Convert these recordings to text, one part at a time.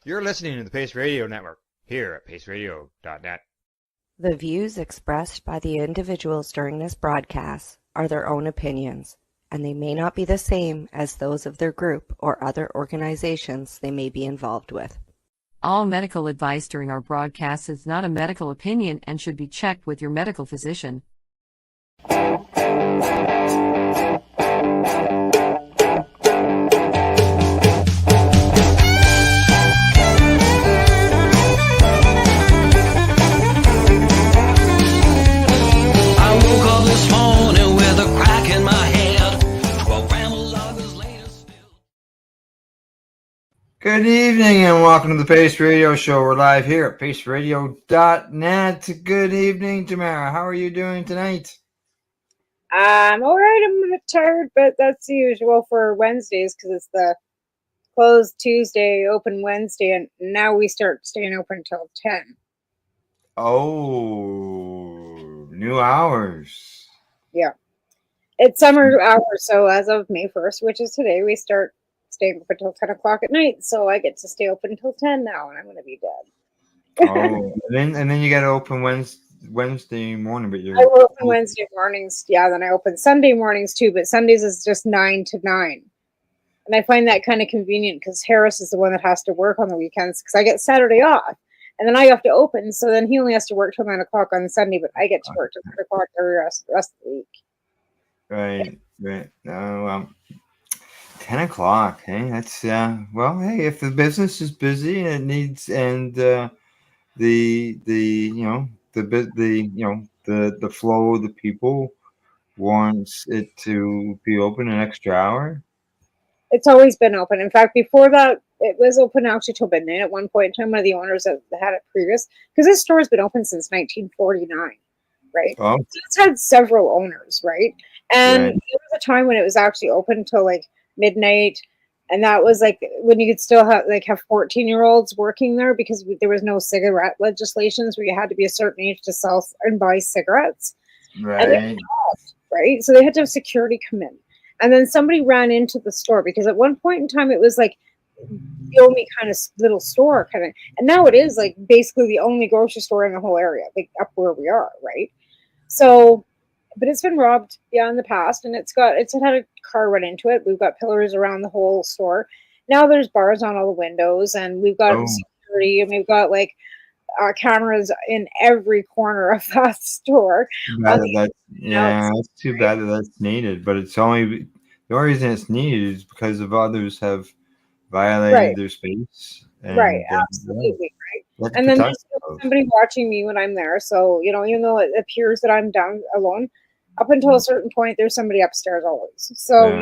You're listening to the Pace Radio Network here at paceradio.net. The views expressed by the individuals during this broadcast are their own opinions, and they may not be the same as those of their group or other organizations they may be involved with. All medical advice during our broadcast is not a medical opinion and should be checked with your medical physician. Good evening and welcome to the Pace Radio Show. We're live here at paceradio.net. Good evening, Tamara. How are you doing tonight? I'm all right. I'm a bit tired, but that's the usual for Wednesdays because it's the closed Tuesday, open Wednesday, and now we start staying open until 10. Oh, new hours. Yeah. It's summer hours, so as of May 1st, which is today, we start staying open until 10 o'clock at night, so I get to stay open until 10 now, and I'm going to be dead. Oh, and then you got to open Wednesday morning, but I will open Wednesday mornings, yeah, then I open Sunday mornings too, but Sundays is just 9 to 9. And I find that kind of convenient because Harris is the one that has to work on the weekends because I get Saturday off, and then I have to open, so then he only has to work till 9 o'clock on Sunday, but I get to work till 10 o'clock the rest of the week. Right. 10 o'clock, hey, that's well, hey, if the business is busy and it needs, and the flow of the people wants it to be open an extra hour. It's always been open. In fact, before that, it was open actually till midnight at one point in time. One of the owners that had it previous, because this store has been open since 1949, right? Oh. So it's had several owners, right? And there was a time when it was actually open until like midnight, and that was like when you could still have 14-year-olds working there because there was no cigarette legislations where you had to be a certain age to sell and buy cigarettes, right? Right, so they had to have security come in, and then somebody ran into the store because at one point in time it was like the only kind of little store kind of, and now it is like basically the only grocery store in the whole area, like up where we are, right? So but it's been robbed in the past, and it's had a car run into it. We've got pillars around the whole store. Now there's bars on all the windows, and we've got security, and we've got cameras in every corner of that store. It's too bad that that's needed, but it's only the only reason it's needed is because of others have violated their space. Right, absolutely, right. And then there's somebody watching me when I'm there. So, even though it appears that I'm down alone, up until a certain point, there's somebody upstairs always. So,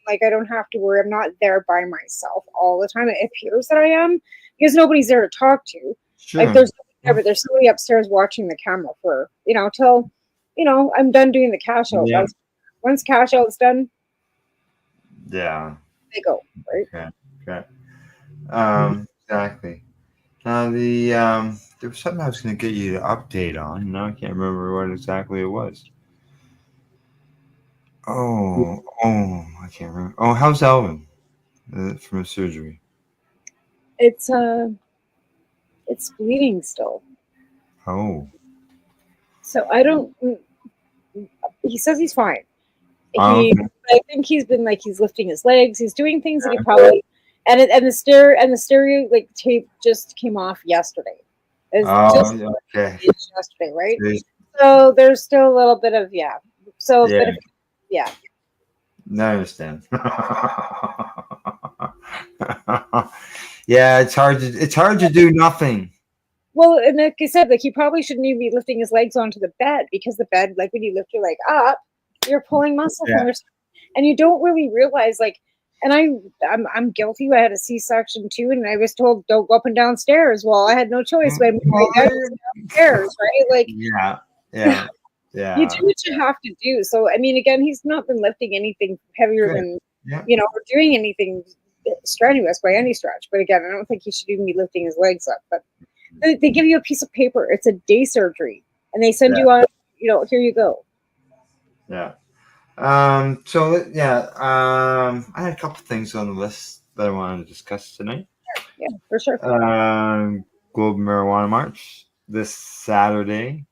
I don't have to worry. I'm not there by myself all the time. It appears that I am because nobody's there to talk to. Sure. There's nobody there, but there's somebody upstairs watching the camera for, till, I'm done doing the cash out. Yeah. Once cash out's done, they go, right? Okay. Exactly. Now there was something I was going to get you to update on. Now I can't remember what exactly it was. I can't remember. Oh, how's Alvin from his surgery? It's bleeding still. Oh. So I don't. He says he's fine. I think he's been he's lifting his legs. He's doing things that he probably. And the stereo tape just came off yesterday. Okay. Yesterday, right? So there's still a little bit of So yeah. I understand. Yeah, it's hard to do nothing. Well, and like I said, he probably shouldn't even be lifting his legs onto the bed because the bed, when you lift your leg up, you're pulling muscle from your, and you don't really realize and I'm guilty. I had a C-section too, and I was told don't go up and down stairs. Well, I had no choice. But I moved downstairs, right? Yeah. You do what you have to do. So I mean, again, he's not been lifting anything heavier than or doing anything strenuous by any stretch. But again, I don't think he should even be lifting his legs up. But they give you a piece of paper. It's a day surgery, and they send you on. Here you go. Yeah. I had a couple things on the list that I wanted to discuss tonight. Yeah, for sure. Global Marijuana March this Saturday.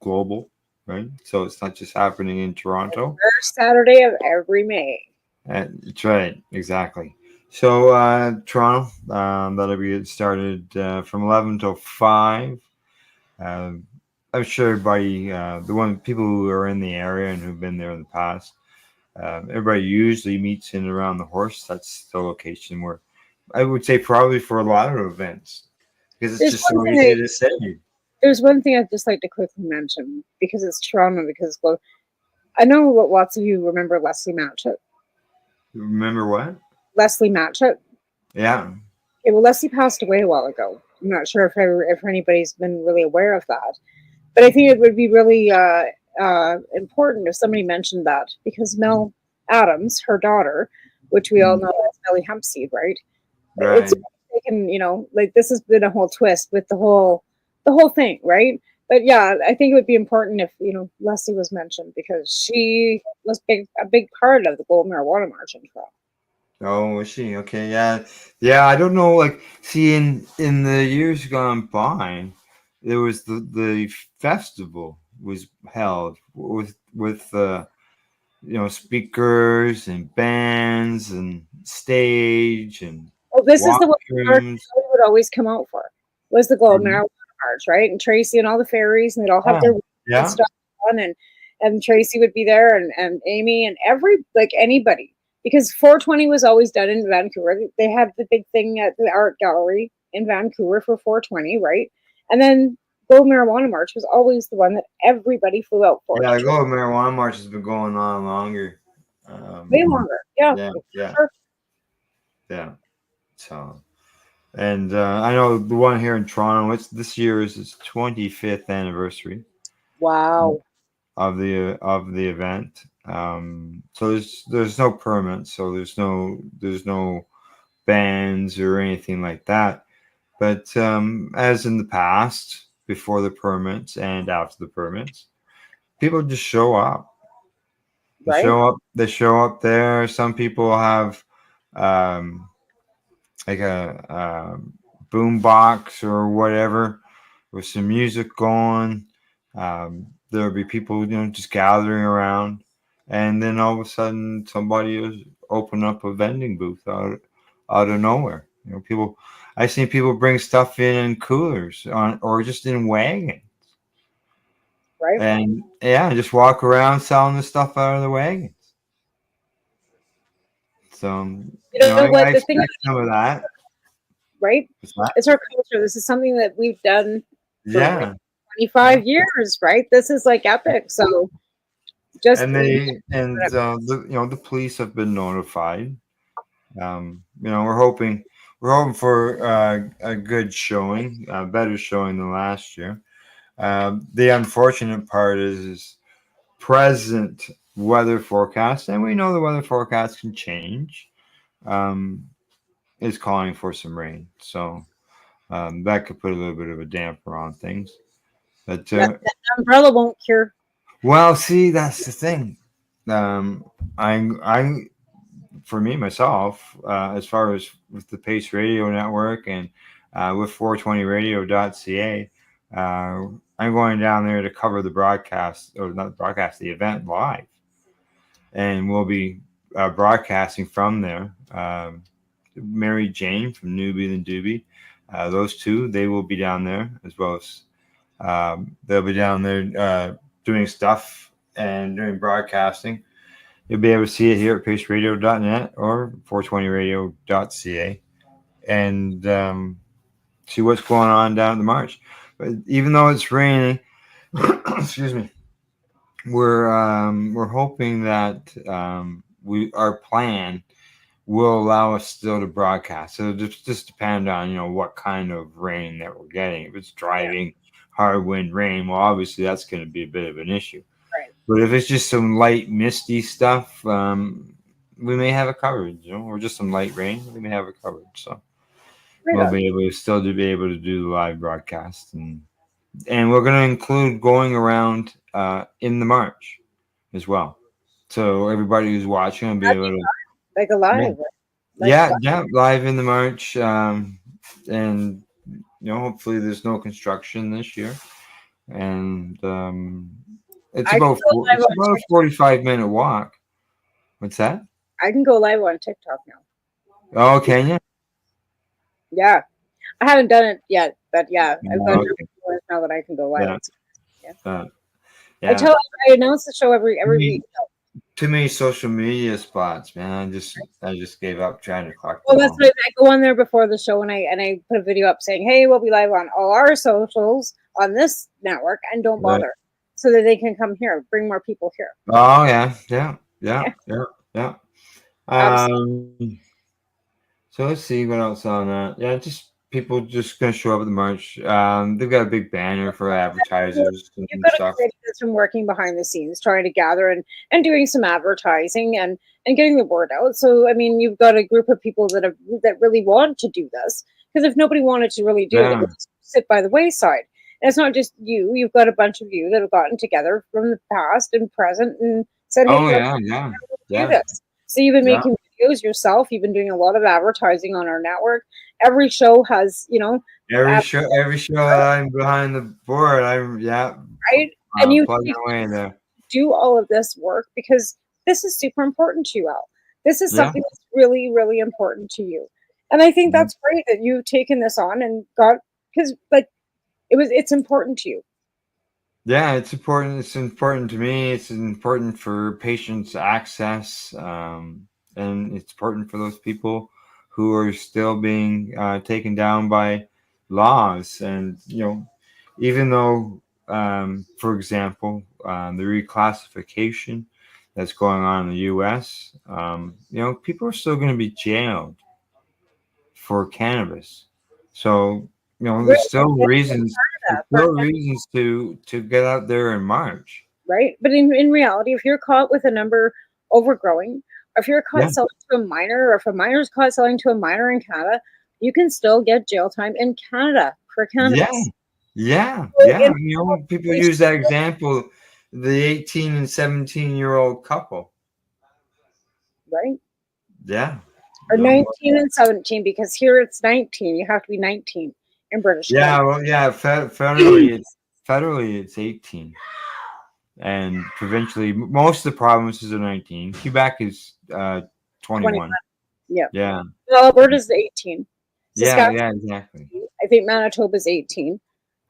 Global, right? So it's not just happening in Toronto. First Saturday of every May. That's right, exactly. So Toronto, that'll be started from 11 till 5. Um, I'm sure everybody, people who are in the area and who've been there in the past, everybody usually meets in around the horse. That's the location where I would say probably for a lot of events because it's There's just one so thing easy to say. there's one thing I'd just like to quickly mention because it's Toronto, because I know what lots of you remember Leslie Matchett. Remember what? Leslie Matchett. Yeah. Okay, well, Leslie passed away a while ago. I'm not sure if anybody's been really aware of that, but I think it would be really important if somebody mentioned that, because Mel Adams, her daughter, which we all know as Melly Hempseed, right? It's Right. taken, like this has been a whole twist with the whole thing, right? But yeah, I think it would be important if Leslie was mentioned, because she was a big part of the Global Marijuana March in Toronto. Oh, was she? Okay, yeah. Yeah, I don't know, like, see, in the years gone by, there was the festival was held with speakers and bands and stage and Well, this is the one March washrooms. we would always come out for, was the Global Mhm. Marijuana March, right? And Tracy and all the fairies, and they'd all have Yeah, their yeah, stuff on, and Tracy would be there, and Amy, and anybody, because 420 was always done in Vancouver. They had the big thing at the art gallery in Vancouver for 420, right? And then Global Marijuana March was always the one that everybody flew out for. yeah. To The Global Marijuana March has been going on longer. way longer, yeah, Yeah, for yeah, sure. yeah. So. And I know the one here in Toronto. This year is its 25th anniversary Wow, of the event. So there's no permits, so there's no bans or anything like that. But as in the past, before the permits and after the permits, people just show up. They right, show up. They show up there. Some people have um, like a boom box or whatever with some music going. There'll be people, just gathering around, and then all of a sudden somebody will open up a vending booth out of nowhere. People. I've seen people bring stuff in coolers or just in wagons, right. and yeah, just walk around selling the stuff out of the wagons. So You know I what? The thing, expect some of that. right? What's that? It's our culture. This is something that we've done for like Yeah. 25 years, right? This is like epic. So just And the police have been notified. We're hoping for a good showing, a better showing than last year. The unfortunate part is present weather forecast, and we know the weather forecast can change. Um, is calling for some rain, so that could put a little bit of a damper on things. But that umbrella won't cure. well, see, that's the thing. Um, I for me myself, as far as with the Pace Radio Network and with 420radio.ca, I'm going down there to cover the broadcast, or not the broadcast, the event live, and we'll be broadcasting from there. Mary Jane from Newbie and Doobie, those two, they will be down there, as well as they'll be down there doing stuff and doing broadcasting. You'll be able to see it here at paceradio.net or 420radio.ca and see what's going on down at the march. But even though it's raining, excuse me, we're hoping that our plan will allow us still to broadcast. So it just depend on what kind of rain that we're getting. If it's Yeah, driving hard wind rain, well, obviously that's going to be a bit of an issue. right. But if it's just some light misty stuff, we may have it covered, or just some light rain, we may have it covered. So Right we'll on. be able to still be able to do the live broadcast, and we're going to include going around in the march as well. So everybody who's watching will be That'd able be to, like yeah, alive. Like, Yeah, live in the March, and hopefully there's no construction this year, and it's I can about go live it's on about a TikTok. 45-minute walk. What's that? I can go live on TikTok now. Oh, can you? Yeah, I haven't done it yet, but yeah, I've got Okay. now that I can go live. Yeah. Yeah. Yeah. I announce the show every week. Too many social media spots, man. I just gave up trying to collect Well, them that's all. why I go on there before the show and I put a video up saying, "Hey, we'll be live on all our socials on this network, and don't Right. bother," so that they can come here, bring more people here. Oh yeah, yeah, Yeah. yeah, yeah, yeah. Absolutely. So let's see what else on that. Yeah, just people just gonna show up at the March. They've got a big banner for advertisers You've and got a stuff. committee that's been working behind the scenes, trying to gather and doing some advertising and getting the word out. So I mean, you've got a group of people that really want to do this, because if nobody wanted to really do it, it Yeah. would just sit by the wayside. And it's not just you; you've got a bunch of you that have gotten together from the past and present and said, "Hey, Oh let's yeah, yeah, do yeah, this." So you've been yeah. making videos yourself. You've been doing a lot of advertising on our network. Every show has, Every show that I'm behind the board, right? And you plugging away in there. do all of this work because this is super important to you, Al. This is Yeah. something that's really, really important to you. And I think Mhm. that's great that you've taken this on and got, because like it's important to you. Yeah, it's important. It's important to me. It's important for patients' access, and it's important for those people who are still being taken down by laws. And even though, for example, the reclassification that's going on in the U.S., people are still going to be jailed for cannabis. So Really, there's still reasons. There's for still reasons to get out there in March. right? But in reality, if you're caught with a number overgrowing, or if you're Yeah, caught selling to a minor, or if a minor's caught selling to a minor in Canada, you can still get jail time in Canada for yeah, cannabis. yeah, So yeah. People use that example, the 18 and 17-year-old couple. right? Yeah, Or no. 19 and 17, because here it's 19. You have to be 19 in British Yeah, Columbia. well, yeah. Federally it's 18, and provincially most of the provinces are 19. Quebec is 21. 21. Yeah. Yeah, Well, Alberta's 18. yeah, Saskatchewan, yeah, exactly. I think Manitoba's 18.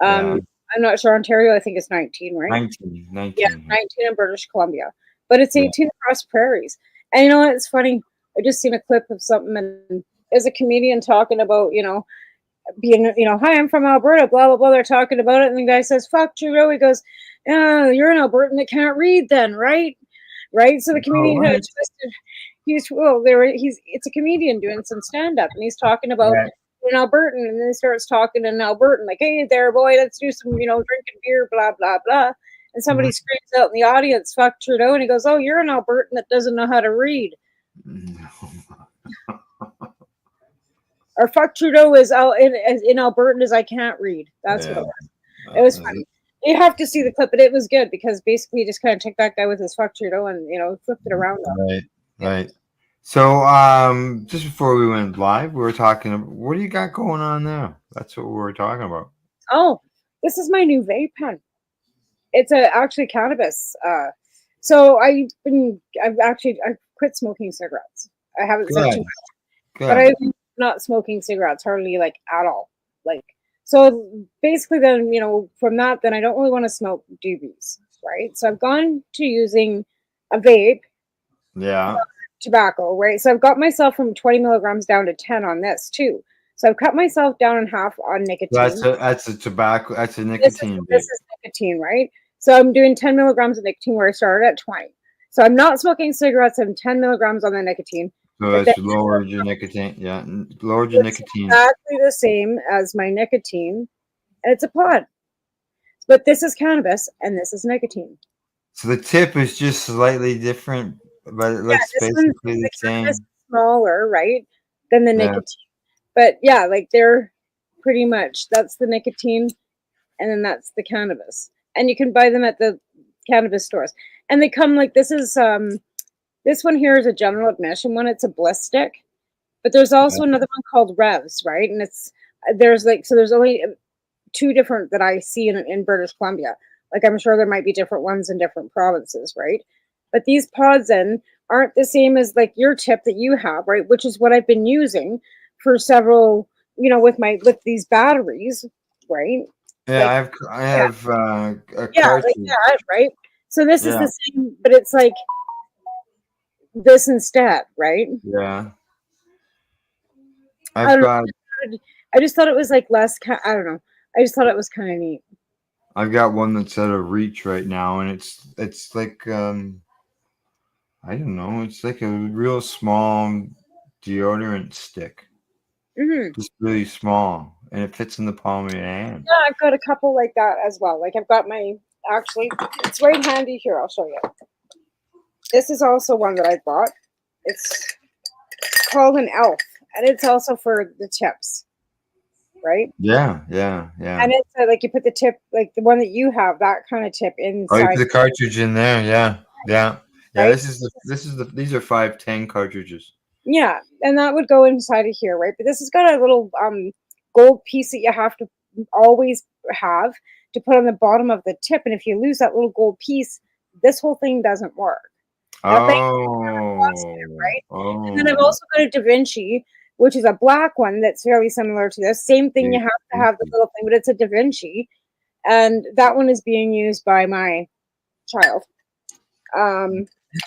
Yeah, I'm not sure. Ontario, I think, is 19, right? 19, Yeah, 19. 19 in British Columbia. But it's Yeah. 18 across prairies. And you know what? It's funny. I just seen a clip of something, and there's a comedian talking about, being, hi, I'm from Alberta, blah, blah, blah. They're talking about it. And the guy says, fuck Trudeau. He goes, oh, you're an Albertan that can't read then, right? Right? So the Oh, comedian kind of what? twisted. It's a comedian doing some stand up, and he's talking about Right. an Albertan, and then he starts talking in Albertan, like, hey there, boy, let's do some, drinking beer, blah, blah, blah. And somebody screams out in the audience, fuck Trudeau. And he goes, oh, you're an Albertan that doesn't know how to read. Or fuck Trudeau is out in Albertan as I can't read. That's what it Yeah. was. It was funny. You have to see the clip, but it was good because basically he just kind of took that guy with his fuck Trudeau and flipped it around. Right. Right. So, just before we went live, we were talking about what do you got going on there? That's what we were talking about. Oh, this is my new vape pen. It's actually cannabis. So I've quit smoking cigarettes. I haven't said too Good. much, but I'm Good. not smoking cigarettes hardly, like, at all. Like, so basically then, from that, then I don't really want to smoke doobies, right? So I've gone to using a vape, Yeah. tobacco, right? So I've got myself from 20 milligrams down to 10 on this too. So I've cut myself down in half on nicotine. That's a tobacco. That's a This nicotine is nicotine, right? So I'm doing 10 milligrams of nicotine where I started at 20. So I'm not smoking cigarettes. I'm 10 milligrams on the nicotine. So But that's lowered your nicotine. Yeah, lowered your it's nicotine. exactly the same as my nicotine, and it's a pod. But this is cannabis, and this is nicotine. So the tip is just slightly different, but it looks basically the same. Smaller, right, than the Yeah. nicotine. But yeah, like they're pretty much, that's the nicotine, and then that's the cannabis. And you can buy them at the cannabis stores. And they come like this one here is a general admission one. It's a bliss stick. But there's also another one called Revs, right? And there's only two different that I see in British Columbia. Like I'm sure there might be different ones in different provinces, right? But these pods aren't the same as like your tip that you have, right? Which is what I've been using for several, with these batteries, right? Yeah, Like, I have a yeah, cartridge. like that, right? So this is Yeah. the same, but it's like this instead, right? Yeah. I I've don't got know. I just thought it was like less. I don't know. I just thought it was kind of neat. I've got one that's out of reach right now, and it's like I don't know, it's like a real small deodorant stick, Hmm. just really small, and it fits in the palm of your hand. Yeah, I've got a couple like that as well. Like I've got actually, it's right handy here. I'll show you. This is also one that I bought. It's called an elf, and it's also for the tips, right? Yeah. And it's like you put the tip, like the one that you have, that kind of tip Oh, you inside, put the cartridge in there. Yeah. right? These are 510 cartridges. Yeah, and that would go inside of here, right? But this has got a little gold piece that you have to always have to put on the bottom of the tip, and if you lose that little gold piece, this whole thing doesn't work. Now, right? And then I've Oh. also got a Da Vinci, which is a black one that's fairly similar to this. Same thing, you have to have the little thing, but it's a Da Vinci, and that one is being used by my child.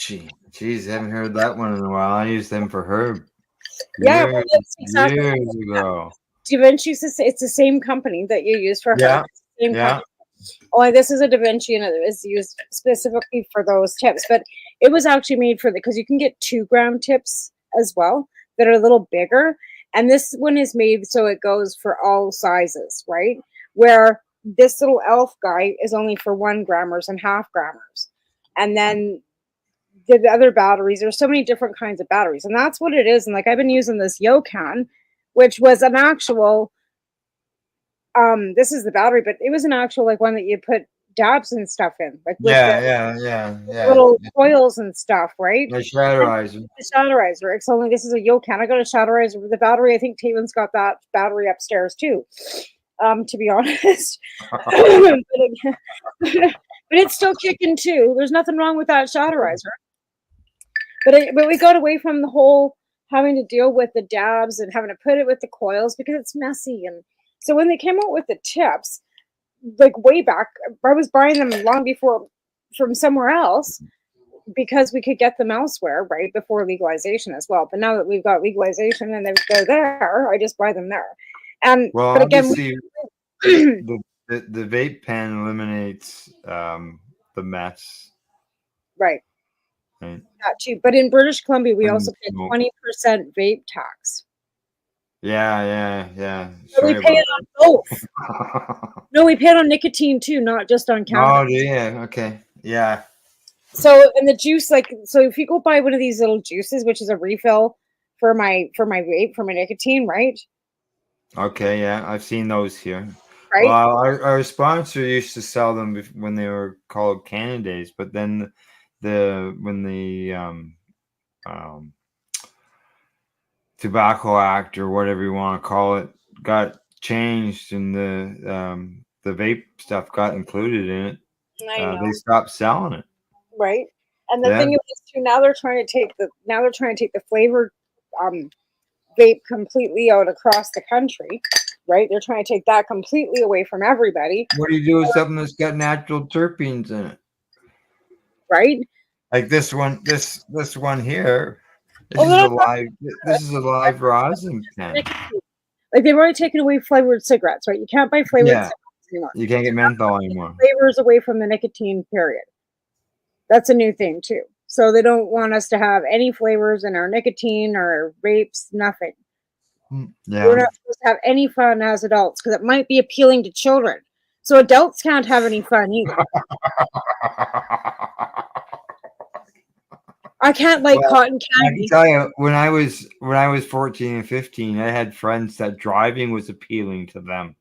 Jeez, I haven't heard that one in a while. I used them for her Yeah, well, that's exactly years ago. Da Vinci. It's the same company that you use for her. Yeah, It's the same yeah. company. Only this is a Da Vinci and it is used specifically for those tips. But it was actually made for because you can get 2-gram tips as well that are a little bigger. And this one is made so it goes for all sizes, right? Where this little elf guy is only for 1-grammers and half-grammers. And then the other batteries, there's so many different kinds of batteries. And that's what it is. And like I've been using this Yokan, which was an actual this is the battery, but it was an actual like one that you put dabs and stuff in, like with the little coils and stuff, right? The shadowizer. The shadowizer. It's only this is a Yokan. I got a shadowizer with the battery. I think Taven's got that battery upstairs too. To be honest, but it's still kicking too. There's nothing wrong with that shadowizer. But we got away from the whole having to deal with the dabs and having to put it with the coils because it's messy. And so when they came out with the tips, like way back, I was buying them long before from somewhere else because we could get them elsewhere, right, before legalization as well. But now that we've got legalization and they're there, I just buy them there. Well, but again, obviously, the vape pen eliminates the mess. Right. Right. That too. But in British Columbia, we also pay 20% vape tax. Yeah. So we pay it on both. No, we pay it on nicotine too, not just on cannabis. Oh, yeah. Okay. Yeah. So and the juice, so if you go buy one of these little juices, which is a refill for my vape, for my nicotine, right? Okay, yeah, I've seen those here. Right. Well, our sponsor used to sell them when they were called Canadays, but then when the Tobacco Act or whatever you want to call it got changed and the vape stuff got included in it, they stopped selling it. Right. And the thing is too, now they're trying to take the flavored vape completely out across the country. Right. They're trying to take that completely away from everybody. What do you do with something that's got natural terpenes in it? Right. Like this one here. This is a live rosin pen. Like they've already taken away flavored cigarettes, right? You can't buy flavored cigarettes anymore. You can't get menthol anymore. Flavors away from the nicotine, period. That's a new thing too. So they don't want us to have any flavors in our nicotine or vapes, nothing. Yeah. We're not supposed to have any fun as adults because it might be appealing to children. So adults can't have any fun either. I can't like cotton candy. I can tell you, when I was 14 and 15, I had friends that driving was appealing to them.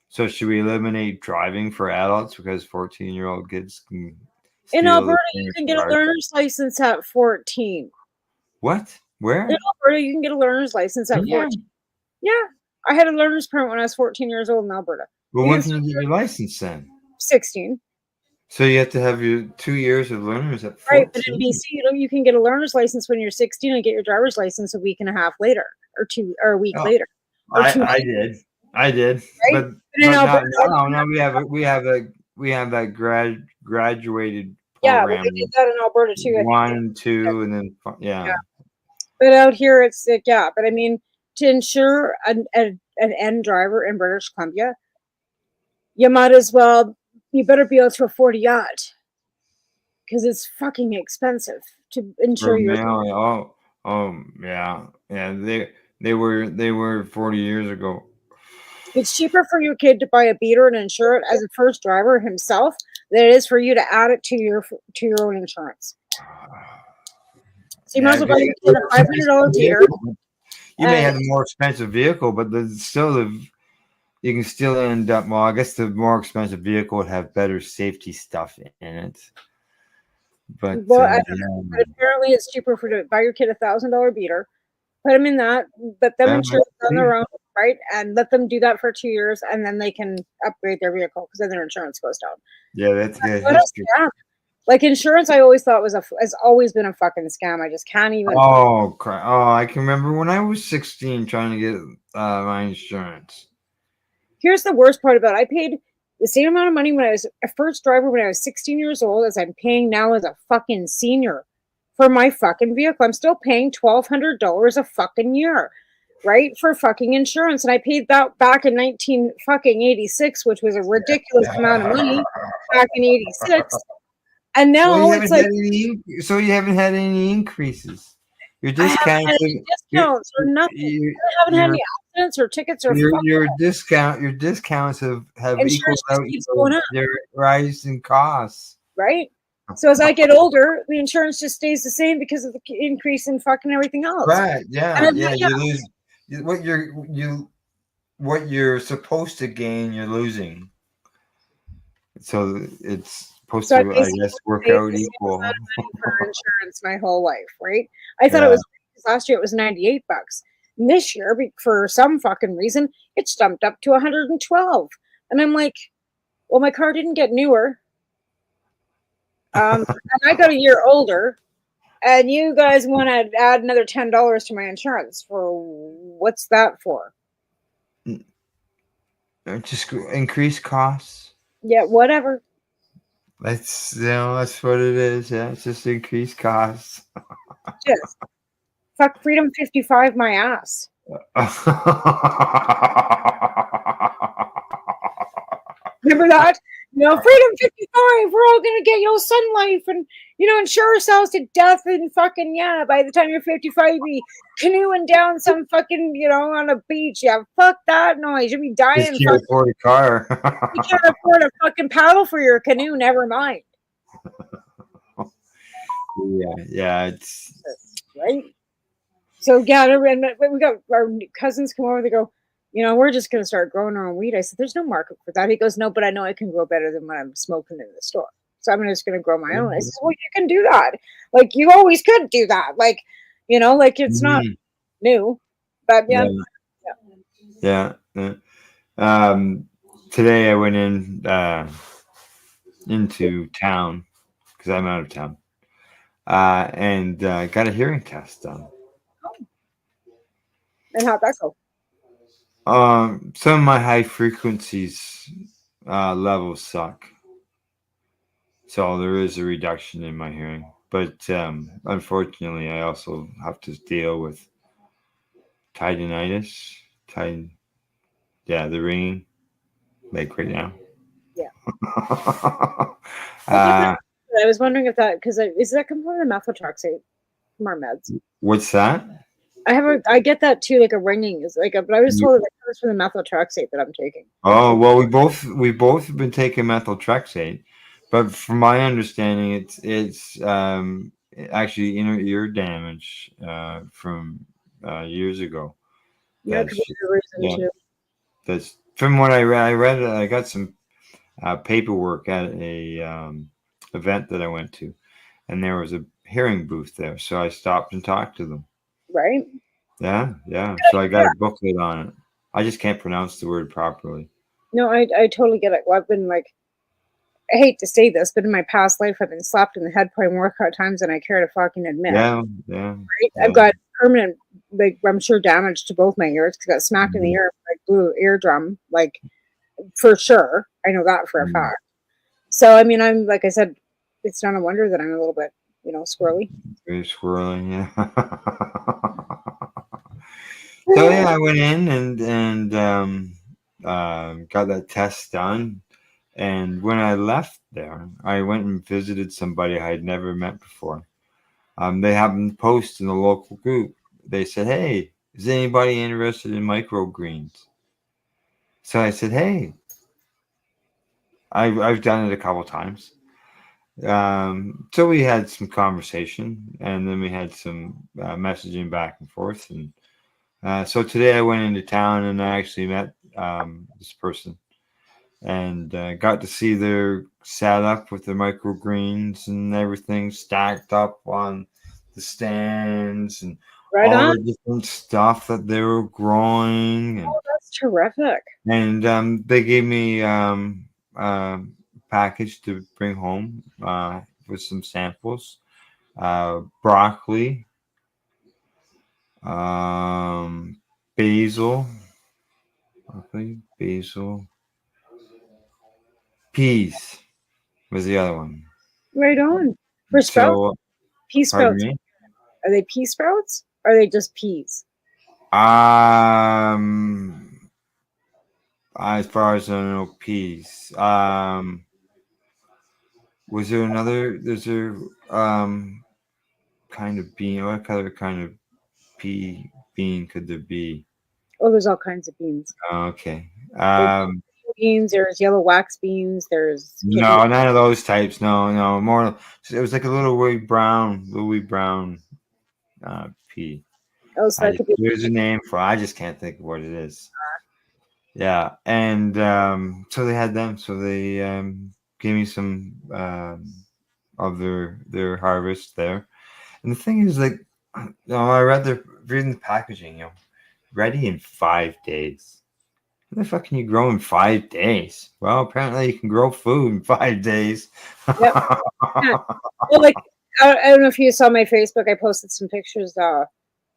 So should we eliminate driving for adults because 14-year-old kids can? In Alberta, you can get a learner's license at 14. What? Where? In Alberta, you can get a learner's license at Yeah. 14. Yeah. I had a learner's permit when I was 14 years old in Alberta. Well, You when can can you get your license then? 16. So you have to have your 2 years of learners at 14. Right, but in BC, you can get a learner's license when you're 16 and get your driver's license a week and a half later, or a week Oh, later, or I did, right? but in not Alberta, now. We have that graduated yeah, well, program, they did that in Alberta too. I think. 1 and 2, and then yeah. But out here, it's like, yeah. But I mean, to insure an N driver in British Columbia, you might as well. You better be able to afford a yacht because it's fucking expensive to insure For your. male, yeah. They were 40 years ago. It's cheaper for your kid to buy a beater and insure it as a first driver himself than it is for you to add it to your own insurance. So you might as well buy your kid a $500 beater. You may have a more expensive vehicle, but you can still end up. Well, I guess the more expensive vehicle would have better safety stuff in it. But, but apparently it's cheaper to buy your kid $1,000 beater, put them in that, let them insure it on their own, right? And let them do that for 2 years, and then they can upgrade their vehicle because then their insurance goes down. Yeah, that's good. Like insurance, I always thought has always been a fucking scam. I just can't even. Oh, crap. Oh, I can remember when I was 16 trying to get my insurance. Here's the worst part about it. I paid the same amount of money when I was a first driver when I was 16 years old as I'm paying now as a fucking senior for my fucking vehicle. I'm still paying $1,200 a fucking year, right? For fucking insurance. And I paid that back in 1986, which was a ridiculous amount of money back in 86. And now it's like, so you haven't had any increases. Your discounts, discounts or nothing. I haven't had any accidents or tickets or your discounts have equaled out their rise in costs. Right. So as I get older, the insurance just stays the same because of the increase in fucking everything else. Right. Yeah. Yeah. You lose what you're supposed to gain. You're losing. So it's supposed to, I guess, work out equal. For insurance my whole life, right? I thought it was last year it was $98. And this year, for some fucking reason, it's jumped up to $112. And I'm like, well, my car didn't get newer. And I got a year older, and you guys want to add another $10 to my insurance for what's that for? Just increase costs. Yeah, whatever. That's what it is. Yeah, it's just increased costs. Just fuck Freedom 55 my ass. Remember that? Freedom 55, we're all gonna get Sun Life and insure ourselves to death and fucking by the time you're 55 you be canoeing down some fucking on a beach. Yeah, fuck that noise. You'll be dying. You can't afford a car. You can't afford a fucking paddle for your canoe, never mind. Yeah, it's right. So we got our cousins come over, they go, we're just going to start growing our own weed. I said, there's no market for that. He goes, no, but I know I can grow better than what I'm smoking in the store. So I'm just going to grow my own. I said, well, you can do that. Like, you always could do that. Like, it's not new. But yeah. Today I went into town because I'm out of town and got a hearing test done. And how'd that go? Some of my high frequencies levels suck, so there is a reduction in my hearing. But unfortunately, I also have to deal with tinnitus. The ringing, like right now. Yeah. I was wondering if that is that come from the methotrexate from our meds? What's that? I get that too, like a ringing is but I was told that comes from the methotrexate that I'm taking. Oh well, we both have been taking methotrexate, but from my understanding, it's actually inner ear damage from years ago. Yeah, could be the reason too. That's from what I read. I got some paperwork at a event that I went to, and there was a hearing booth there, so I stopped and talked to them. right? Yeah, yeah. So I got a booklet on it. I just can't pronounce the word properly. No, I totally get it. Well, I've been like, I hate to say this, but in my past life, I've been slapped in the head probably more times than I care to fucking admit. Yeah, yeah. Right? Yeah. I've got permanent, like, I'm sure, damage to both my ears because I got smacked in the ear, like, blew eardrum, like, for sure. I know that for a Mhm. fact. So, I mean, I'm, like I said, it's not a wonder that I'm a little bit, squirrely. Very swirling, yeah. So yeah, I went in and got that test done. And when I left there, I went and visited somebody I had never met before. They happened to post in the local group. They said, "Hey, is anybody interested in microgreens?" So I said, "Hey, I've done it a couple times." So we had some conversation, and then we had some messaging back and forth, and so today I went into town and I actually met this person and got to see their setup with their microgreens and everything stacked up on the stands and Right all on. the different stuff that they were growing Oh, that's terrific. and they gave me a package to bring home with some samples, broccoli, basil, basil, peas was the other one. Right on. For sprouts, So, pea pardon sprouts. me. Are they pea sprouts? Or are they just peas? Um, as far as I know, peas. Was there another? There's a kind of bean. What other kind of pea bean could there be? Oh, there's all kinds of beans. Okay. There's beans, there's yellow wax beans, there's kidney. No, none of those types. No, no, more. It was like a little wee brown pea. Oh, so that could be. There's a name for it. I just can't think of what it is. Yeah, and so they had them. So they gave me some of their harvest there. And the thing is, like, I read reading the packaging. Ready in 5 days. How the fuck can you grow in 5 days? Well, apparently you can grow food in 5 days. Yep. Yeah. Well, like, I don't know if you saw my Facebook. I posted some pictures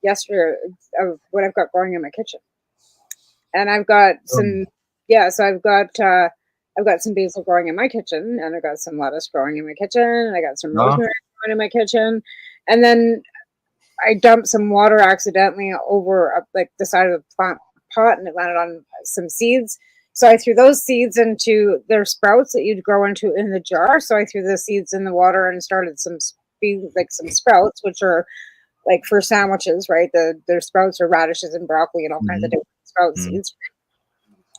yesterday of what I've got growing in my kitchen, and I've got some. Yeah, so I've got some basil growing in my kitchen, and I've got some lettuce growing in my kitchen, and I got some No? rosemary growing in my kitchen, and then I dumped some water accidentally over like the side of the plant pot, and it landed on some seeds. So I threw those seeds into their sprouts that you'd grow into in the jar. So I threw the seeds in the water and started some some sprouts, which are like for sandwiches, right? Their sprouts are radishes and broccoli and all kinds of different sprout seeds.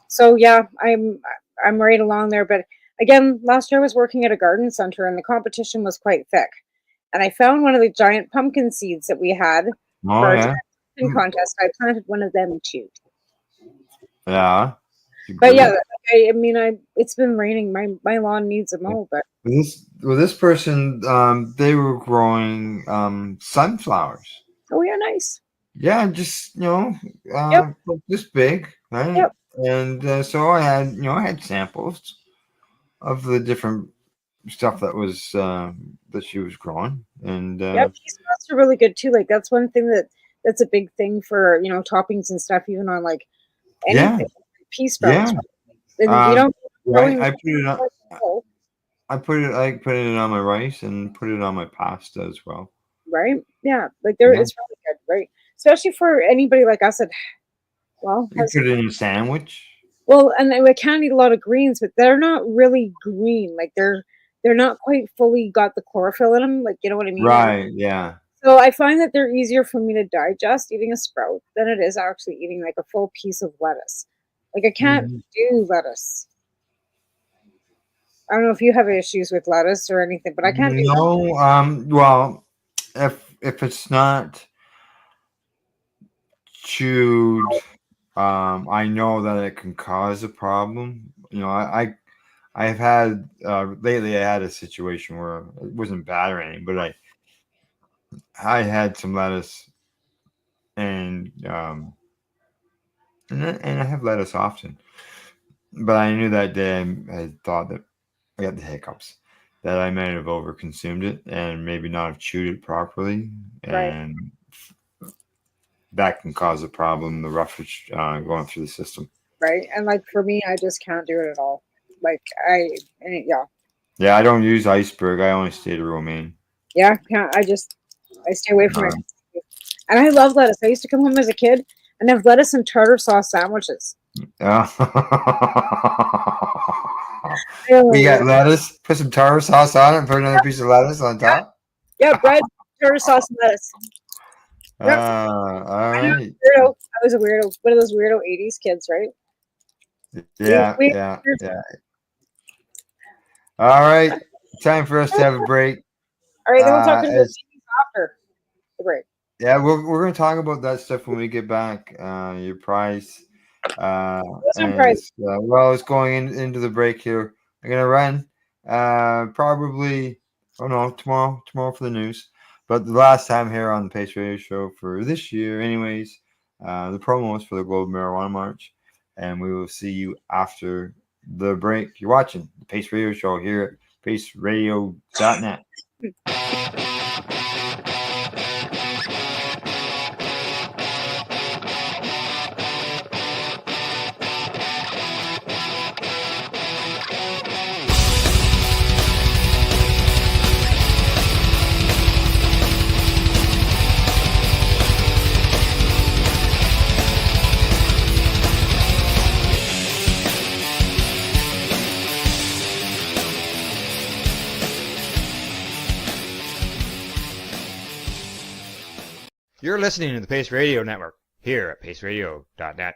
So yeah, I'm right along there. But again, last year I was working at a garden center and the competition was quite thick. And I found one of the giant pumpkin seeds that we had for Oh our yeah, pumpkin contest. I planted one of them too. yeah. But yeah, I mean, it's been raining. My lawn needs a mow, but With this person, they were growing sunflowers. oh yeah, nice. Yeah, just Yep, this big, right? yep, And so I had samples of the different stuff that was that she was growing, and yep. Pea sprouts are really good too. Like that's one thing that's a big thing for toppings and stuff, even on like yeah, anything. Pea yeah. sprouts, and you don't Right. growing. I put it on. I put it on my rice and put it on my pasta as well. Right? Yeah, like Yeah. it's really good, right? Especially for anybody like us that You has put it in a sandwich. and I can eat a lot of greens, but they're not really green. Like they're not quite fully got the chlorophyll in them. Like you know what I mean? Right. Yeah. So I find that they're easier for me to digest eating a sprout than it is actually eating like a full piece of lettuce. Like I can't Mhm. do lettuce. I don't know if you have issues with lettuce or anything, but I can't do that. No. Well, if it's not chewed, I know that it can cause a problem. I've had lately. I had a situation where it wasn't bad or anything, but I had some lettuce and I have lettuce often. But I knew that day I thought that I got the hiccups, that I might have overconsumed it and maybe not have chewed it properly, Right. and that can cause a problem, the roughage going through the system. Right. And like for me, I just can't do it at all. Like yeah. Yeah, I don't use iceberg. I only stay to romaine. Yeah, can't. I stay away from No. it. And I love lettuce. I used to come home as a kid and have lettuce and tartar sauce sandwiches. Yeah. Oh, We got lettuce, put some tartar sauce on it, and put another piece of lettuce on top. yeah, bread, tartar sauce, and lettuce. Yep. All I know, right. weirdo. I was a weirdo. One of those weirdo 80s kids, right? Yeah. All right. Time for us to have a break. All right, then we'll talk to the as- after the break. Yeah, we're going to talk about that stuff when we get back. Your price. What's your And price? it's going into the break here. I'm going to run probably, tomorrow for the news. But the last time here on the Pace Radio Show for this year, anyways, the promos for the Global Marijuana March. And we will see you after the break. You're watching the Pace Radio Show here at paceradio.net. You're listening to the Pace Radio Network here at paceradio.net.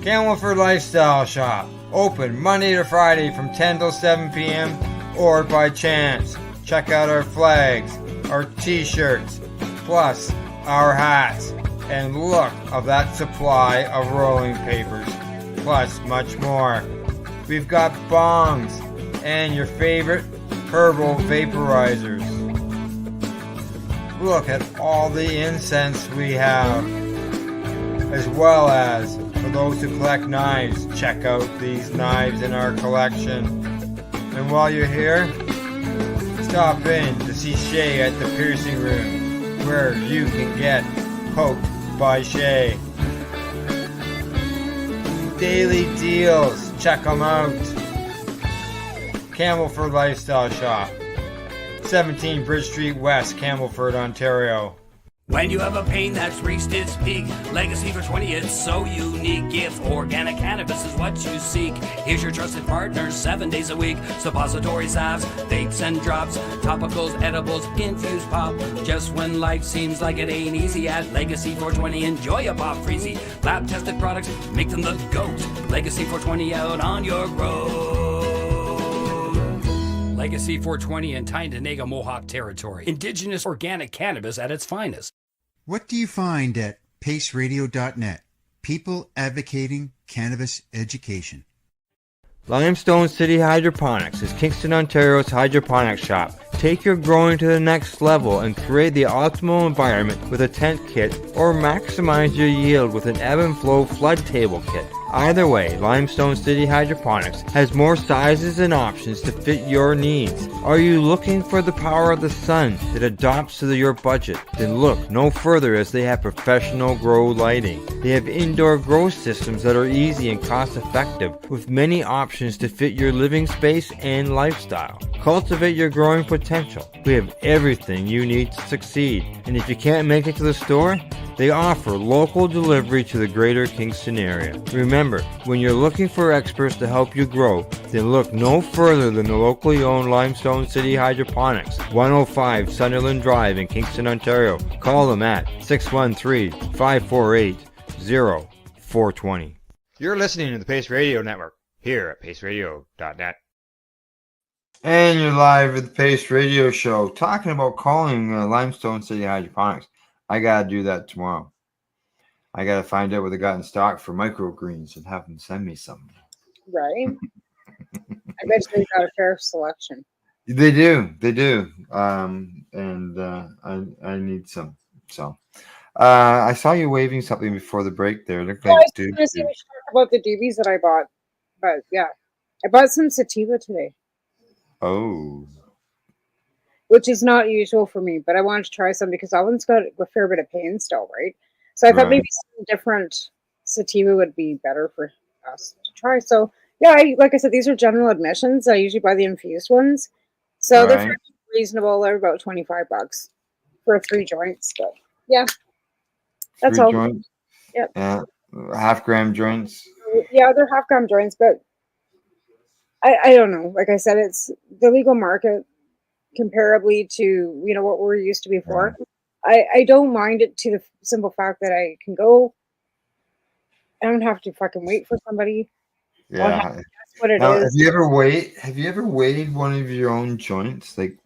Camelford Lifestyle Shop. Open Monday to Friday from 10 till 7 p.m. or by chance. Check out our flags, our t-shirts, plus our hats, and look of that supply of rolling papers, plus much more. We've got bongs and your favorite herbal vaporizers. Look at all the incense we have, as well as for those who collect knives, check out these knives in our collection. And while you're here, stop in to see Shay at the piercing room, where you can get poked by Shay. Daily deals, check them out. Camelford Lifestyle Shop, 17 Bridge Street West, Camelford, Ontario. When you have a pain that's reached its peak, Legacy for 20, it's so unique. If organic cannabis is what you seek, here's your trusted partner 7 days a week. Suppository salves, vapes and drops, topicals, edibles, infused pop. Just when life seems like it ain't easy, at Legacy 420, enjoy a pop freezy. Lab tested products, make them the GOAT. Legacy 420 out on your road. Legacy 420 in Tyendinaga Mohawk territory. Indigenous organic cannabis at its finest. What do you find at paceradio.net? People advocating cannabis education. Limestone City Hydroponics is Kingston, Ontario's hydroponics shop. Take your growing to the next level and create the optimal environment with a tent kit, or maximize your yield with an ebb and flow flood table kit. Either way, Limestone City Hydroponics has more sizes and options to fit your needs. Are you looking for the power of the sun that adapts to your budget? Then look no further, as they have professional grow lighting. They have indoor grow systems that are easy and cost effective, with many options to fit your living space and lifestyle. Cultivate your growing potential. We have everything you need to succeed. And if you can't make it to the store, they offer local delivery to the greater Kingston area. Remember, when you're looking for experts to help you grow, then look no further than the locally owned Limestone City Hydroponics, 105 Sunderland Drive in Kingston, Ontario. Call them at 613-548-0420. You're listening to the Pace Radio Network here at paceradio.net. And you're live at the Pace Radio Show, talking about calling Limestone City Hydroponics. I gotta do that tomorrow. I gotta find out what they got in stock for microgreens and have them send me some. Right. I bet you got a fair selection. They do. I need some. So, I saw you waving something before the break there. It looked Yeah, I like was dude. going to say we should talk about the doobies that I bought. But yeah, I bought some sativa today, Oh, which is not usual for me, but I wanted to try some because that one's got a fair bit of pain still, right? So I thought right, maybe some different sativa would be better for us to try. So yeah, like I said, these are general admissions. I usually buy the infused ones, so they're right. fairly reasonable. They're about $25 for 3 joints. But yeah, that's Three all. joints. Yep. Yeah, half-gram joints. Yeah, they're half-gram joints, but I don't know. Like I said, it's the legal market comparably to what we're used to Yeah, before. I don't mind it to the simple fact that I can go. I don't have to fucking wait for somebody. I don't have to yeah. guess what it Now, is. have you ever weighed one of your own joints? Like,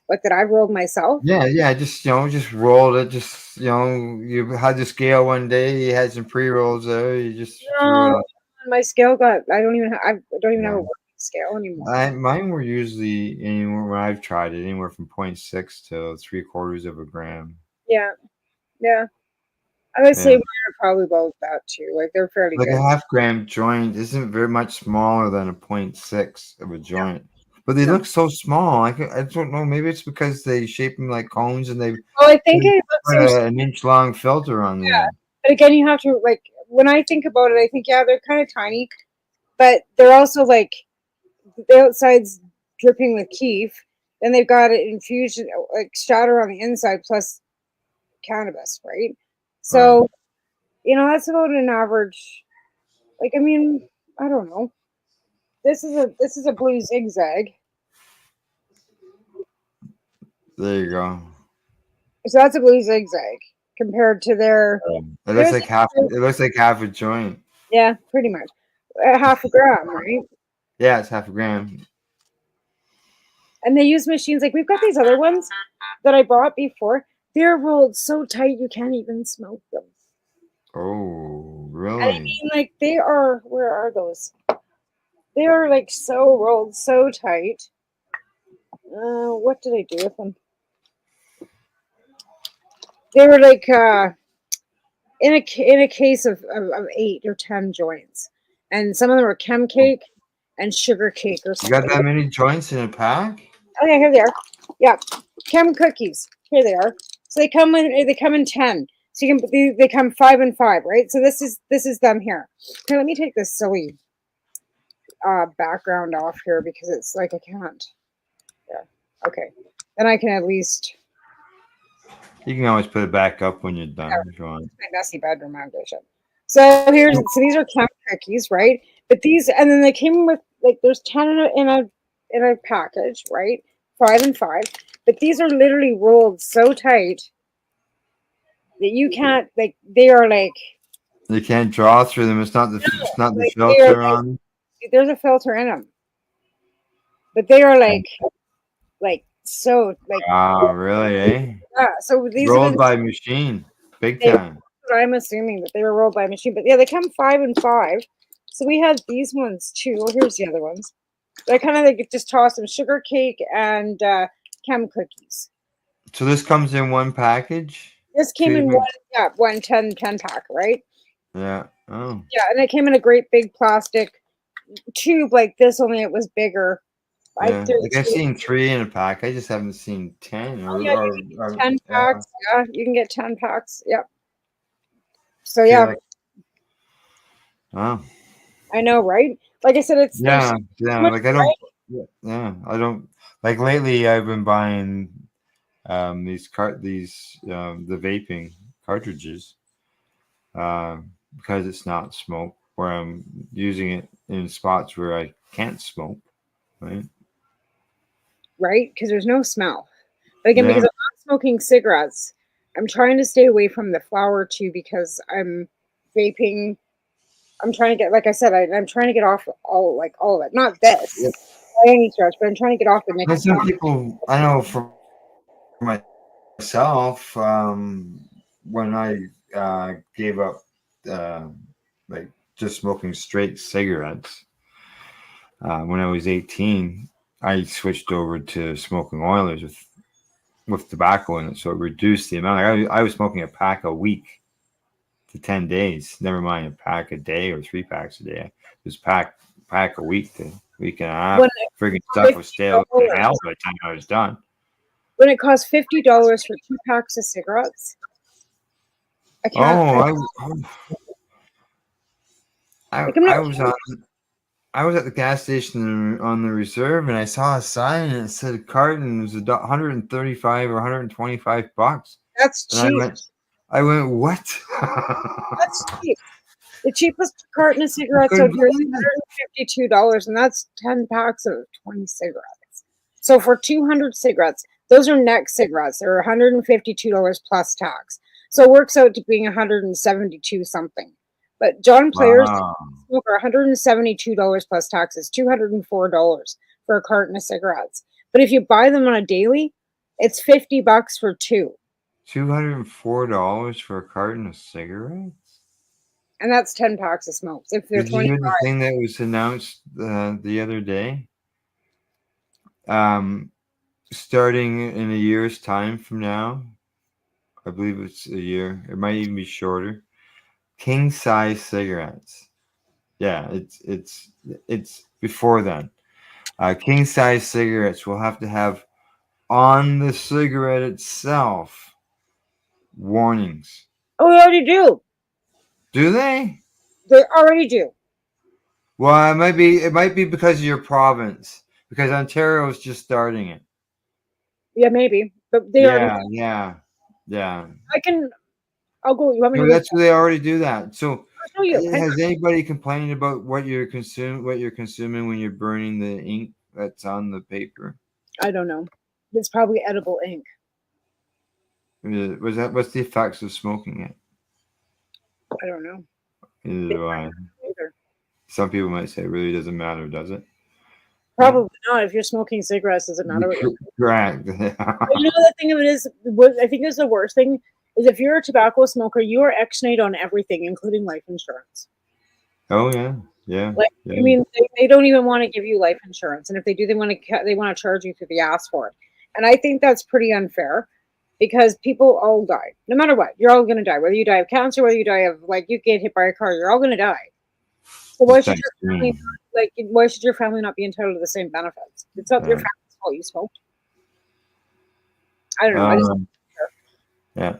Like that I've rolled myself. yeah, just just rolled it. Just you had the scale one day. You had some pre-rolls there. You just threw it No, up. my scale got. I don't even have a Yeah. working scale anymore. Mine were usually anywhere when I've tried it, anywhere from 0.6 to 3/4 of a gram. Yeah, yeah. I would say Yeah. mine are probably about that too. Like they're fairly Like a good. half-gram joint isn't very much smaller than a 0.6 of a joint. But they No. look so small. I don't know. Maybe it's because they shape them like cones and they Well, I think it looks put so. an inch long filter on the Yeah, end. but again, you have to like when I think about it, I think yeah, they're kind of tiny, but they're also like the outside's dripping with keef. Then they've got an infusion like shatter on the inside plus cannabis, right? Right. So that's about an average. Like I mean, I don't know. This is a blue zigzag, There you go. so that's a blue zigzag compared to their. It looks There's like half a joint. yeah, pretty much half a gram, right? Yeah, it's half a gram. And they use machines like we've got these other ones that I bought before. They're rolled so tight you can't even smoke them. Oh, And I really? mean, like they are. Where are those? They are like so rolled, so tight. What did I do with them? They were like in a case of 8 or 10 joints, and some of them were chem cake and sugar cake or You got something. that many joints in a pack? Oh yeah, here they are. Yeah, chem cookies. Here they are. So they come in 10. So you can they come 5 and 5, right? So this is them here. Okay, let me take this silly background off here because it's like I can't. Yeah. Okay. Then I can at least You can always put it back up when you're done if you want. my messy bedroom foundation. So these are chem cookies, right? But these and then they came with like there's 10 in a package, right? 5 and 5. But these are literally rolled so tight that you can't like they are like You can't draw through them. It's not the they are filter on. there's a filter in them, but they are like so like Wow, really, eh? yeah. So these have Rolled been by machine. Big they, time. I'm assuming that they were rolled by a machine, but yeah, they come 5 and 5. So we had these ones too. Well, here's the other ones. I kind of like just toss some sugar cake and chem cookies. So this comes in one package? This came Two in different- one 10 pack, right? Yeah. Oh. Yeah, and it came in a great big plastic tube like this, only it was bigger. Yeah. Like I've seen 3 in a pack. I just haven't seen 10 Oh, yeah, or, you can or get 10 packs. Yeah, you can get 10 packs. Yep. So feel yeah, like, oh. I know, right? Like I said, it's there's Yeah, yeah. much Like I don't I don't like lately I've been buying the vaping cartridges because it's not smoke where I'm using it in spots where I can't smoke, right? right because there's no smell. But again, Yeah. because I'm not smoking cigarettes, I'm trying to stay away from the flower too because I'm vaping. I'm trying to get, like I said, I'm trying to get off all of it. Not this Yeah. by any stretch, but I'm trying to get off the There's some nicotine. people I know for myself when I gave up uh, like just smoking straight cigarettes when I was 18, I switched over to smoking oilers with with tobacco in it, so it reduced the amount. Like I was smoking a pack a week to 10 days. Never mind a pack a day or 3 packs a day. It was pack a week to week and a half. When Friggin' stuff was stale $50 to hell by the time I was done. when it costs $50 for 2 packs of cigarettes, I can't. I was at the gas station on the reserve, and I saw a sign and it said a carton was $135 or $125. That's And cheap. I went, what? That's cheap. The cheapest carton of cigarettes out here is $152, and that's 10 packs of 20 cigarettes. So for 200 cigarettes, those are neck cigarettes. They're $152 plus tax. So it works out to being 172 something. But John Player's smoker, $172 plus taxes, $204 for a carton of cigarettes. But if you buy them on a daily, it's $50 for 2. $204 for a carton of cigarettes? And that's 10 packs of smokes. If they're Did you hear 25. the thing that was announced the other day? Starting in a year's time from now, I believe it's a year. It might even be shorter. King size cigarettes. Yeah, it's before then. King size cigarettes will have to have on the cigarette itself warnings. Oh, they already do. Do they? They already do. Well, it might be because of your province, because Ontario is just starting it. Yeah, maybe. But they already. Yeah. I'll go. You want me to? That's they already do that. So I'll show you. has anybody complained about what you're consuming when you're burning the ink that's on the paper? I don't know. It's probably edible ink. What's the effects of smoking it? I don't know. Neither do I. Some people might say it really doesn't matter, does it? Probably not. If you're smoking cigarettes, does it matter what you're Correct. But you know, the thing of it is, what I think is the worst thing is if you're a tobacco smoker, you are ex-nate on everything, including life insurance. Oh yeah. Like, yeah. I mean, they don't even want to give you life insurance, and if they do, they want to charge you through the ass for it. And I think that's pretty unfair because people all die, no matter what. You're all going to die, whether you die of cancer, whether you die of you get hit by a car. You're all going to die. So why should your family not be entitled to the same benefits? It's not your family's fault you smoked. I don't know. Yeah.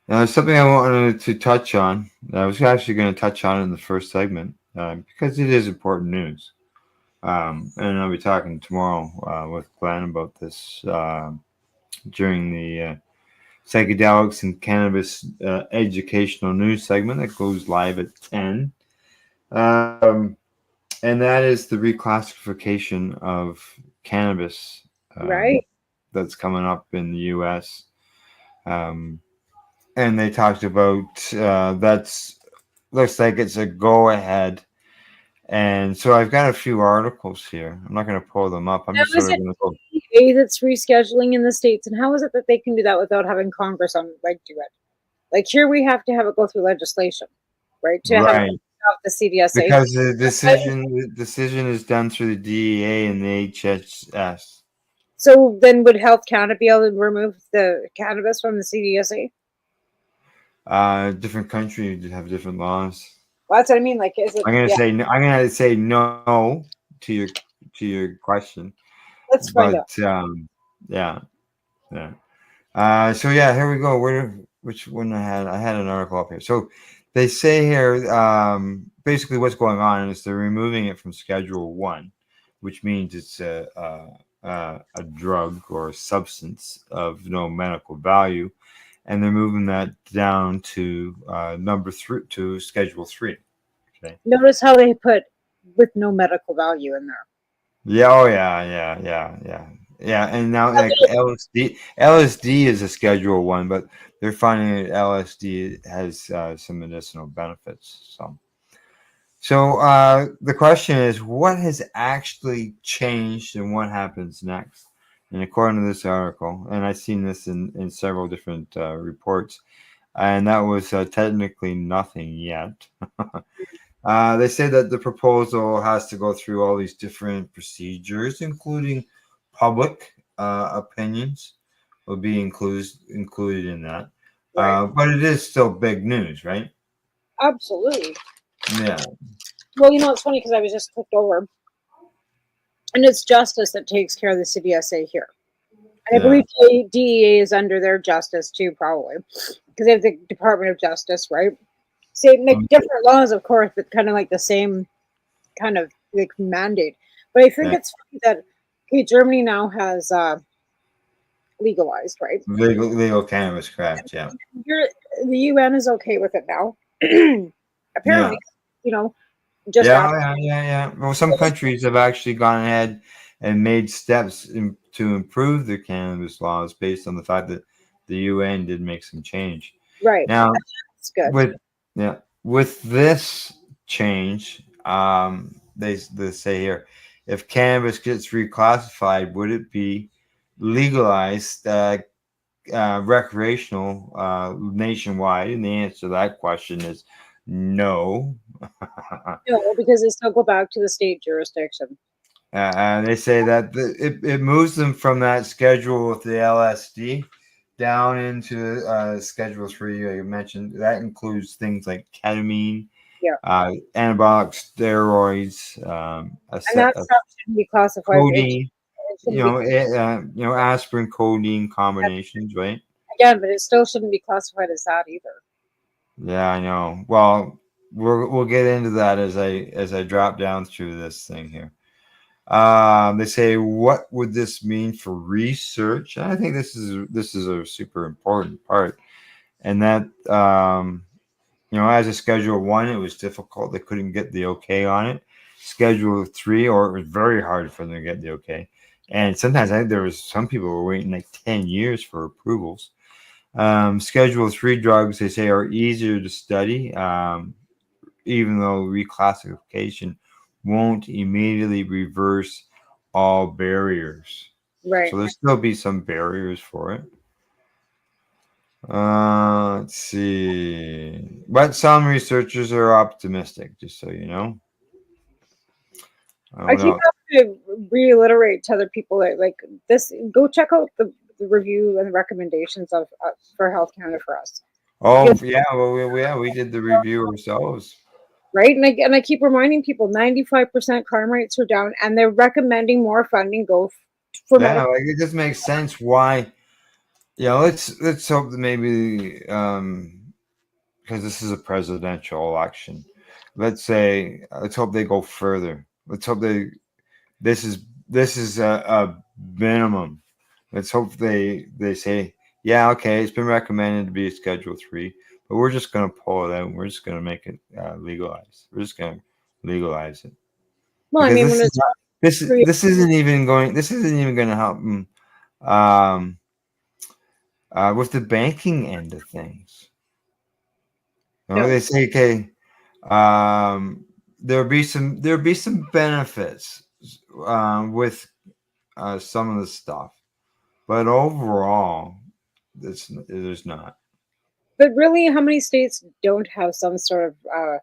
Now, something I wanted to touch on. I was actually going to touch on in the first segment because it is important news. And I'll be talking tomorrow with Glenn about this during the psychedelics and cannabis educational news segment that goes live at 10. And that is the reclassification of cannabis that's coming up in the U.S. And they talked about looks like it's a go-ahead. And so I've got a few articles here. I'm not going to pull them up. I'm just sort of going to go. That's rescheduling in the States, and how is it that they can do that without having Congress do it? Like here, we have to have it go through legislation, right? Have the CDSA, because the decision is done through the DEA and the HHS. So then, would Health Canada be able to remove the cannabis from the CDSA? Different countries have different laws. Well, that's what I mean. Like, is it? I'm gonna say no to your question. Let's find out. Yeah. So here we go. Which one I had an article up here. So they say here, basically what's going on is they're removing it from Schedule 1, which means it's a drug or a substance of no medical value, and they're moving that down to number 3 to Schedule 3. Okay. Notice how they put with no medical value in there. Yeah. Oh yeah. And now like LSD is a Schedule 1, but they're finding that LSD has some medicinal benefits. So the question is, what has actually changed and what happens next? And according to this article, and I've seen this in several different reports, and that was technically nothing yet. They say that the proposal has to go through all these different procedures, including public opinions, will be included in that. Right. But it is still big news, right? Absolutely. Yeah. Well, it's funny because I was just clicked over, and it's Justice that takes care of the CDSA here. And I Yeah. believe DEA is under their Justice too, probably, because they have the Department of Justice, right? Same, like different laws, of course, but kind of like the same kind of like mandate. But I think Yeah. it's funny that okay, Germany now has legalized, right? Legal cannabis, correct? Yeah. You're, the UN is okay with it now. Yeah. Apparently, just Yeah, after. yeah. Well, some countries have actually gone ahead and made steps to improve their cannabis laws based on the fact that the UN did make some change. Right. Now, That's good. with this change, they say here, if cannabis gets reclassified, would it be legalized recreational nationwide? And the answer to that question is no. No, because they still go back to the state jurisdiction. They say that it moves them from that schedule with the LSD down into Schedule 3. I mentioned that includes things like ketamine, Yeah. anabolic steroids, And that stuff shouldn't be classified. codeine, It shouldn't be aspirin, codeine combinations, right? again, but it still shouldn't be classified as that either. Yeah, I know. Well, we'll get into that as I drop down through this thing here. They say, what would this mean for research? And I think this is a super important part, and that as a Schedule 1, it was difficult. They couldn't get the okay on it. Schedule 3, or it was very hard for them to get the okay. And sometimes I think there was some people were waiting like 10 years for approvals. Schedule 3 drugs, they say, are easier to study, even though reclassification won't immediately reverse all barriers. Right. So there'll still be some barriers for it. Let's see. But some researchers are optimistic, just so you know. I keep having to reiterate to other people that like this. Go check out the review and the recommendations of for Health Canada for us. Oh, yeah. Well, we did the review ourselves. Right, and I keep reminding people 95% crime rates are down, and they're recommending more funding go for Yeah, medical. like it just makes sense why. Let's hope that maybe because this is a presidential election. Let's hope they go further. Let's hope this is a minimum. Let's hope they say, yeah, okay, it's been recommended to be a Schedule 3, but we're just going to pull it out. And we're just going to make it legalized. We're just going to legalize it. Well, I Because mean, when it's this isn't even going to help them with the banking end of things. no, They say, okay, there'll be some benefits with some of the stuff, but overall, there's not. but really, how many states don't have some sort of?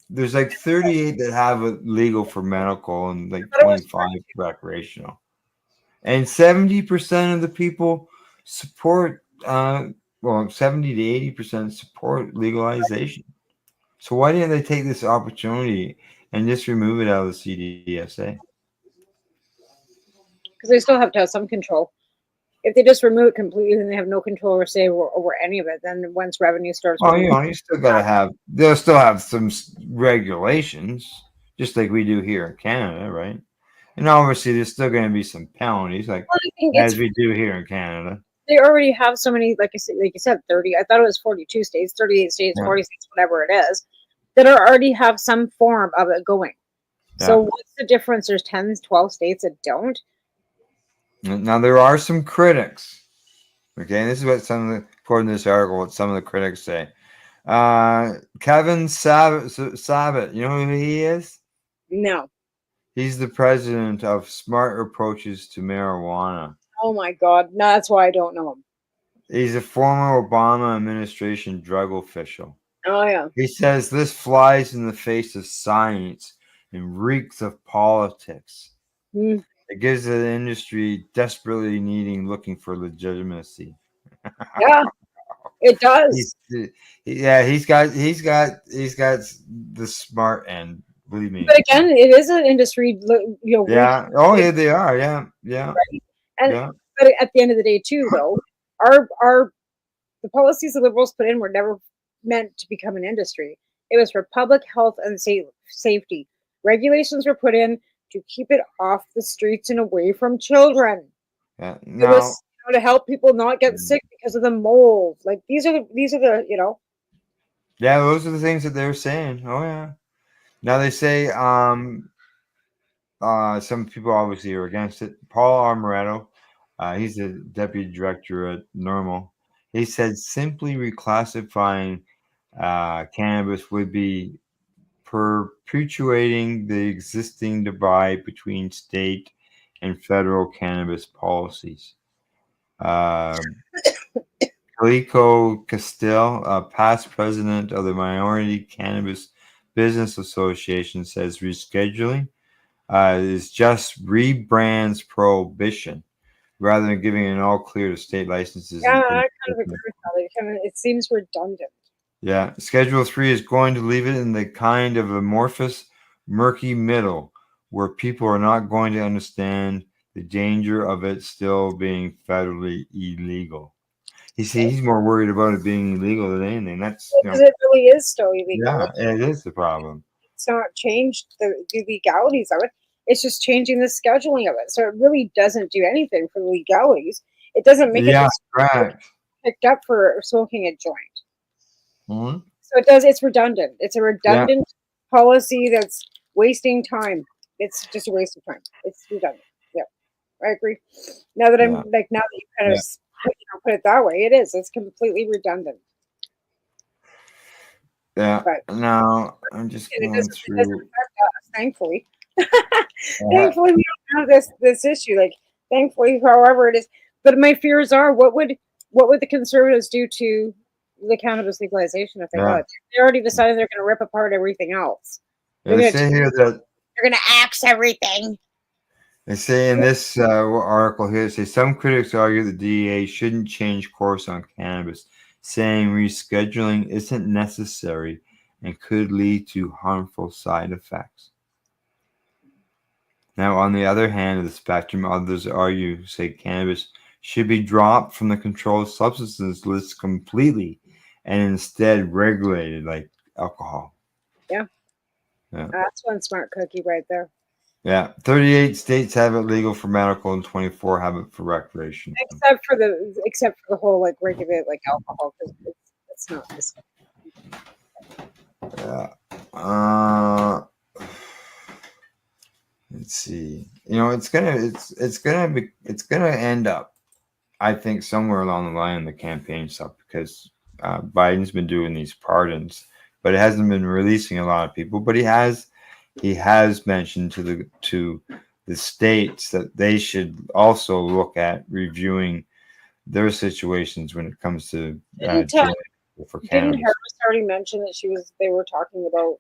There's like 38 that have it legal for medical and like I thought it was 25 recreational, and 70% of the people support. 70 to 80% support legalization. So why didn't they take this opportunity and just remove it out of the CDSA? because they still have to have some control. If they just remove it completely, then they have no control or say over any of it. Then once revenue starts, Well, you still gotta have. They'll still have some regulations, just like we do here in Canada, right? And obviously, there's still going to be some penalties, like well, I think as we do here in Canada. they already have so many, like you said, 30. I thought it was 42 states, 38 states, Yeah. 40 states, whatever it is, that already have some form of it going. So Yeah. what's the difference? There's 10, 12 states that don't. Now there are some critics. Okay, and this is what according to this article, what some of the critics say. Kevin Sabat, you know who he is? No. He's the president of Smart Approaches to Marijuana. Oh my God. No, that's why I don't know him. He's a former Obama administration drug official. Oh yeah. He says this flies in the face of science and reeks of politics. Mm. It gives the industry desperately looking for legitimacy. Yeah, it does. He's got the smart end. Believe me. But again, it is an industry, Yeah. Oh yeah, they are. Yeah. Yeah. right? And Yeah. but at the end of the day, too, though, our the policies the liberals put in were never meant to become an industry. It was for public health and safety. Regulations were put in to keep it off the streets and away from children. Yeah. It Now. was to help people not get sick because of the mold. Like these are the Yeah, those are the things that they're saying. Oh yeah. Now they say some people obviously are against it. Paul Armoretto, he's the deputy director at Normal. He said simply reclassifying cannabis would be perpetuating the existing divide between state and federal cannabis policies. Calico Castile, past president of the Minority Cannabis Business Association, says rescheduling is just rebrands prohibition rather than giving an all clear to state licenses. Yeah, I kind of agree with that. It seems redundant. Yeah, Schedule 3 is going to leave it in the kind of amorphous, murky middle where people are not going to understand the danger of it still being federally illegal. He's more worried about it being illegal than anything. That's because it really is still illegal. Yeah, it is the problem. It's not changed the legalities of it. It's just changing the scheduling of it. So it really doesn't do anything for the legalities. It doesn't make it just picked up for smoking a joint. Mm-hmm. So it does. It's redundant. It's a redundant policy that's wasting time. It's just a waste of time. It's redundant. Yeah, I agree. Now that now that you kind of put it that way, it is. It's completely redundant. Yeah. But now I'm just going through. It doesn't affect us, thankfully. Thankfully, we don't have this issue. Like, thankfully, however it is. But my fears are, what would the conservatives do to the cannabis legalization if they got it? They already decided they're going to rip apart everything else. They say here that they're going to axe everything. They say in this article here, they say some critics argue the DEA shouldn't change course on cannabis, saying rescheduling isn't necessary and could lead to harmful side effects. Now, on the other hand of the spectrum, others argue, say cannabis should be dropped from the controlled substances list completely and instead regulated like alcohol. Yeah. That's one smart cookie right there. Yeah, 38 states have it legal for medical and 24 have it for recreation. Except for the whole like regulated like alcohol, because it's not this. Yeah. Let's see. It's gonna end up, I think, somewhere along the line in the campaign stuff, because Biden's been doing these pardons, but it hasn't been releasing a lot of people. But he has mentioned to the states that they should also look at reviewing their situations when it comes to for cannabis. Didn't Harris already mention that they were talking about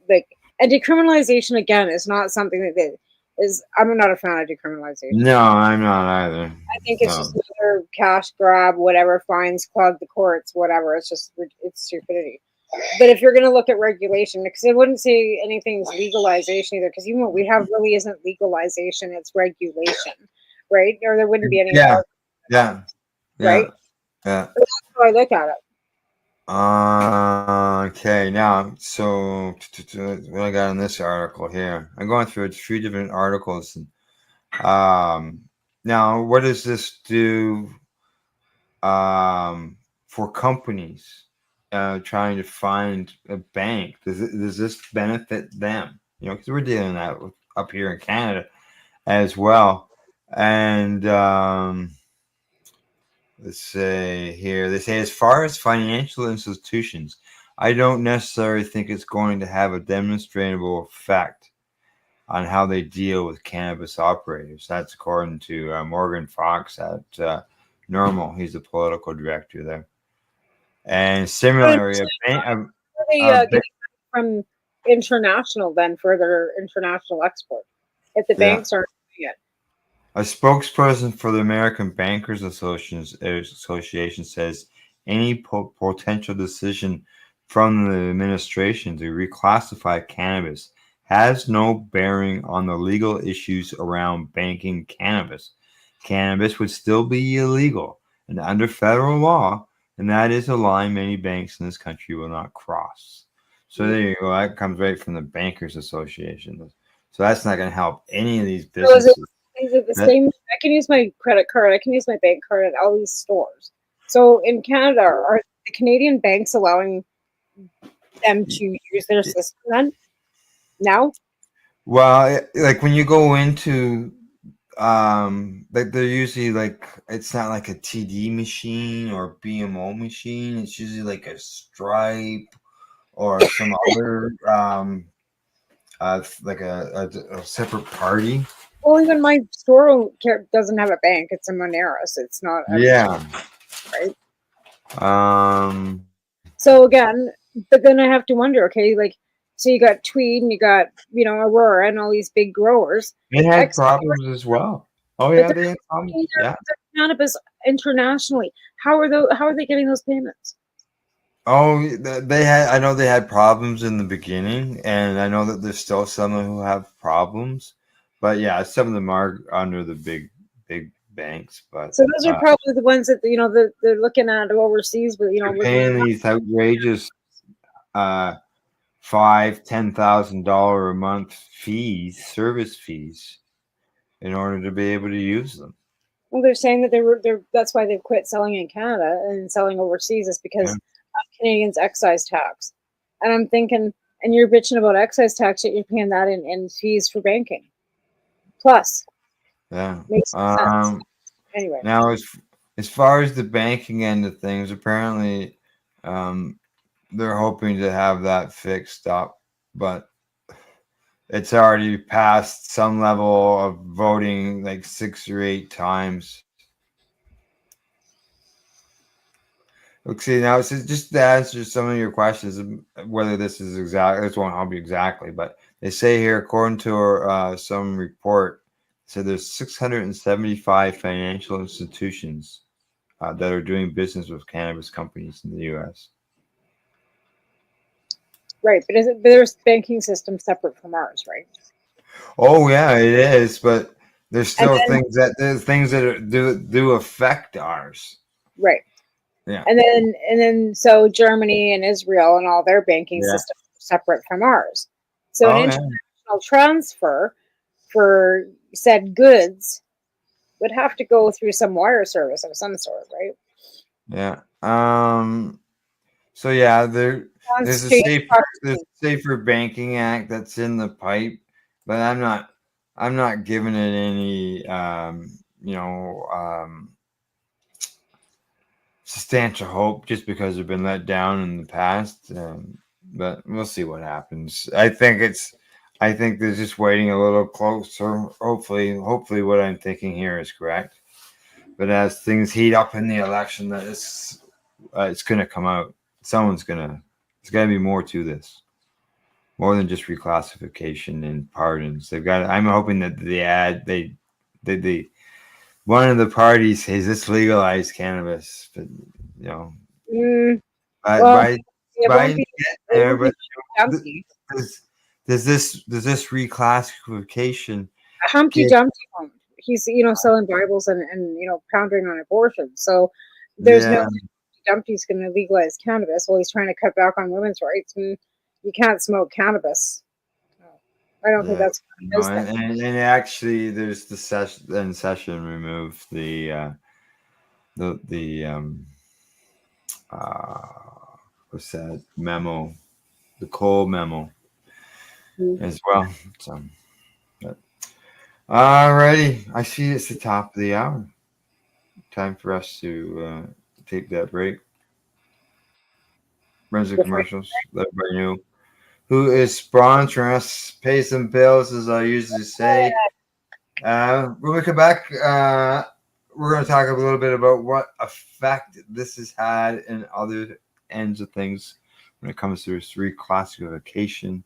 like, and decriminalization again is not something that is. I'm not a fan of decriminalization. No, I'm not either. I think it's just another cash grab, whatever, fines clog the courts, whatever. It's stupidity. But if you're going to look at regulation, because I wouldn't say anything's legalization either, because what we have really isn't legalization, it's regulation, right? Or there wouldn't be any. Yeah. Right? Yeah. So that's how I look at it. Okay, now, so what I got in this article here, I'm going through a few different articles. And, now, what does this do for companies trying to find a bank? Does this benefit them? Because we're dealing that up here in Canada as well. And let's say here, they say, as far as financial institutions, I don't necessarily think it's going to have a demonstrable effect on how they deal with cannabis operators. That's according to Morgan Fox at Normal. He's the political director there. And similarly, getting from international then for their international export if the banks aren't doing it. A spokesperson for the American Bankers Association says any potential decision from the administration to reclassify cannabis has no bearing on the legal issues around banking cannabis. Cannabis would still be illegal and under federal law, and that is a line many banks in this country will not cross. So there you go. That comes right from the Bankers Association. So that's not going to help any of these So businesses. is it the same? I can use my credit card. I can use my bank card at all these stores. So in Canada, are the Canadian banks allowing them to use their system then? Now? Well, like when you go into like they're usually like it's not like a TD machine or BMO machine. It's usually like a Stripe or some other like a separate party. Well, even my store doesn't have a bank. It's a Moneris. It's not a Yeah. right. Um. So again, but then I have to wonder, okay, like, so you got Tweed and you got, Aurora and all these big growers. They had problems as well. Oh yeah, they had problems. Yeah. Cannabis internationally. How are they getting those payments? Oh, they had. I know they had problems in the beginning, and I know that there's still some who have problems. But yeah, some of them are under the big banks. But So those are probably the ones that they're looking at overseas, but they're paying these outrageous $5,000-$10,000 a month service fees, in order to be able to use them. Well, they're saying that that's why they've quit selling in Canada and selling overseas is because of Canadians' excise tax. And I'm thinking, and you're bitching about excise tax, yet you're paying that in fees for banking. Plus. Yeah. Makes sense. Anyway. Now, as far as the banking end of things, apparently they're hoping to have that fixed up, but it's already passed some level of voting, like 6 or 8 times. Look, see, now it's just to answer some of your questions, whether this won't help you exactly, but they say here, according to some report, so there's 675 financial institutions that are doing business with cannabis companies in the U.S. Right, but their banking system separate from ours, right? Oh yeah, it is, but there's still things that do affect ours. Right. Yeah. And then so Germany and Israel and all their banking systems are separate from ours. So an international transfer for said goods would have to go through some wire service of some sort, right? Yeah. So yeah, there's a safer banking act that's in the pipe, but I'm not giving it any substantial hope just because they've been let down in the past. But we'll see what happens. I think they're just waiting a little closer. Hopefully what I'm thinking here is correct. But as things heat up in the election, that it's going to come out. There's got to be more to this, more than just reclassification and pardons. I'm hoping that one of the parties says let's legalize cannabis, but does this reclassification? Humpty Dumpty won't. He's selling Bibles and pounding on abortion. So there's no Dumpty's going to legalize cannabis. Well, he's trying to cut back on women's rights, and you can't smoke cannabis. I don't think that's and actually, there's the session removed the what's that memo, the Cole memo as well. So, alrighty, I see it's the top of the hour. Time for us to take that break. Runs the commercials. Let everybody know who is sponsoring us. Pay some bills, as I usually say. When we come back, we're going to talk a little bit about what effect this has had in other ends of things when it comes to this reclassification.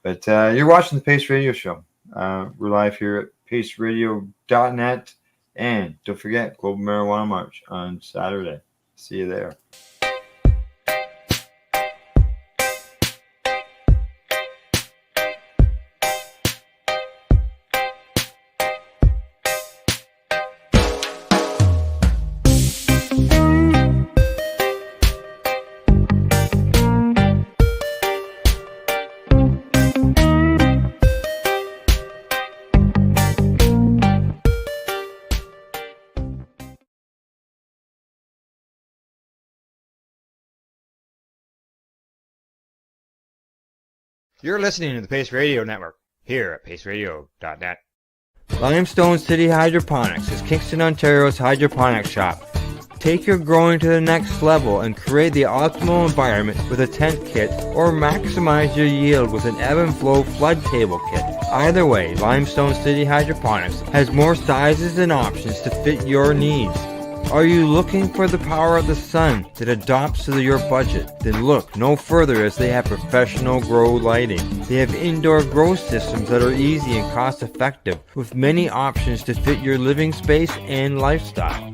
But you're watching the Pace Radio Show. We're live here at paceradio.net. And don't forget Global Marijuana March on Saturday. See you there. You're listening to the Pace Radio Network here at paceradio.net. Limestone City Hydroponics is Kingston, Ontario's hydroponics shop. Take your growing to the next level and create the optimal environment with a tent kit, or maximize your yield with an ebb and flow flood table kit. Either way, Limestone City Hydroponics has more sizes and options to fit your needs. Are you looking for the power of the sun that adapts to your budget? Then look no further, as they have professional grow lighting. They have indoor grow systems that are easy and cost effective, with many options to fit your living space and lifestyle.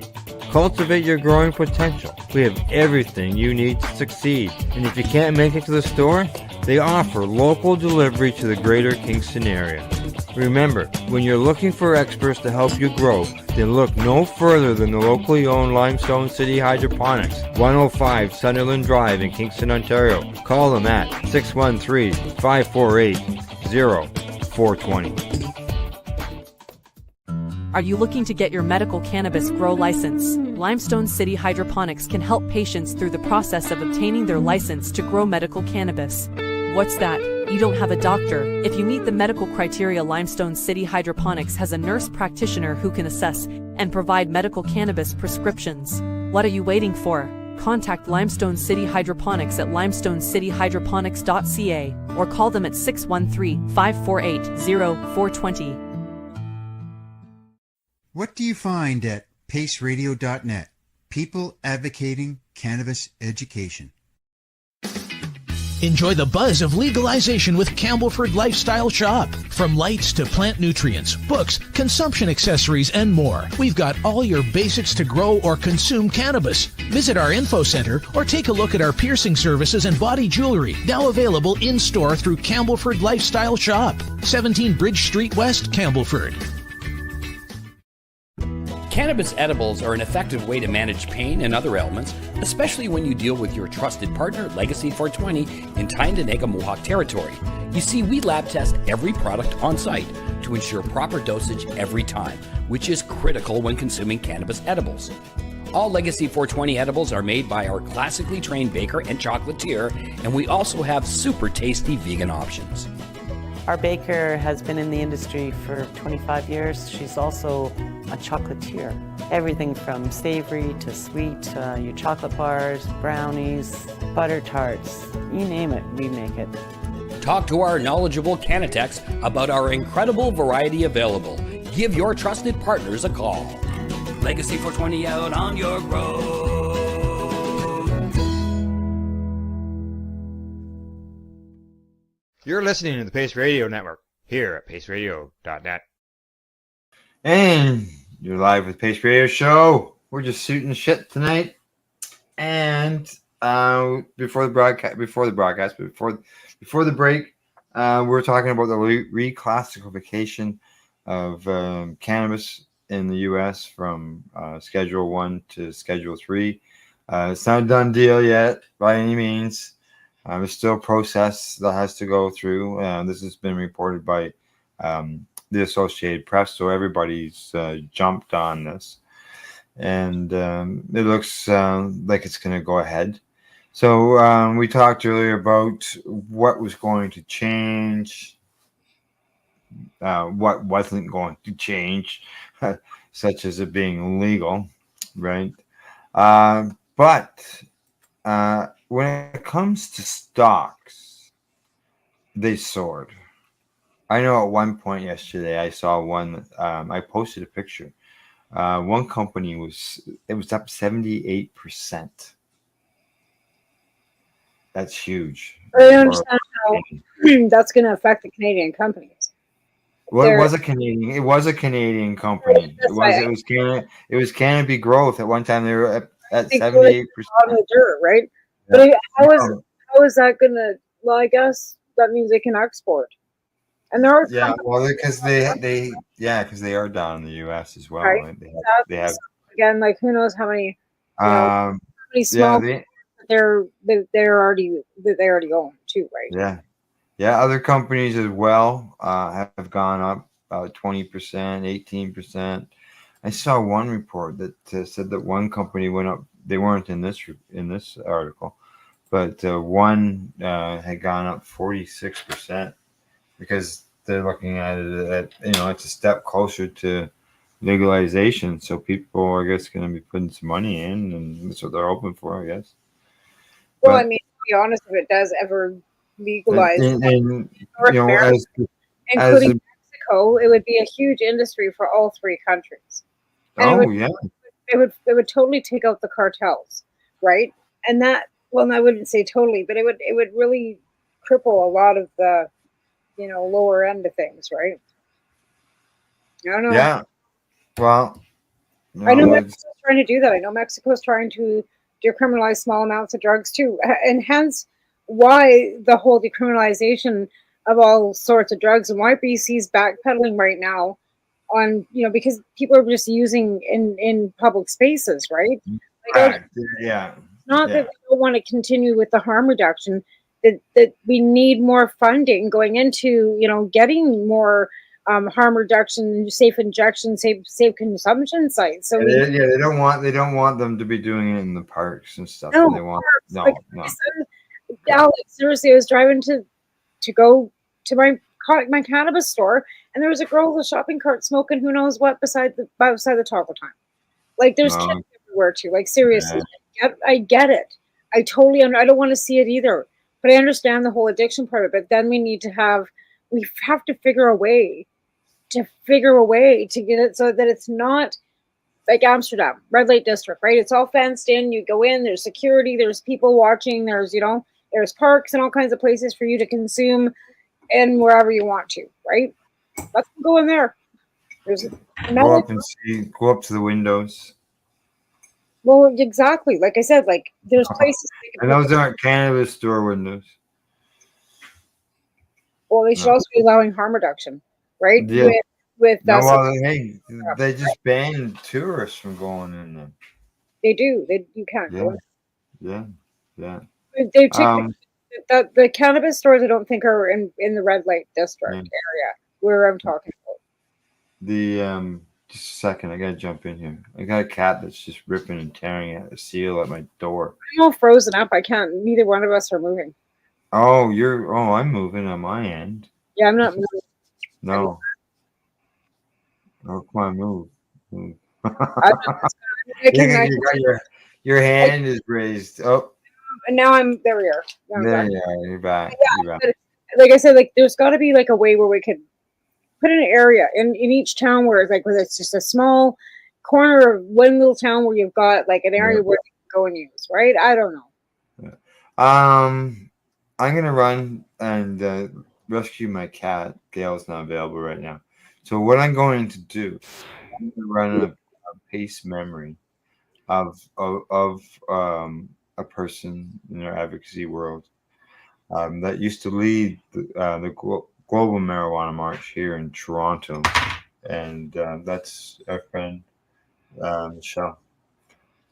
Cultivate your growing potential. We have everything you need to succeed. And if you can't make it to the store, they offer local delivery to the greater Kingston area. Remember, when you're looking for experts to help you grow, then look no further than the locally owned Limestone City Hydroponics, 105 Sunderland Drive in Kingston, Ontario. Call them at 613-548-0420. Are you looking to get your medical cannabis grow license? Limestone City Hydroponics can help patients through the process of obtaining their license to grow medical cannabis. What's that? You don't have a doctor? If you meet the medical criteria, Limestone City Hydroponics has a nurse practitioner who can assess and provide medical cannabis prescriptions. What are you waiting for? Contact Limestone City Hydroponics at limestonecityhydroponics.ca or call them at 613-548-0420. What do you find at paceradio.net? People advocating cannabis education. Enjoy the buzz of legalization with Campbellford Lifestyle Shop. From lights to plant nutrients, books, consumption accessories, and more, we've got all your basics to grow or consume cannabis. Visit our info center or take a look at our piercing services and body jewelry, now available in-store through Campbellford Lifestyle Shop, 17 Bridge Street West, Campbellford. Cannabis edibles are an effective way to manage pain and other ailments, especially when you deal with your trusted partner, Legacy 420, in Tyendinaga Mohawk territory. You see, we lab test every product on site to ensure proper dosage every time, which is critical when consuming cannabis edibles. All Legacy 420 edibles are made by our classically trained baker and chocolatier, and we also have super tasty vegan options. Our baker has been in the industry for 25 years. She's also a chocolatier. Everything from savory to sweet, your chocolate bars, brownies, butter tarts, you name it, we make it. Talk to our knowledgeable Cannatex about our incredible variety available. Give your trusted partners a call. Legacy 420 out on your road. You're listening to the Pace Radio Network here at paceradio.net. And you're live with Pace Radio Show. We're just shooting shit tonight. And before the break, we're talking about the reclassification of cannabis in the U.S. from Schedule 1 to Schedule 3. It's not a done deal yet by any means. There's still a process that has to go through. This has been reported by the Associated Press, so everybody's jumped on this. And it looks like it's going to go ahead. So we talked earlier about what was going to change, what wasn't going to change, such as it being legal, right? But when it comes to stocks, they soared. I know at one point yesterday I saw one. I posted a picture. One company was up 78%. That's huge. I don't understand how that's going to affect the Canadian companies. Well, it was a Canadian. It was a Canadian company. That's right. It was Canopy Growth. At one time, they were at They go, like, 78%. on the dirt, right? Yeah. But how is that gonna? Well, I guess that means they can export. And there are Yeah, well, because because they are down in the U.S. as well, right. right? They That's, have again, like who knows how many how um many yeah small they already own too, right? other companies as well have gone up about 20%, 18%. I saw one report that said that one company went up. They weren't in this article, but one had gone up 46% because they're looking at it at it's a step closer to legalization. So people are, I guess, going to be putting some money in, and that's what they're hoping for, I guess. Well, I But mean, to be honest, if it does ever and, legalize and, and North America, as including Mexico, it would be a huge industry for all three countries, and oh yeah, it would totally take out the cartels, right? And that, well, I wouldn't say totally, but it would really cripple a lot of the lower end of things, right? I don't know. yeah. Well, I know no, it's Mexico's trying to do that. I know Mexico's trying to decriminalize small amounts of drugs too, and hence why the whole decriminalization of all sorts of drugs and why BC's backpedaling right now on because people are just using in public spaces, right? Like, yeah, not that yeah. we don't want to continue with the harm reduction, that we need more funding going into getting more harm reduction, safe injection, safe consumption sites. So They don't want them to be doing it in the parks and stuff. no And they want parks. Like no. I said, Alex, seriously, I was driving to go to my cannabis store, and there was a girl with a shopping cart smoking who knows what beside the taco time. Like there's No. kids everywhere too. Like seriously, I get it. I totally I don't want to see it either, but I understand the whole addiction part of it. But then we have to figure a way to get it so that it's not like Amsterdam, red light district, right? It's all fenced in. You go in, there's security, there's people watching, there's parks and all kinds of places for you to consume and wherever you want to, right? Let's go in there. There's Go up and see. Go up to the windows. well, exactly. Like I said, like there's places. And those aren't cannabis store windows. Well, they should also be allowing harm reduction, right? Yeah. With No, well, hey, they just banned tourists from going in there. They do. You can't go in. Yeah. They took the cannabis stores. I don't think are in the red light district area where I'm talking about. The just a second, I gotta jump in here. I got a cat that's just ripping and tearing at a seal at my door. I'm all frozen up. I can't. Neither one of us are moving. Oh, I'm moving on my end. Yeah, I'm not moving. No. Oh, come on, move. Your hand is raised. Oh. And now there we are. There you are. You're back. Yeah, You're back. but like I said, like there's got to be like a way where we could put an area in each town where it's just a small corner of one little town where you've got like an area where you can go and use, right? I don't know. I'm gonna run and rescue my cat. Gail's not available right now. So what I'm going to do, I'm going to run a pace memory of a person in our advocacy world that used to lead the Global Marijuana March here in Toronto, and that's our friend Michelle.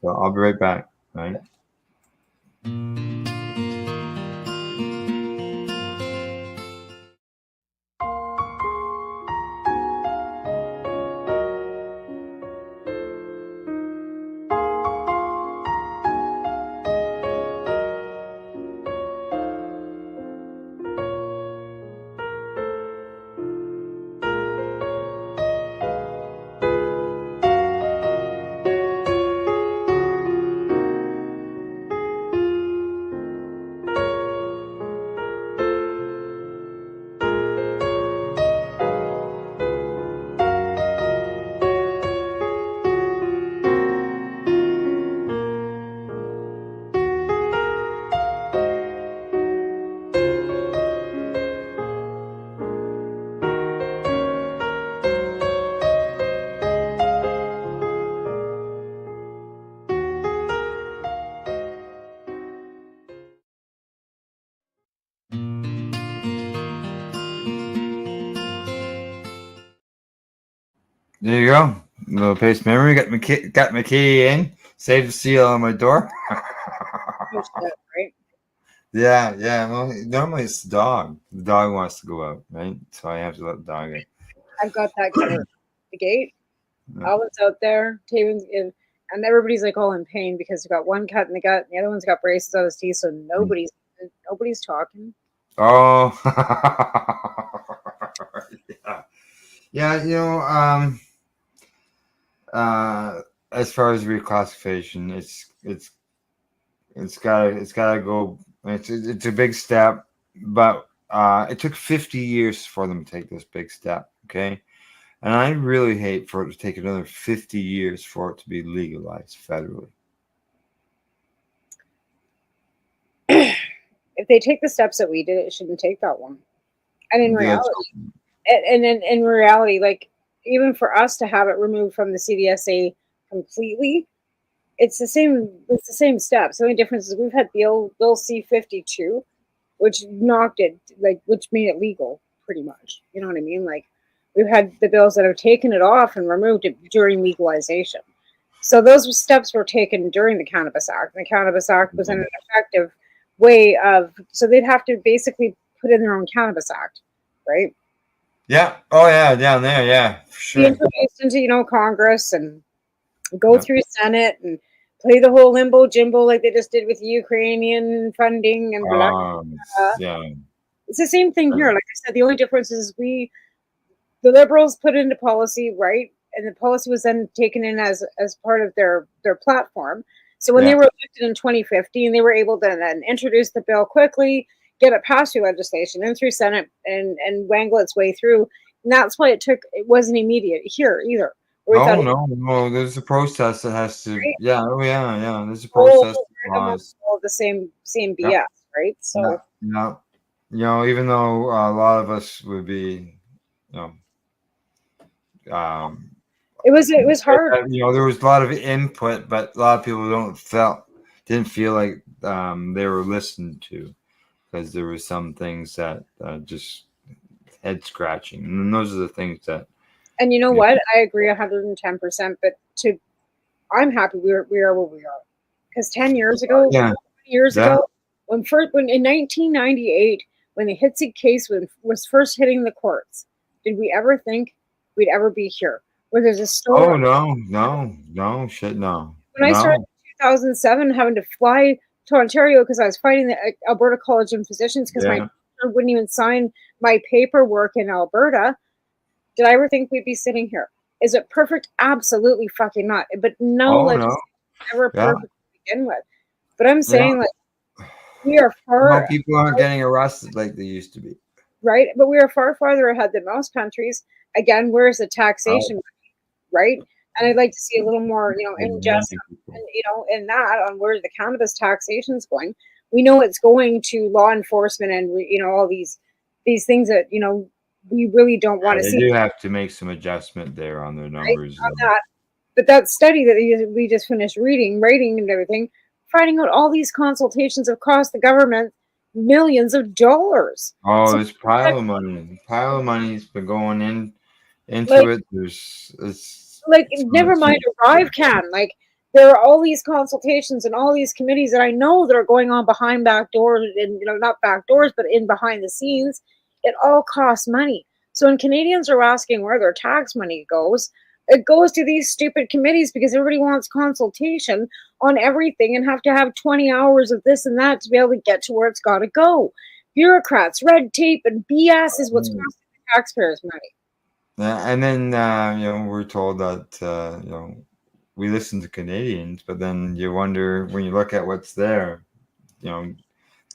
So I'll be right back. All right. There you go. Little paste memory. Got my key in. Saved the seal on my door. Oh, shit, right? Yeah, yeah. Well, normally it's the dog. The dog wants to go out, right? So I have to let the dog in. I've got that covered. The gate. Yeah. Alvin's out there. Taven's in, and everybody's like all in pain because he got one cut in the gut, and the other one's got braces on his teeth, so nobody's talking. Oh, yeah, yeah. As far as reclassification, it's gotta go. It's a big step, but it took 50 years for them to take this big step. Okay, and I really hate for it to take another 50 years for it to be legalized federally. If they take the steps that we did, it shouldn't take that long. And in Yeah, reality, and in reality, like even for us to have it removed from the CDSA completely, it's the same. It's the same steps. The only difference is we've had Bill C-52, which knocked it, like, which made it legal pretty much. You know what I mean? Like, we've had the bills that have taken it off and removed it during legalization. So those steps were taken during the Cannabis Act. And the Cannabis Act was an effective way of, so they'd have to basically put in their own Cannabis Act, right? Yeah. Oh yeah, down there. Yeah, for Be sure. introduced into, Congress and go through Senate and play the whole limbo jimbo like they just did with Ukrainian funding and blah. Yeah. It's the same thing here. Like I said, the only difference is the Liberals put into policy, right? And the policy was then taken in as part of their platform. So when they were elected in 2015, they were able to then introduce the bill quickly, get it passed through legislation and through Senate and wangle its way through. And that's why it wasn't immediate here either. No. There's a process that has to. Right? Yeah. Oh yeah. There's a process. All the same BS, right? So yeah. Even though a lot of us would be, it was hard. There was a lot of input, but a lot of people didn't feel like they were listened to, because there were some things that just head scratching, and those are the things that. And you know what? I agree 110%. But I'm happy we are where we are, because 10 years ago, when in 1998, when the Hitzig case was first hitting the courts, did we ever think we'd ever be here? Where there's a story. Oh no, shit, no. When I started in 2007, having to fly to Ontario because I was fighting the Alberta College of Physicians because my doctor wouldn't even sign my paperwork in Alberta. Did I ever think we'd be sitting here? Is it perfect? Absolutely fucking not. But no legislation ever perfect to begin with. But I'm saying, like, we are far. People aren't getting arrested like they used to be. Right, but we are far farther ahead than most countries. Again, where's the taxation, right? And I'd like to see a little more, injustice, in that on where the cannabis taxation is going. We know it's going to law enforcement and all these things that we really don't want to see. They do have to make some adjustment there on their numbers. Right? On that. But that study that we just finished writing and everything, finding out all these consultations have cost the government millions of dollars. Oh, there's pile of money. Pile of money's been going into it. It's never mind ArriveCan. Like, there are all these consultations and all these committees that I know that are going on behind back doors, and not back doors, but in behind the scenes. It all costs money. So when Canadians are asking where their tax money goes, it goes to these stupid committees because everybody wants consultation on everything and have to have 20 hours of this and that to be able to get to where it's got to go. Bureaucrats, red tape, and BS is what's costing the taxpayers money. Yeah, and then we're told that we listen to Canadians, but then you wonder when you look at what's there.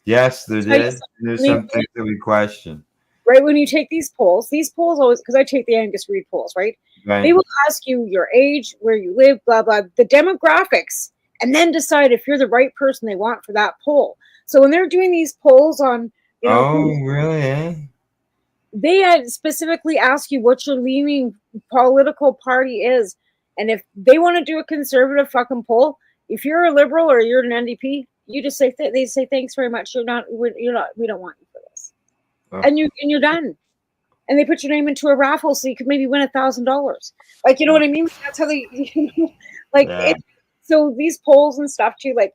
Yes, there is. There's some things that we question. Right, when you take these polls always, because I take the Angus Reid polls, right? They will ask you your age, where you live, blah, blah, the demographics, and then decide if you're the right person they want for that poll. So when they're doing these polls on, really? They specifically ask you what your leaning political party is. And if they want to do a conservative fucking poll, if you're a liberal or you're an NDP, you just say, thanks very much. We don't want you for this. And you're done. and they put your name into a raffle so you could maybe win $1,000. Like, you know what I mean? That's how they, like, Yeah. so these polls and stuff too, like,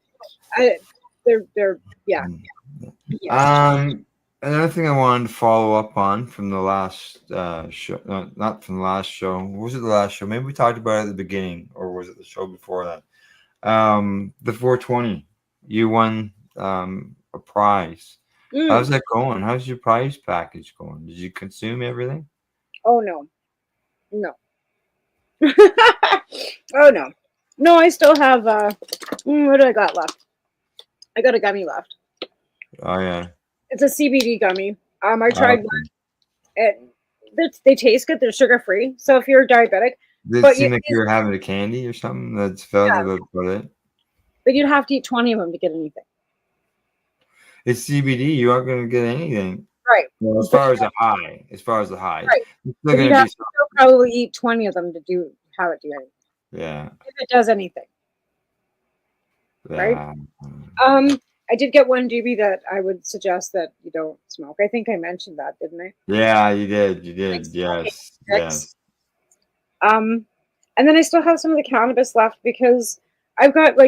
they're yeah. Another thing I wanted to follow up on from the last show, not from the last show. Was it the last show? Maybe we talked about it at the beginning, or was it the show before that? The 420. You won a prize. How's that going? How's your prize package going? Did you consume everything? Oh no. Oh no, I still have what do I got left? I got a gummy left. Oh yeah. It's a CBD gummy. I tried one. They taste good. They're sugar free. So if you're diabetic, Did it seem like you were having a candy or something? That's felt about it. But you'd have to eat 20 of them to get anything. It's CBD. You aren't going to get anything. Right. Well, as far as the high. Right. You'd have to probably eat 20 of them to have it do anything. Yeah. If it does anything. Yeah. Right. I did get one doobie that I would suggest that you don't smoke. I think I mentioned that, didn't I? Yeah, you did. You did. Yes. Yes. And then I still have some of the cannabis left because I've got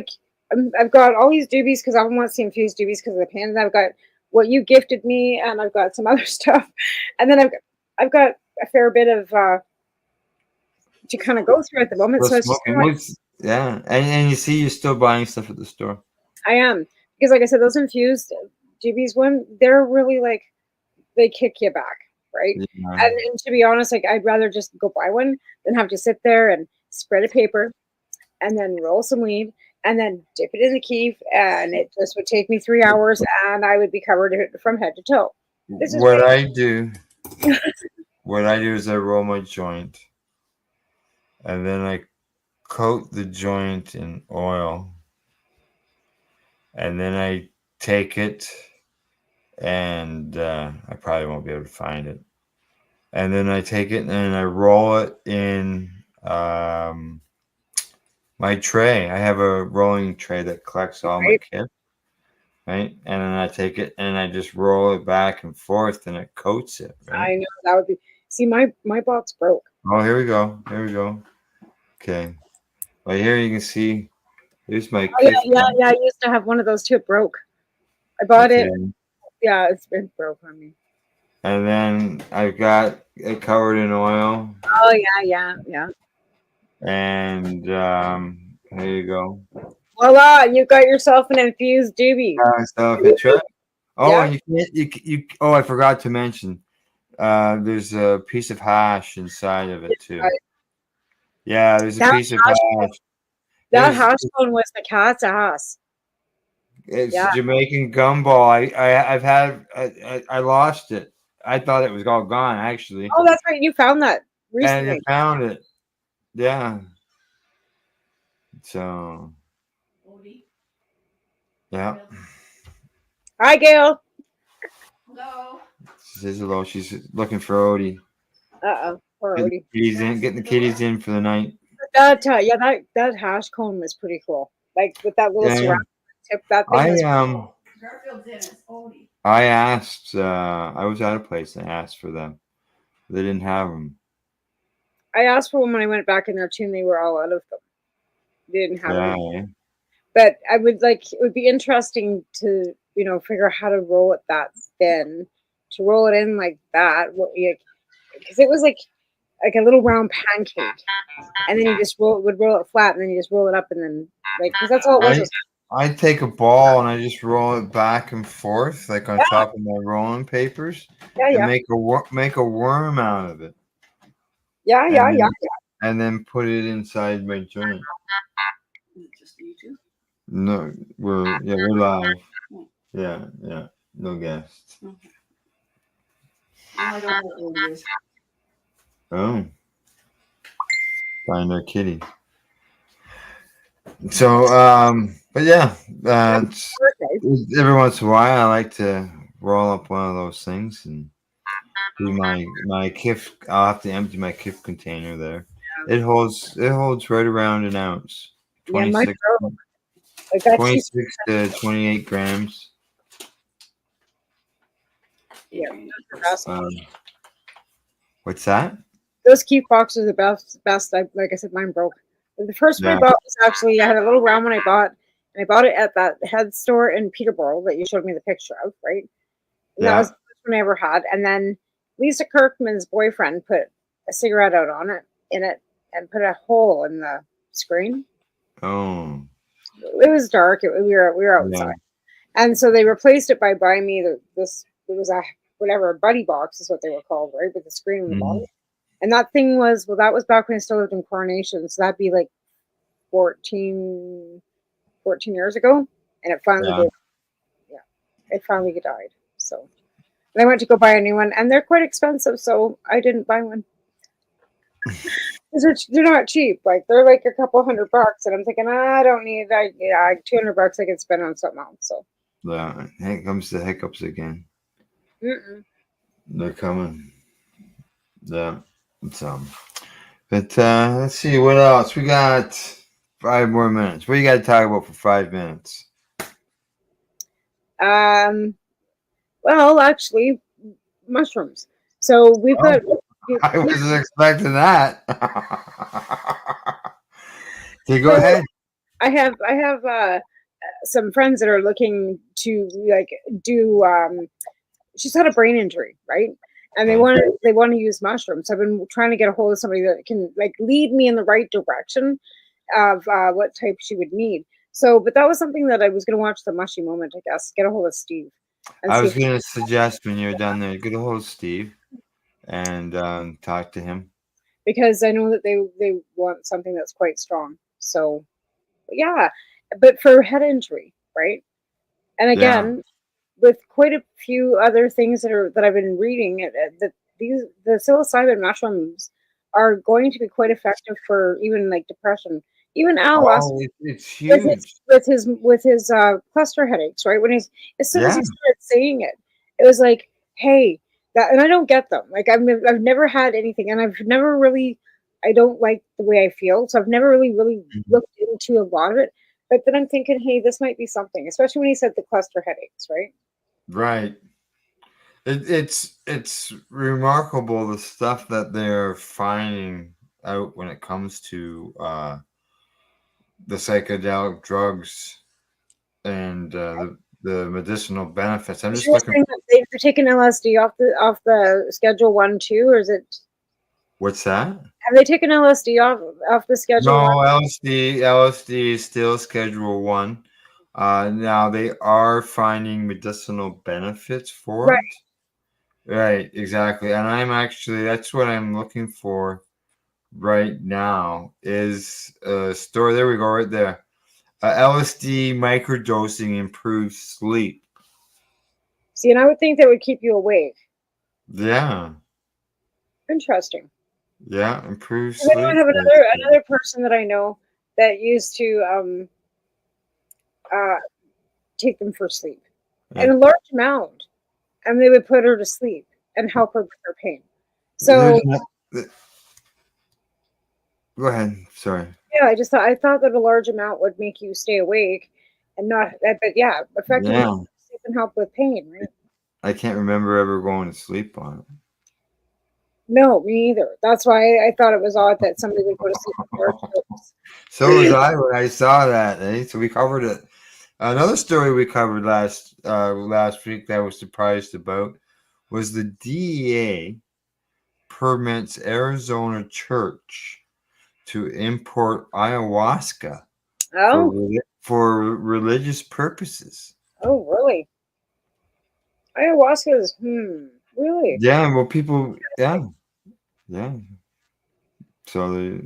I've got all these doobies because I want to infused doobies because of the pain. And I've got what you gifted me, and I've got some other stuff, and then I've got a fair bit of to kind of go through at the moment. So it's yeah, and you see, you're still buying stuff at the store. I am, because like I said, those infused doobies, they're really like, they kick you back, right? Yeah. And to be honest, like, I'd rather just go buy one than have to sit there and spread a paper and then roll some weed and then dip it in the keef, and it just would take me 3 hours, and I would be covered from head to toe. What I do is I roll my joint, and then I coat the joint in oil, and then I take it, and I probably won't be able to find it, and then I take it and I roll it in my tray. I have a rolling tray that collects all my kit, right? And then I take it and I just roll it back and forth, and it coats it. Right? I know that would be. See, my box broke. Oh, here we go. Here we go. Okay. Well, here you can see. Here's my. Oh, yeah. I used to have one of those too. It broke. I bought it. Yeah, it's been broke on me. And then I've got it covered in oil. Oh yeah. And there you go. Voila! You got yourself an infused doobie. So if you try. Oh, yeah. And you. Oh, I forgot to mention. There's a piece of hash inside of it too. Yeah, there's a piece of hash. That hash bone was the cat's ass. It's Jamaican gumball. I lost it. I thought it was all gone actually. Oh, that's right. You found that recently. And you found it. Yeah. So. Yeah. Hi, Gail. Hello. She says hello. She's looking for Odie. Poor Odie. Getting the kitties in for the night. That hash cone was pretty cool. Like with that little ceramic tip. That thing was Garfield's in it. Odie. I asked. I was at a place and I asked for them. They didn't have them. I asked for them when I went back in there too, and they were all out of them. They didn't have them. But I would like. It would be interesting to figure out how to roll it that thin, to roll it in like that. Because it was like a little round pancake, and then you just roll it flat, and then you just roll it up, and then because that's all it was. I take a ball and I just roll it back and forth, like on top of my rolling papers, and make a worm out of it. Yeah. And then put it inside my joint. Is it just you two? No, we're live. Yeah, no guests. Okay. I don't know what it is. Oh, find our kitty. So, but yeah, every once in a while I like to roll up one of those things and do my KIF. I'll have to empty my KIF container there. Yeah. It holds right around an ounce. 26 to 28 grams. Yeah. What's that? Those Keith boxes are the best. Like I said, mine broke. The first one I bought was actually, I had a little round one I bought, and I bought it at that head store in Peterborough that you showed me the picture of, right? And that was the first one I ever had. And then Lisa Kirkman's boyfriend put a cigarette out in it, and put a hole in the screen. Oh. It was dark. We were outside. And so they replaced it by buying me this. It was a whatever, a buddy box is what they were called, right? With the screen in the bottom. And that thing was, well, that was back when I still lived in Coronation. So that'd be like 14 years ago. And it finally it finally died. So and I went to go buy a new one, and they're quite expensive, so I didn't buy one. They're not cheap. Like, they're like a couple $100, and I'm thinking, I don't need that. Yeah, $200 I could spend on something else. So yeah, here comes the hiccups again. They're coming. Yeah. So, but let's see what else we got. 5 more minutes. What do you got to talk about for 5 minutes? Well, actually, mushrooms. So we've got. I wasn't expecting that. Okay, go ahead. I have some friends that are looking to like do. She's had a brain injury, right? And they want to use mushrooms. So I've been trying to get a hold of somebody that can like lead me in the right direction of what type she would need. So, but that was something that I was going to watch the Mushy Moment, I guess. Get a hold of Steve. I was going to suggest when you're done there, get a hold of Steve and talk to him. Because I know that they want something that's quite strong. So, yeah. But for head injury, right? And again, with quite a few other things that I've been reading, that the psilocybin mushrooms are going to be quite effective for even like depression. Even Al it's huge with his cluster headaches, right? When as soon as he started saying it, it was like, hey, that, and I don't get them. Like I've never had anything, and I've never really, I don't like the way I feel, so I've never really looked into a lot of it. But then I'm thinking, hey, this might be something, especially when he said the cluster headaches, right? Right. It's remarkable the stuff that they're finding out when it comes to the psychedelic drugs and the medicinal benefits. I'm just looking. They're taking LSD off the Schedule 1 too, or is it? What's that? Have they taken LSD off the Schedule? No, 1? LSD is still Schedule 1. Now they are finding medicinal benefits for it. Right, exactly. And that's what I'm looking for right now is a story. There we go, right there. LSD microdosing improves sleep. See, and I would think that would keep you awake. Yeah. Interesting. Yeah, improves sleep. I have another person that I know that used to take them for sleep in a large amount, and they would put her to sleep and help her with her pain. So go ahead. Sorry. Yeah, I thought that a large amount would make you stay awake and not, but yeah, effectively sleep and help with pain, right? I can't remember ever going to sleep on it. No, me either. That's why I thought it was odd that somebody would go to sleep on So was I when I saw that. Eh? So we covered it. Another story we covered last week that I was surprised about was the DEA permits Arizona church to import ayahuasca for religious purposes. Oh, really? Ayahuasca is really? Yeah, well, people, yeah. So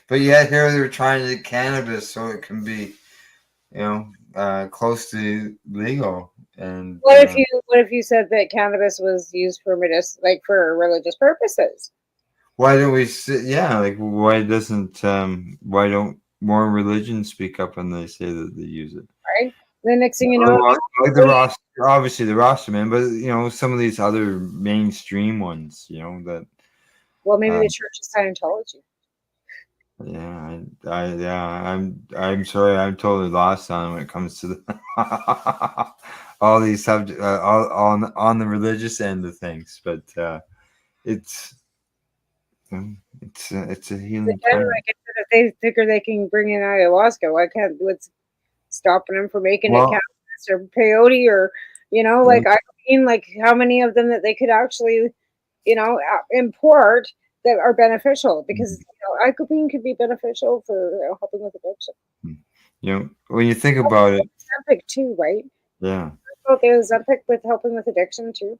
but yet here they're trying to do cannabis so it can be, close to legal. And what if you said that cannabis was used for for religious purposes? Why don't we? Why don't more religions speak up when they say that they use it? Right. The next thing you know, obviously the roster man, but some of these other mainstream ones, that. Well, maybe the Church of Scientology. Yeah, I'm sorry, I'm totally lost on when it comes to the. all these subjects, all on the religious end of things, but it's it's a healing Again, plant. like I said, if they figure they can bring in ayahuasca, why can't what's stopping them from making it Well, cannabis or peyote or like I mean, like how many of them that they could actually import that are beneficial because icopene could be beneficial for helping with addiction. when you think about it, Ozempic too, right? yeah. Oh, the Ozempic with helping with addiction too.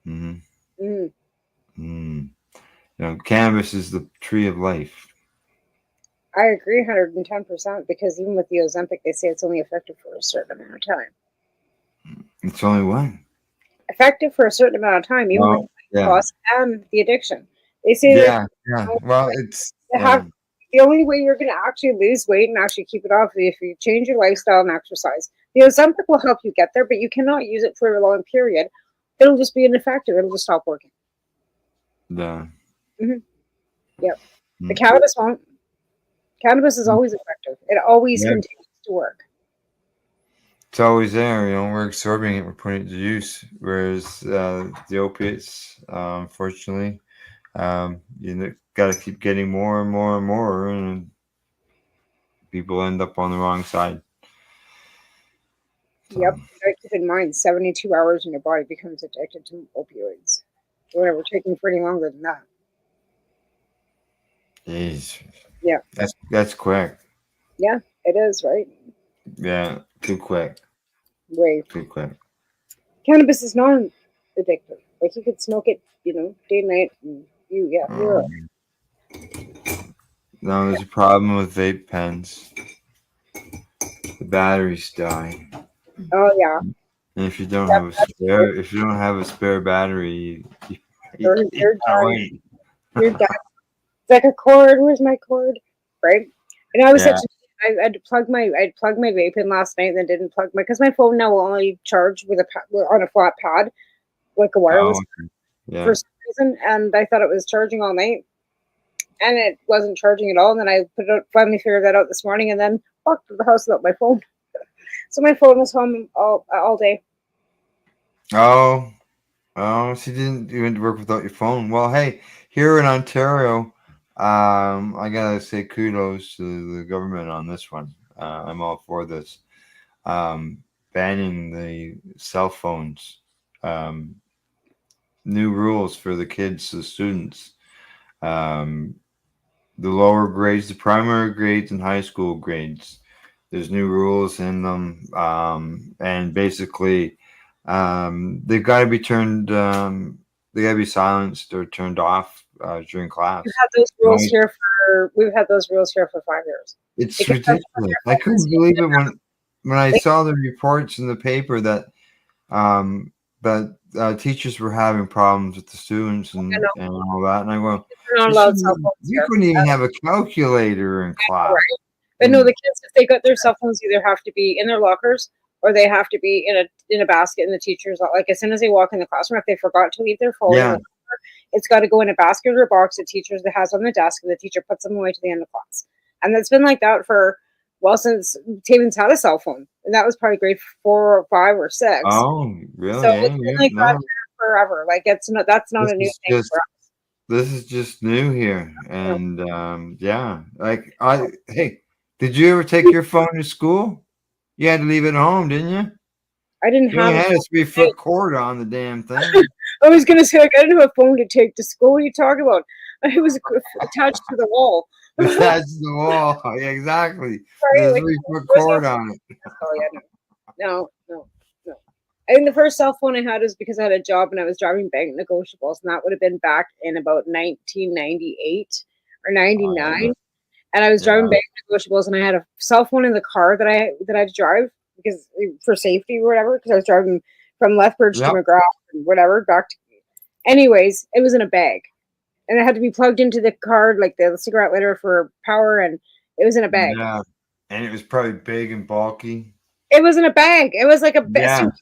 Mm-hmm. Mm. Mm. Cannabis is the tree of life. I agree 110% because even with the Ozempic, they say it's only effective for a certain amount of time. It's only one. Effective for a certain amount of time, even with Yeah. loss and the addiction. They say Yeah. Well, it's the only way you're going to actually lose weight and actually keep it off is if you change your lifestyle and exercise. The Ozempic will help you get there, but you cannot use it for a long period. It'll just be ineffective. It'll just stop working. Yeah. Mm-hmm. Yep. The cannabis won't. Cannabis is always effective. It always continues to work. It's always there. We're absorbing it. We're putting it to use. Whereas the opiates, unfortunately, got to keep getting more and more and more, and people end up on the wrong side. So. Yep. Keep in mind, 72 hours and your body becomes addicted to opioids. We're taking for any longer than that. Jeez. Yeah. That's quick. Yeah, it is, right? Yeah, too quick. Way too quick. Cannabis is non-addictive. Like you could smoke it, day and night, and you're. No, there's a problem with vape pens. The batteries die. Oh yeah. And if you don't have a spare battery, you're done. You're done. It's like a cord. Where's my cord? Right. And I was I'd plug my vape in last night and then didn't plug because my phone now will only charge with on a flat pad, like a wireless for some reason, and I thought it was charging all night, and it wasn't charging at all. And then I finally figured that out this morning, and then walked to the house without my phone. So my phone was home all day. Oh, so you didn't even work without your phone. Well, hey, here in Ontario, I gotta say kudos to the government on this one. I'm all for this. Banning the cell phones. New rules for the kids, the students. The lower grades, the primary grades and high school grades. There's new rules in them, and basically, they've got to be turned. They got to be silenced or turned off during class. We've had those rules here for 5 years. It's ridiculous. I couldn't believe it when I saw the reports in the paper that teachers were having problems with the students and all that, and I go, you couldn't even have a calculator in class. Right. But no, the kids, if they got their cell phones, either have to be in their lockers or they have to be in a basket in the teacher's, like as soon as they walk in the classroom, if they forgot to leave their phone in the locker, it's got to go in a basket or a box the teacher has on the desk, and the teacher puts them away to the end of class. And that's been like that since Taven's had a cell phone, and that was probably grade 4 or 5 or 6. Oh, really? So it's been like that forever. Like that's not a new thing for us. This is just new here, and hey, did you ever take your phone to school? You had to leave it at home, didn't you? I didn't have. You had a 3-foot cord on the damn thing. I was gonna say, I didn't have a phone to take to school. What are you talking about? It was attached to the wall. Attached to the wall. Yeah, exactly. There's a 3-foot cord on it. Oh yeah, no. I think the first cell phone I had was because I had a job and I was driving bank negotiables, and that would have been back in about 1998 or 99. And I was driving bank negotiables, and I had a cell phone in the car that I had to drive because for safety or whatever. Because I was driving from Lethbridge to McGrath and whatever back to. Anyways, it was in a bag, and it had to be plugged into the car, like the cigarette lighter for power, and it was in a bag. Yeah, and it was probably big and bulky. It was in a bag. It was like a suitcase.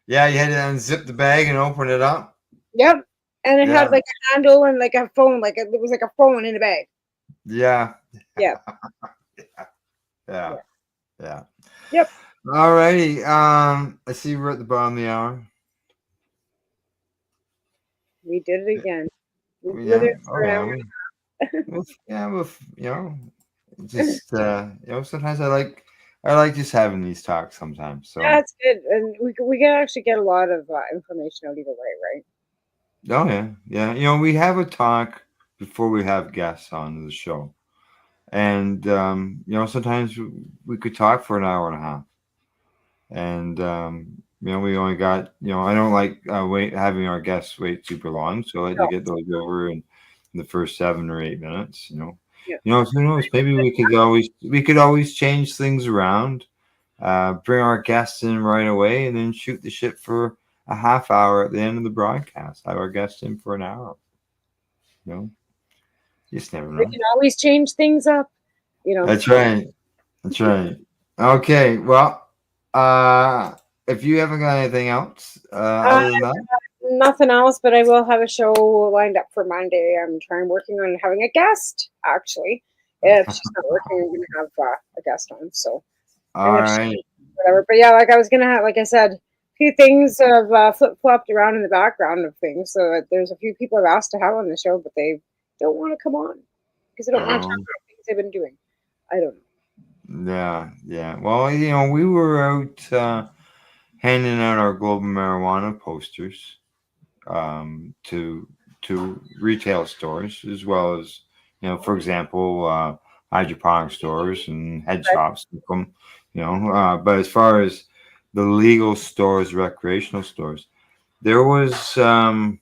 Yeah, you had to unzip the bag and open it up. Yep. And it had like a handle and like a phone, like it was like a phone in a bag. Yeah. Yeah. Yeah. Yep. All righty. I see we're at the bottom of the hour. We did it again. We blew Yeah. it Oh for an yeah. hour. Just sometimes I like just having these talks sometimes. So Yeah, it's good, and we can actually get a lot of information out either way, right? oh yeah. We have a talk before we have guests on the show, and sometimes we could talk for an hour and a half, and we only got I don't like wait having our guests wait super long, so I like to No, get those over in the first 7 or 8 minutes. yeah. Who knows? Maybe we could always change things around, bring our guests in right away, and then shoot the shit for a half hour at the end of the broadcast. Have our guests in for an hour. You know, you just never We know. can always change things up, you know. That's right. That's right. Okay. Well, if you haven't got anything else Uh, other than that, Nothing else, but I will have a show lined up for Monday. I'm working on having a guest, actually. If she's not working, I'm going to have a guest on. So, and all if she, right. whatever. But yeah, like I was going to have, like I said, a few things have flip flopped around in the background of things. So there's a few people I've asked to have on the show, but they don't want to come on because they don't want to talk about things they've been doing. I don't know. Yeah. Well, we were out handing out our global marijuana posters to retail stores as well as for example, hydroponic stores and head Right. shops. But as far as the legal stores, recreational stores, there was I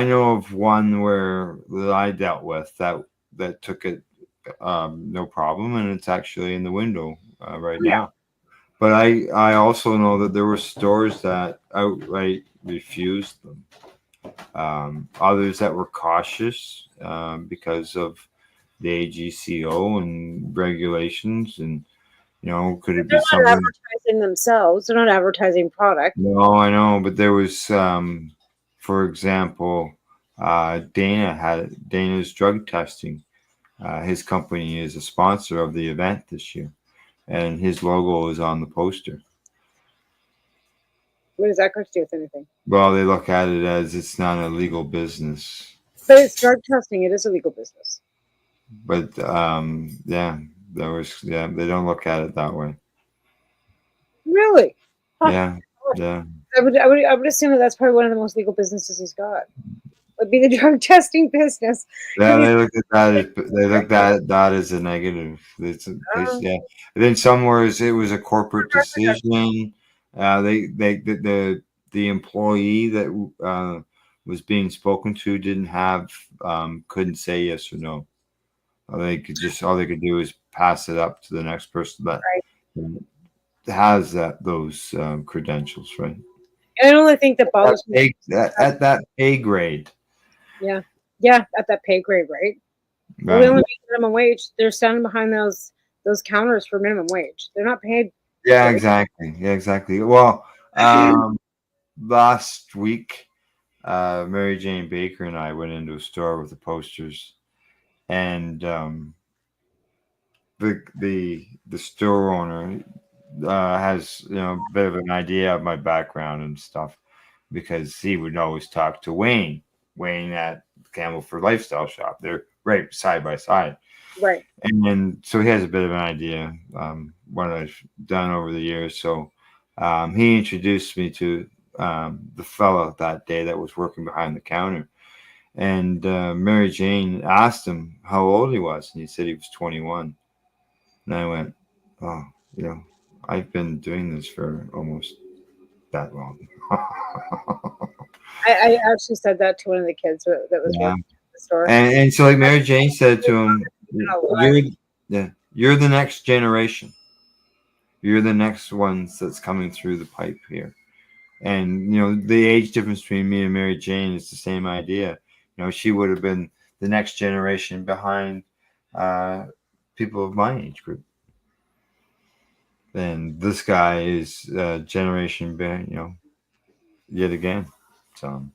know of one that I dealt with that took it no problem, and it's actually in the window right Yeah. now. But I also know that there were stores that outright refused them. Others that were cautious because of the AGCO and regulations, and could it be They're not something? advertising themselves. They're not advertising product. No, I know, but there was, for example, Dana's drug testing. His company is a sponsor of the event this year, and his logo is on the poster. What does that got to do with anything? Well, they look at it as it's not a legal business, But it's drug testing. It is a legal business. but they don't look at it that way. Really? Huh. Yeah, yeah. I would assume that's probably one of the most legal businesses he's got. Would be the drug testing business. Yeah, they look at that that as a negative. Yeah. And then somewhere it was a corporate decision. The employee that was being spoken to didn't have couldn't say yes or no. All they could do is pass it up to the next person that has those credentials, right? And the only thing that bothers me at that pay grade. Yeah, at that pay grade, right? Well, they only make minimum wage. They're standing behind those counters for minimum wage. They're not paid. Yeah, exactly. Yeah, exactly. Well, last week, Mary Jane Baker and I went into a store with the posters, and the store owner has a bit of an idea of my background and stuff because he would always talk to Wayne at Campbellford Lifestyle Shop. They're right side by side. Right. And then, so he has a bit of an idea what I've done over the years. So he introduced me to the fellow that day that was working behind the counter. And Mary Jane asked him how old he was. And he said he was 21. And I went, oh, I've been doing this for almost that long. I actually said that to one of the kids that was working at the store. And so like Mary Jane said to him, you're the next generation. You're the next ones that's coming through the pipe here. And the age difference between me and Mary Jane is the same idea. She would have been the next generation behind people of my age group. And this guy is generation, yet again. So,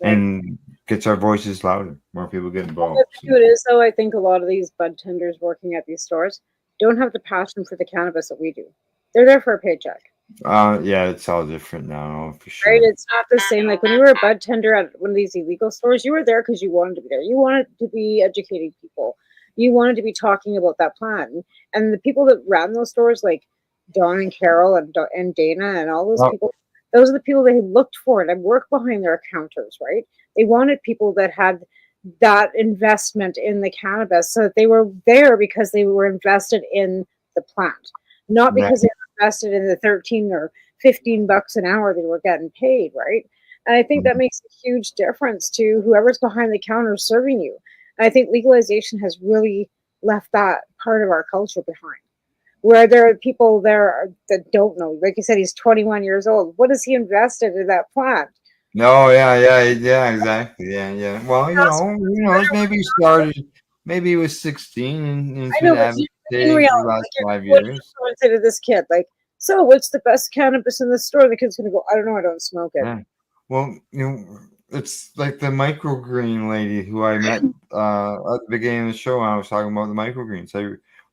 and gets our voices louder. More people get involved. It is, though. I think a lot of these bud tenders working at these stores, don't have the passion for the cannabis that we do. They're there for a paycheck. Yeah, it's all different now for sure. Right? It's not the same. Like when you were a bud tender at one of these illegal stores, you were there because you wanted to be there. You wanted to be educating people. You wanted to be talking about that plan. And the people that ran those stores, like Don and Carol and Dana and all those people, those are the people they looked for and worked behind their counters, right? They wanted people that had that investment in the cannabis, so that they were there because they were invested in the plant, not because they were invested in the 13 or 15 bucks an hour they were getting paid, right? And I think that makes a huge difference to whoever's behind the counter serving you. And I think legalization has really left that part of our culture behind, where there are people there that don't know. Like you said, he's 21 years old. What has he invested in that plant? No, yeah, exactly. Yeah. Well, who knows? Maybe he started. Maybe he was 16 and he's I been know, but advocating in for reality, the last like, 5 what does years. someone say to this kid? Like, so what's the best cannabis in the store? The kid's gonna go, I don't know, I don't smoke it. Yeah. Well, it's like the microgreen lady who I met at the beginning of the show. I was talking about the microgreens.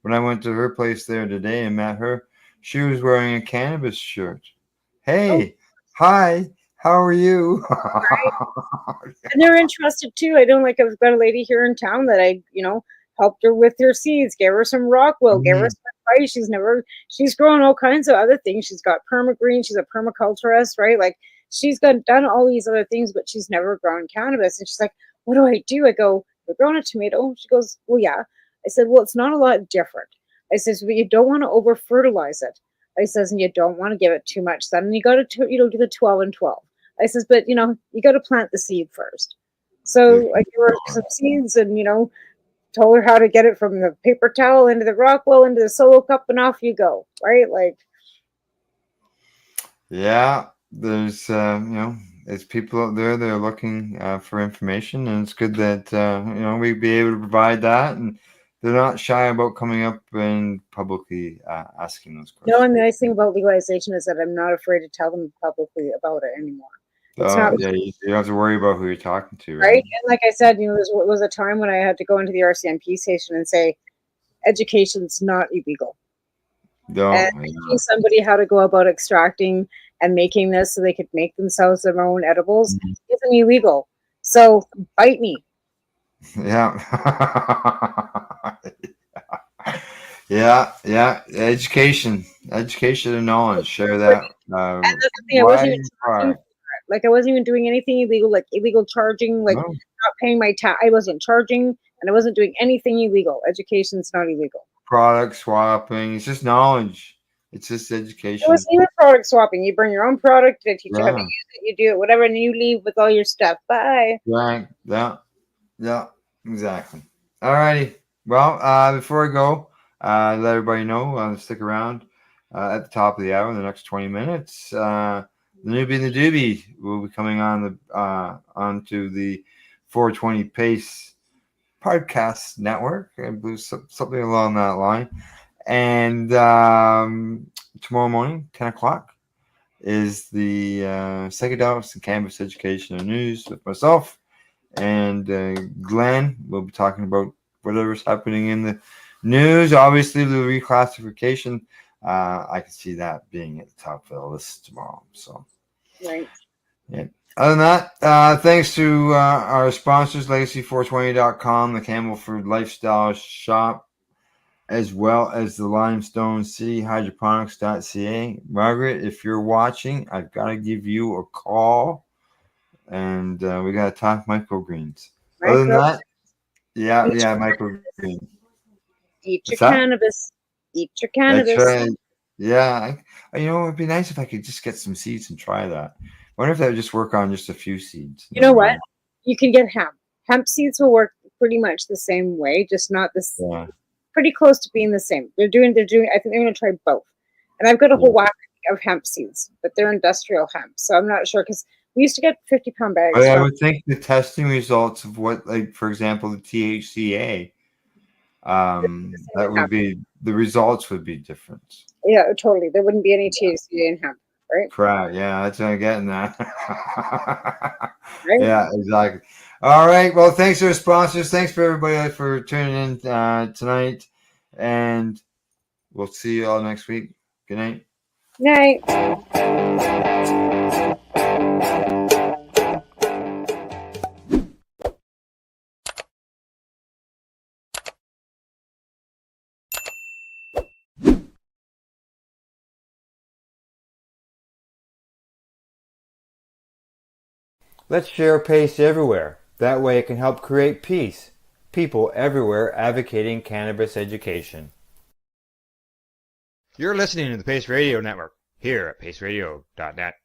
When I went to her place there today and met her, she was wearing a cannabis shirt. Hey, hi, how are you? And they're interested too. I don't like, I've got a lady here in town that I, helped her with her seeds, gave her some Rockwell, gave her some rice. She's growing all kinds of other things. She's got permagreen, she's a permaculturist, right? Like she's done all these other things, but she's never grown cannabis. And she's like, what do I do? I go, you're growing a tomato? She goes, well, yeah. I said, well, it's not a lot different. I says, but you don't want to over fertilize it. I says, and you don't want to give it too much sun. And you got to, do the 12 and 12. I says, but you got to plant the seed first. So I gave her some seeds and, told her how to get it from the paper towel into the Rockwell, into the solo cup, and off you go. Right? Like, yeah, there's, there's people out there that are looking for information, and it's good that, we'd be able to provide that. And they're not shy about coming up and publicly asking those questions. no, and the nice thing about legalization is that I'm not afraid to tell them publicly about it anymore. It's not, yeah, you don't have to worry about who you're talking to, right? And like I said, there was a time when I had to go into the RCMP station and say, education's not illegal. And teaching somebody how to go about extracting and making this so they could make themselves their own edibles isn't illegal. So bite me. Yeah. Yeah. Education and knowledge. Share that. And that's the thing, I wasn't even charging for it. Like I wasn't even doing anything illegal, like illegal charging, like not paying my tax. I wasn't charging, and I wasn't doing anything illegal. Education's not illegal. Product swapping. It's just knowledge. It's just education. It wasn't even product swapping. You bring your own product, they teach you how to use it, you do it, whatever, and you leave with all your stuff. Bye. Right. Yeah. Exactly. All righty. Well, before I go, let everybody know, stick around at the top of the hour in the next 20 minutes. The newbie and the doobie will be coming on onto the 420 Pace podcast network. I believe something along that line. And tomorrow morning, 10 o'clock, is the psychedelics and cannabis education and news with myself. And Glenn will be talking about whatever's happening in the news. Obviously, the reclassification, I can see that being at the top of the list tomorrow. So, right. Yeah. Other than that, thanks to our sponsors, Legacy420.com, the Campbellford Lifestyle Shop, as well as the Limestone City Hydroponics.ca. Margaret, if you're watching, I've got to give you a call. And we got to talk microgreens. Other than that, yeah, microgreens. Eat your cannabis. Eat your cannabis. That's right. Yeah, it'd be nice if I could just get some seeds and try that. I wonder if that would just work on just a few seeds. You know what? You can get hemp. Hemp seeds will work pretty much the same way, just not this. Yeah. Pretty close to being the same. They're doing. I think they're going to try both. And I've got a whole whack of hemp seeds, but they're industrial hemp, so I'm not sure because we used to get 50-pound bags. But I would think the testing results of what, like for example, the THCA, that would be the results would be different. Yeah, totally. There wouldn't be any THCA in hemp, right? Correct. Yeah, that's what I'm getting at. Right? Yeah, exactly. All right. Well, thanks to our sponsors. Thanks for everybody for tuning in tonight. And we'll see you all next week. Good night. Night. Let's share PACE everywhere. That way it can help create peace. People everywhere advocating cannabis education. You're listening to the Pace Radio Network here at paceradio.net.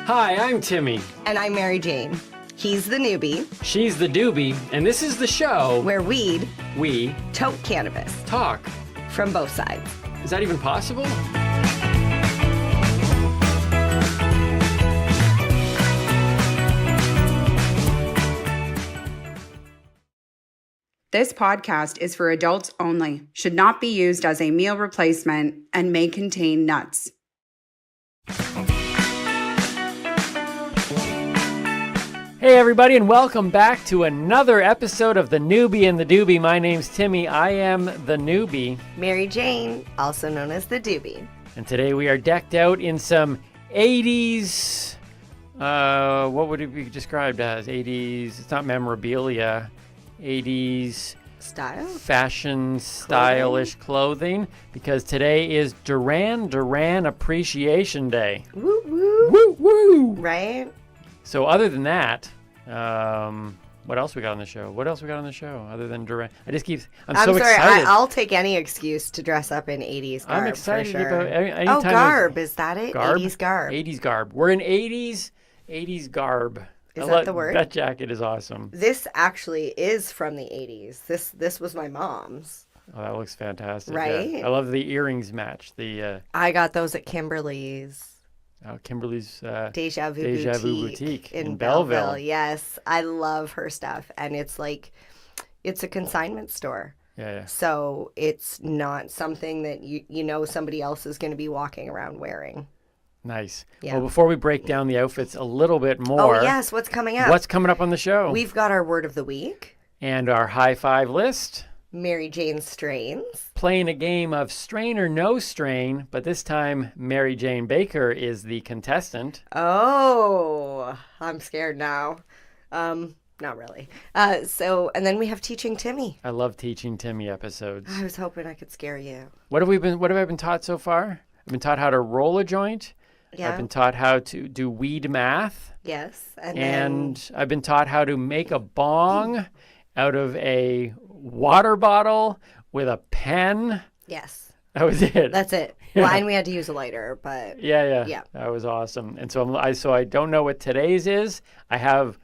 Hi, I'm Timmy. And I'm Mary Jane. He's the newbie. She's the doobie, and this is the show where we toke cannabis. Talk. From both sides. Is that even possible? This podcast is for adults only, should not be used as a meal replacement, and may contain nuts. Hey everybody, and welcome back to another episode of The Newbie and the Doobie. My name's Timmy. I am the newbie. Mary Jane, also known as the doobie. And today we are decked out in some 80s, what would it be described as? 80s, it's not memorabilia, 80s style, fashion, stylish clothing, because today is Duran Appreciation Day. Woo woo. Woo woo. Right? So other than that, what else we got on the show? What else we got on the show other than Duran? I'm so sorry, excited. I'll take any excuse to dress up in 80s garb. I'm excited for sure. about anytime. Garb, is that it? Garb? 80s garb. 80s garb. We're in 80s garb. Is that the word? That jacket is awesome. This actually is from the 80s. This was my mom's. Oh, that looks fantastic. Right? Yeah. I love the earrings match. I got those at Kimberly's. Kimberly's Deja Vu Boutique in Belleville. Yes, I love her stuff, and it's a consignment store. Yeah. So it's not something that you know somebody else is going to be walking around wearing. Nice. Yeah. Well, before we break down the outfits a little bit more. Oh yes, what's coming up? What's coming up on the show? We've got our word of the week and our high five list. Mary Jane strains. Playing a game of strain or no strain, but this time Mary Jane Baker is the contestant. Oh, I'm scared now. Not really. And then we have Teaching Timmy. I love Teaching Timmy episodes. I was hoping I could scare you. What have I been taught so far? I've been taught how to roll a joint. Yeah. I've been taught how to do weed math. Yes. And I've been taught how to make a bong out of a water bottle with a pen. Yes. That was it. That's it. Yeah. Well, and we had to use a lighter, but yeah. That was awesome. And so I don't know what today's is. I have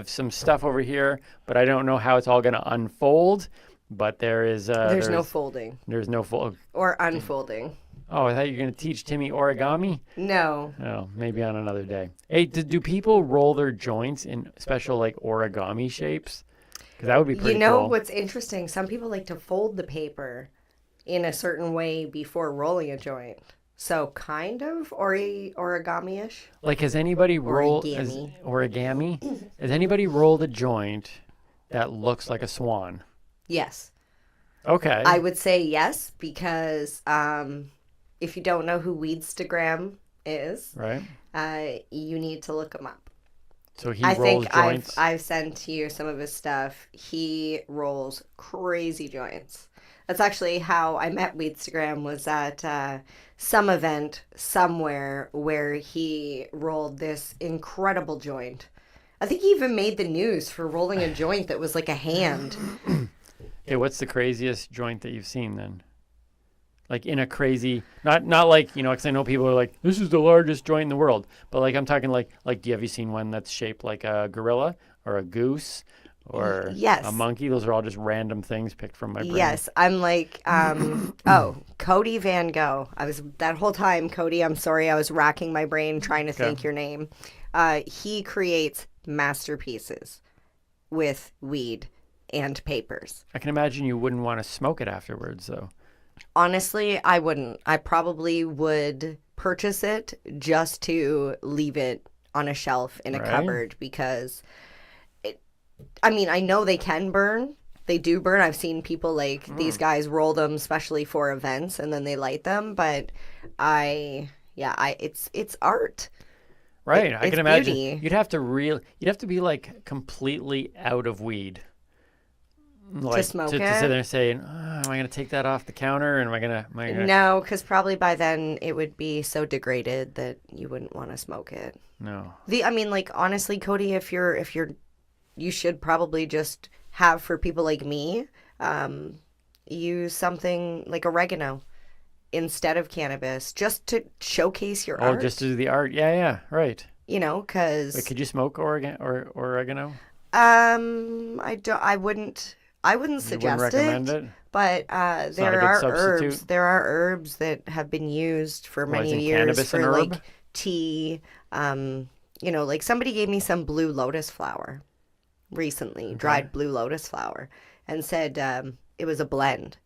some stuff over here, but I don't know how it's all going to unfold. But there's no folding. There's no fold or unfolding. Oh, I thought you were going to teach Timmy origami? No. Oh, maybe on another day. Hey, do people roll their joints in special origami shapes? Because that would be pretty cool. What's interesting? Some people like to fold the paper in a certain way before rolling a joint. So kind of origami-ish. Like, has anybody rolled origami? Has anybody rolled a joint that looks like a swan? Yes. Okay. I would say yes, because if you don't know who Weedstagram is, right, you need to look him up. So he I rolls think joints. I've sent you some of his stuff. He rolls crazy joints. That's actually how I met Weedstagram, was at some event somewhere where he rolled this incredible joint. I think he even made the news for rolling a joint that was like a hand. Okay, what's the craziest joint that you've seen then? Like in a crazy, not like, you know, because I know people are like, this is the largest joint in the have I'm talking like, have you seen one that's shaped like a gorilla or a goose or yes. a monkey? Those are all just random things picked from my brain. Yes, I'm like, Cody Van Gogh. That whole time, Cody, I'm sorry, I was racking my brain trying to think your name. He creates masterpieces with weed and papers. I can imagine you wouldn't want to smoke it afterwards, though. Honestly, I wouldn't. I probably would purchase it just to leave it on a shelf in a cupboard, because I know they can burn. They do burn. I've seen people these guys roll them especially for events and then they light them, but it's art. Right. I can imagine beauty. you'd have to be like completely out of weed. Like, to smoke it? To sit there and say, am I going to take that off the counter? And am I going to... No, because probably by then it would be so degraded that you wouldn't want to smoke it. No. Honestly, Cody, if you should probably just have, for people like me, use something like oregano instead of cannabis, just to showcase your art. Oh, just to do the art. Yeah, right. You know, because... Wait, could you smoke oregano? I wouldn't suggest recommend it. But there are herbs. There are herbs that have been used for many years for like tea. Like somebody gave me some blue lotus flower recently, dried blue lotus flower, and said it was a blend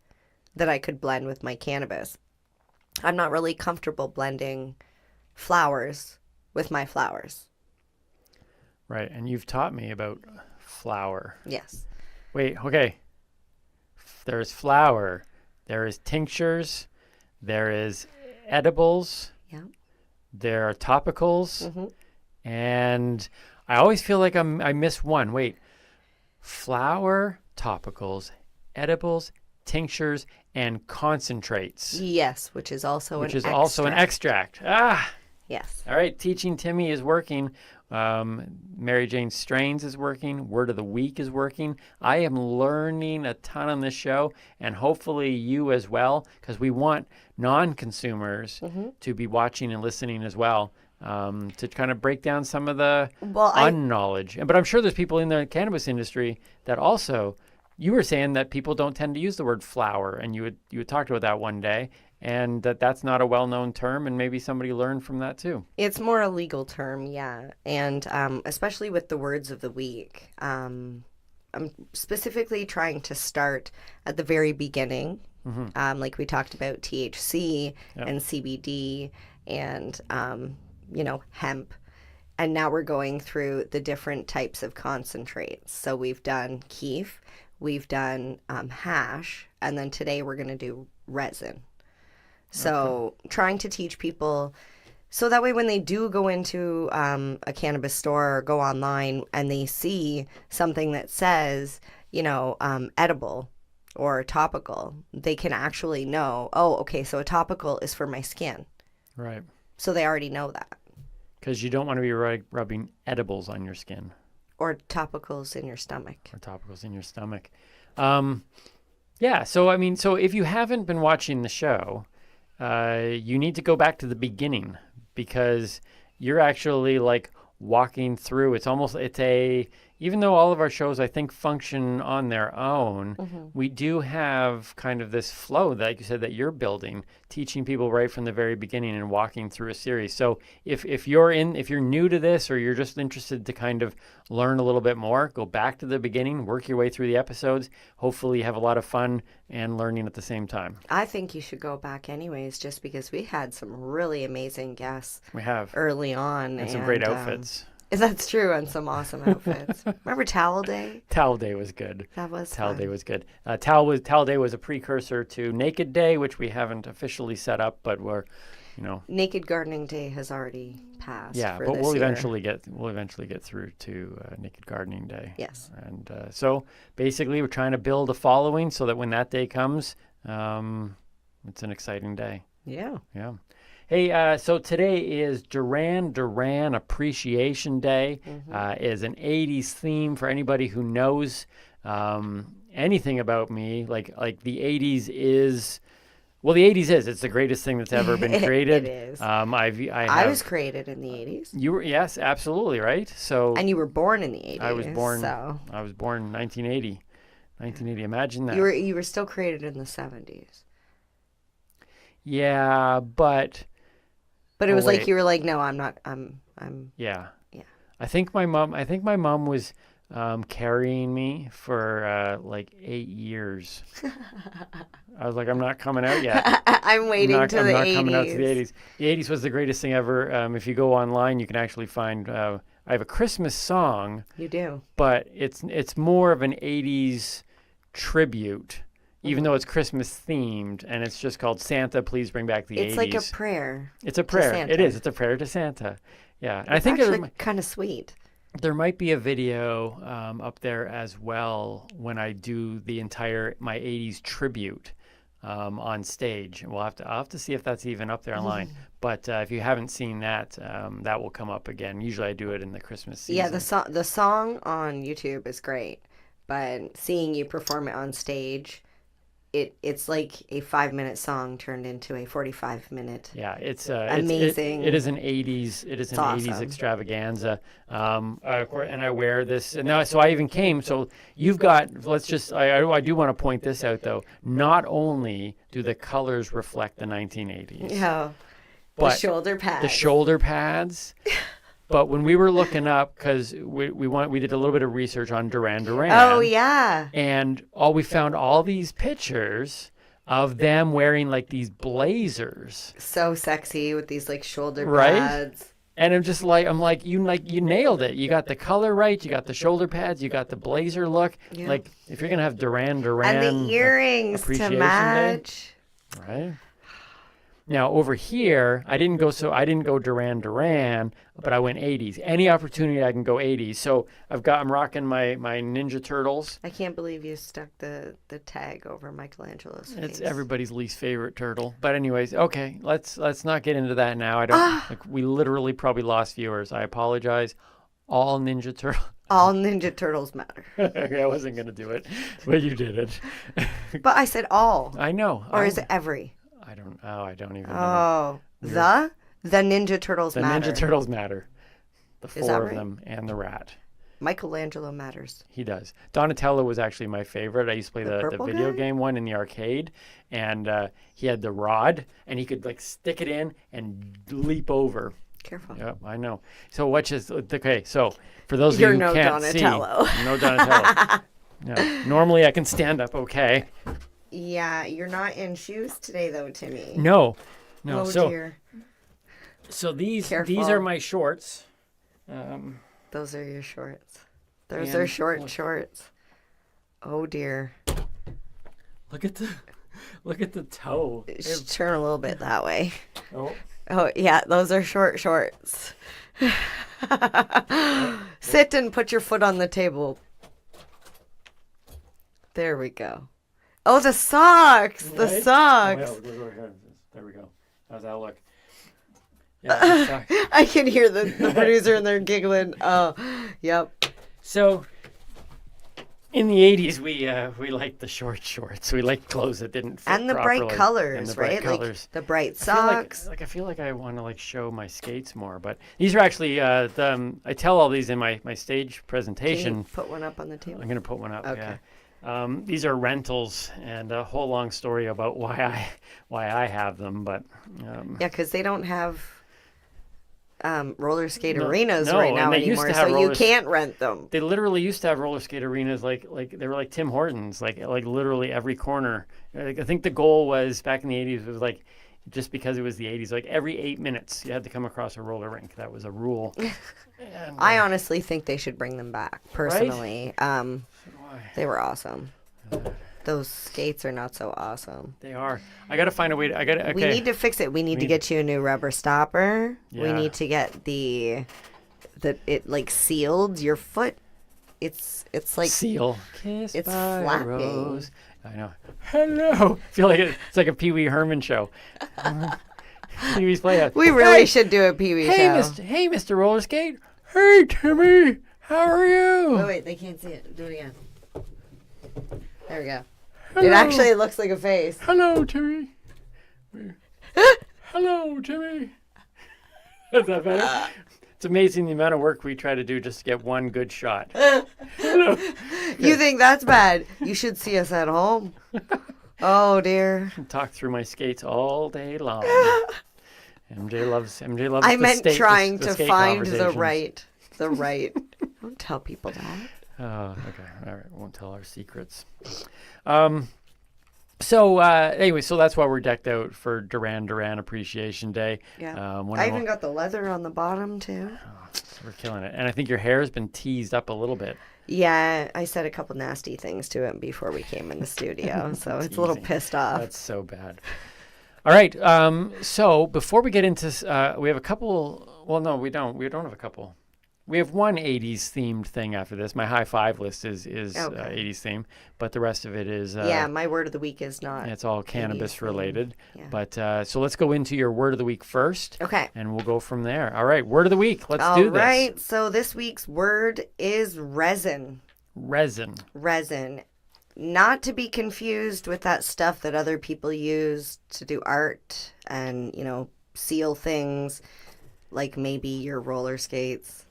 that I could blend with my cannabis. I'm not really comfortable blending flowers with my flowers. Right, and you've taught me about flower. Yes. Wait, okay. There's flour. There is tinctures. There is edibles. Yeah. There are topicals. And I always feel like I miss one. Wait. Flour, topicals, edibles, tinctures, and concentrates. Yes, which is also an extract. Also an extract. Ah! Yes. All right, Teaching Timmy is working. Mary Jane Strains is working. Word of the Week is working. I am learning a ton on this show, and hopefully you as well, because we want non-consumers to be watching and listening as well, to kind of break down some of the unknowledge. But I'm sure there's people in the cannabis industry that also, you were saying that people don't tend to use the word flower, and you had talked about that one day, and that's not a well-known term, and maybe somebody learned from that too. It's more a legal term, yeah. And especially with the words of the week, I'm specifically trying to start at the very beginning, like we talked about THC and CBD and, hemp. And now we're going through the different types of concentrates. So we've done keef, we've done hash, and then today we're going to do resin. So trying to teach people, so that way when they do go into a cannabis store or go online and they see something that says, edible or topical, they can actually know, oh, okay, so a topical is for my skin. Right. So they already know that. Because you don't want to be rubbing edibles on your skin. Or topicals in your stomach. Yeah, so if you haven't been watching the show, you need to go back to the beginning, because you're actually like walking through. It's even though all of our shows, I think, function on their own, Mm-hmm. we do have kind of this flow, like you said, that you're building, teaching people right from the very beginning and walking through a series. So if you're new to this, or you're just interested to kind of learn a little bit more, go back to the beginning, work your way through the episodes. Hopefully you have a lot of fun and learning at the same time. I think you should go back anyways, just because we had some really amazing guests. We have. Early on. And some great outfits. That's true, and some awesome outfits. Remember Towel Day? Towel Day was good. That was Towel fun. Day was good. Towel Day was a precursor to Naked Day, which we haven't officially set up, but we're, Naked Gardening Day has already passed. Yeah, for but this we'll year. eventually get through to Naked Gardening Day. Yes. And so basically, we're trying to build a following so that when that day comes, it's an exciting day. Yeah. Yeah. Hey, so today is Duran Duran Appreciation Day. Is an 80s theme for anybody who knows anything about me. Like the 80s is... Well, the 80s is. It's the greatest thing that's ever been created. It is. I was created in the 80s. You were, yes, absolutely, right? So... And you were born in the 80s. I was born So. I was born 1980. 1980. Imagine that. You were still created in the 70s. Yeah, but it was like wait. you were like, no, I'm not. I'm. Yeah. Yeah. I think my mom was carrying me for like 8 years. I was like, I'm not coming out yet. I'm waiting to the 80s. I'm not coming out to the 80s. The 80s was the greatest thing ever. If you go online, you can actually find. I have a Christmas song. You do. But it's more of an 80s tribute. Even though it's Christmas themed, and it's just called Santa, Please Bring Back the 80s. It's like a prayer. It's a prayer. Santa. It is. It's a prayer to Santa. Yeah. And It's I think actually kind of sweet. there might be a video up there as well when I do the entire my 80s tribute on stage. I'll have to see if that's even up there online. But if you haven't seen that, that will come up again. Usually I do it in the Christmas season. Yeah, the song on YouTube is great, but seeing you perform it on stage, it's like a 5-minute song turned into a 45-minute. Yeah, it's amazing. It is an 80s. It is an 80s extravaganza. And I wear this. And now, so I even came. So you've got. I do want to point this out though. Not only do the colors reflect the 1980s. Yeah. But the shoulder pads. The shoulder pads. But when we were looking up, because we did a little bit of research on Duran Duran. Oh yeah. And we found all these pictures of them wearing like these blazers. So sexy with these like shoulder right? pads. And I'm like you nailed it. You got the color right. You got the shoulder pads. You got the blazer look. Yeah. Like if you're gonna have Duran Duran and the earrings to match. Day, right. Now over here, I didn't go Duran Duran, but I went 80s. Any opportunity I can go 80s. So I'm rocking my Ninja Turtles. I can't believe you stuck the tag over Michelangelo's face. It's everybody's least favorite turtle. But anyways, okay, let's not get into that now. I don't we literally probably lost viewers. I apologize. All Ninja Turtles. All Ninja Turtles matter. I wasn't gonna do it, but you did it. But I said all. I know. Or is it every? I don't even know. Oh, the Ninja Turtles matter. The Ninja Turtles matter. The Is that four of right? them and the rat. Michelangelo matters. He does. Donatello was actually my favorite. I used to play the purple video guy? game one in the arcade, and he had the rod, and he could like stick it in and leap over. Careful. Yeah, I know. So okay. So for those You're of you who no can't Donatello. see, no Donatello. No. Normally I can stand up. Okay. Yeah, you're not in shoes today, though, Timmy. No. Oh, so, dear. So these Careful. are my shorts. Those are your shorts. Those are shorts. Oh dear. Look at the toe. Just turn a little bit that way. Oh. Oh yeah, those are short shorts. Sit and put your foot on the table. There we go. Oh, the socks! The Right? socks! Oh, yeah, there we go. How's that look? Yeah, I can hear the producer and they're giggling. Oh, yep. So In the 80s, we liked the short shorts. We liked clothes that didn't fit And the properly. bright colors, and the bright right? Colors. Like the bright socks. I feel like I want to like show my skates more, but these are actually I tell all these in my stage presentation. Can you put one up on the table? I'm gonna put one up. Okay. Yeah. These are rentals, and a whole long story about why I have them, but yeah, because they don't have roller skate No, arenas no, right now and they used anymore, to have so you roller- can't rent them. They literally used to have roller skate arenas like they were like Tim Hortons, like literally every corner. Like, I think the goal was back in the 80s was like, just because it was the 80s, like every 8 minutes you had to come across a roller rink. That was a rule. And, I honestly think they should bring them back, personally. They were awesome. Those skates are not so awesome. They are. I got to find a way to... Okay. We need to fix it. We need to get you a new rubber stopper. Yeah. We need to get it like sealed. Your foot, it's like... Seal. Kiss it's by a flapping. rose. I know. Hello. I feel like it's like a Pee Wee Herman show. Pee Wee's Playhouse. We really should do a Pee Wee show. Hey, Mr. Roller Skate. Hey, Timmy. How are you? Wait, they can't see it. Do it again. There we go. Hello. It actually looks like a face. Hello, Timmy. Hello, Timmy. Is that better? It's amazing the amount of work we try to do just to get one good shot. Hello. You think that's bad? You should see us at home. Oh dear. Talk through my skates all day long. MJ loves. I meant trying the to skate find the conversations. right. Don't tell people that. Oh, okay. All right. Won't tell our secrets. So anyway, so that's why we're decked out for Duran Duran Appreciation Day. Yeah. I even got the leather on the bottom too. We're killing it. And I think your hair has been teased up a little bit. Yeah, I said a couple nasty things to it before we came in the studio, so it's a little pissed off. That's so bad. All right. So before we get into, we have a couple. Well, no, we don't. We don't have a couple. We have one 80s themed thing after this. My high five list is 80s theme, but the rest of it is... yeah, my word of the week is not... It's all cannabis related. Yeah. But so let's go into your word of the week first. Okay. And we'll go from there. All right, word of the week. Let's do this. All right, so this week's word is resin. Resin. Resin. Not to be confused with that stuff that other people use to do art and, seal things, like maybe your roller skates.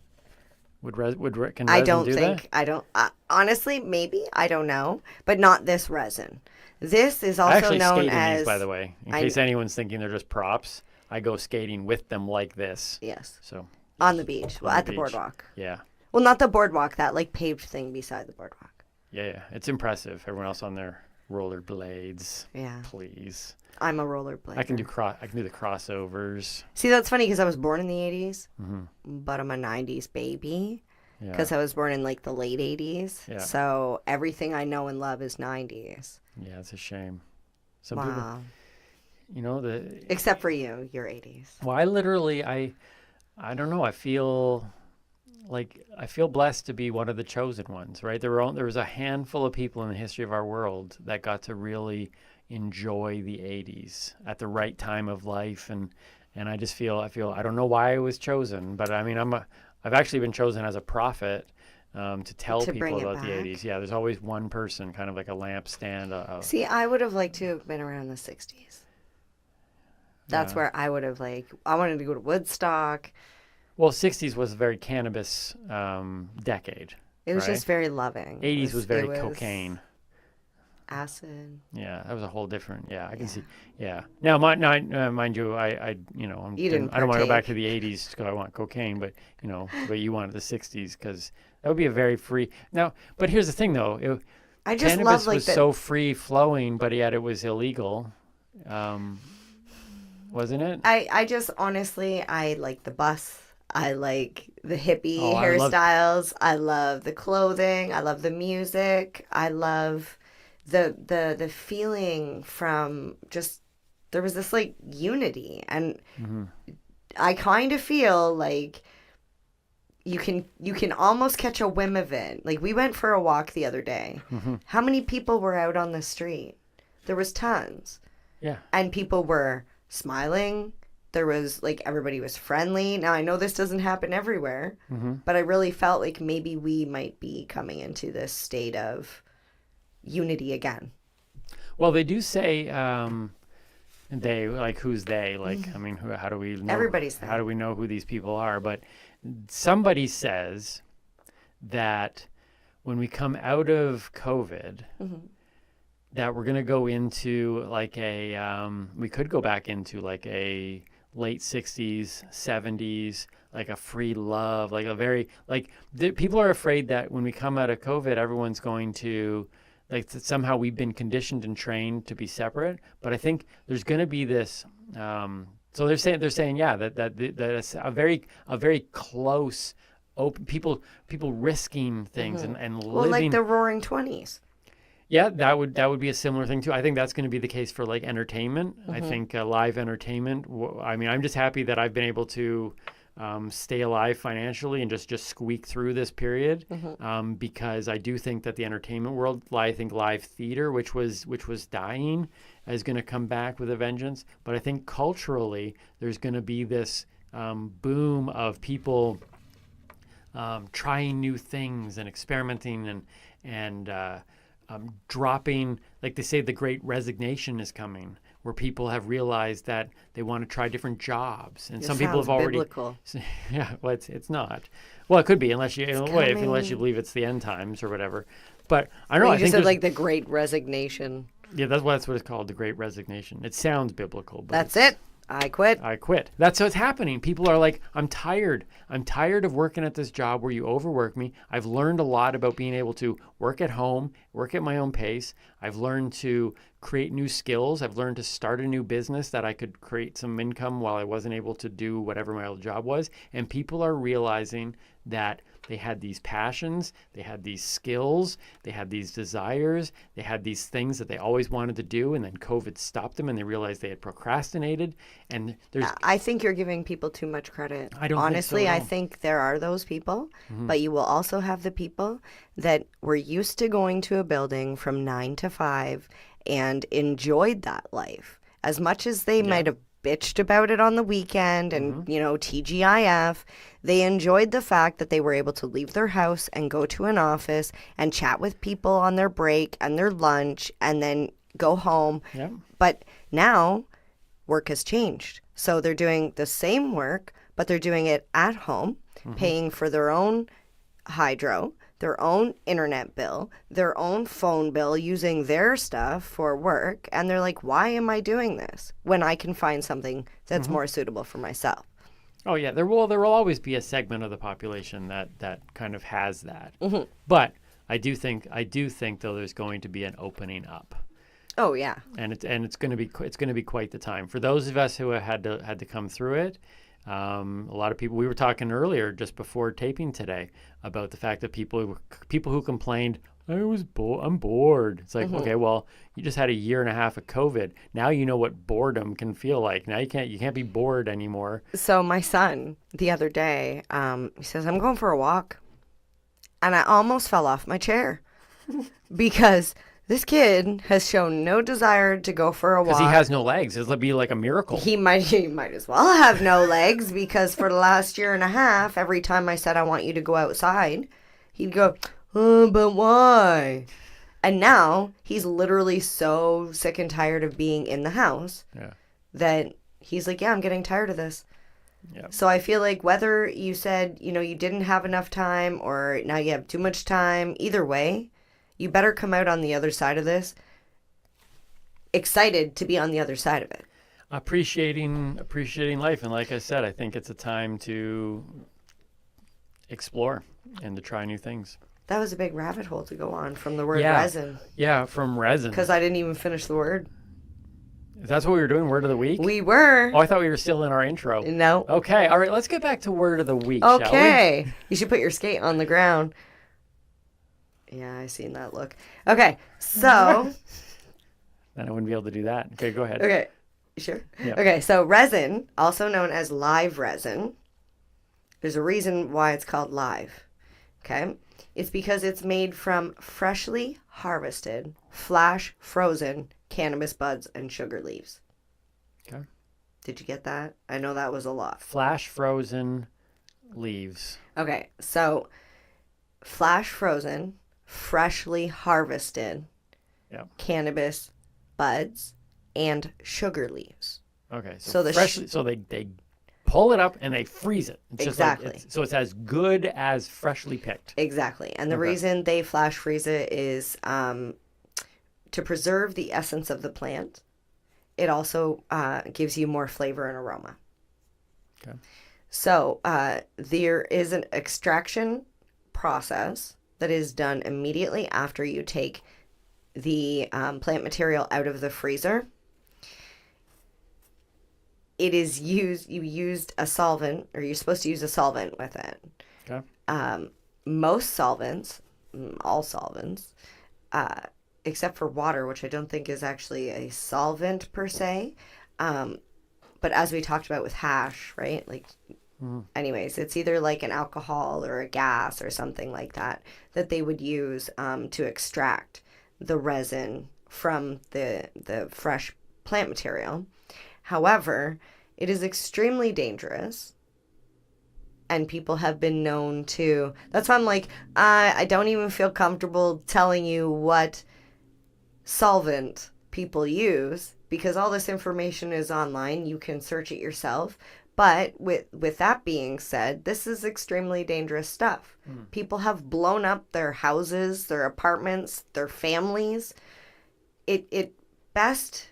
Can resin I don't do think, that? I don't, honestly, maybe, I don't know, but not this resin. This is also I actually known skate in as... these, by the way, in case anyone's thinking they're just props. I go skating with them like this. Yes. So on the beach, at the boardwalk. Yeah. Well, not the boardwalk, that like paved thing beside the boardwalk. Yeah. It's impressive. Everyone else on their roller blades. Yeah. Please. I'm a rollerblader. I can do the crossovers. See, that's funny because I was born in the 80s, Mm-hmm. but I'm a 90s baby Yeah. because I was born in like the late 80s. Yeah. So everything I know and love is 90s. Yeah, it's a shame. Some Wow. people, Except for you, you're 80s. Well, I literally, I don't know. I feel blessed to be one of the chosen ones, right? There was a handful of people in the history of our world that got to really enjoy the 80s at the right time of life, and I just feel I don't know why I was chosen, but I mean I've actually been chosen as a prophet to tell people about the 80s. Yeah, there's always one person, kind of like a lampstand. See, I would have liked to have been around the 60s. That's where I would have I wanted to go to Woodstock. Well, 60s was a very cannabis decade. It was right? just very loving. 80s was very cocaine. Acid. Yeah, that was a whole different. Yeah, I can see. Yeah. Now, mind you, I don't want to go back to the 80s because I want cocaine, but but you wanted the 60s because that would be a very free. Now, but here's the thing, though. I just cannabis love was so free flowing, but yet it was illegal. Wasn't it? I just honestly, I like the bus. I like the hippie Oh, hairstyles. I love the clothing. I love the music. I love the feeling from just there was this like unity, and I kind of feel like you can almost catch a whim of it. Like we went for a walk the other day. How many people were out on the street? There was tons. Yeah. And people were smiling, there was like everybody was friendly. Now I know this doesn't happen everywhere, Mm-hmm. but I really felt like maybe we might be coming into this state of unity again. Well, they do say they, like, who's they? Like, I mean, how do we know? Everybody's How do we know who these people are? But somebody says that when we come out of COVID, that we're going to go into like we could go back into like a late 60s, 70s, like a free love, like a very, like, people are afraid that when we come out of COVID, everyone's going to, like, somehow we've been conditioned and trained to be separate. But I think there's going to be this, so they're saying, yeah, that it's a very close, open, people risking things and living. Well, like the Roaring 20s. Yeah, that would be a similar thing too. I think that's going to be the case for like entertainment. I think live entertainment. I mean, I'm just happy that I've been able to stay alive financially and just squeak through this period, because I do think that the entertainment world, I think live theater, which was dying, is going to come back with a vengeance. But I think culturally, there's going to be this boom of people trying new things and experimenting and dropping, like they say, the great resignation is coming, where people have realized that they want to try different jobs, and some people have already. Biblical. Yeah, well, it's not. Well, it could be unless you unless you believe it's the end times or whatever. But I don't know. You I just think said like the Great Resignation. Yeah, that's what it's called, the Great Resignation. It sounds biblical, but That's it. I quit. That's what's happening. People are like, I'm tired. I'm tired of working at this job where you overwork me. I've learned a lot about being able to work at home, work at my own pace. I've learned to create new skills. I've learned to start a new business that I could create some income while I wasn't able to do whatever my old job was. And people are realizing that they had these passions, they had these skills, they had these desires, they had these things that they always wanted to do, and then COVID stopped them and they realized they had procrastinated. And I think you're giving people too much credit. I don't Honestly, think so at I all. think there are those people, but you will also have the people that were used to going to a building from 9 to 5 and enjoyed that life as much as they might have bitched about it on the weekend and, TGIF. They enjoyed the fact that they were able to leave their house and go to an office and chat with people on their break and their lunch and then go home. Yeah. But now work has changed. So they're doing the same work, but they're doing it at home, paying for their own hydro, their own internet bill, their own phone bill, using their stuff for work. And they're like, why am I doing this when I can find something that's more suitable for myself? Oh yeah, there will always be a segment of the population that kind of has that. But I do think though there's going to be an opening up. Oh yeah. And it's going to be quite the time for those of us who have had to come through it. A lot of people, we were talking earlier just before taping today about the fact that people who complained, I'm bored. It's like, okay, well, you just had a year and a half of COVID. Now you know what boredom can feel like. Now you can't be bored anymore. So my son the other day, he says, I'm going for a walk. And I almost fell off my chair because this kid has shown no desire to go for a walk. Because he has no legs. It'll be like a miracle. He might as well have no legs, because for the last year and a half, every time I said I want you to go outside, he'd go, but why? And now he's literally so sick and tired of being in the house that he's like, yeah, I'm getting tired of this. Yeah. So I feel like whether you said, you didn't have enough time or now you have too much time, either way, you better come out on the other side of this excited to be on the other side of it. Appreciating life. And like I said, I think it's a time to explore and to try new things. That was a big rabbit hole to go on from the word Yeah. resin. Yeah, from resin. Because I didn't even finish the word. That's what we were doing, Word of the Week? We were. Oh, I thought we were still in our intro. No. Okay, all right, let's get back to Word of the Week, shall we? Okay. You should put your skate on the ground. Yeah, I seen that look. Okay, so... Then I wouldn't be able to do that. Okay, go ahead. Okay, sure? Yeah. Okay, so resin, also known as live resin, there's a reason why it's called live, okay? It's because it's made from freshly harvested, flash frozen cannabis buds and sugar leaves. Okay. Did you get that? I know that was a lot. Flash frozen leaves. Okay, so flash frozen, freshly harvested cannabis buds and sugar leaves. Okay, So the freshly, so they pull it up and they freeze it. It's exactly. Just like so it's as good as freshly picked. Exactly. And the reason they flash freeze it is to preserve the essence of the plant. It also gives you more flavor and aroma. Okay. So there is an extraction process that is done immediately after you take the plant material out of the freezer. It is you used a solvent, or you're supposed to use a solvent with it. Okay. Most solvents, all solvents, except for water, which I don't think is actually a solvent per se. But as we talked about with hash, right? Like, anyways, it's either like an alcohol or a gas or something like that they would use to extract the resin from the fresh plant material. However, it is extremely dangerous, and people have been known to. That's why I'm like, I don't even feel comfortable telling you what solvent people use, because all this information is online. You can search it yourself. But with that being said, this is extremely dangerous stuff. People have blown up their houses, their apartments, their families. It best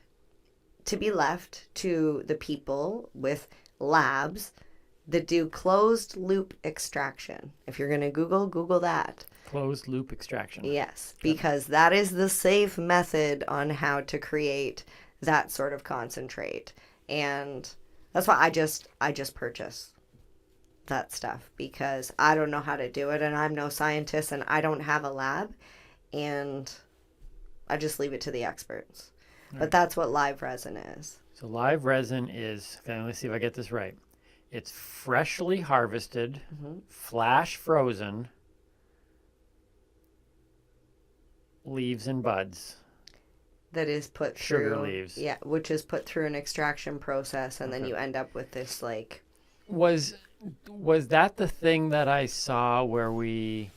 to be left to the people with labs that do closed loop extraction. If you're going to Google that. Closed loop extraction. Yes, because that is the safe method on how to create that sort of concentrate. And that's why I just purchase that stuff, because I don't know how to do it, and I'm no scientist, and I don't have a lab, and I just leave it to the experts. But that's what live resin is. So live resin is, okay, let's see if I get this right. It's freshly harvested, flash frozen leaves and buds. That is put Sugar through leaves. Yeah, which is put through an extraction process, and then you end up with this like. Was that the thing that I saw where we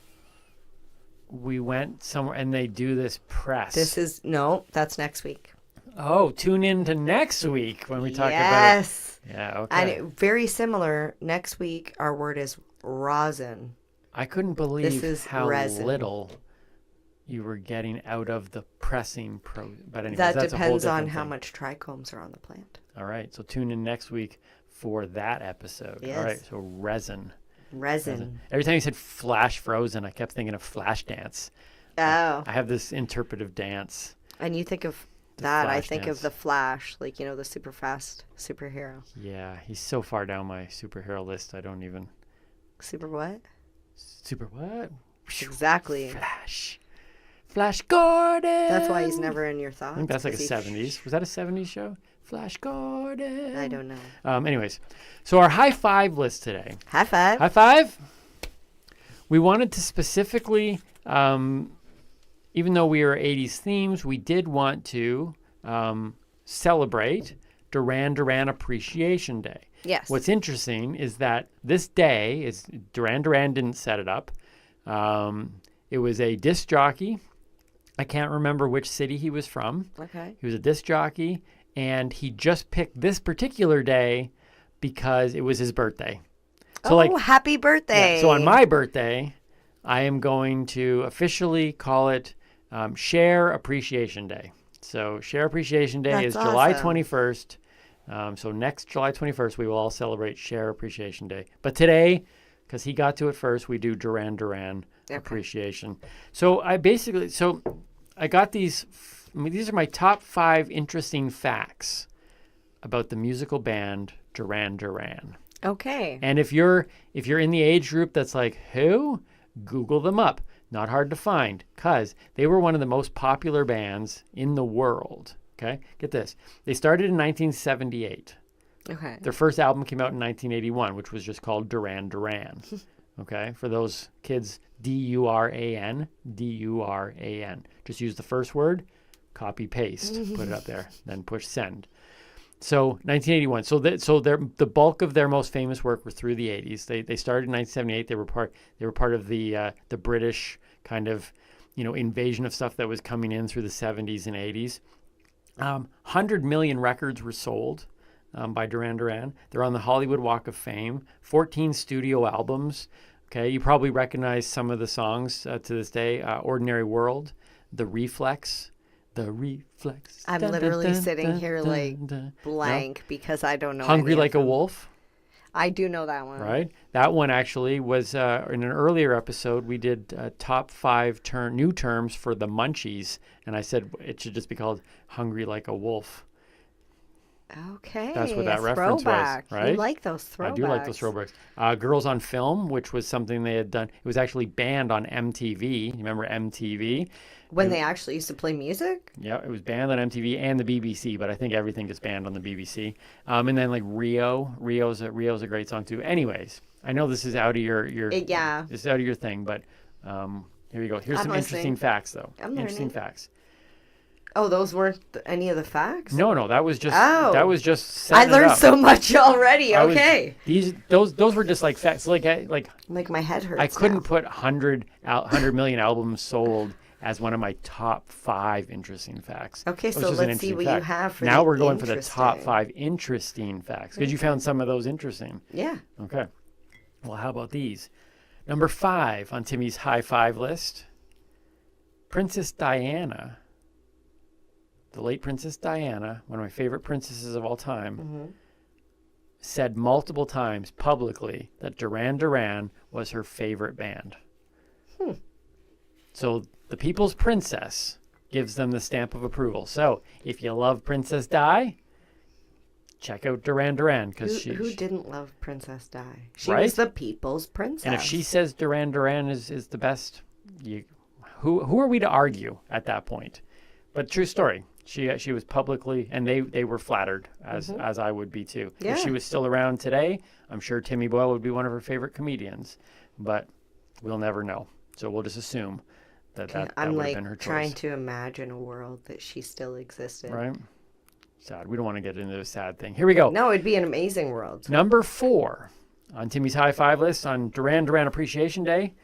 went somewhere and they do this press? That's next week. Oh, tune in to next week when we talk about. Yes. Yeah. Okay. And very similar. Next week, our word is rosin. I couldn't believe This is how resin. little you were getting out of the pressing But anyways, That that's a whole depends on different how thing. much trichomes are on the plant. All right, so tune in next week for that episode. Yes. All right, so resin. Resin. Every time you said flash frozen, I kept thinking of flash dance. Oh. I have this interpretive dance. And you think of that, I Flash think dance. of the Flash, like, the super fast superhero. Yeah, he's so far down my superhero list, I don't even. Super what? Super what? Exactly. Flash Gordon. That's why he's never in your thoughts. I think that's like a 'cause 70s. Was that a 70s show? Flash Gordon. I don't know. Anyways, so our high five list today. High five. High five. We wanted to specifically, even though we are 80s themes, we did want to celebrate Duran Duran Appreciation Day. Yes. What's interesting is that this day is Duran Duran didn't set it up. It was a disc jockey. I can't remember which city he was from. Okay. He was a disc jockey, and he just picked this particular day because it was his birthday. So happy birthday. Yeah, so on my birthday, I am going to officially call it Share Appreciation Day. So Share Appreciation Day is July awesome. 21st. So next July 21st, we will all celebrate Share Appreciation Day. But today, because he got to it first, we do Duran Duran Appreciation. So I got these. These are my top 5 interesting facts about the musical band Duran Duran. Okay. And if you're in the age group that's like, who? Google them up. Not hard to find, because they were one of the most popular bands in the world. Okay? Get this. They started in 1978. Okay. Their first album came out in 1981, which was just called Duran Duran. Okay? For those kids, D-U-R-A-N, D-U-R-A-N. Just use the first word, copy, paste, put it up there, then push send. So 1981. So the bulk of their most famous work were through the 80s. They started in 1978. They were part of the British kind of, invasion of stuff that was coming in through the 70s and 80s. 100 million records were sold by Duran Duran. They're on the Hollywood Walk of Fame. 14 studio albums. Okay, you probably recognize some of the songs to this day. Ordinary World, The Reflex. I'm literally sitting here like blank because I don't know. Hungry Like a Wolf. I do know that one. Right. That one actually was in an earlier episode. We did top 5 new terms for the Munchies, and I said it should just be called Hungry Like a Wolf. Okay. That's what that reference throwback. was, right? You like those throwbacks. I do like those throwbacks. Girls on Film, which was something they had done. It was actually banned on MTV. You remember MTV? When they actually used to play music? Yeah, it was banned on MTV and the BBC, but I think everything gets banned on the BBC. And then like Rio. Rio's a great song too. Anyways, I know this is out of your yeah. This is out of your thing, but here you go. Here's some interesting facts though. Interesting facts. Oh, those weren't any of the facts? No, that was just I learned so much already. Okay. Those were just like facts. Like my head hurts. I couldn't put 100 million albums sold as one of my top 5 interesting facts. Okay, so let's see what you have for now we're going for the top 5 interesting facts because you found some of those interesting. Yeah. Okay. Well, how about these? Number 5 on Timmy's high 5 list. Princess Diana. The late Princess Diana, one of my favorite princesses of all time, said multiple times publicly that Duran Duran was her favorite band. So the people's princess gives them the stamp of approval. So if you love Princess Di, check out Duran Duran because who didn't love Princess Di? She right? was the people's princess. And if she says Duran Duran is the best, who are we to argue at that point? But true story. She was publicly, and they were flattered, as I would be too. Yeah. If she was still around today, I'm sure Timmy Boyle would be one of her favorite comedians, but we'll never know. So we'll just assume that would have been her choice. I'm trying to imagine a world that she still existed. Right? Sad. We don't want to get into a sad thing. Here we go. No, it'd be an amazing world. Number 4 on Timmy's high 5 list on Duran Duran Appreciation Day.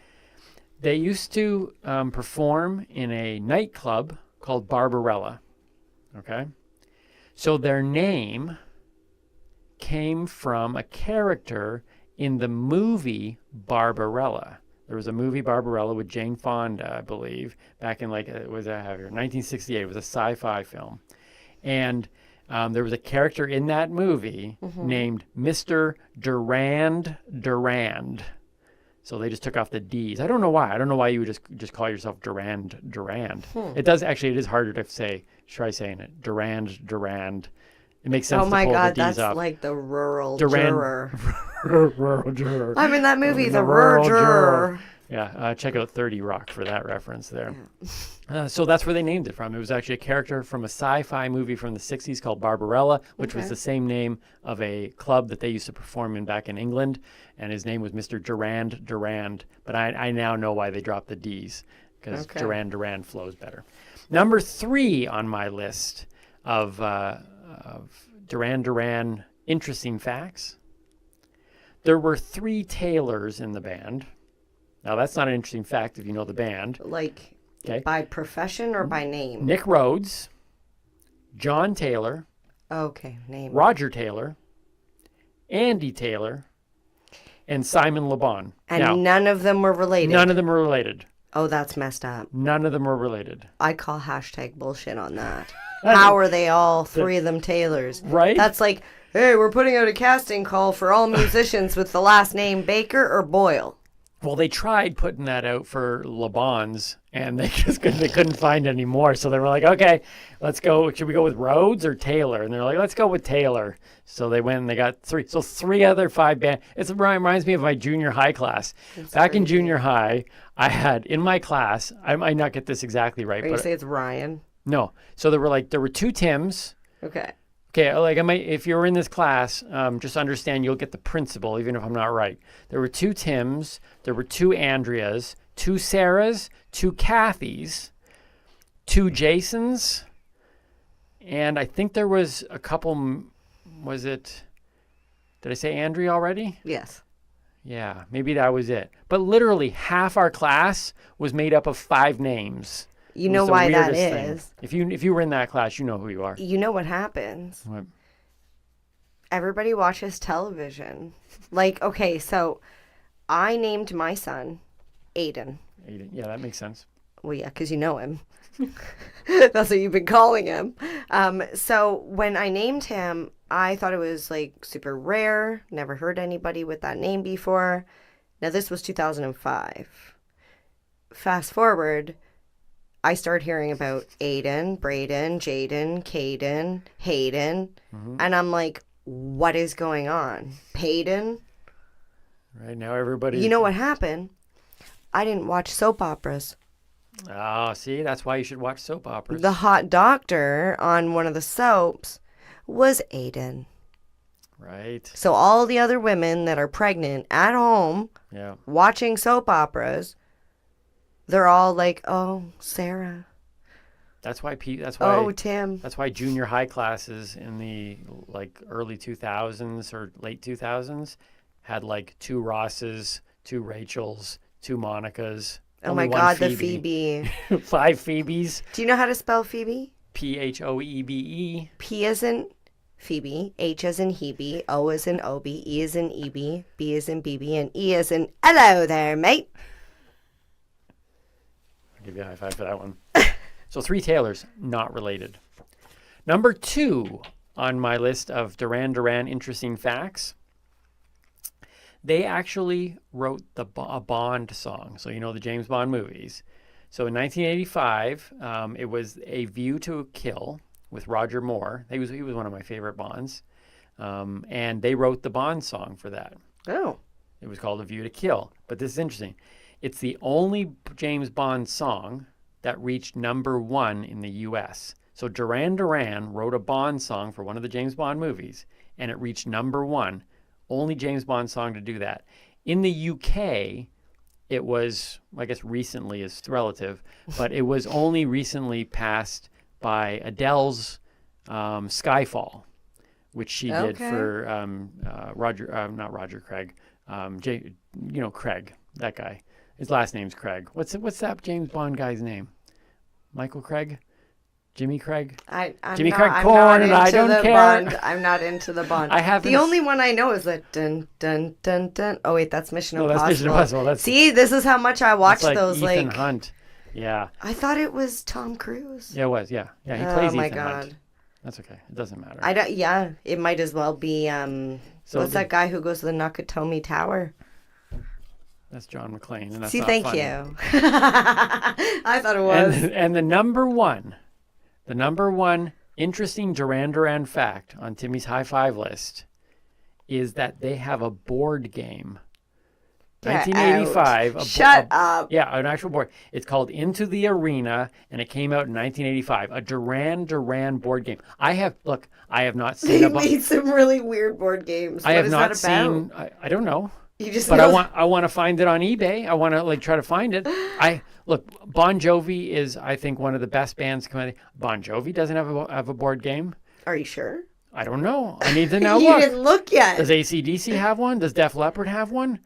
They used to perform in a nightclub called Barbarella. Okay, so their name came from a character in the movie Barbarella. There was a movie Barbarella with Jane Fonda, I believe, back in 1968. It was a sci-fi film, and there was a character in that movie named Mr. Durand Durand. So they just took off the D's. I don't know why. I don't know why you would just call yourself Durand Durand. It is harder to say. Try saying it. Durand Durand. It makes sense to pull the D's up. Oh my God, that's like the rural juror. Rural juror. I'm in that movie, the rural juror. Yeah, check out 30 Rock for that reference there. Yeah. So that's where they named it from. It was actually a character from a sci-fi movie from the 60s called Barbarella, which was the same name of a club that they used to perform in back in England. And his name was Mr. Durand Durand. But I now know why they dropped the D's, because Duran Duran flows better. Number 3 on my list of Duran Duran interesting facts. There were 3 Taylors in the band. Now, that's not an interesting fact if you know the band. Like, by profession or by name? Nick Rhodes, John Taylor, name. Roger Taylor, Andy Taylor, and Simon Le Bon. And now, none of them were related? None of them were related. Oh, that's messed up. None of them were related. I call #bullshit on that. How are they all 3 of them Taylors? Right? That's like, hey, we're putting out a casting call for all musicians with the last name Baker or Boyle. Well, they tried putting that out for Le Bon's, and they couldn't find any more. So they were like, okay, let's go. Should we go with Rhodes or Taylor? And they're like, let's go with Taylor. So they went and they got 3. So 3 other 5 bands. It reminds me of my junior high class. Back in junior high, I had in my class, I might not get this exactly right. Are you say it's Ryan? No. So there were 2 Tims. Okay. Okay, if you're in this class, just understand you'll get the principle, even if I'm not right. There were 2 Tims, there were 2 Andreas, 2 Sarahs, 2 Kathys, 2 Jasons, and I think there was a couple was it? Did I say Andrea already? Yes. Yeah, maybe that was it. But literally half our class was made up of 5 names. You know why that is? If you were in that class, you know who you are. You know what happens? What? Everybody watches television. Like, okay, so I named my son Aiden. Aiden. Yeah, that makes sense. Well, yeah, because you know him. That's what you've been calling him. So when I named him, I thought it was like super rare. Never heard anybody with that name before. Now, this was 2005. Fast forward, I started hearing about Aiden, Braden, Jaden, Caden, Hayden. And I'm like, what is going on? Payden? Right now, everybody. You know what happened? I didn't watch soap operas. Oh, see, that's why you should watch soap operas. The hot doctor on one of the soaps was Aiden. Right. So all the other women that are pregnant at home watching soap operas, they're all like, "Oh, Sarah." That's why Oh, Tim. That's why junior high classes in the like early 2000s or late 2000s had like 2 Rosses, 2 Rachels, 2 Monicas. Oh my God, the Phoebe. 5 Phoebes. Do you know how to spell Phoebe? Phoebe. P as in Phoebe, H as in Hebe, O as in Obie, E as in Eb, B as in BB, and E as in hello there, mate. I'll give you a high five for that one. So 3 Taylors, not related. Number 2 on my list of Duran Duran interesting facts. They actually wrote a Bond song. So you know the James Bond movies. So in 1985, it was A View to a Kill with Roger Moore. He was one of my favorite Bonds. And they wrote the Bond song for that. Oh. It was called A View to Kill. But this is interesting. It's the only James Bond song that reached number 1 in the U.S. So Duran Duran wrote a Bond song for one of the James Bond movies, and it reached number 1. Only James Bond song to do that. In the UK, it was, I guess recently is relative, but it was only recently passed by Adele's Skyfall, which she did for not Roger Craig, Craig, that guy. His last name's Craig. What's that James Bond guy's name? Michael Craig? Jimmy Craig? Jimmy Craig Corn, and I don't care. Bond. I'm not into the Bond. The only one I know is that dun dun dun dun. Oh wait, that's Mission Impossible. That's Mission Impossible. See, this is how much I watched like those. Ethan Hunt. Yeah. I thought it was Tom Cruise. Yeah, it was. Yeah, he plays Ethan my God. Hunt. That's okay. It doesn't matter. Yeah, it might as well be. What's that guy who goes to the Nakatomi Tower? That's John McClane, and that's See, not thank funny. you. I thought it was. And the number one interesting Duran Duran fact on Timmy's high five list is that they have a board game. 1985. Shut up. Yeah, an actual board. It's called Into the Arena, and it came out in 1985. A Duran Duran board game. I have not seen. They made some really weird board games. I have not seen. I don't know. You just. But know. I want to find it on eBay. I want to try to find it. Look. Bon Jovi is, I think, one of the best bands coming. Bon Jovi doesn't have a board game. Are you sure? I don't know. I need to know. You didn't look yet. Does AC/DC have one? Does Def Leppard have one?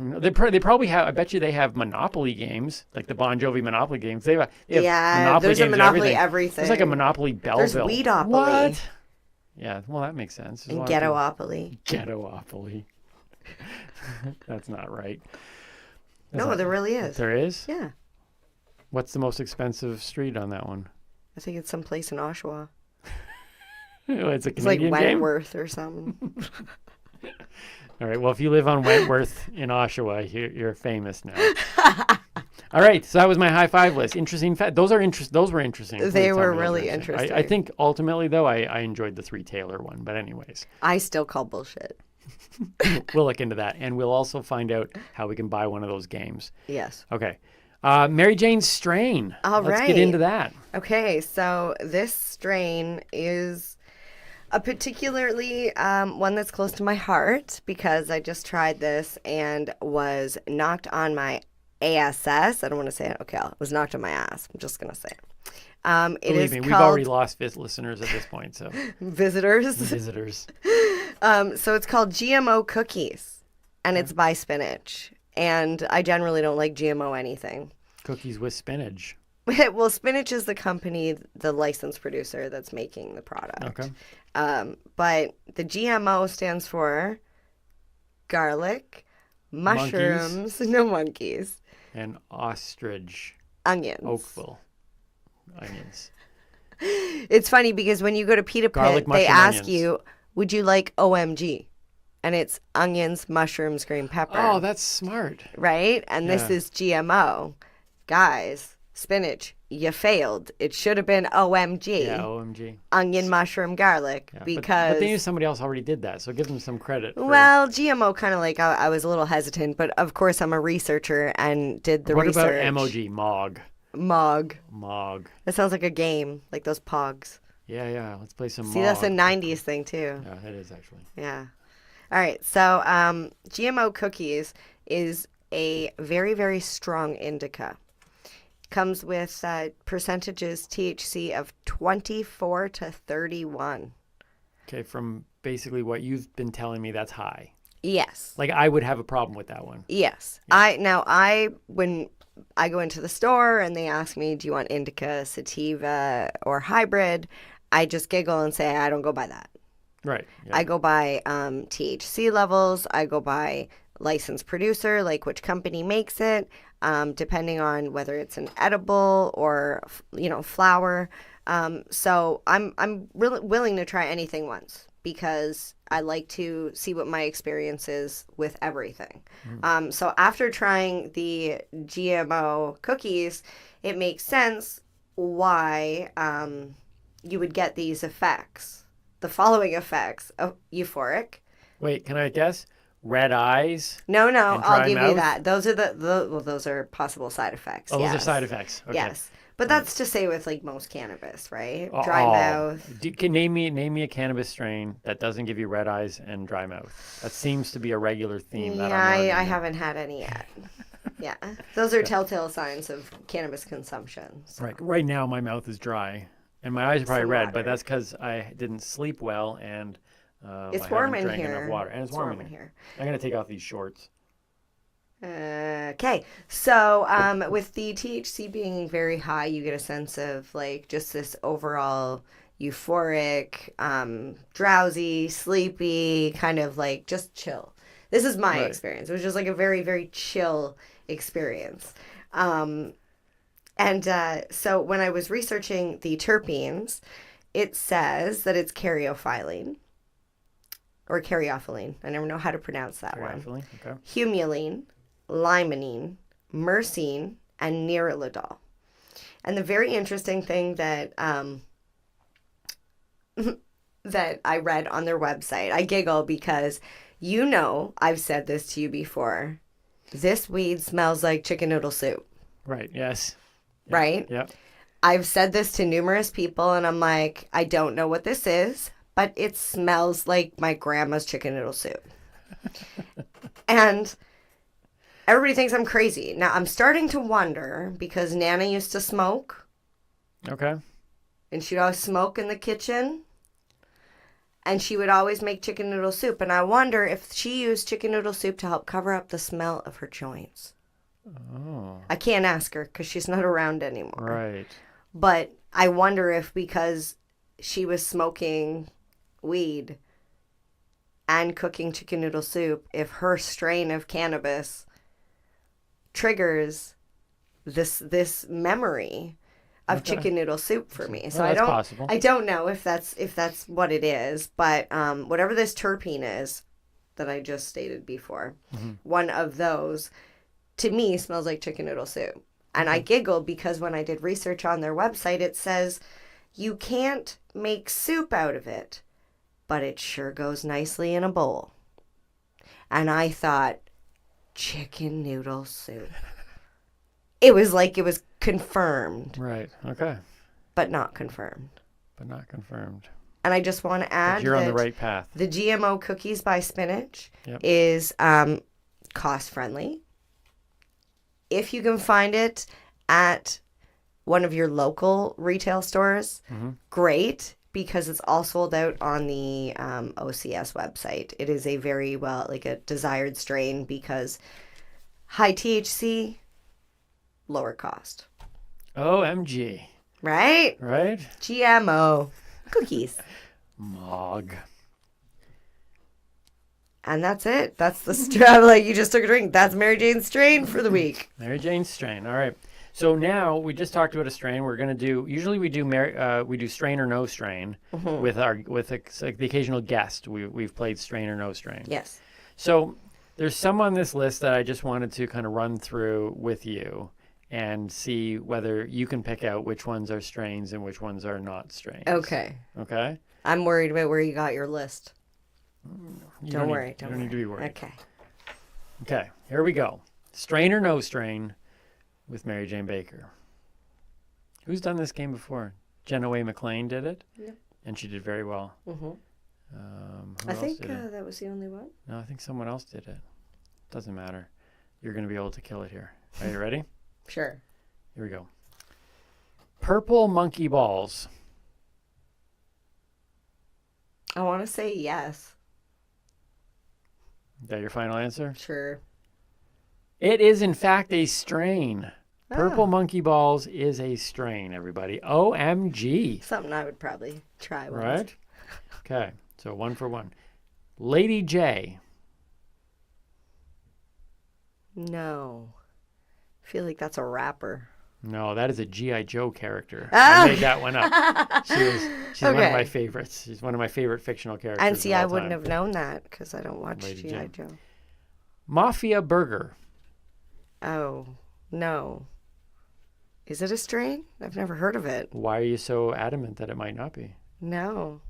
They probably have. I bet you they have Monopoly games, like the Bon Jovi Monopoly games. They have Monopoly there's games a Monopoly everything. There's like a Monopoly Belleville. There's Weedopoly. What? Yeah, well, that makes sense. And Ghettopoly. Ghettopoly. That's not right. There really is. There is? Yeah. What's the most expensive street on that one? I think it's someplace in Oshawa. It's a Canadian like game? Wentworth or something. All right. Well, if you live on Wentworth in Oshawa, you're famous now. All right. So that was my high five list. Interesting fact. Those were interesting. They were really interesting. I think ultimately, though, I enjoyed the 3 Taylor one. But anyways. I still call bullshit. We'll look into that. And we'll also find out how we can buy one of those games. Yes. Okay. Mary Jane's strain. Let's get into that. Okay. So this strain is a particularly one that's close to my heart because I just tried this and was knocked on my ASS. I don't want to say it. Okay, I was knocked on my ass. I'm just going to say it. Believe me, we've already lost listeners at this point. So visitors. So it's called GMO cookies, and it's by Spinach. And I generally don't like GMO anything. Cookies with spinach. Well, Spinach is the company, the licensed producer that's making the product. Okay. But the GMO stands for garlic, mushrooms, no monkeys, and ostrich. Onions. Oakville. Onions. It's funny because when you go to Pita Garlic, Pit, they mushroom, ask onions. you, would you like OMG? And it's onions, mushrooms, green pepper. Oh, that's smart. Right? And this Yeah. is GMO. Guys, Spinach, you failed. It should have been OMG. Yeah, OMG. Onion, mushroom, garlic. Yeah, because... But they knew somebody else already did that, so give them some credit. Well, GMO kind of like, I was a little hesitant, but of course I'm a researcher and did the research. What about MOG? MOG. Mog. That sounds like a game, like those pogs. Yeah. Let's play some See, Mog. that's a 90s thing, too. Yeah, it is actually. Yeah. All right. So GMO cookies is a very, very strong indica. Comes with percentages THC of 24 to 31. Okay, from basically what you've been telling me, that's high. Yes. Like I would have a problem with that one. Yes. Yeah. When I go into the store and they ask me, do you want indica, sativa, or hybrid? I just giggle and say, I don't go by that. Right. Yeah. I go by THC levels. I go by licensed producer, like which company makes it, depending on whether it's an edible or, flower. So I'm really willing to try anything once because I like to see what my experience is with everything. So after trying the GMO cookies, it makes sense why you would get these effects. The following effects: euphoric. Wait, can I guess? Red eyes? No, I'll give mouth? you that. Those are those are possible side effects. Oh, yes. those are side effects. Okay. Yes. But that's to say with like most cannabis, right? Dry mouth. Can name me a cannabis strain that doesn't give you red eyes and dry mouth. That seems to be a regular theme. Yeah, I haven't had any yet. Yeah, those are telltale signs of cannabis consumption. So. Right now, my mouth is dry, and my eyes are probably Some red, water. but that's because I didn't sleep well and it's I warm haven't in drank here. enough water, and it's warm in here. I'm gonna take off these shorts. Okay, so with the THC being very high, you get a sense of like just this overall euphoric, drowsy, sleepy, kind of like just chill. This is my experience. It was just like a very, very chill experience. So when I was researching the terpenes, it says that it's caryophyllene. Or caryophyllene. I never know how to pronounce that one. Okay. Humulene, limonene, myrcene, and nerolidol. And the very interesting thing that that I read on their website, I giggle because I've said this to you before. This weed smells like chicken noodle soup. Right. Yes. Right? Yep. I've said this to numerous people, and I'm like, I don't know what this is, but it smells like my grandma's chicken noodle soup. And everybody thinks I'm crazy. Now, I'm starting to wonder, because Nana used to smoke. Okay. And she'd always smoke in the kitchen. And she would always make chicken noodle soup. And I wonder if she used chicken noodle soup to help cover up the smell of her joints. Oh. I can't ask her because she's not around anymore. Right. But I wonder if because she was smoking weed and cooking chicken noodle soup, if her strain of cannabis triggers this memory of chicken noodle soup for me. So that's possible. I don't know if that's what it is, but whatever this terpene is that I just stated before, one of those to me smells like chicken noodle soup. And I giggle because when I did research on their website, it says you can't make soup out of it, but it sure goes nicely in a bowl. And I thought, chicken noodle soup. It was like it was confirmed. Right. Okay. But not confirmed. And I just want to add but you're on the that right path. The GMO cookies by Spinach is cost friendly. If you can find it at one of your local retail stores, great, because it's all sold out on the OCS website. It is a very like a desired strain because high THC, lower cost. OMG. Right? Right? GMO. Cookies. Mog. And that's it. That's the strain. Like, you just took a drink. That's Mary Jane's strain for the week. Mary Jane's strain. All right. So now we just talked about a strain. We're going to do, usually we do strain or no strain with the occasional guest. We've played strain or no strain. Yes. So there's some on this list that I just wanted to kind of run through with you and see whether you can pick out which ones are strains and which ones are not strains. Okay. Okay? I'm worried about where you got your list. Don't worry. You don't need to be worried. Okay. Okay, here we go. Strain or no strain with Mary Jane Baker. Who's done this game before? Jenna Way McLean did it, and she did very well. I think that was the only one. No, I think someone else did it. Doesn't matter. You're going to be able to kill it here. Are you ready? Sure. Here we go. Purple monkey balls. I want to say yes. Is that your final answer? Sure. It is, in fact, a strain. Purple monkey balls is a strain, everybody. OMG. Something I would probably try once. Right? Okay, so 1 for 1. Lady J. No. I feel like that's a rapper. No, that is a G.I. Joe character. Ah! I made that one up. She's one of my favorites. She's one of my favorite fictional characters. And see, of all I wouldn't time. have known that because I don't watch Lady G.I. J. Joe. Mafia Burger. Oh, no. Is it a strain? I've never heard of it. Why are you so adamant that it might not be? No.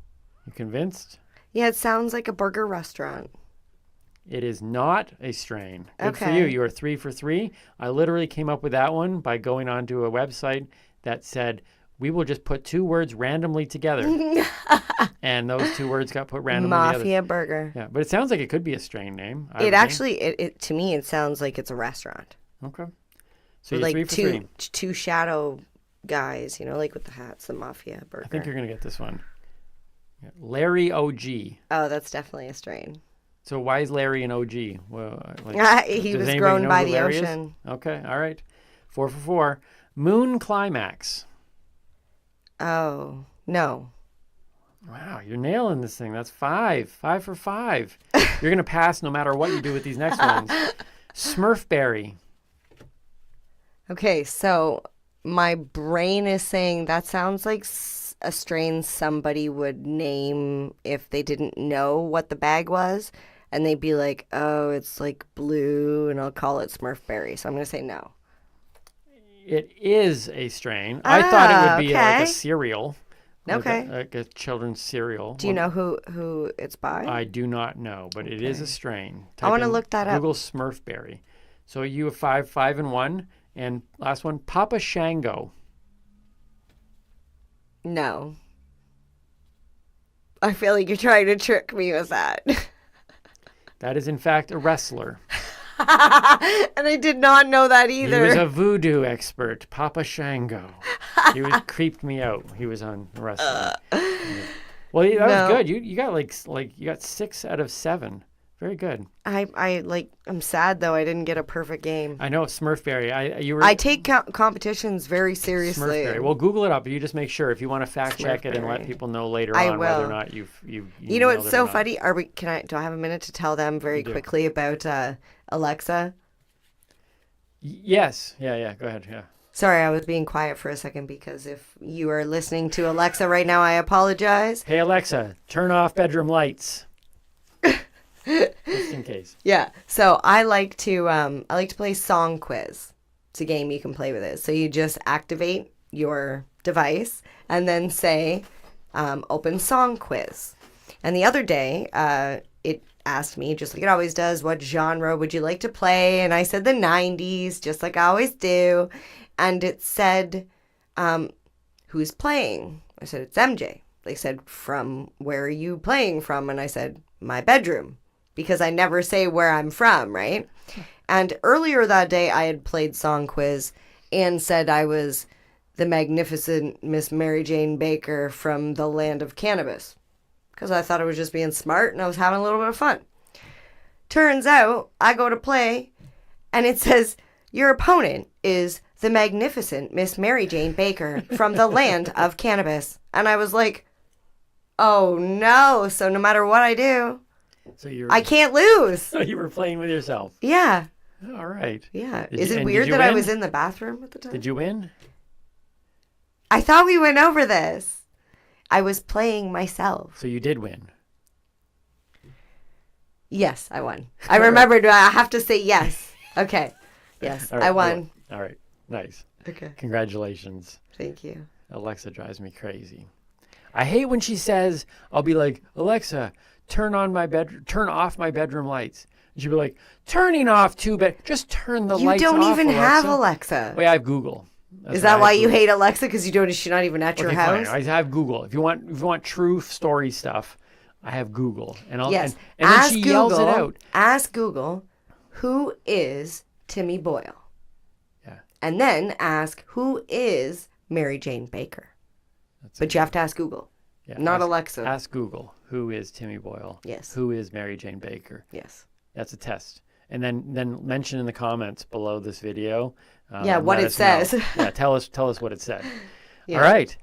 You convinced? Yeah, it sounds like a burger restaurant. It is not a strain. Good for Okay. you. You are 3 for 3. I literally came up with that one by going onto a website that said, we will just put 2 words randomly together. And those 2 words got put randomly together. Mafia Burger. Yeah, but it sounds like it could be a strain name. It actually, it to me, it sounds like it's a restaurant. Okay. So With you're like 3 for 3. two shadow guys, like with the hats, the Mafia Burger. I think you're going to get this one. Yeah. Larry OG. Oh, that's definitely a strain. So why is Larry an OG? Well, He does was anybody grown know by who the Larry is? ocean. Okay, all right. 4 for 4. Moon Climax. Oh, no. Wow, you're nailing this thing. That's 5. 5 for 5. You're going to pass no matter what you do with these next ones. Smurfberry. Okay, so my brain is saying that sounds like a strain somebody would name if they didn't know what the bag was. And they'd be like, oh, it's like blue, and I'll call it Smurfberry. So I'm going to say no. It is a strain. I thought it would be like okay. a cereal. Okay. Like a children's cereal. Do you know who it's by? I do not know, but it is a strain. I want to Type in look that up. Google Smurfberry. So you have 5, 5, and 1. And last one, Papa Shango. No. I feel like you're trying to trick me with that. That is, in fact, a wrestler. And I did not know that either. He was a voodoo expert, Papa Shango. He creeped me out. He was on wrestling. Well, that was good. You got you got 6 out of 7. Very good. I'm sad though. I didn't get a perfect game. I know Smurfberry. I take competitions very seriously. Smurfberry. Well, Google it up. You just make sure if you want to fact check it and let people know later I on whether will. or not you You know nailed what's it so or not. funny? Do I have a minute to tell them very quickly about Alexa? Yes. Yeah. Go ahead. Yeah. Sorry, I was being quiet for a second because if you are listening to Alexa right now, I apologize. Hey Alexa, turn off bedroom lights. Just in case. Yeah. So I like to play Song Quiz. It's a game you can play with it. So you just activate your device and then say, open Song Quiz. And the other day, it asked me, just like it always does, what genre would you like to play? And I said the 90s, just like I always do. And it said, who's playing? I said, it's MJ. They said, from where are you playing from? And I said, my bedroom. Because I never say where I'm from, right? And earlier that day, I had played Song Quiz and said I was the magnificent Miss Mary Jane Baker from the land of cannabis. Because I thought I was just being smart and I was having a little bit of fun. Turns out, I go to play, and it says, your opponent is the magnificent Miss Mary Jane Baker from the land of cannabis. And I was like, oh no, so no matter what I do, I can't lose. So you were playing with yourself. Yeah. All right. Yeah. Is it weird that I was in the bathroom at the time? Did you win? I thought we went over this. I was playing myself. So you did win. Yes, I won. I remembered. I have to say yes. Okay. Yes, All right, I won. All right. Nice. Okay. Congratulations. Thank you. Alexa drives me crazy. I hate when she says, I'll be like, Alexa, turn off my bedroom lights. And she'll be like, turning off just turn the lights off. You don't even Alexa. have Alexa. Wait, I have Google. Is that why you hate Alexa? Because she's not even at your house? Fine. I have Google. If you want true story stuff, I have Google. And yes. And then she yells it out. Ask Google, who is Timmy Boyle? Yeah. And then ask, who is Mary Jane Baker? But you have to ask Google, not Alexa. Ask Google, who is Timmy Boyle? Yes. Who is Mary Jane Baker? Yes. That's a test. And then mention in the comments below this video. What it says. Yeah, tell us what it said. Yeah. All right.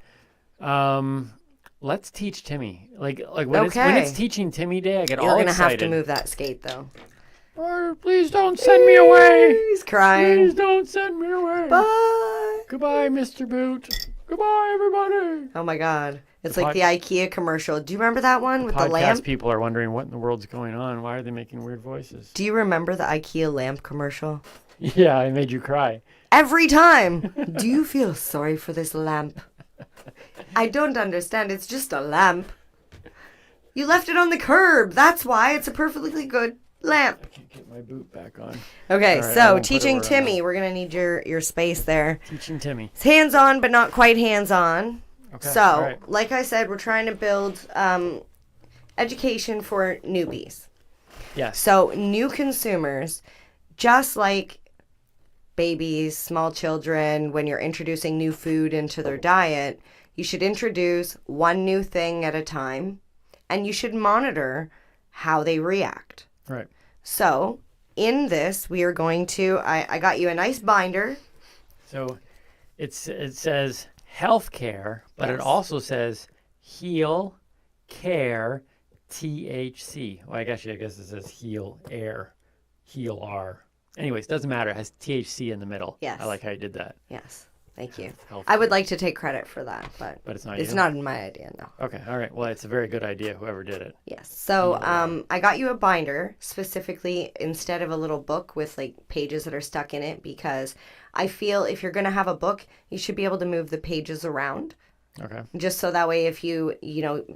Let's teach Timmy. Like when it's teaching Timmy day, I get all excited. You're gonna have to move that skate though. Or please don't send me away. He's crying. Please don't send me away. Bye. Goodbye, Mr. Boot. Goodbye, everybody. Oh my God. It's like the IKEA commercial. Do you remember that one with the lamp? Podcast people are wondering what in the world's going on. Why are they making weird voices? Do you remember the IKEA lamp commercial? Yeah, I made you cry. Every time. Do you feel sorry for this lamp? I don't understand. It's just a lamp. You left it on the curb. That's why. It's a perfectly good lamp. I can't get my boot back on. Okay, right, so teaching Timmy. We're going to need your space there. Teaching Timmy. It's hands-on, but not quite hands-on. Okay. So, like I said, we're trying to build education for newbies. Yes. So, new consumers, just like babies, small children, when you're introducing new food into their diet, you should introduce one new thing at a time, and you should monitor how they react. Right. So, in this, we are going to, I got you a nice binder. So, it says healthcare, but Yes. it also says heal, care, THC. Well, I guess it says heal R. Anyways, doesn't matter. It has THC in the middle. Yes. I like how you did that. Yes. Thank you. Healthcare. I would like to take credit for that, but it's not It's you? not my idea, no. Okay. All right. Well, it's a very good idea, whoever did it. Yes. So I got you a binder specifically instead of a little book with like pages that are stuck in it, because I feel if you're going to have a book, you should be able to move the pages around. Okay. Just so that way if you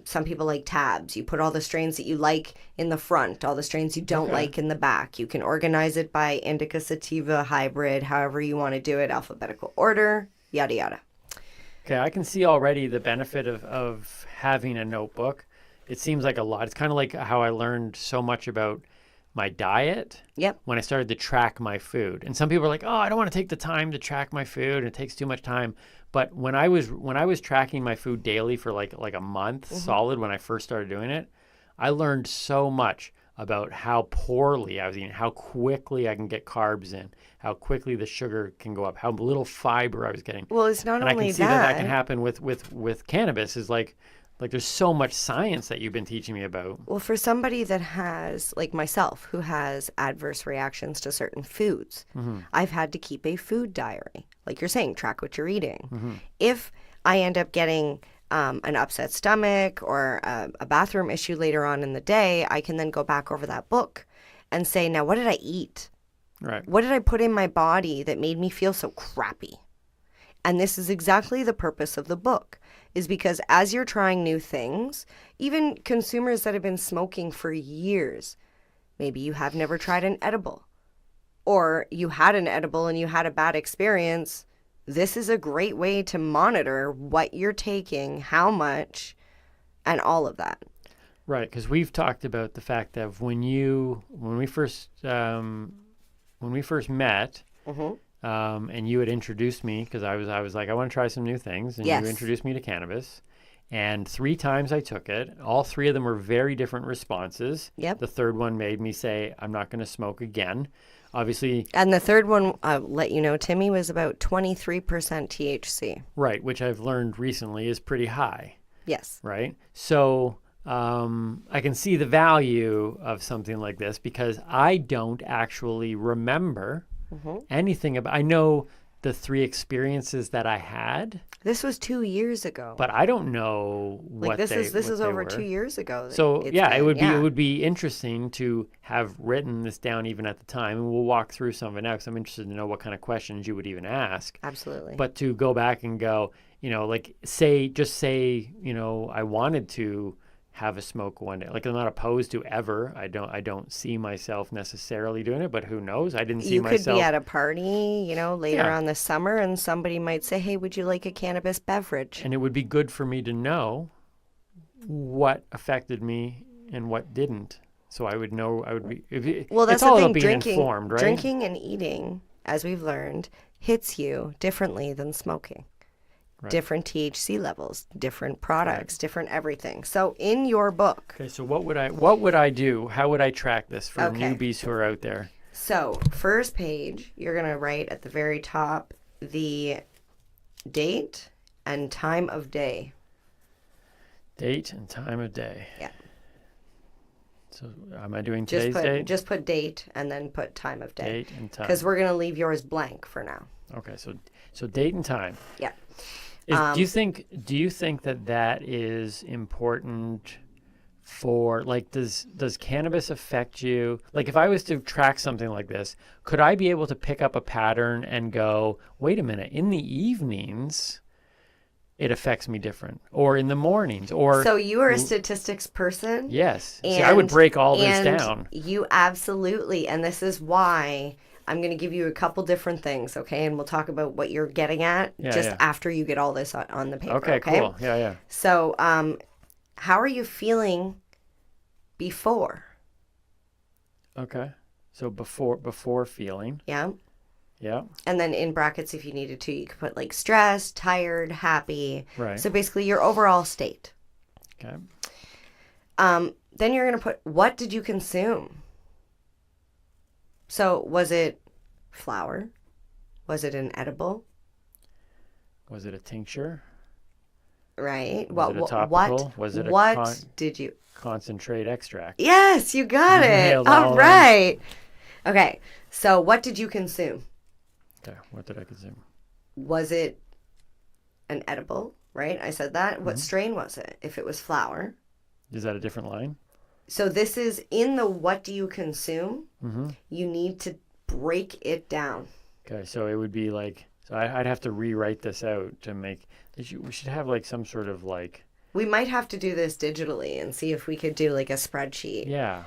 some people like tabs, you put all the strains that you like in the front, all the strains you don't like in the back. You can organize it by indica, sativa, hybrid, however you want to do it, alphabetical order, yada yada. Okay, I can see already the benefit of having a notebook. It seems like a lot. It's kind of like how I learned so much about my diet. Yep. When I started to track my food. And some people are like, "Oh, I don't want to take the time to track my food. It takes too much time." But when I was tracking my food daily for like a month solid when I first started doing it, I learned so much about how poorly I was eating, how quickly I can get carbs in, how quickly the sugar can go up, how little fiber I was getting. Well, it's not and only I can see that can happen with cannabis. Is like there's so much science that you've been teaching me about. Well, for somebody that has, like myself, who has adverse reactions to certain foods, I've had to keep a food diary. Like you're saying, track what you're eating. If I end up getting an upset stomach or a bathroom issue later on in the day, I can then go back over that book and say, now, what did I eat? Right. What did I put in my body that made me feel so crappy? And this is exactly the purpose of the book, is because as you're trying new things, even consumers that have been smoking for years, maybe you have never tried an edible, or you had an edible and you had a bad experience. This is a great way to monitor what you're taking, how much, and all of that. Right, because we've talked about the fact that when we first met, and you had introduced me because I was like, I want to try some new things, and Yes. you introduced me to cannabis. And 3 times I took it. All 3 of them were very different responses. Yep. The third one made me say, I'm not going to smoke again. Obviously. And the third one, I'll let you know, Timmy, was about 23% THC. Right, which I've learned recently is pretty high. Yes. Right? So I can see the value of something like this because I don't actually remember anything about. I know the 3 experiences that I had. This was 2 years ago. But I don't know what this is what they over were. 2 years ago. So It's yeah, been- it would be interesting to have written this down even at the time, and we'll walk through some of it now because I'm interested to know what kind of questions you would even ask. Absolutely. But to go back and go, like say, I wanted to have a smoke one day. Like I'm not opposed to ever. I don't see myself necessarily doing it, but who knows? I didn't see you myself. could be at a party, later Yeah. on this summer, and somebody might say, "Hey, would you like a cannabis beverage?" And it would be good for me to know what affected me and what didn't. So I would know. I would be. Well, that's it's all the about thing. being informed, right? Drinking and eating, as we've learned, hits you differently than smoking. Right. Different THC levels, different products, different everything. So in your book. Okay, so what would I do? How would I track this for Okay. newbies who are out there? So first page, you're going to write at the very top the date and time of day. Date and time of day. Yeah. So am I doing today's date? Just put date and then put time of day. Date and time. Because we're going to leave yours blank for now. Okay, so date and time. Yeah. Do you think that is important for, like, does cannabis affect you? Like, if I was to track something like this, could I be able to pick up a pattern and go, wait a minute, in the evenings it affects me different, or in the mornings, or so you are a statistics person? Yes. See, I would break all this down. You absolutely, and this is why I'm going to give you a couple different things, okay? And we'll talk about what you're getting at after you get all this on the paper, okay? Cool. Yeah. So, how are you feeling before? Okay. So before feeling. Yeah. Yeah. And then in brackets, if you needed to, you could put like stressed, tired, happy. Right. So basically your overall state. Okay. Then you're going to put, what did you consume? So was it flour? Was it an edible? Was it a tincture? Right. Was it a topical? Was it a did you concentrate extract? Yes, you got it. Nailed All right. Okay. So what did you consume? Okay. What did I consume? Was it an edible? Right. I said that. What strain was it? If it was flour. Is that a different line? So this is in the what do you consume? You need to break it down. Okay. So it would be like, so I'd have to rewrite this out to make, we should have like some sort of like. We might have to do this digitally and see if we could do like a spreadsheet. Yeah.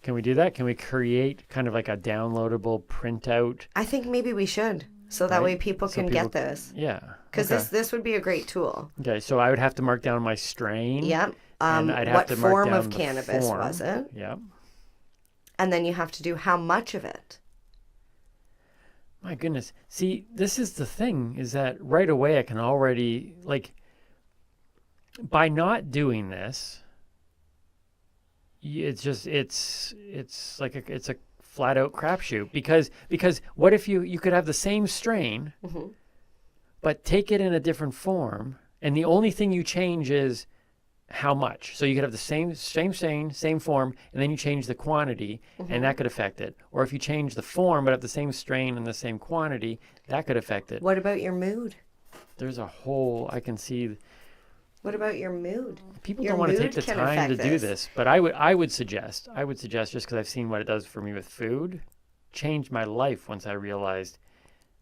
Can we do that? Can we create kind of like a downloadable printout? I think maybe we should. So that way people can get this. Yeah. Because this would be a great tool. Okay. So I would have to mark down my strain. Yep. And I'd have what to mark form down of the cannabis form. was it? Yep. And then you have to do how much of it. My goodness. See, this is the thing, is that right away I can already, like, by not doing this, it's just, it's like, it's a flat out crapshoot. Because what if you could have the same strain, but take it in a different form, and the only thing you change is how much. So you could have the same strain, same form, and then you change the quantity, and that could affect it. Or if you change the form but have the same strain and the same quantity, that could affect it. What about your mood? There's a whole, I can see. What about your mood? People don't want to take the time to do this, but I would suggest, just because I've seen what it does for me with food, changed my life once I realized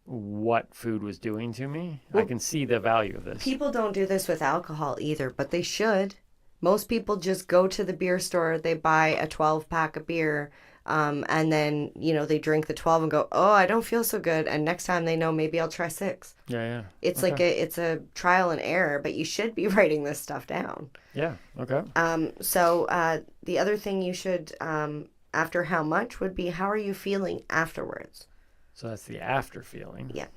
what food was doing to me. Well, I can see the value of this. People don't do this with alcohol either, but they should. Most people just go to the beer store, they buy a 12-pack of beer, and then, they drink the 12 and go, oh, I don't feel so good. And next time they know, maybe I'll try 6. Yeah. It's like it's a trial and error, but you should be writing this stuff down. Yeah, okay. So the other thing you should, after how much, would be how are you feeling afterwards? So that's the after feeling. Yeah.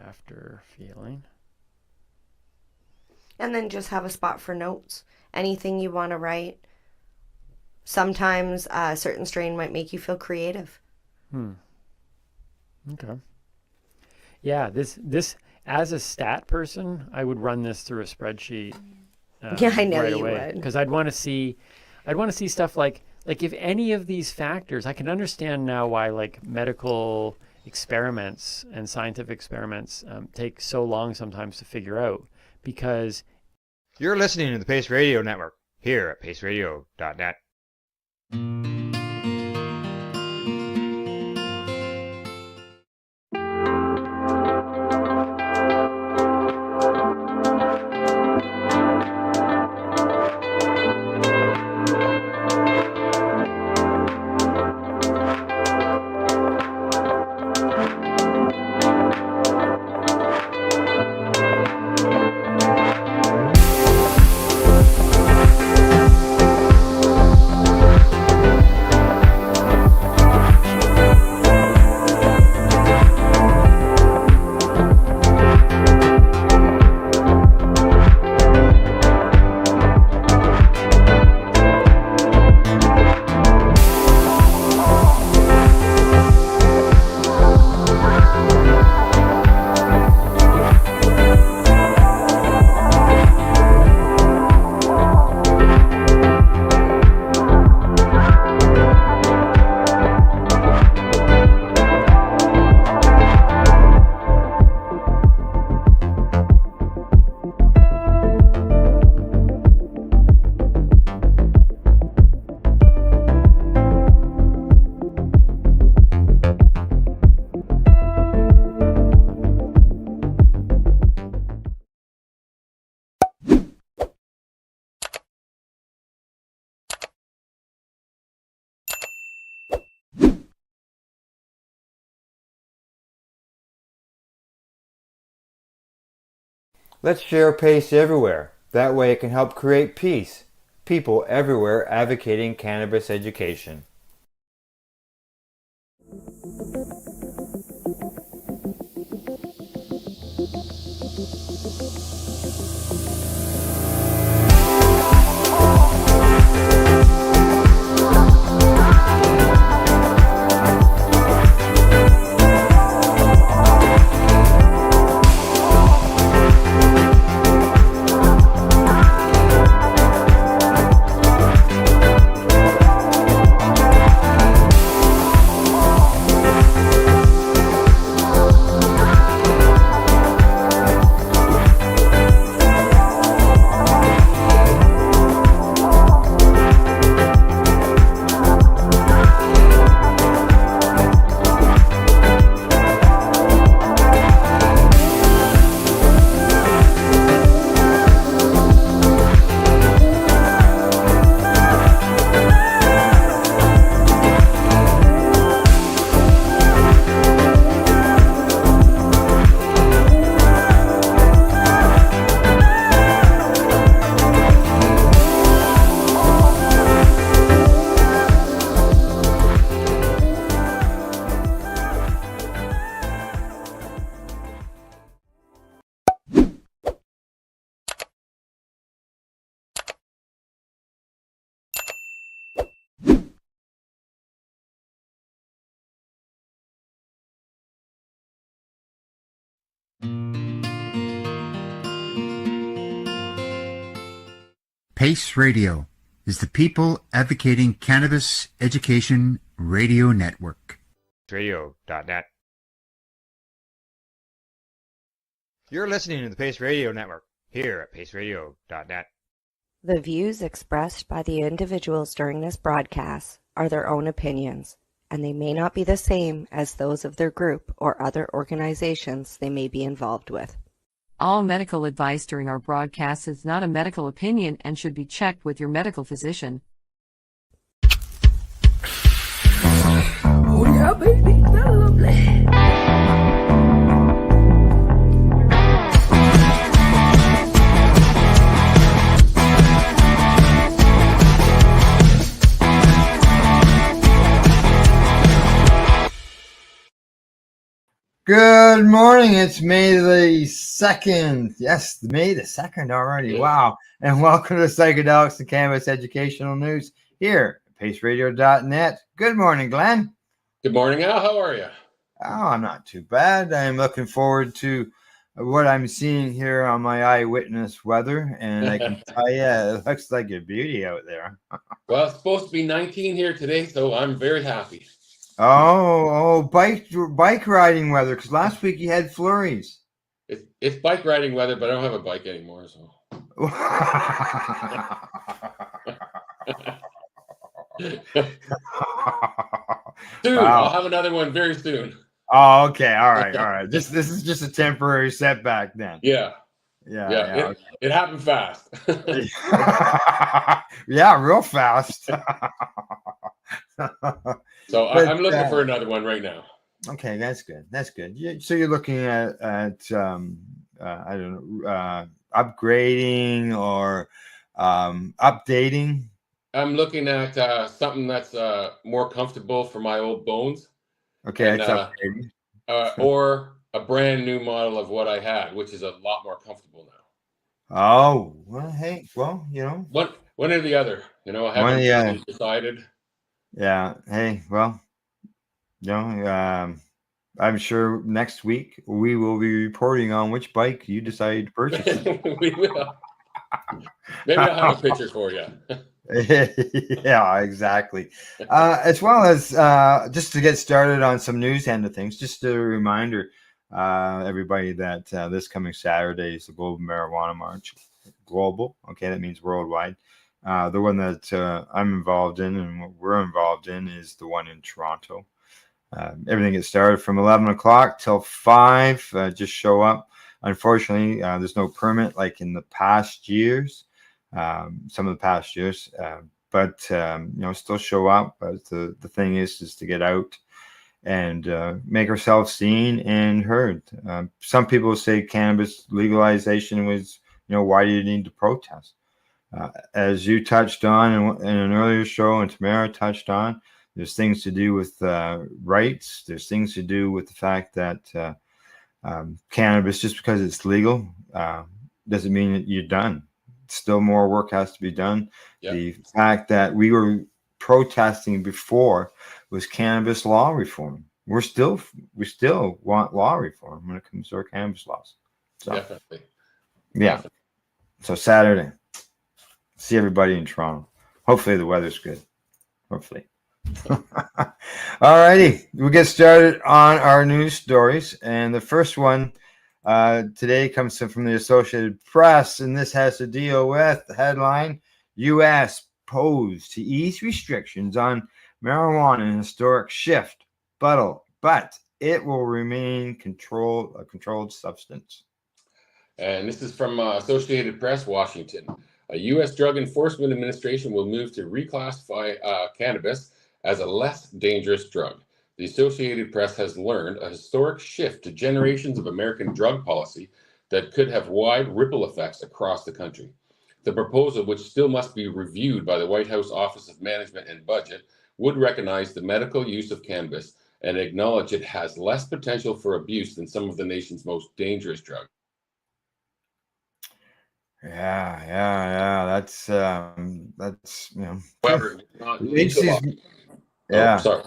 After feeling. And then just have a spot for notes. Anything you want to write. Sometimes a certain strain might make you feel creative. Okay. Yeah, this as a stat person, I would run this through a spreadsheet. Yeah, I know right you away, would. because I'd want to see stuff like if any of these factors, I can understand now why like medical experiments and scientific experiments take so long sometimes to figure out, because You're listening to the Pace Radio Network here at paceradio.net. Let's share PACE everywhere. That way it can help create peace. People everywhere advocating cannabis education. PACE Radio is the People Advocating Cannabis Education Radio Network. Radio.net. You're listening to the Pace Radio Network here at paceradio.net. The views expressed by the individuals during this broadcast are their own opinions, and they may not be the same as those of their group or other organizations they may be involved with. All medical advice during our broadcast is not a medical opinion and should be checked with your medical physician. Oh yeah, baby, that's lovely. Good morning. It's May the 2nd. Yes, May the 2nd already. Yeah. Wow. And welcome to Psychedelics and Cannabis Educational News here at paceradio.net. Good morning, Glenn. Good morning, Al. How are you? Oh, not too bad. I'm looking forward to what I'm seeing here on my eyewitness weather, and I can tell you, it looks like a beauty out there. Well, it's supposed to be 19 here today, so I'm very happy. Bike riding weather, because last week you had flurries. It's bike riding weather, but I don't have a bike anymore, so. Soon, Wow. I'll have another one very soon. Oh, okay. All right. This is just a temporary setback then. Yeah. Yeah. It happened fast. Yeah, real fast. So I'm looking for another one right now. Okay, that's good. So you're looking at I don't know, upgrading or updating. I'm looking at something that's more comfortable for my old bones. Okay, and, that's upgrading. Or a brand new model of what I had, which is a lot more comfortable now. Oh, well, hey, well, one or the other. I haven't really decided. Yeah. Hey, well, I'm sure next week we will be reporting on which bike you decided to purchase. We will. Maybe I'll have a picture for you. Yeah, exactly. As well as just to get started on some news end of things, just a reminder, everybody, that this coming Saturday is the Global Marijuana March. Global, okay, that means worldwide. The one that I'm involved in and what we're involved in is the one in Toronto. Everything gets started from 11 o'clock till 5. Just show up. Unfortunately, there's no permit like in the past years. Some of the past years, but still show up. But the thing is to get out and make ourselves seen and heard. Some people say cannabis legalization was, why do you need to protest? As you touched on in an earlier show, and Tamara touched on, there's things to do with rights. There's things to do with the fact that cannabis, just because it's legal, doesn't mean that you're done. Still more work has to be done. Yep. The fact that we were protesting before was cannabis law reform. We still want law reform when it comes to our cannabis laws. So, definitely. Yeah. Definitely. So Saturday, see everybody in Toronto. Hopefully the weather's good. Hopefully. All righty, we'll get started on our news stories, and the first one today comes from the Associated Press, and this has to deal with the headline: U.S. posed to ease restrictions on marijuana in historic shift, but it will remain a controlled substance. And this is from Associated Press, Washington. A U.S. Drug Enforcement Administration will move to reclassify cannabis as a less dangerous drug. The Associated Press has learned a historic shift to generations of American drug policy that could have wide ripple effects across the country. The proposal, which still must be reviewed by the White House Office of Management and Budget, would recognize the medical use of cannabis and acknowledge it has less potential for abuse than some of the nation's most dangerous drugs. Yeah. That's However, not yeah. sorry.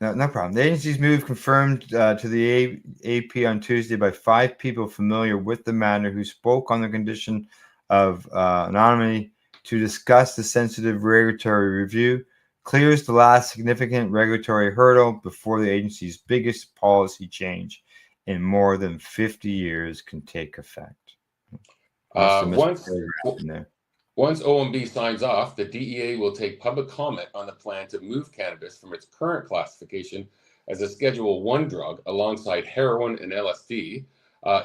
No problem. The agency's move confirmed to the AP on Tuesday by 5 people familiar with the matter who spoke on the condition of anonymity to discuss the sensitive regulatory review, clears the last significant regulatory hurdle before the agency's biggest policy change in more than 50 years can take effect. Once OMB signs off, the DEA will take public comment on the plan to move cannabis from its current classification as a Schedule I drug alongside heroin and LSD.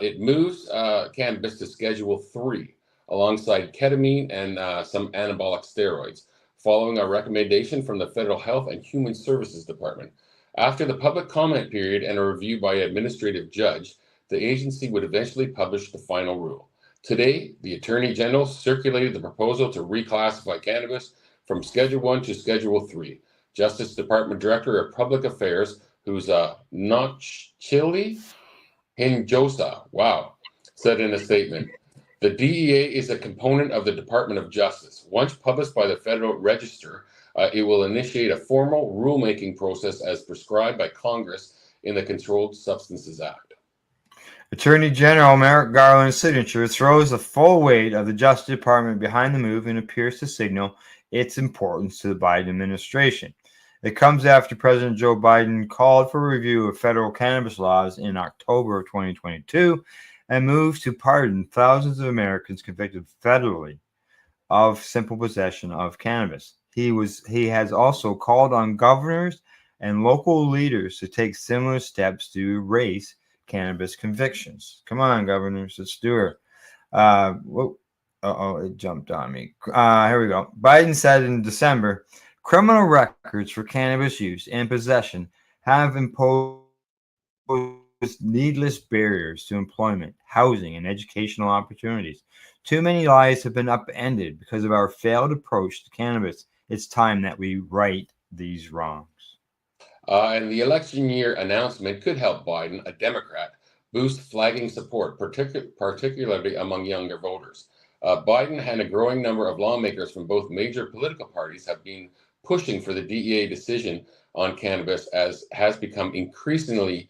It moves cannabis to Schedule III alongside ketamine and some anabolic steroids, following a recommendation from the Federal Health and Human Services Department. After the public comment period and a review by an administrative judge, the agency would eventually publish the final rule. Today, the Attorney General circulated the proposal to reclassify cannabis from Schedule I to Schedule III. Justice Department Director of Public Affairs who's not Chile Hinjosa, wow, said in a statement, the DEA is a component of the Department of Justice. Once published by the Federal Register, it will initiate a formal rulemaking process as prescribed by Congress in the Controlled Substances Act. Attorney General Merrick Garland's signature throws the full weight of the Justice Department behind the move and appears to signal its importance to the Biden administration. It comes after President Joe Biden called for a review of federal cannabis laws in October of 2022 and moved to pardon thousands of Americans convicted federally of simple possession of cannabis. He has also called on governors and local leaders to take similar steps to erase cannabis convictions. Come on, governors, let's do it. It jumped on me. Here we go. Biden said in December, criminal records for cannabis use and possession have imposed needless barriers to employment, housing, and educational opportunities. Too many lives have been upended because of our failed approach to cannabis. It's time that we right these wrongs. And the election year announcement could help Biden, a Democrat, boost flagging support, particularly among younger voters. Biden and a growing number of lawmakers from both major political parties have been pushing for the DEA decision on cannabis as has become increasingly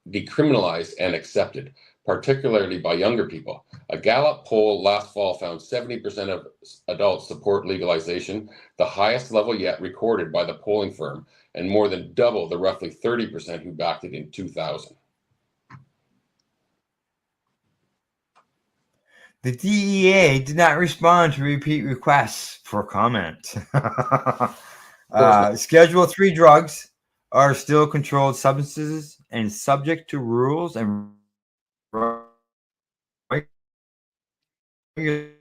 decriminalized and accepted, particularly by younger people. A Gallup poll last fall found 70% of adults support legalization, the highest level yet recorded by the polling firm, and more than double the roughly 30% who backed it in 2000. The DEA did not respond to repeat requests for comment. Schedule 3 drugs are still controlled substances and subject to rules and regulations.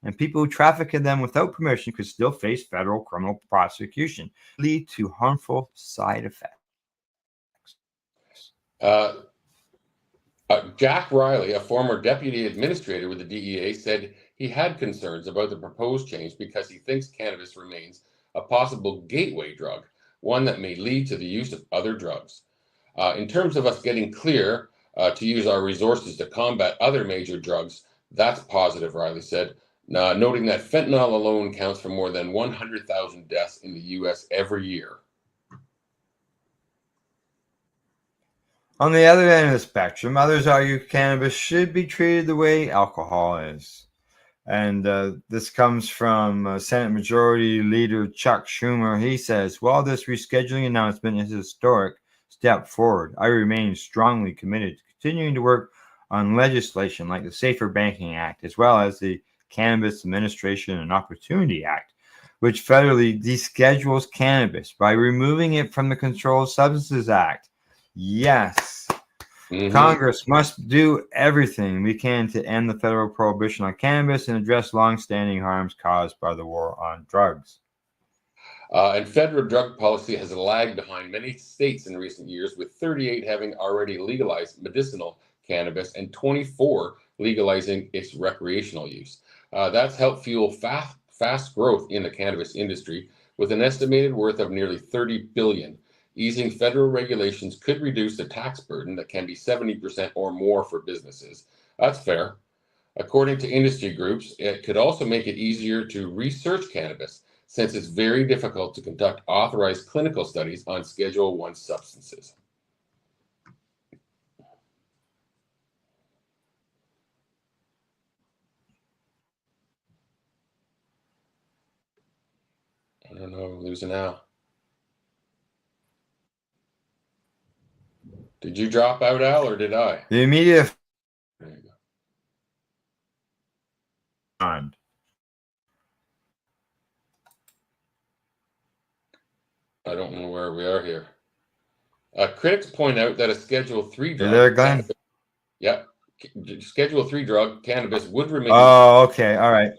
And people who traffic in them without permission could still face federal criminal prosecution, lead to harmful side effects. Jack Riley, a former deputy administrator with the DEA, said he had concerns about the proposed change because he thinks cannabis remains a possible gateway drug, one that may lead to the use of other drugs. In terms of us getting clear to use our resources to combat other major drugs, that's positive, Riley said, noting that fentanyl alone counts for more than 100,000 deaths in the U.S. every year. On the other end of the spectrum, others argue cannabis should be treated the way alcohol is. And this comes from Senate Majority Leader Chuck Schumer. He says, while this rescheduling announcement is a historic step forward, I remain strongly committed to continuing to work on legislation like the Safer Banking Act, as well as the Cannabis Administration and Opportunity Act, which federally deschedules cannabis by removing it from the Controlled Substances Act. Yes. Congress must do everything we can to end the federal prohibition on cannabis and address long-standing harms caused by the war on drugs. And federal drug policy has lagged behind many states in recent years, with 38 having already legalized medicinal cannabis and 24 legalizing its recreational use. That's helped fuel fast growth in the cannabis industry, with an estimated worth of nearly $30 billion. Easing federal regulations could reduce the tax burden that can be 70% or more for businesses. That's fair. According to industry groups, it could also make it easier to research cannabis, since it's very difficult to conduct authorized clinical studies on Schedule I substances. I don't know, I'm losing out. Did you drop out, Al, or did I? The immediate There you go. fund. I don't know where we are here. Critics point out that a Schedule III drug. There, Glenn? Schedule III drug, cannabis, would remain. Oh, okay. All right.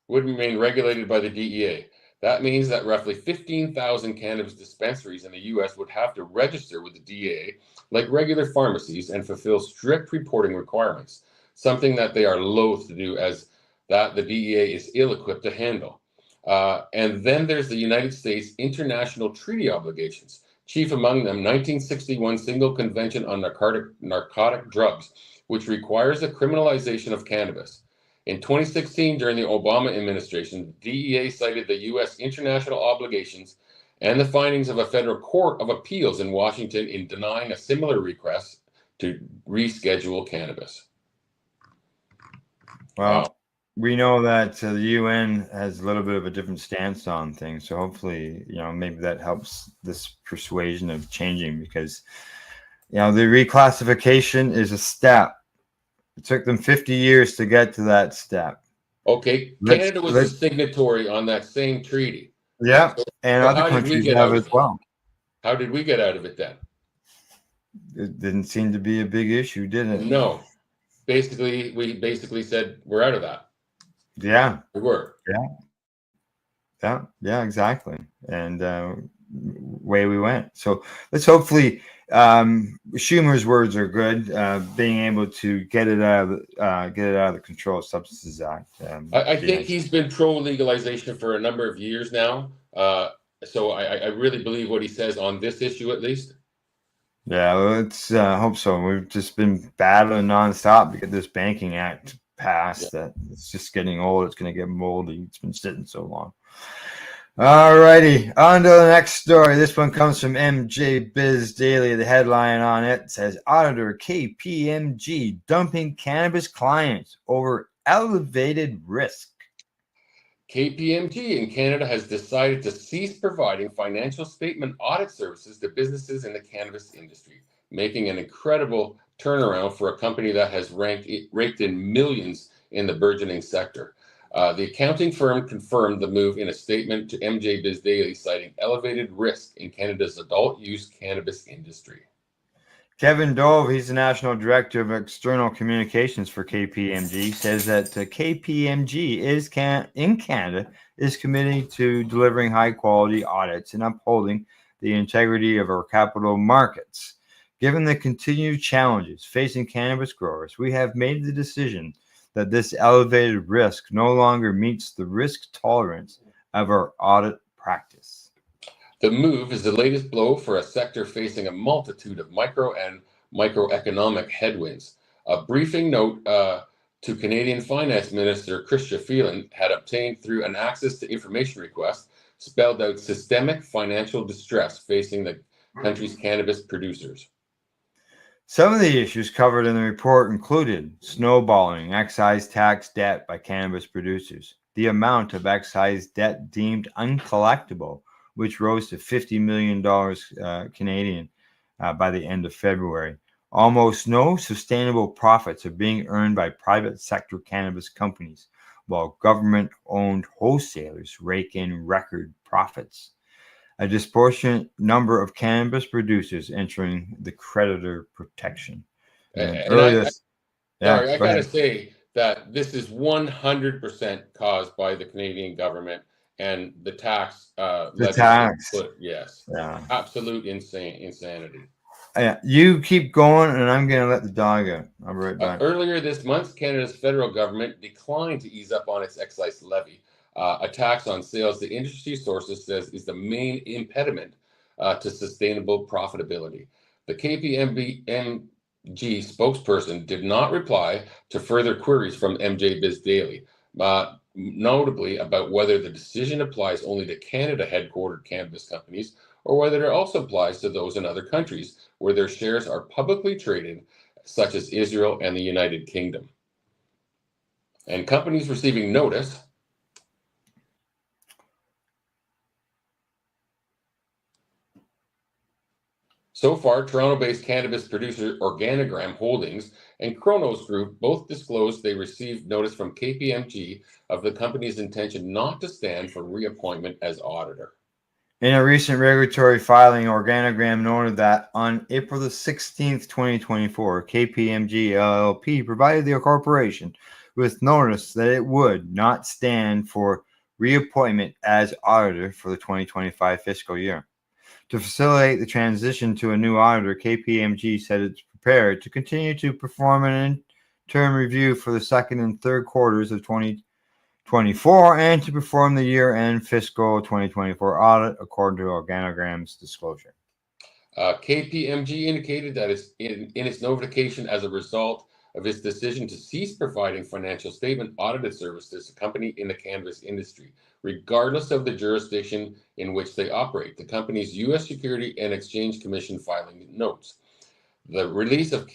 Would remain regulated by the DEA. That means that roughly 15,000 cannabis dispensaries in the U.S. would have to register with the DEA like regular pharmacies and fulfill strict reporting requirements, something that they are loath to do as that the DEA is ill-equipped to handle. And then there's the United States international treaty obligations. Chief among them, 1961 Single Convention on Narcotic Drugs, which requires the criminalization of cannabis. In 2016, during the Obama administration, the DEA cited the U.S. international obligations and the findings of a federal court of appeals in Washington in denying a similar request to reschedule cannabis. Well, we know that the UN has a little bit of a different stance on things. So hopefully, maybe that helps this persuasion of changing, because, the reclassification is a step. It took them 50 years to get to that step. Okay, Canada was a signatory on that same treaty. Yeah, and other countries have as well. How did we get out of it then? It didn't seem to be a big issue, did it? No. We basically said we're out of that. Yeah. We were. Yeah, exactly. And away we went. So let's hopefully, Schumer's words are good. Being able to get it out of the Controlled Substances Act. I think he's been pro legalization for a number of years now. So I really believe what he says on this issue, at least. Yeah, let's hope so. We've just been battling nonstop to get this Banking Act passed. That it's just getting old. It's going to get moldy. It's been sitting so long. All righty, on to the next story. This one comes from MJ Biz Daily. The headline on it says, Auditor KPMG dumping cannabis clients over elevated risk. KPMG in Canada has decided to cease providing financial statement audit services to businesses in the cannabis industry, making an incredible turnaround for a company that has raked in millions in the burgeoning sector. The accounting firm confirmed the move in a statement to MJ Biz Daily, citing elevated risk in Canada's adult use cannabis industry. Kevin Dove, he's the National Director of External Communications for KPMG, says that KPMG in Canada is committed to delivering high-quality audits and upholding the integrity of our capital markets. Given the continued challenges facing cannabis growers, we have made the decision that this elevated risk no longer meets the risk tolerance of our audit practice. The move is the latest blow for a sector facing a multitude of micro and microeconomic headwinds. A briefing note to Canadian Finance Minister Chrystia Freeland had obtained through an access to information request spelled out systemic financial distress facing the country's cannabis producers. Some of the issues covered in the report included snowballing excise tax debt by cannabis producers, the amount of excise debt deemed uncollectible, which rose to $50 million Canadian by the end of February. Almost no sustainable profits are being earned by private sector cannabis companies, while government-owned wholesalers rake in record profits. A disproportionate number of cannabis producers entering the creditor protection. I got to say that this is 100% caused by the Canadian government and the tax. Yes. Yeah. Absolute insanity. You keep going, and I'm going to let the dog out. I'll be right back. Earlier this month, Canada's federal government declined to ease up on its excise levy, a tax on sales the industry sources says is the main impediment to sustainable profitability. The KPMG spokesperson did not reply to further queries from MJ Biz Daily, notably about whether the decision applies only to Canada-headquartered cannabis companies or whether it also applies to those in other countries where their shares are publicly traded, such as Israel and the United Kingdom. And companies receiving notice so far, Toronto-based cannabis producer Organigram Holdings and Kronos Group both disclosed they received notice from KPMG of the company's intention not to stand for reappointment as auditor. In a recent regulatory filing, Organigram noted that on April the 16th, 2024, KPMG LLP provided the corporation with notice that it would not stand for reappointment as auditor for the 2025 fiscal year. To facilitate the transition to a new auditor, KPMG said it's prepared to continue to perform an interim review for the second and third quarters of 2025 2024 and to perform the year-end fiscal 2024 audit according to Organogram's disclosure. KPMG indicated that in its notification as a result of its decision to cease providing financial statement audited services to company in the cannabis industry, regardless of the jurisdiction in which they operate. The company's U.S. Security and Exchange Commission filing notes. The reason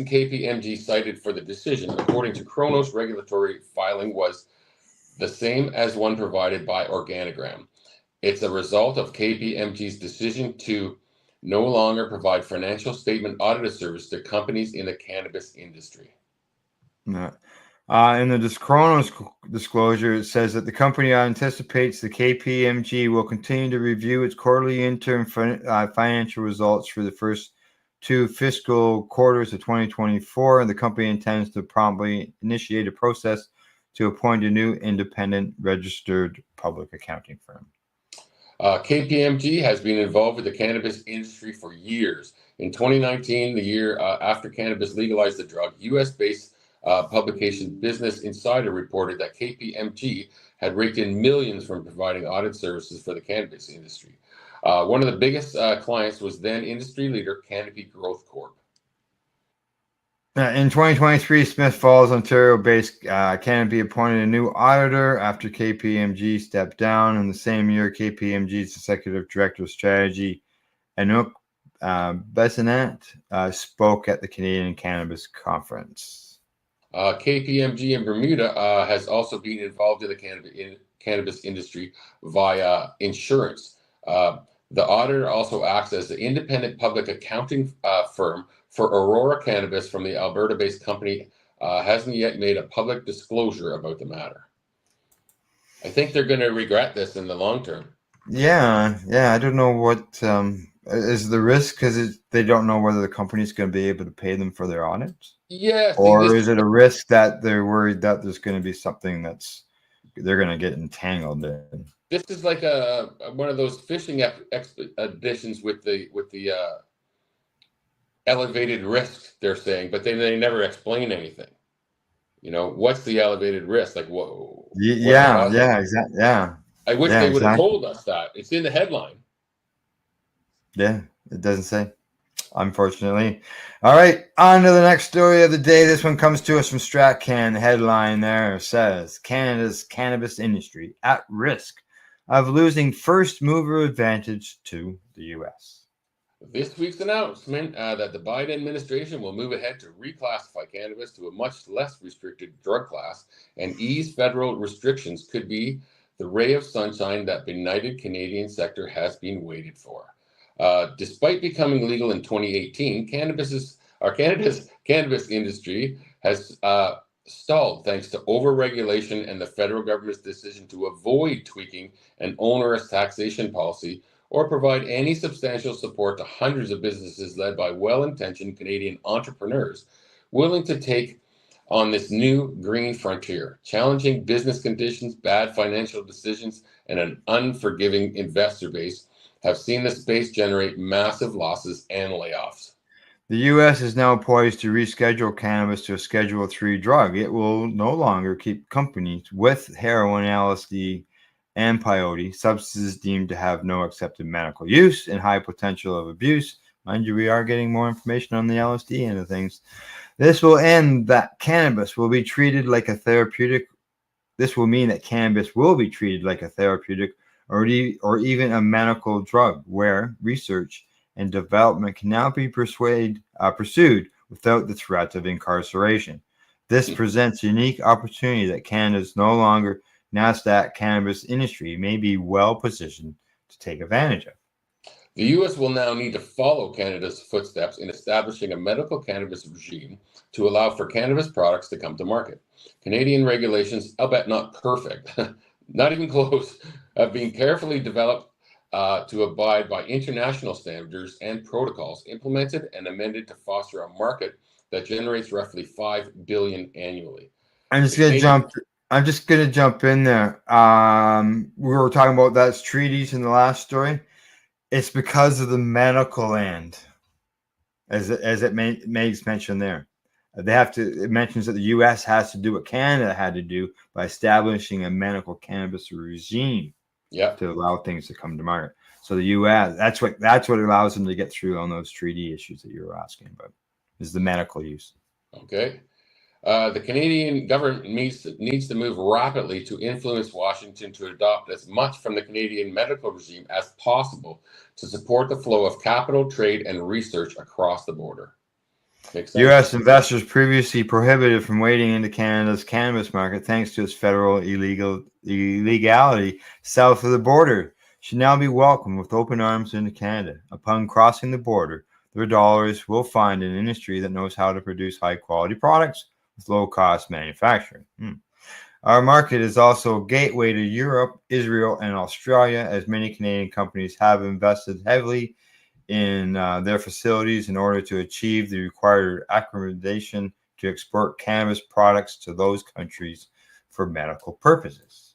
KPMG cited for the decision, according to Kronos regulatory filing, was the same as one provided by Organogram. It's a result of KPMG's decision to no longer provide financial statement audited service to companies in the cannabis industry. In the Kronos disclosure, it says that the company anticipates the KPMG will continue to review its quarterly interim financial results for the first 2 fiscal quarters of 2024, and the company intends to promptly initiate a process to appoint a new independent registered public accounting firm. KPMG has been involved with the cannabis industry for years. In 2019, the year after cannabis legalized the drug, U.S.-based publication Business Insider reported that KPMG had raked in millions from providing audit services for the cannabis industry. One of the biggest clients was then industry leader Canopy Growth Corp. In 2023, Smith Falls, Ontario-based Canopy appointed a new auditor after KPMG stepped down. In the same year, KPMG's executive director of strategy, Anouk Bessinat, spoke at the Canadian Cannabis Conference. KPMG in Bermuda has also been involved in the cannabis industry via insurance. The auditor also acts as the independent public accounting firm for Aurora Cannabis from the Alberta-based company. Hasn't yet made a public disclosure about the matter. I think they're going to regret this in the long term. Yeah. I don't know what is the risk because they don't know whether the company's going to be able to pay them for their audits. Yeah. Or is it a risk that they're worried that there's going to be something they're going to get entangled in? This is like one of those fishing expeditions with the elevated risk, they're saying, but they never explain anything. You know, what's the elevated risk? Like, whoa. Yeah, exactly. Yeah. I wish they would have told us that. It's in the headline. Yeah, it doesn't say, unfortunately. All right, on to the next story of the day. This one comes to us from StratCan. The headline there says, Canada's cannabis industry at risk of losing first mover advantage to the U.S. This week's announcement that the Biden administration will move ahead to reclassify cannabis to a much less restricted drug class and ease federal restrictions could be the ray of sunshine that benighted Canadian sector has been waited for. Despite becoming legal in 2018, Canada's cannabis industry has stalled thanks to overregulation and the federal government's decision to avoid tweaking an onerous taxation policy or provide any substantial support to hundreds of businesses led by well-intentioned Canadian entrepreneurs willing to take on this new green frontier. Challenging business conditions, bad financial decisions, and an unforgiving investor base have seen the space generate massive losses and layoffs. The U.S. is now poised to reschedule cannabis to a Schedule III drug. It will no longer keep companies with heroin, LSD, and peyote, substances deemed to have no accepted medical use and high potential of abuse. Mind you, we are getting more information on the LSD end of things. This will end that cannabis will be treated like a therapeutic. This will mean that cannabis will be treated like a therapeutic or even a medical drug, where research and development can now be pursued without the threat of incarceration. This presents a unique opportunity that Canada's no longer NASDAQ cannabis industry may be well positioned to take advantage of. The U.S. will now need to follow Canada's footsteps in establishing a medical cannabis regime to allow for cannabis products to come to market. Canadian regulations, albeit not perfect, not even close, have been carefully developed to abide by international standards and protocols implemented and amended to foster a market that generates roughly $5 billion annually. I'm just gonna jump in there. We were talking about that treaties in the last story. It's because of the medical end, as it makes mention there. It mentions that the U.S. has to do what Canada had to do by establishing a medical cannabis regime to allow things to come to market. So the U.S. that's what allows them to get through on those treaty issues that you were asking about, is the medical use. Okay. The Canadian government needs to move rapidly to influence Washington to adopt as much from the Canadian medical regime as possible to support the flow of capital, trade, and research across the border. U.S. investors previously prohibited from wading into Canada's cannabis market thanks to its federal illegality south of the border should now be welcomed with open arms into Canada. Upon crossing the border, their dollars will find an industry that knows how to produce high-quality products with low-cost manufacturing. Our market is also a gateway to Europe, Israel, and Australia, as many Canadian companies have invested heavily in their facilities in order to achieve the required accreditation to export cannabis products to those countries for medical purposes.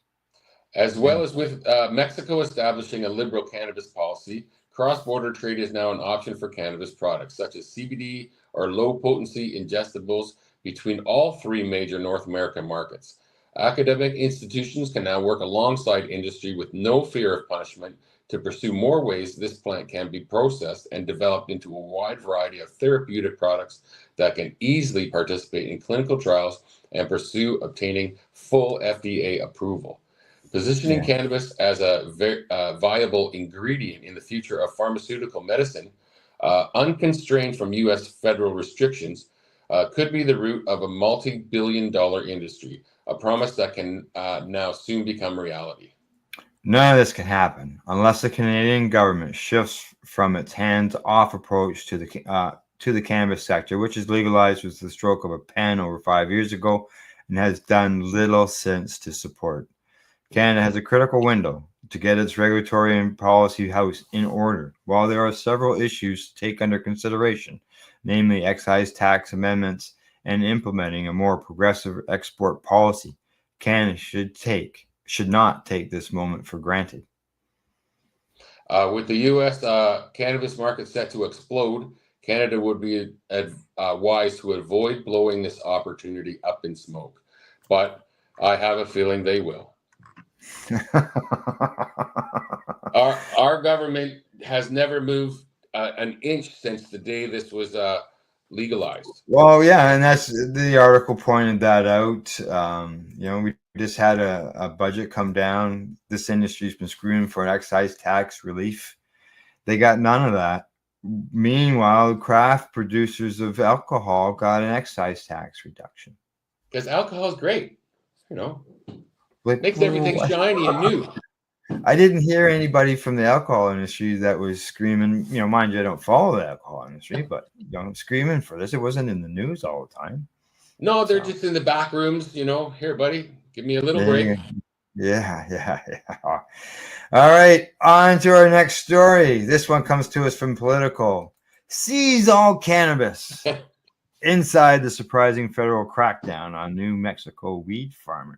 As well as with Mexico establishing a liberal cannabis policy, cross-border trade is now an option for cannabis products, such as CBD or low-potency ingestibles between all three major North American markets. Academic institutions can now work alongside industry with no fear of punishment to pursue more ways this plant can be processed and developed into a wide variety of therapeutic products that can easily participate in clinical trials and pursue obtaining full FDA approval. Positioning cannabis as a viable ingredient in the future of pharmaceutical medicine, unconstrained from U.S. federal restrictions, could be the root of a multi-billion-dollar industry, a promise that can now soon become reality. None of this can happen unless the Canadian government shifts from its hands-off approach to the cannabis sector, which is legalized with the stroke of a pen over 5 years ago and has done little since to support. Canada has a critical window to get its regulatory and policy house in order. While there are several issues to take under consideration, namely excise tax amendments and implementing a more progressive export policy, Canada should not take this moment for granted. With the U.S. Cannabis market set to explode, Canada would be wise to avoid blowing this opportunity up in smoke. But I have a feeling they will. Our government has never moved an inch since the day this was legalized. Well, yeah, and that's the article pointed that out. We just had a budget come down. This industry's been screaming for an excise tax relief. They got none of that. Meanwhile, craft producers of alcohol got an excise tax reduction. Because alcohol is great, makes everything shiny and new. I didn't hear anybody from the alcohol industry that was screaming, mind you, I don't follow the alcohol industry, but screaming for this. It wasn't in the news all the time. No, they're just in the back rooms, here, buddy, give me a little break. Yeah. All right, on to our next story. This one comes to us from Politico. Seize all cannabis. Inside the surprising federal crackdown on New Mexico weed farmers.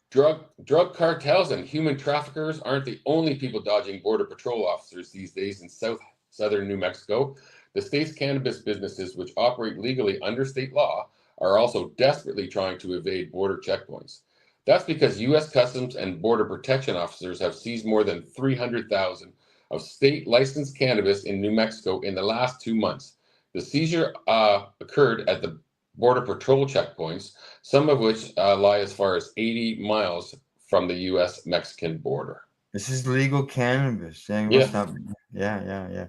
Drug cartels and human traffickers aren't the only people dodging Border Patrol officers these days in southern New Mexico. The state's cannabis businesses, which operate legally under state law, are also desperately trying to evade border checkpoints. That's because U.S. Customs and Border Protection officers have seized more than 300,000 of state licensed cannabis in New Mexico in the last 2 months. The seizure occurred at the Border Patrol checkpoints, some of which lie as far as 80 miles from the U.S.-Mexican border. This is legal cannabis. Yeah.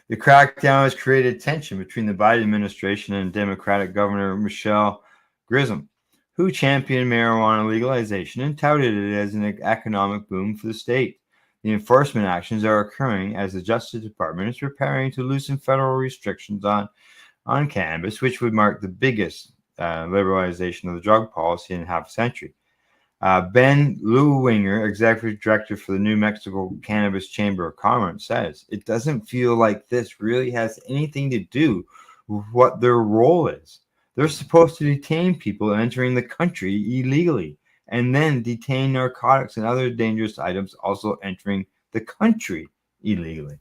The crackdown has created tension between the Biden administration and Democratic Governor Michelle Grissom, who championed marijuana legalization and touted it as an economic boom for the state. The enforcement actions are occurring as the Justice Department is preparing to loosen federal restrictions on cannabis, which would mark the biggest liberalization of the drug policy in half a century. Ben Lewwinger, executive director for the New Mexico Cannabis Chamber of Commerce, says it doesn't feel like this really has anything to do with what their role is. They're supposed to detain people entering the country illegally and then detain narcotics and other dangerous items also entering the country illegally.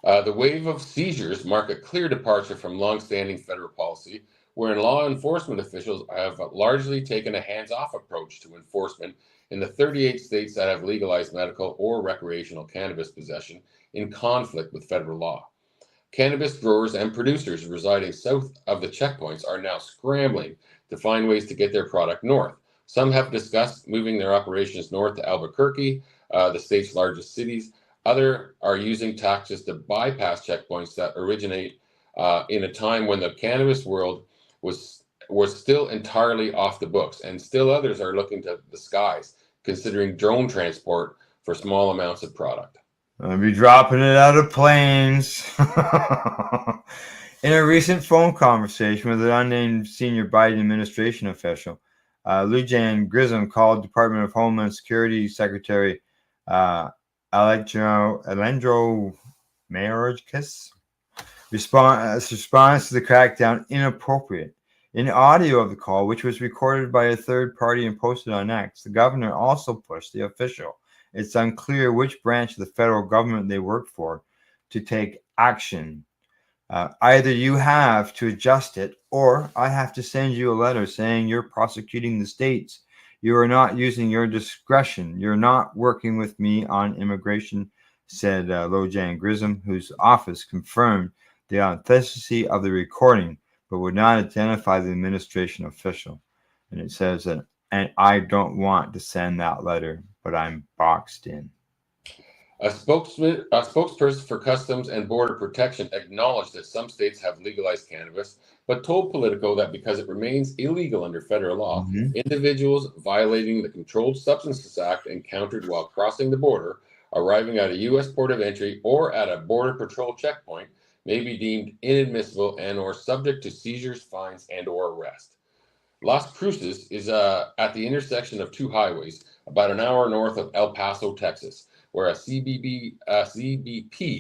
The wave of seizures mark a clear departure from long-standing federal policy, wherein law enforcement officials have largely taken a hands-off approach to enforcement in the 38 states that have legalized medical or recreational cannabis possession in conflict with federal law. Cannabis growers and producers residing south of the checkpoints are now scrambling to find ways to get their product north. Some have discussed moving their operations north to Albuquerque, the state's largest cities. Others are using tactics to bypass checkpoints that originate in a time when the cannabis world was still entirely off the books, and still others are looking to the skies, considering drone transport for small amounts of product. I'll be dropping it out of planes. In a recent phone conversation with an unnamed senior Biden administration official, Lujan Grissom called Department of Homeland Security Secretary Alejandro Mayorkas response to the crackdown inappropriate. In audio of the call, which was recorded by a third party and posted on X, the governor also pushed the official. It's unclear which branch of the federal government they work for to take action. Either you have to adjust it, or I have to send you a letter saying you're prosecuting the states. You are not using your discretion. You're not working with me on immigration, said Lojan Grissom, whose office confirmed the authenticity of the recording, but would not identify the administration official. And it says that, and I don't want to send that letter, but I'm boxed in. A spokesperson for Customs and Border Protection acknowledged that some states have legalized cannabis, but told Politico that because it remains illegal under federal law, individuals violating the Controlled Substances Act encountered while crossing the border, arriving at a U.S. port of entry, or at a Border Patrol checkpoint may be deemed inadmissible and or subject to seizures, fines, and or arrest. Las Cruces is at the intersection of two highways, about an hour north of El Paso, Texas, where a CBP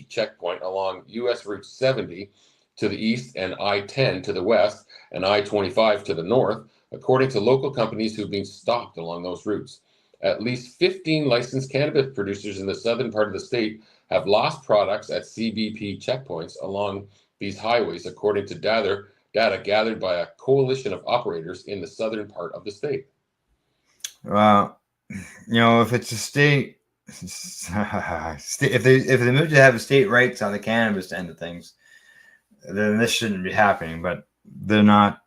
checkpoint along U.S. Route 70 to the east and I-10 to the west and I-25 to the north, according to local companies who've been stopped along those routes. At least 15 licensed cannabis producers in the southern part of the state have lost products at CBP checkpoints along these highways, according to data gathered by a coalition of operators in the southern part of the state. Well, if it's a state, if they move to have a state rights on the cannabis end of things, then this shouldn't be happening. But they're not.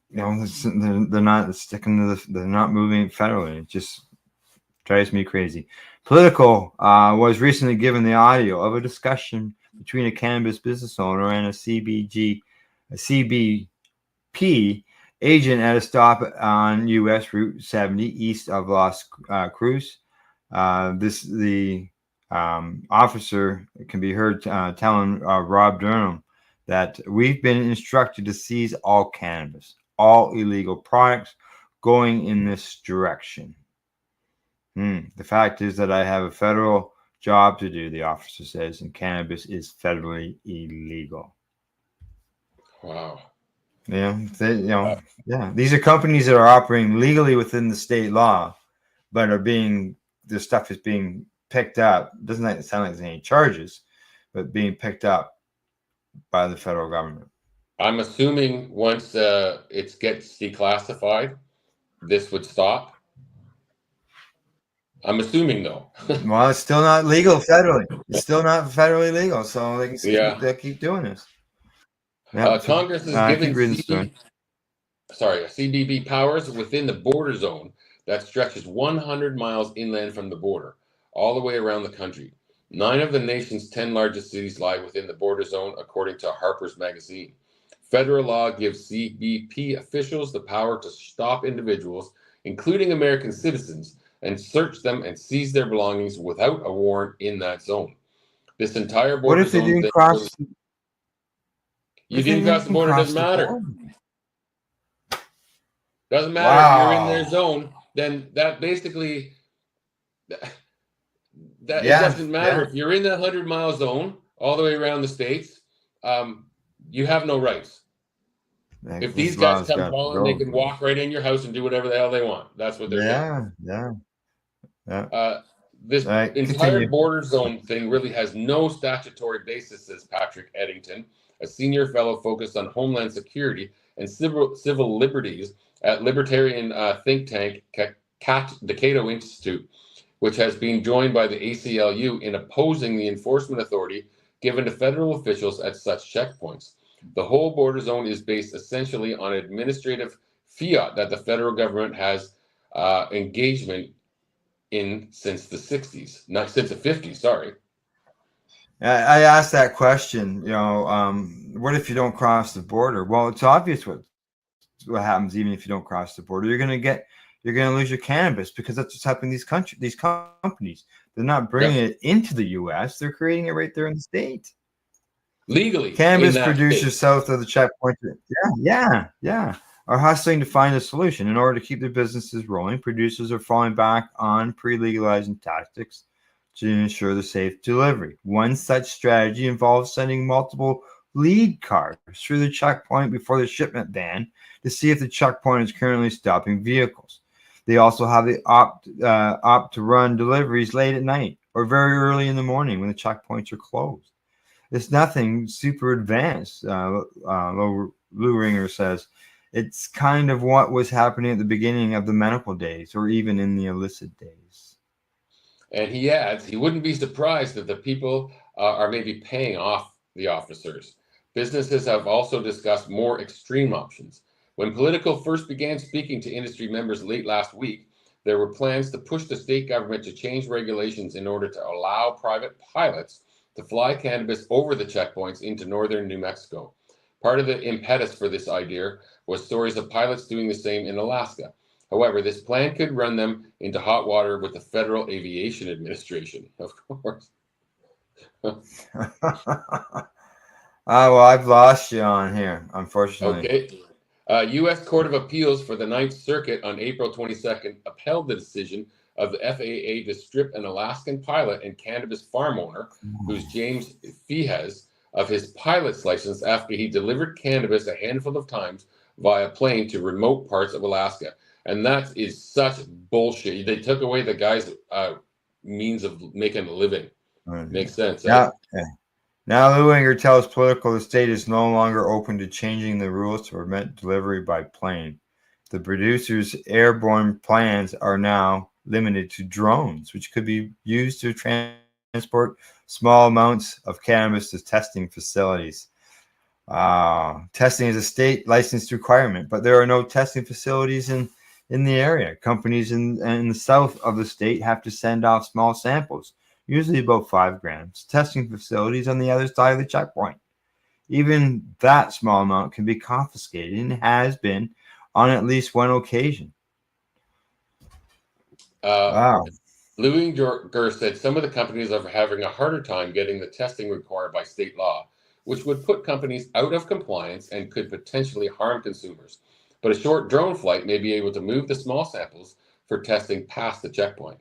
They're not sticking to they're not moving federally. It just drives me crazy. Politico was recently given the audio of a discussion between a cannabis business owner and a CBP agent at a stop on U.S. Route 70 east of Las Cruces. The officer can be heard telling Rob Durham that we've been instructed to seize all cannabis, all illegal products going in this direction. The fact is that I have a federal job to do, the officer says, and cannabis is federally illegal. Wow. Yeah, these are companies that are operating legally within the state law, but their stuff is being picked up. Doesn't sound like there's any charges, but being picked up by the federal government. I'm assuming once it gets declassified, this would stop. I'm assuming, though. Well, it's still not legal federally. It's still not federally legal, so they can keep doing this. Congress is giving CBP powers within the border zone that stretches 100 miles inland from the border, all the way around the country. 9 of the nation's 10 largest cities lie within the border zone, according to Harper's Magazine. Federal law gives CBP officials the power to stop individuals, including American citizens, and search them and seize their belongings without a warrant in that zone. This entire border zone... What if they didn't cross... You didn't cross the border, doesn't matter. Doesn't matter if you're in their zone, then that basically... It doesn't matter. If you're in the 100-mile zone, all the way around the states, you have no rights. If these guys come calling, they can walk right in your house and do whatever the hell they want. That's what they're doing. This Right, entire continue. border zone thing really has no statutory basis, says Patrick Eddington, a senior fellow focused on homeland security and civil liberties at libertarian think tank the Cato Institute, which has been joined by the ACLU in opposing the enforcement authority given to federal officials at such checkpoints. The whole border zone is based essentially on administrative fiat that the federal government has engagement in since the 60s, not since the 50s, sorry. I asked that question, what if you don't cross the border? Well, it's obvious what happens even if you don't cross the border. You're going to lose your cannabis because that's what's happening to these companies. They're not bringing it into the U.S. They're creating it right there in the state. Legally. Cannabis producers south of the checkpoint. Yeah. Are hustling to find a solution. In order to keep their businesses rolling, producers are falling back on pre-legalizing tactics to ensure the safe delivery. One such strategy involves sending multiple lead cars through the checkpoint before the shipment ban to see if the checkpoint is currently stopping vehicles. They also have the opt to run deliveries late at night or very early in the morning when the checkpoints are closed. It's nothing super advanced, Lou Ringer says. It's kind of what was happening at the beginning of the medical days or even in the illicit days. And he adds, he wouldn't be surprised that the people are maybe paying off the officers. Businesses have also discussed more extreme options. When Politico first began speaking to industry members late last week, there were plans to push the state government to change regulations in order to allow private pilots to fly cannabis over the checkpoints into northern New Mexico. Part of the impetus for this idea was stories of pilots doing the same in Alaska. However, this plan could run them into hot water with the Federal Aviation Administration, of course. Well, I've lost you on here, unfortunately. Okay. U.S. Court of Appeals for the Ninth Circuit on April 22nd upheld the decision of the FAA to strip an Alaskan pilot and cannabis farm owner, who's James Feehes, of his pilot's license after he delivered cannabis a handful of times via plane to remote parts of Alaska. And that is such bullshit. They took away the guy's means of making a living. Makes sense. Yeah. Now Lou Ringer tells Politico the state is no longer open to changing the rules to permit delivery by plane. The producers' airborne plans are now limited to drones, which could be used to transport small amounts of cannabis to testing facilities. Testing is a state licensed requirement, but there are no testing facilities in the area. Companies in the south of the state have to send off small samples, usually about 5 grams, testing facilities on the other side of the checkpoint. Even that small amount can be confiscated and has been on at least one occasion. Wow. Louis Gur said some of the companies are having a harder time getting the testing required by state law, which would put companies out of compliance and could potentially harm consumers. But a short drone flight may be able to move the small samples for testing past the checkpoint.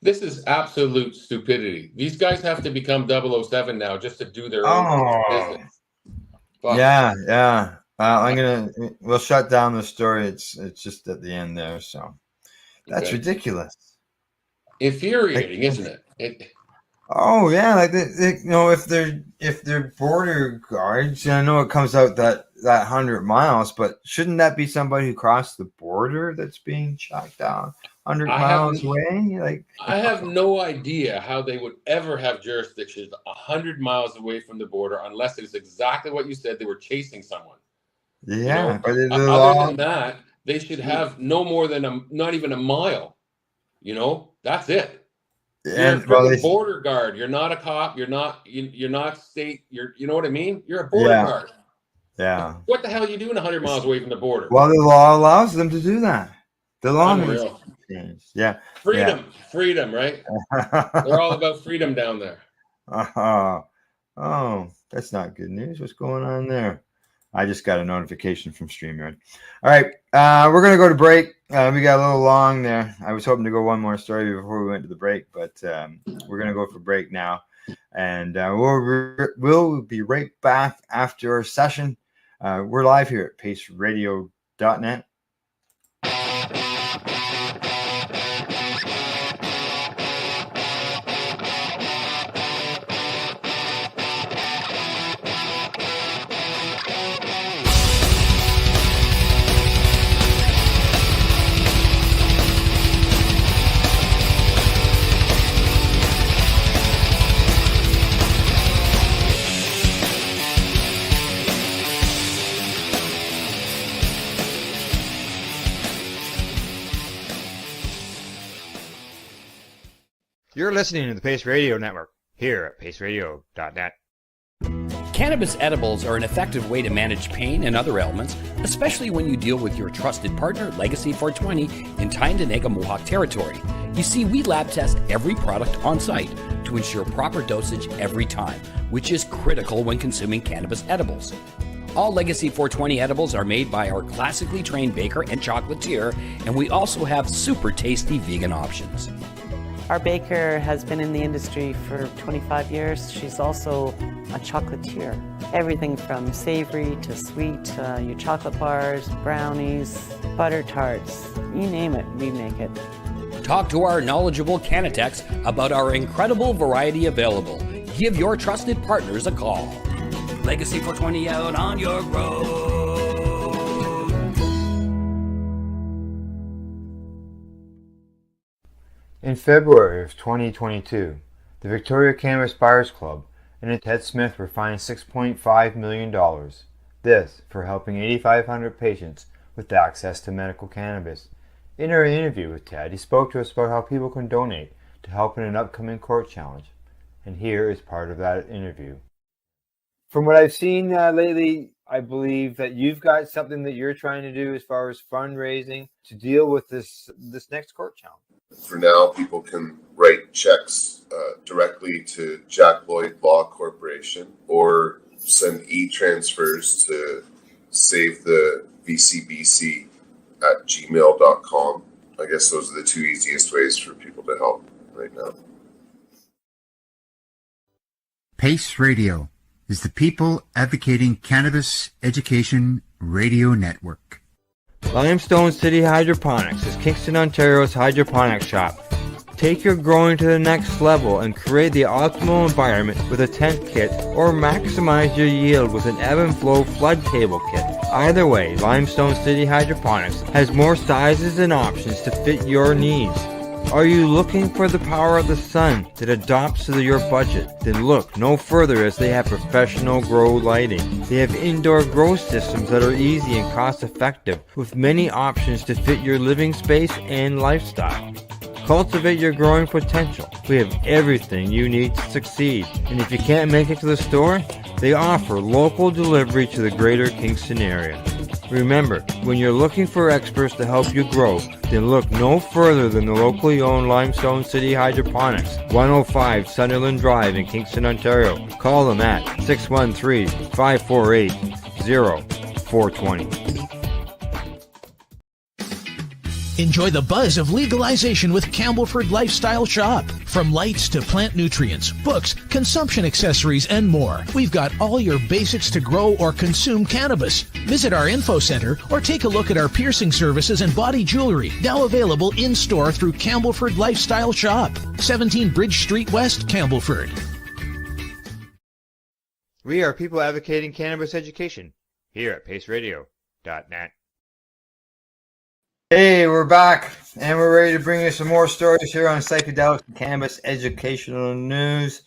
This is absolute stupidity. These guys have to become 007 now just to do their own business. Fuck. Yeah. We'll shut down the story. It's just at the end there. So that's ridiculous. Infuriating, isn't it? Oh yeah, like if they're border guards, I know it comes out that 100 miles, but shouldn't that be somebody who crossed the border that's being shot down 100 miles away? I have no idea how they would ever have jurisdiction 100 miles away from the border unless it is exactly what you said. They were chasing someone. Yeah, but other than that, they should have no more than not even a mile. That's it. You're a border guard. You're not a cop. You're not state. You know what I mean? You're a border guard. Yeah. What the hell are you doing 100 miles away from the border? Well, the law allows them to do that. The law Unreal. Yeah. Freedom, right? They're all about freedom down there. Oh, that's not good news. What's going on there? I just got a notification from StreamYard. All right, we're going to go to break. We got a little long there. I was hoping to go one more story before we went to the break, but we're going to go for break now. And we'll be right back after our session. We're live here at paceradio.net. You're listening to the Pace Radio Network here at paceradio.net. Cannabis edibles are an effective way to manage pain and other ailments, especially when you deal with your trusted partner, Legacy 420, in Tyendinaga Mohawk territory. You see, we lab test every product on site to ensure proper dosage every time, which is critical when consuming cannabis edibles. All Legacy 420 edibles are made by our classically trained baker and chocolatier, and we also have super tasty vegan options. Our baker has been in the industry for 25 years. She's also a chocolatier. Everything from savory to sweet, your chocolate bars, brownies, butter tarts, you name it, we make it. Talk to our knowledgeable Cannatex about our incredible variety available. Give your trusted partners a call. Legacy 420 out on your road. In February of 2022, the Victoria Cannabis Buyers Club and Ted Smith were fined $6.5 million. This for helping 8,500 patients with access to medical cannabis. In our interview with Ted, he spoke to us about how people can donate to help in an upcoming court challenge. And here is part of that interview. From what I've seen lately, I believe that you've got something that you're trying to do as far as fundraising to deal with this next court challenge. For now, people can write checks directly to Jack Lloyd Law Corporation or send e-transfers to save the VCBC at gmail.com. I guess those are the two easiest ways for people to help right now. Pace Radio is the People Advocating Cannabis Education Radio Network. Limestone City Hydroponics is Kingston, Ontario's hydroponics shop. Take your growing to the next level and create the optimal environment with a tent kit or maximize your yield with an ebb and flow flood table kit. Either way, Limestone City Hydroponics has more sizes and options to fit your needs. Are you looking for the power of the sun that adapts to your budget? Then look no further, as they have professional grow lighting. They have indoor grow systems that are easy and cost effective with many options to fit your living space and lifestyle. Cultivate your growing potential. We have everything you need to succeed. And if you can't make it to the store, they offer local delivery to the greater Kingston area. Remember, when you're looking for experts to help you grow, then look no further than the locally owned Limestone City Hydroponics, 105 Sunderland Drive in Kingston, Ontario. Call them at 613-548-0420. Enjoy the buzz of legalization with Campbellford Lifestyle Shop. From lights to plant nutrients, books, consumption accessories, and more, we've got all your basics to grow or consume cannabis. Visit our info center or take a look at our piercing services and body jewelry, now available in-store through Campbellford Lifestyle Shop, 17 Bridge Street West, Campbellford. We are people advocating cannabis education here at paceradio.net. Hey, we're back, and we're ready to bring you some more stories here on psychedelic and cannabis educational news.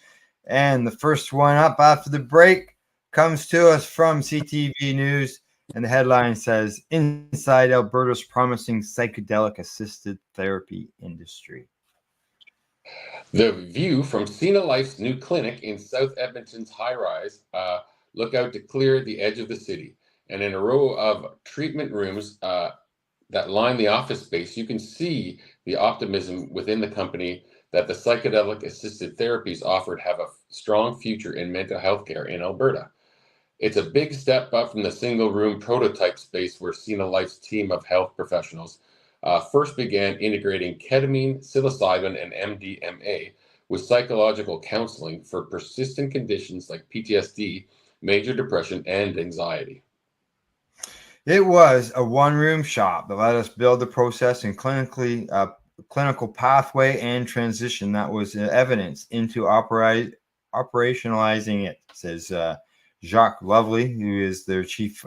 And the first one up after the break comes to us from CTV News, and the headline says, Inside Alberta's Promising Psychedelic-Assisted Therapy Industry. The view from Cena Life's new clinic in South Edmonton's high-rise look out to clear the edge of the city. And in a row of treatment rooms that line the office space, you can see the optimism within the company that the psychedelic assisted therapies offered have a strong future in mental health care in Alberta. It's a big step up from the single room prototype space where Cena Life's team of health professionals first began integrating ketamine, psilocybin, and MDMA with psychological counseling for persistent conditions like PTSD, major depression, and anxiety. It was a one-room shop that let us build the process and clinical pathway and transition that was evidence into operationalizing it, says Jacques Lovely, who is their chief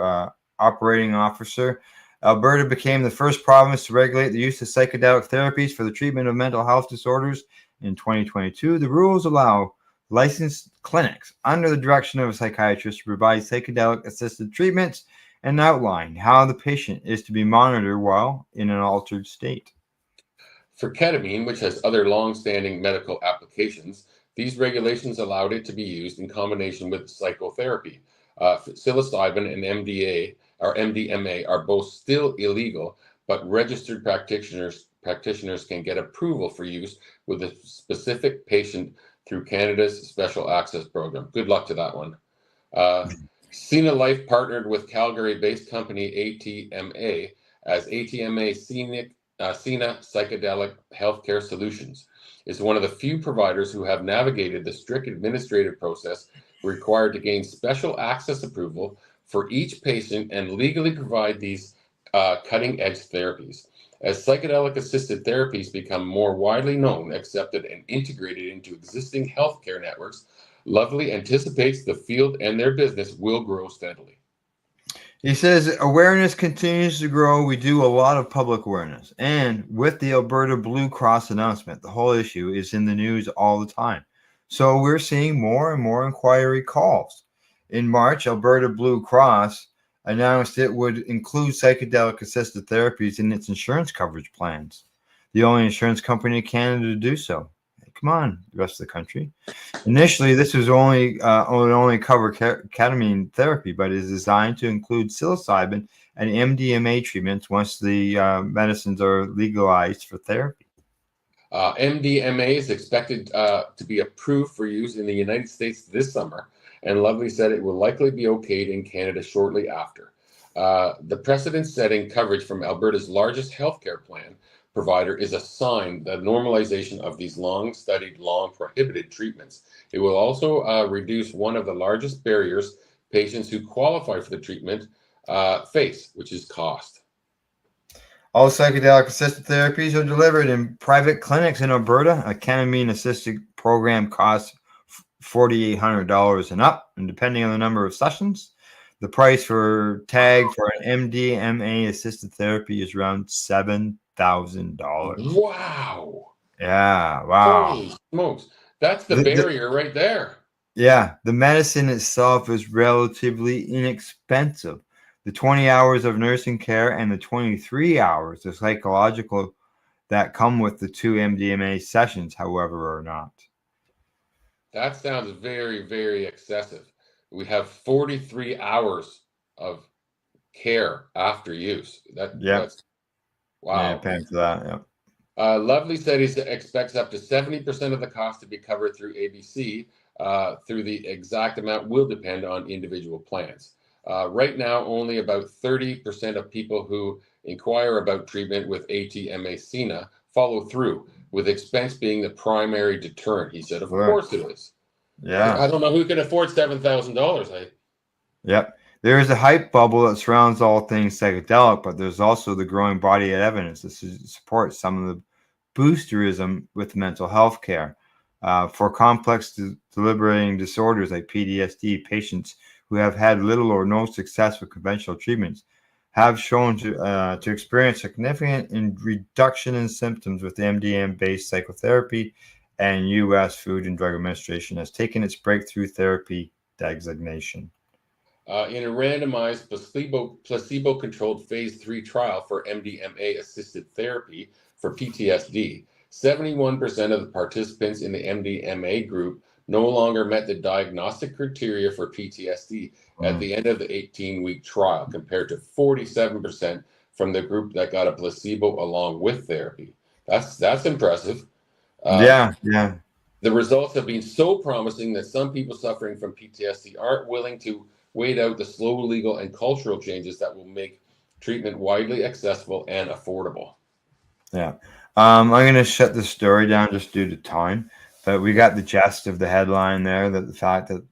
operating officer. Alberta became the first province to regulate the use of psychedelic therapies for the treatment of mental health disorders in 2022. The rules allow licensed clinics under the direction of a psychiatrist to provide psychedelic-assisted treatments and outline how the patient is to be monitored while in an altered state. For ketamine, which has other long-standing medical applications, these regulations allowed it to be used in combination with psychotherapy. Psilocybin and MDMA are both still illegal, but registered practitioners can get approval for use with a specific patient through Canada's Special Access Program. Good luck to that one. Cena Life partnered with Calgary-based company ATMA as ATMA Cena Psychedelic Healthcare Solutions is one of the few providers who have navigated the strict administrative process required to gain special access approval for each patient and legally provide these cutting-edge therapies. As psychedelic-assisted therapies become more widely known, accepted, and integrated into existing healthcare networks, Lovely anticipates the field and their business will grow steadily. He says awareness continues to grow. We do a lot of public awareness. And with the Alberta Blue Cross announcement, the whole issue is in the news all the time. So we're seeing more and more inquiry calls. In March, Alberta Blue Cross announced it would include psychedelic assisted therapies in its insurance coverage plans. The only insurance company in Canada to do so. Come on, the rest of the country. Initially, this was only cover ketamine therapy, but is designed to include psilocybin and MDMA treatments once the medicines are legalized for therapy. MDMA is expected to be approved for use in the United States this summer, and Lovely said it will likely be okayed in Canada shortly after. The precedent-setting coverage from Alberta's largest healthcare plan provider is a sign that normalization of these long-studied, long-prohibited treatments. It will also reduce one of the largest barriers patients who qualify for the treatment face, which is cost. All psychedelic assisted therapies are delivered in private clinics in Alberta. A ketamine assisted program costs $4,800 and up, and depending on the number of sessions, the price for an MDMA assisted therapy is around $7,000. Wow. Yeah, wow. Holy smokes. That's the barrier right there. Yeah, the medicine itself is relatively inexpensive. The 20 hours of nursing care and the 23 hours of psychological that come with the 2 MDMA sessions, however, are not. That sounds very, very excessive. We have 43 hours of care after use. That's wow. Yeah, paying for that. Yeah. Lovely said he expects up to 70% of the cost to be covered through ABC. Through the exact amount will depend on individual plans. Right now, only about 30% of people who inquire about treatment with ATMA Cena follow through, with expense being the primary deterrent. He said, of course it is. Yeah. I don't know who can afford $7,000. Yep. There is a hype bubble that surrounds all things psychedelic, but there's also the growing body of evidence that supports some of the boosterism with mental health care. For complex deliberating disorders like PTSD, patients who have had little or no success with conventional treatments have shown to experience significant reduction in symptoms with MDMA-based psychotherapy, and U.S. Food and Drug Administration has taken its breakthrough therapy designation. In a randomized placebo-controlled phase 3 trial for MDMA-assisted therapy for PTSD, 71% of the participants in the MDMA group no longer met the diagnostic criteria for PTSD at the end of the 18-week trial, compared to 47% from the group that got a placebo along with therapy. That's impressive. Yeah. The results have been so promising that some people suffering from PTSD aren't willing to wait out the slow legal and cultural changes that will make treatment widely accessible and affordable. Yeah. I'm going to shut the story down just due to time, but we got the gist of the headline there, that the fact that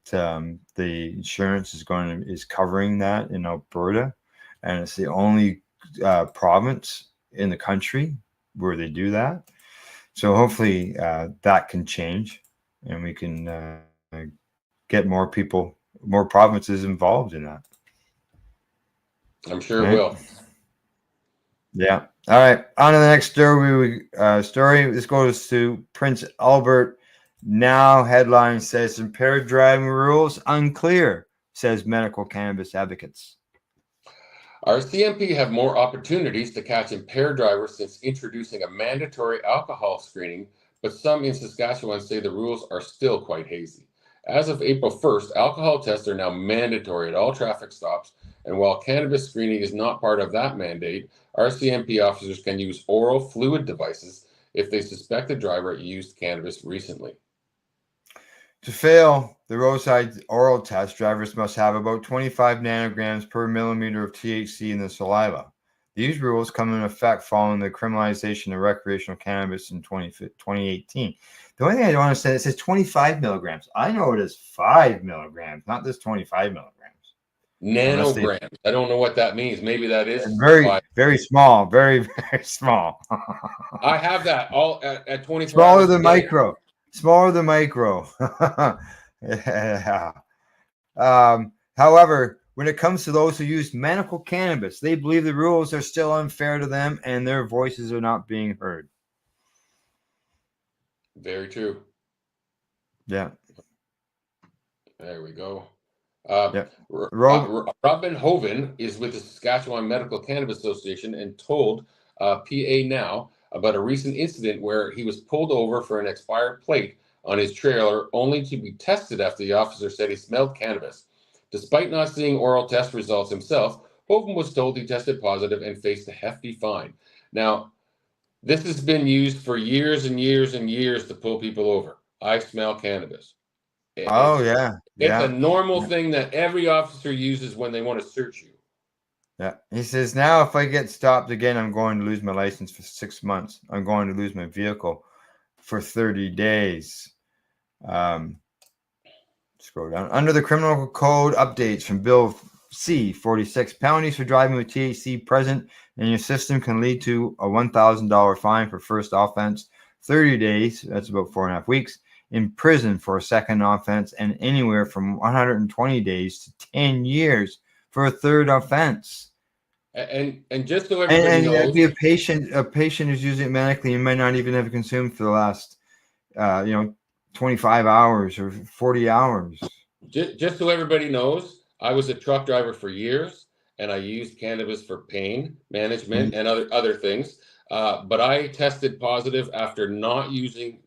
the insurance is covering that in Alberta, and it's the only province in the country where they do that. So hopefully that can change, and we can get more people, more provinces involved in that. I'm sure it will. Yeah. All right. On to the next story. This goes to Prince Albert. Now headline says impaired driving rules unclear, says medical cannabis advocates. Our CMP have more opportunities to catch impaired drivers since introducing a mandatory alcohol screening, but some in Saskatchewan say the rules are still quite hazy. As of April 1st, alcohol tests are now mandatory at all traffic stops, and while cannabis screening is not part of that mandate, our CMP officers can use oral fluid devices if they suspect a driver used cannabis recently. To fail the roadside oral test, drivers must have about 25 nanograms per millimeter of THC in the saliva. These rules come into effect following the criminalization of recreational cannabis in 2018. The only thing I don't understand, it says 25 milligrams. I know it is 5 milligrams, not this 25 milligrams. Nanograms. I don't know what that means. Maybe that is very small, very small. I have that all at 24 Smaller hours than a day. micro. Smaller than micro. Yeah. However, when it comes to those who use medical cannabis, they believe the rules are still unfair to them and their voices are not being heard. Very true. Yeah. There we go. Robin Hoven is with the Saskatchewan Medical Cannabis Association and told PA Now about a recent incident where he was pulled over for an expired plate on his trailer only to be tested after the officer said he smelled cannabis. Despite not seeing oral test results himself, Hoven was told he tested positive and faced a hefty fine. Now, this has been used for years and years and years to pull people over. I smell cannabis. It's a normal thing that every officer uses when they want to search you. Yeah. He says, now if I get stopped again, I'm going to lose my license for 6 months. I'm going to lose my vehicle for 30 days. Scroll down. Under the criminal code updates from Bill C-46, penalties for driving with THC present in your system can lead to a $1,000 fine for first offense, 30 days, that's about 4.5 weeks, in prison for a second offense, and anywhere from 120 days to 10 years for a third offense. And just so everybody knows, be a patient who's using it medically, you might not even have consumed for the last 25 hours or 40 hours. Just so everybody knows, I was a truck driver for years, and I used cannabis for pain management and other things. But I tested positive after not using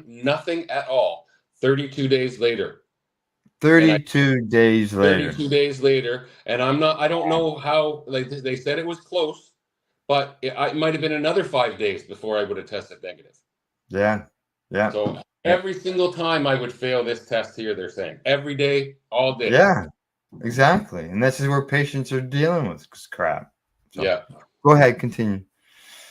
nothing at all. 32 days later. 32 days later. 32 days later, and I don't know how. Like they said, it was close, but it might have been another 5 days before I would have tested negative. Yeah. So every single time I would fail this test here, they're saying every day, all day. Yeah, exactly, and this is where patients are dealing with crap. So, yeah. Go ahead, continue.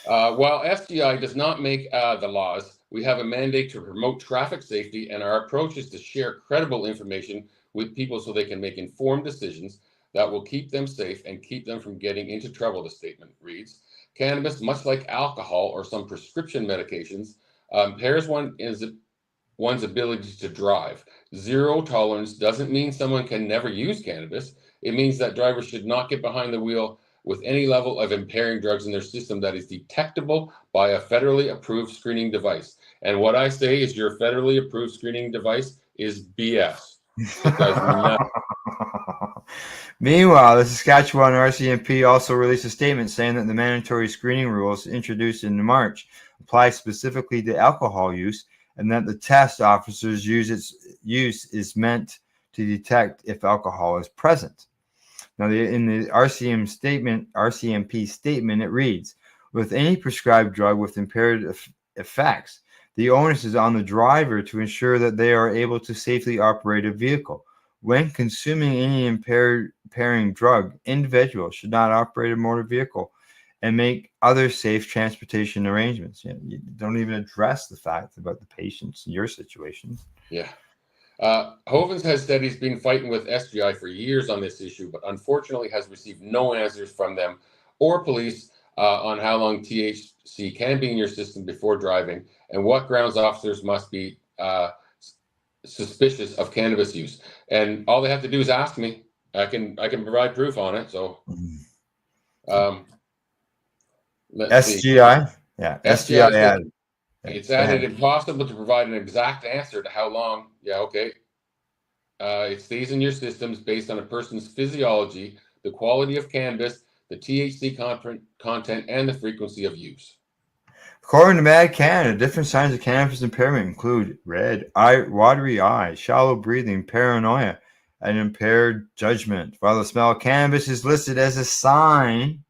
While SGI does not make the laws, we have a mandate to promote traffic safety, and our approach is to share credible information with people so they can make informed decisions that will keep them safe and keep them from getting into trouble, the statement reads. Cannabis, much like alcohol or some prescription medications, impairs one's ability to drive. Zero tolerance doesn't mean someone can never use cannabis. It means that drivers should not get behind the wheel with any level of impairing drugs in their system that is detectable by a federally approved screening device. And what I say is your federally approved screening device is BS. It does not. Meanwhile, the Saskatchewan RCMP also released a statement saying that the mandatory screening rules introduced in March apply specifically to alcohol use, and that the test officers use is meant to detect if alcohol is present. Now, in the RCMP statement, it reads, with any prescribed drug with impaired effects, the onus is on the driver to ensure that they are able to safely operate a vehicle. When consuming any impairing drug, individuals should not operate a motor vehicle and make other safe transportation arrangements. You don't even address the fact about the patients in your situation. Yeah. Hovens has said he's been fighting with SGI for years on this issue, but unfortunately has received no answers from them or police on how long THC can be in your system before driving and what grounds officers must be suspicious of cannabis use. And all they have to do is ask me. I can provide proof on it. So, SGI, see. Yeah, SGI added. It's added impossible to provide an exact answer to how long. Yeah, okay. It stays in your systems based on a person's physiology, the quality of cannabis, the THC content, and the frequency of use. According to Mad Canada, different signs of cannabis impairment include red eye, watery eyes, shallow breathing, paranoia, and impaired judgment. While the smell of cannabis is listed as a sign,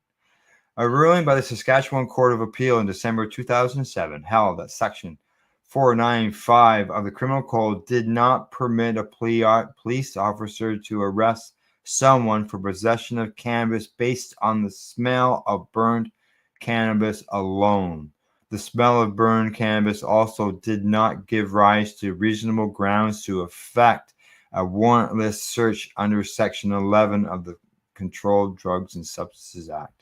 a ruling by the Saskatchewan Court of Appeal in December 2007 held that Section 495 of the Criminal Code did not permit a police officer to arrest someone for possession of cannabis based on the smell of burned cannabis alone. The smell of burned cannabis also did not give rise to reasonable grounds to effect a warrantless search under Section 11 of the Controlled Drugs and Substances Act.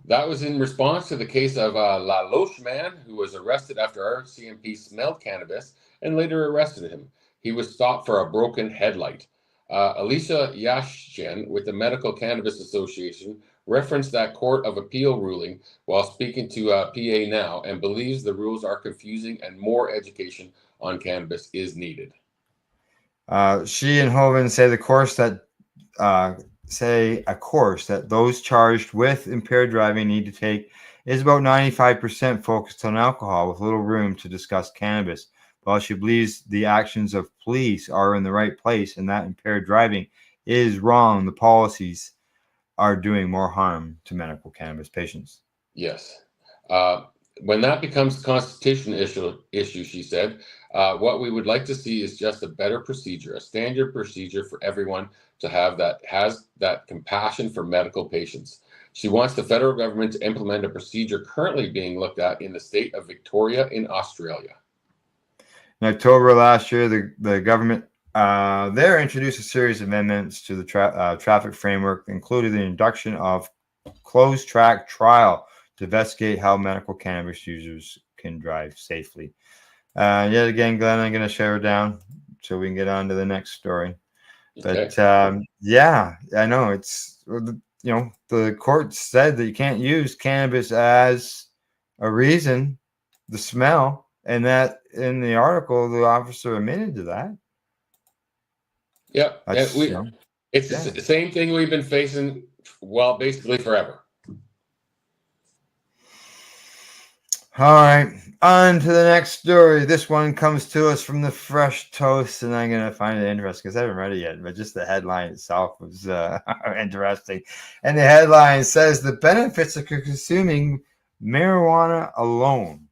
That was in response to the case of La Loche man, who was arrested after RCMP smelled cannabis and later arrested him. He was stopped for a broken headlight. Alicia Yashchian with the Medical Cannabis Association referenced that Court of Appeal ruling while speaking to PA Now and believes the rules are confusing and more education on cannabis is needed. She and Hovind say a course that those charged with impaired driving need to take is about 95% focused on alcohol with little room to discuss cannabis. While she believes the actions of police are in the right place and that impaired driving is wrong, the policies are doing more harm to medical cannabis patients. Yes. When that becomes a constitution issue, she said, what we would like to see is just a better procedure, a standard procedure for everyone to have that has that compassion for medical patients. She wants the federal government to implement a procedure currently being looked at in the state of Victoria in Australia. In October last year, the government there introduced a series of amendments to the traffic framework, including the induction of closed track trial to investigate how medical cannabis users can drive safely. Yet again, Glenn, I'm going to share it down so we can get on to the next story. Okay. But yeah, I know the court said that you can't use cannabis as a reason, the smell, and that in the article, the officer admitted to that. Yeah, it's the same thing we've been facing, basically forever. All right, on to the next story. This one comes to us from the Fresh Toast, and I'm going to find it interesting because I haven't read it yet, but just the headline itself was interesting. And the headline says, the benefits of consuming marijuana alone.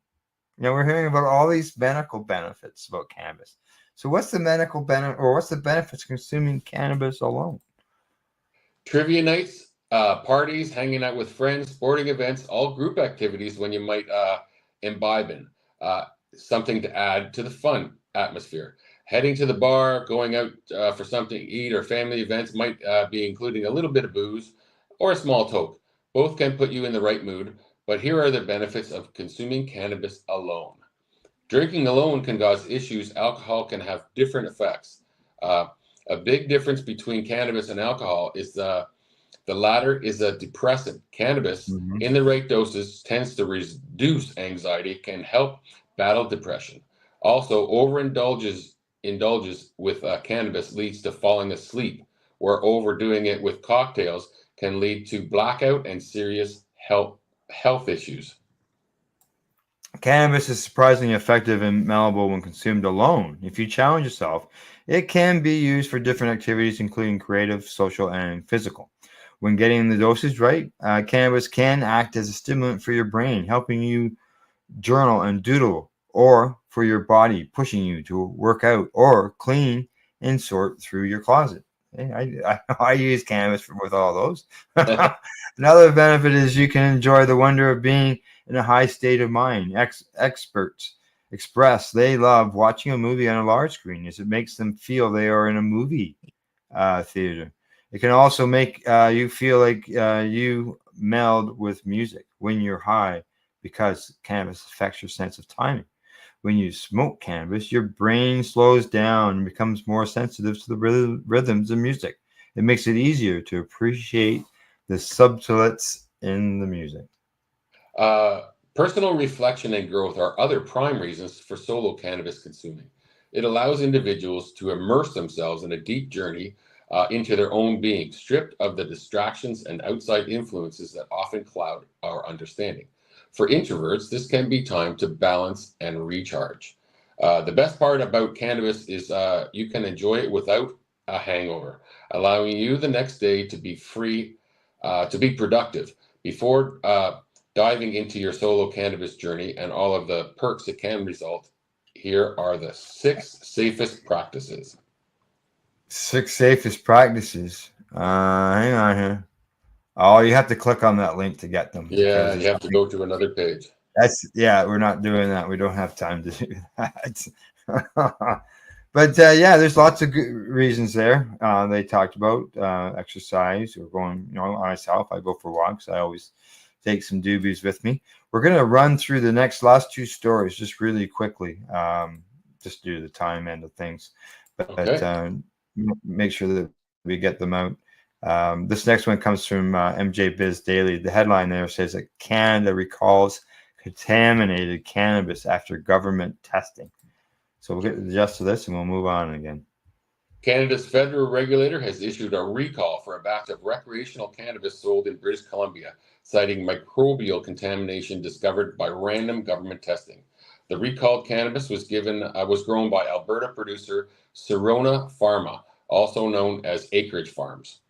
We're hearing about all these medical benefits about cannabis. So what's the medical benefit, or what's the benefits of consuming cannabis alone? Trivia nights, parties, hanging out with friends, sporting events, all group activities when you might imbibe in. Something to add to the fun atmosphere. Heading to the bar, going out for something to eat, or family events might be including a little bit of booze or a small toke. Both can put you in the right mood, but here are the benefits of consuming cannabis alone. Drinking alone can cause issues. Alcohol can have different effects. A big difference between cannabis and alcohol is the latter is a depressant. Cannabis, in the right doses, tends to reduce anxiety, can help battle depression. Also, overindulges with cannabis leads to falling asleep, where overdoing it with cocktails can lead to blackout and serious health issues. Cannabis is surprisingly effective and malleable when consumed alone. If you challenge yourself, it can be used for different activities, including creative, social, and physical. When getting the dosage right, cannabis can act as a stimulant for your brain, helping you journal and doodle, or for your body, pushing you to work out or clean and sort through your closet. I use cannabis with all those. Another benefit is you can enjoy the wonder of being in a high state of mind. Experts express they love watching a movie on a large screen as it makes them feel they are in a movie theater. It can also make you feel like you meld with music when you're high because cannabis affects your sense of timing. When you smoke cannabis, your brain slows down and becomes more sensitive to the rhythms of music. It makes it easier to appreciate the subtleties in the music. Personal reflection and growth are other prime reasons for solo cannabis consuming. It allows individuals to immerse themselves in a deep journey into their own being, stripped of the distractions and outside influences that often cloud our understanding. For introverts, this can be time to balance and recharge. The best part about cannabis is you can enjoy it without a hangover, allowing you the next day to be free, to be productive. Before diving into your solo cannabis journey and all of the perks it can result, here are the 6 safest practices. 6 safest practices. Hang on here. Oh, you have to click on that link to get them. Yeah, you have to go to another page. We're not doing that. We don't have time to do that. But yeah, there's lots of good reasons there. They talked about exercise or going, myself, I go for walks. I always take some doobies with me. We're going to run through the last 2 stories just really quickly, just due to the time end of things. But make sure that we get them out. This next one comes from MJ Biz Daily. The headline there says that Canada recalls contaminated cannabis after government testing. So we'll get the gist of this and we'll move on again. Canada's federal regulator has issued a recall for a batch of recreational cannabis sold in British Columbia, citing microbial contamination discovered by random government testing. The recalled cannabis was grown by Alberta producer Sirona Pharma, also known as Acreage Farms.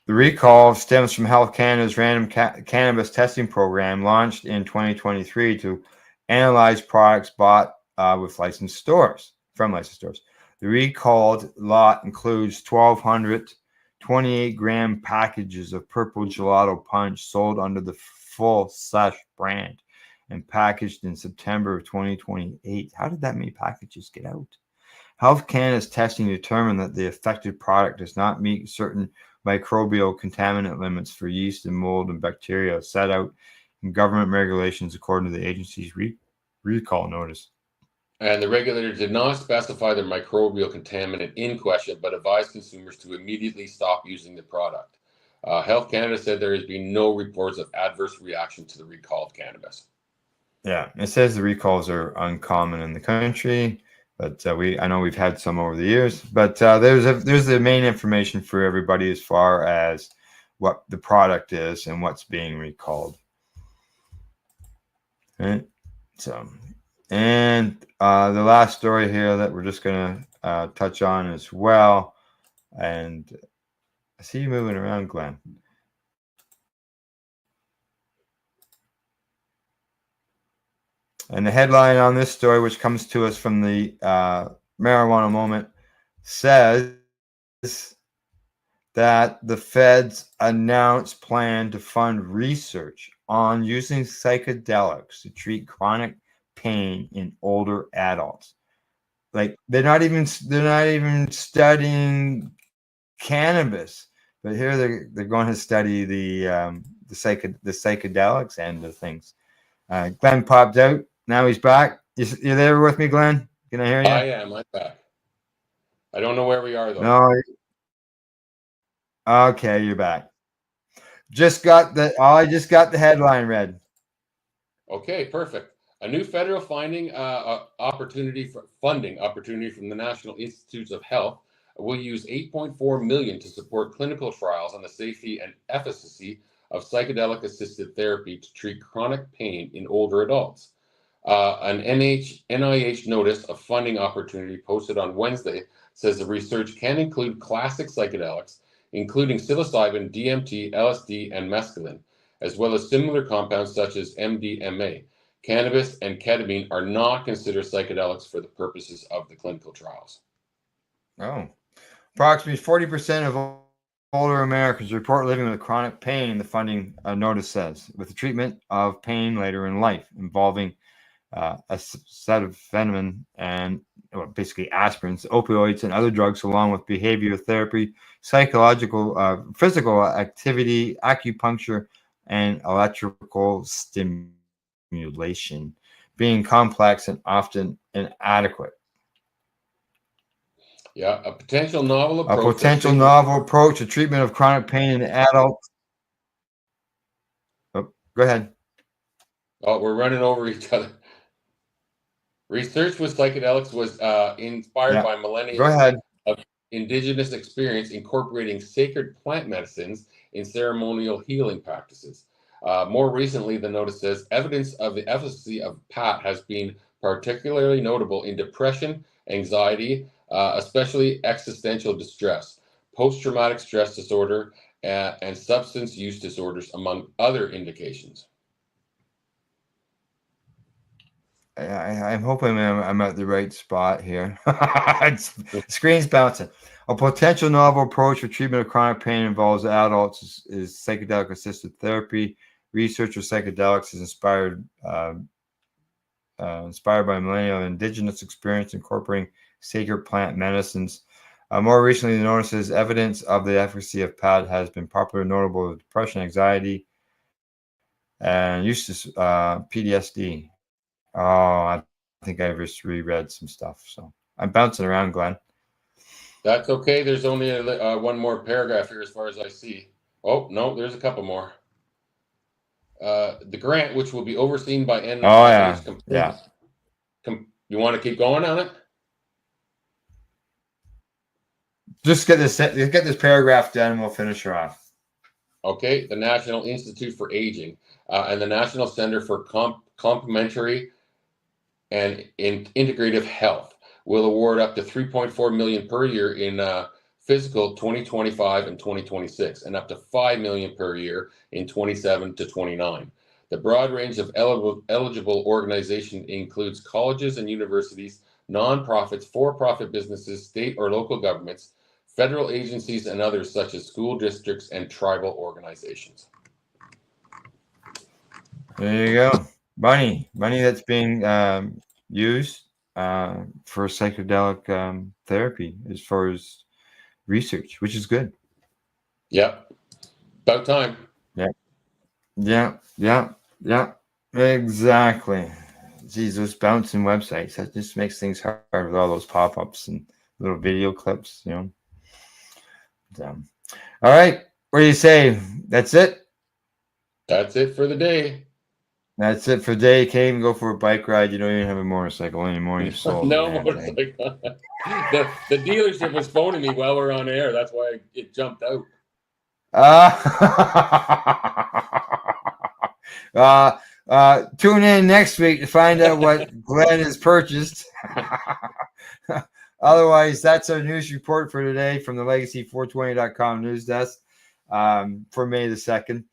The recall stems from Health Canada's random cannabis testing program launched in 2023 to analyze products bought from licensed stores. The recalled lot includes 1,200 28-gram packages of Purple Gelato Punch sold under the Full Sesh brand and packaged in September of 2028. How did that many packages get out? Health Canada's testing determined that the affected product does not meet certain microbial contaminant limits for yeast and mold and bacteria set out in government regulations according to the agency's recall notice. And the regulator did not specify the microbial contaminant in question, but advised consumers to immediately stop using the product. Health Canada said there has been no reports of adverse reaction to the recalled cannabis. Yeah, it says the recalls are uncommon in the country, but I know we've had some over the years. But there's the main information for everybody as far as what the product is and what's being recalled. Right. So, and the last story here that we're just going to touch on as well. And I see you moving around, Glenn. And the headline on this story, which comes to us from the Marijuana Moment, says that the feds announced plan to fund research on using psychedelics to treat chronic pain in older adults. Like they're not even studying cannabis, but here they're going to study the psychedelics end of things. Glenn popped out. Now he's back. You there with me, Glenn? Can I hear you? I am. I'm back. I don't know where we are, though. No. Okay, you're back. I just got the headline read. Okay, perfect. A new federal funding opportunity from the National Institutes of Health will use $8.4 million to support clinical trials on the safety and efficacy of psychedelic-assisted therapy to treat chronic pain in older adults. An NIH notice of funding opportunity posted on Wednesday says the research can include classic psychedelics, including psilocybin, DMT, LSD, and mescaline, as well as similar compounds such as MDMA. Cannabis and ketamine are not considered psychedelics for the purposes of the clinical trials. Oh, approximately 40% of older Americans report living with chronic pain, the funding notice says, with the treatment of pain later in life involving acetaminophen and basically aspirins, opioids, and other drugs, along with behavioral therapy, psychological, physical activity, acupuncture, and electrical stimulation, being complex and often inadequate. Yeah, a potential novel approach to treatment of chronic pain in adults. Oh, go ahead. Oh, we're running over each other. Research with psychedelics was inspired by millennials indigenous experience incorporating sacred plant medicines in ceremonial healing practices. More recently, the notice says evidence of the efficacy of PAT has been particularly notable in depression, anxiety, especially existential distress, post-traumatic stress disorder, and substance use disorders, among other indications. I'm hoping I'm at the right spot here. Screen's bouncing. A potential novel approach for treatment of chronic pain involves adults is psychedelic-assisted therapy. Research of psychedelics is inspired by millennial indigenous experience incorporating sacred plant medicines. More recently, the notices evidence of the efficacy of PAD has been popularly notable with depression, anxiety, and use to PTSD. Oh, I think I just reread some stuff, so I'm bouncing around, Glenn. That's okay. There's only one more paragraph here as far as I see. Oh, no, there's a couple more. The grant, which will be overseen by NIH. Oh, yeah. You want to keep going on it? Just get this paragraph done and we'll finish her off. Okay. The National Institute for Aging and the National Center for Complementary and Integrative Health will award up to $3.4 million per year in fiscal 2025 and 2026, and up to $5 million per year in 27 to 29. The broad range of eligible organization includes colleges and universities, nonprofits, for-profit businesses, state or local governments, federal agencies, and others such as school districts and tribal organizations. There you go. Money that's being used for psychedelic therapy as far as research, which is good. Yep. About time. Yeah. Exactly. Geez, those bouncing websites, that just makes things hard with all those pop-ups and little video clips, you know. So, all right. What do you say? That's it? That's it for the day. That's it for the day. Can't even go for a bike ride. You don't even have a motorcycle anymore. You sold No it, motorcycle. The dealership was phoning me while we're on air. That's why it jumped out. Tune in next week to find out what Glenn has purchased. Otherwise, that's our news report for today from the Legacy420.com news desk for May the 2nd.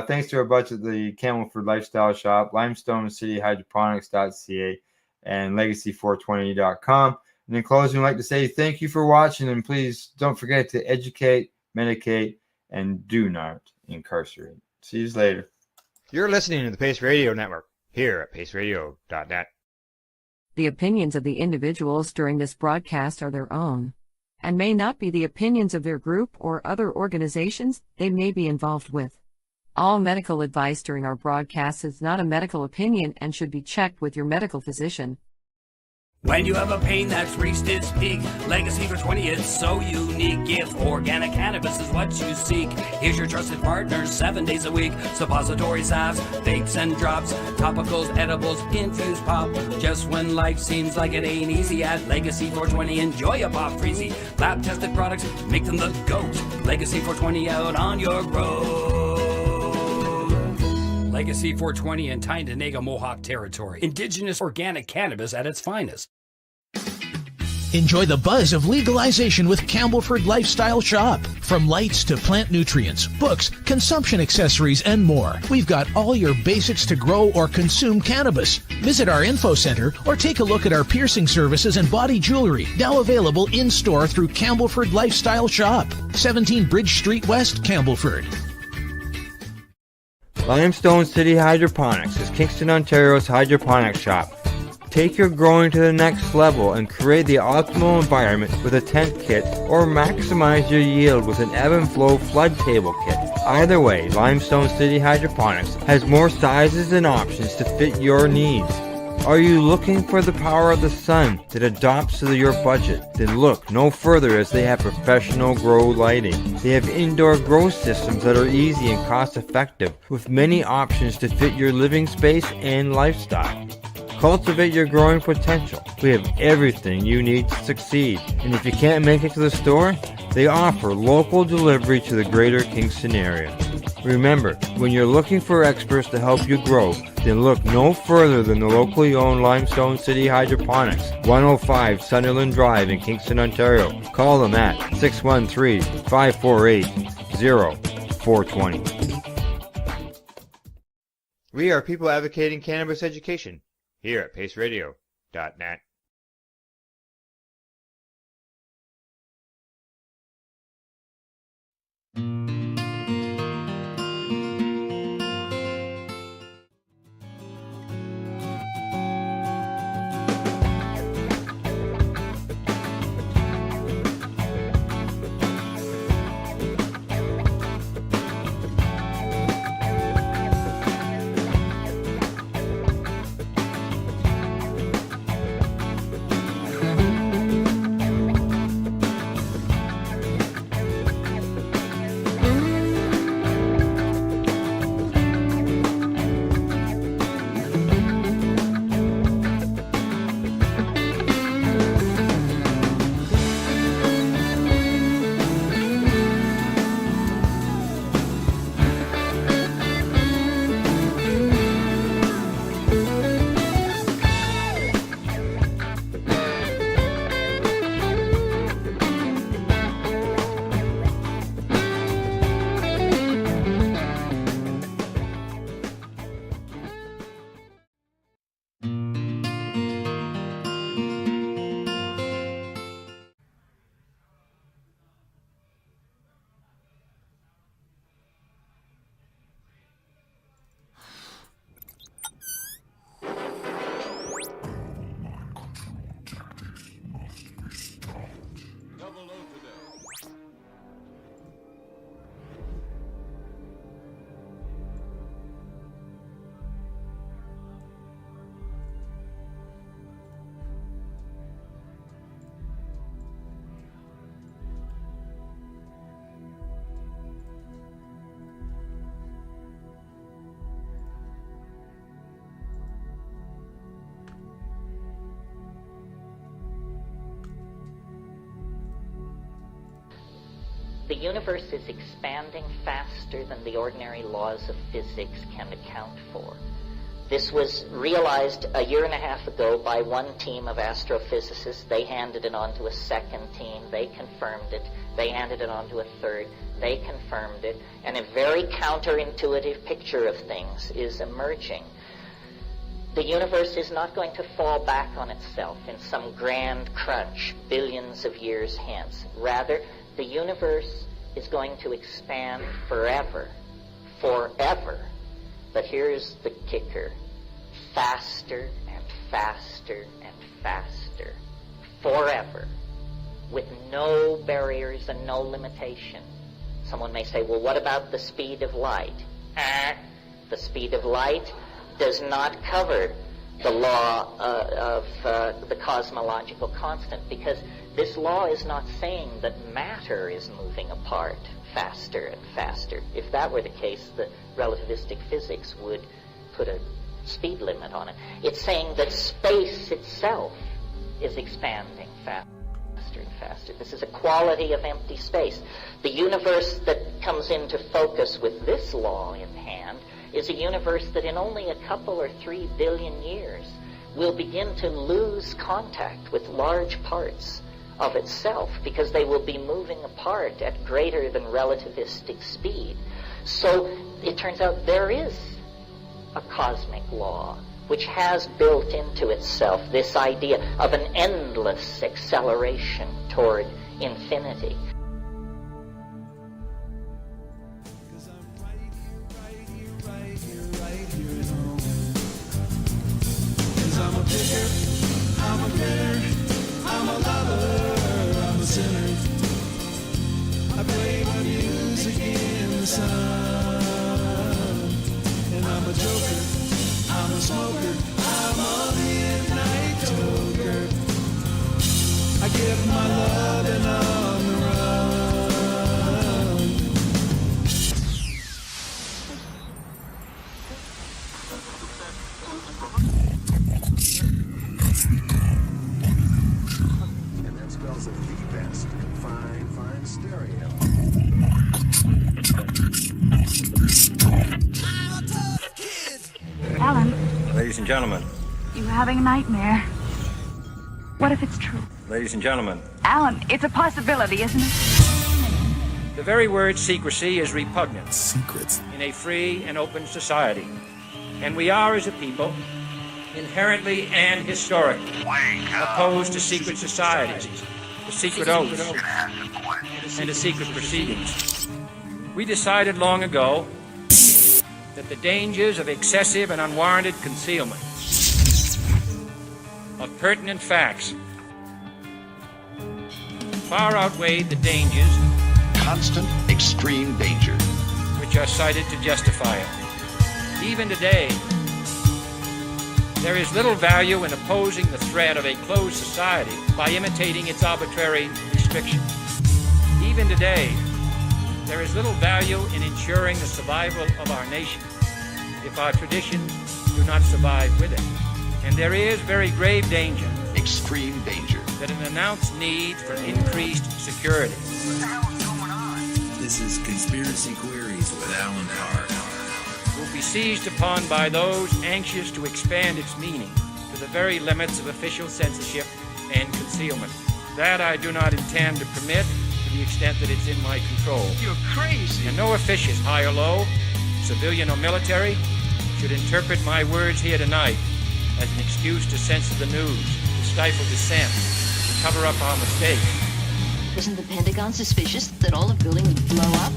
Thanks to our buddies at the Camelford Lifestyle Shop, Limestone City Hydroponics.ca, and Legacy420.com. And in closing, I'd like to say thank you for watching, and please don't forget to educate, medicate, and do not incarcerate. See you later. You're listening to the Pace Radio Network here at paceradio.net. The opinions of the individuals during this broadcast are their own, and may not be the opinions of their group or other organizations they may be involved with. All medical advice during our broadcast is not a medical opinion and should be checked with your medical physician. When you have a pain that's reached its peak, Legacy for 20, it's so unique. If organic cannabis is what you seek, here's your trusted partner 7 days a week. Suppository salves, vapes and drops, topicals, edibles, infused pop. Just when life seems like it ain't easy, at Legacy 420, enjoy a pop freezy. Lab tested products, make them the GOAT. Legacy 420 out on your road. Legacy 420 in Tyendinaga Mohawk territory. Indigenous organic cannabis at its finest. Enjoy the buzz of legalization with Campbellford Lifestyle Shop. From lights to plant nutrients, books, consumption accessories, and more, we've got all your basics to grow or consume cannabis. Visit our info center or take a look at our piercing services and body jewelry, now available in-store through Campbellford Lifestyle Shop, 17 Bridge Street West, Campbellford. Limestone City Hydroponics is Kingston, Ontario's hydroponics shop. Take your growing to the next level and create the optimal environment with a tent kit, or maximize your yield with an ebb and flow flood table kit. Either way, Limestone City Hydroponics has more sizes and options to fit your needs. Are you looking for the power of the sun that adapts to your budget? Then look no further, as they have professional grow lighting. They have indoor grow systems that are easy and cost effective, with many options to fit your living space and lifestyle. Cultivate your growing potential. We have everything you need to succeed. And if you can't make it to the store, they offer local delivery to the greater Kingston area. Remember, when you're looking for experts to help you grow, then look no further than the locally owned Limestone City Hydroponics, 105 Sunderland Drive in Kingston, Ontario. Call them at 613-548-0420. We are people advocating cannabis education here at paceradio.net. The universe is expanding faster than the ordinary laws of physics can account for. This was realized a year and a half ago by one team of astrophysicists. They handed it on to a second team. They confirmed it. They handed it on to a third. They confirmed it. And a very counterintuitive picture of things is emerging. The universe is not going to fall back on itself in some grand crunch billions of years hence. Rather, the universe is going to expand forever. Forever. But here's the kicker. Faster and faster and faster. Forever. With no barriers and no limitation. Someone may say, well, what about the speed of light? The speed of light does not cover the law of the cosmological constant, because this law is not saying that matter is moving apart faster and faster. If that were the case, the relativistic physics would put a speed limit on it. It's saying that space itself is expanding faster and faster. This is a quality of empty space. The universe that comes into focus with this law in hand is a universe that in only a couple or 3 billion years will begin to lose contact with large parts of itself, because they will be moving apart at greater than relativistic speed. So it turns out there is a cosmic law which has built into itself this idea of an endless acceleration toward infinity. I'm a picker, I'm a grinner, I'm a lover, I'm a sinner. I play my music in the sun. And I'm a joker, I'm a smoker, I'm a midnight toker. I give my loving on the run. miles of the best fine stereo. Alan, Ladies and gentlemen, you're having a nightmare. What if it's true? ladies and gentlemen, Alan, it's a possibility, isn't it? the very word secrecy is repugnant Secrets. in a free and open society. And we are, as a people, inherently and historically opposed to secret societies, to secret oaths, and to secret proceedings. We decided long ago that the dangers of excessive and unwarranted concealment of pertinent facts far outweighed the dangers, constant, extreme danger, which are cited to justify it. Even today, there is little value in opposing the threat of a closed society by imitating its arbitrary restrictions. Even today, there is little value in ensuring the survival of our nation if our traditions do not survive with it. And there is very grave danger, extreme danger, that an announced need for increased security. What the hell is going on? This is Conspiracy Queries with Alan Park. Will be seized upon by those anxious to expand its meaning to the very limits of official censorship and concealment. That I do not intend to permit to the extent that it's in my control. You're crazy. And no officious, high or low, civilian or military, should interpret my words here tonight as an excuse to censor the news, to stifle dissent, to cover up our mistakes. Isn't the Pentagon suspicious that all the building would blow up?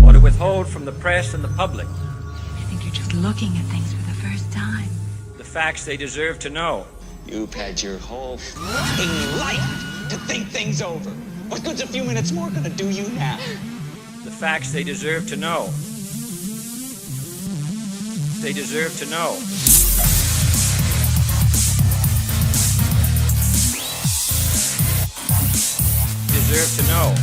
Or to withhold from the press and the public I think you're just looking at things for the first time. the facts they deserve to know. You've had your whole f***ing life to think things over. What good's a few minutes more gonna do you now? The facts they deserve to know. They deserve to know. Deserve to know.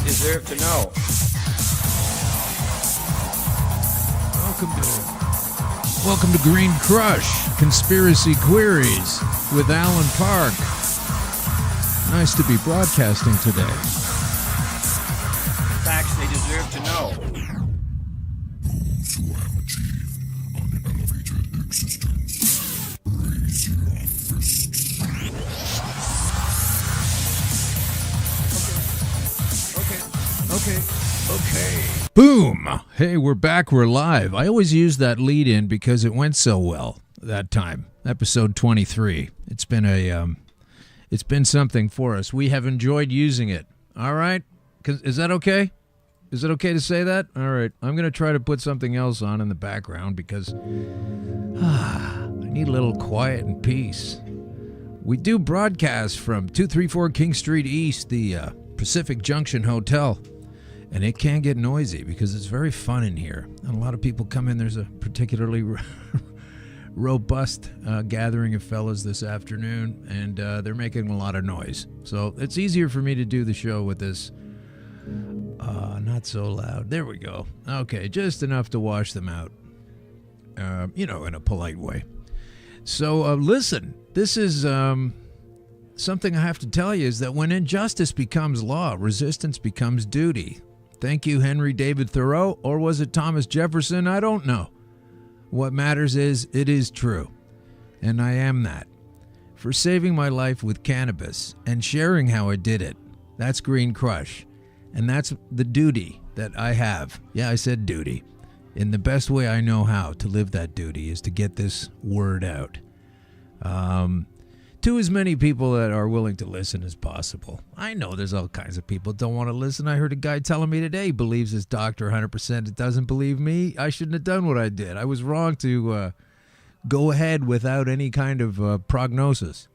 Deserve to know. Welcome to Green Crush, Conspiracy Queries with Alan Park. Nice to be broadcasting today. Facts they deserve to know. Okay. Boom! Hey, we're back. We're live. I always use that lead in because it went so well that time. Episode 23. It's been something for us. We have enjoyed using it. All right? Is that okay? Is it okay to say that? All right. I'm going to try to put something else on in the background because I need a little quiet and peace. We do broadcast from 234 King Street East, the Pacific Junction Hotel. And it can get noisy because it's very fun in here. And a lot of people come in. There's a particularly robust gathering of fellas this afternoon, and they're making a lot of noise. So it's easier for me to do the show with this. Not so loud. There we go. Okay, just enough to wash them out. In a polite way. So listen, this is something I have to tell you is that when injustice becomes law, resistance becomes duty. Thank you, Henry David Thoreau, or was it Thomas Jefferson? I don't know. What matters is it is true, and I am that. For saving my life with cannabis and sharing how I did it, that's Green Crush, and that's the duty that I have. Yeah, I said duty. In the best way I know how to live that duty is to get this word out. To as many people that are willing to listen as possible. I know there's all kinds of people that don't want to listen. I heard a guy telling me today he believes his doctor 100%. It doesn't believe me. I shouldn't have done what I did. I was wrong to go ahead without any kind of prognosis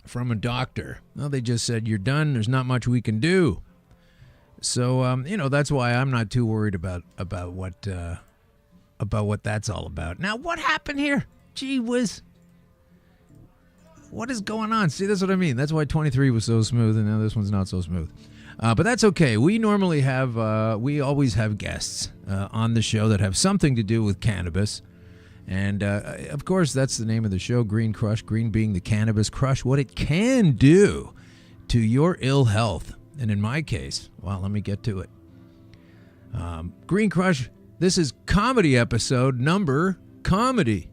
from a doctor. Well, they just said, you're done. There's not much we can do. So, that's why I'm not too worried about what that's all about. Now, what happened here? Gee whiz. What is going on? See, that's what I mean. That's why 23 was so smooth, and now this one's not so smooth. But that's okay. We normally have, we always have guests on the show that have something to do with cannabis. And, of course, that's the name of the show, Green Crush, green being the cannabis crush, what it can do to your ill health. And in my case, well, let me get to it. Green Crush, this is comedy episode number comedy.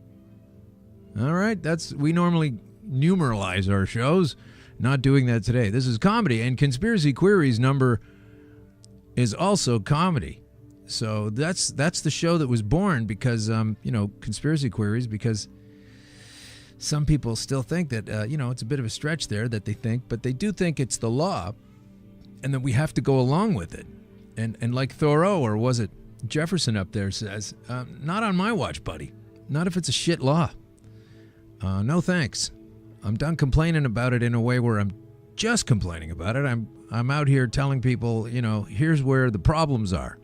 All right, we normally numeralize our shows. Not doing that today. This is comedy, and Conspiracy Queries number is also comedy. So that's the show that was born because, Conspiracy Queries, because some people still think that, it's a bit of a stretch there that they think, but they do think it's the law and that we have to go along with it. And like Thoreau, or was it Jefferson up there says, not on my watch, buddy. Not if it's a shit law. No thanks. I'm done complaining about it in a way where I'm just complaining about it. I'm out here telling people, here's where the problems are.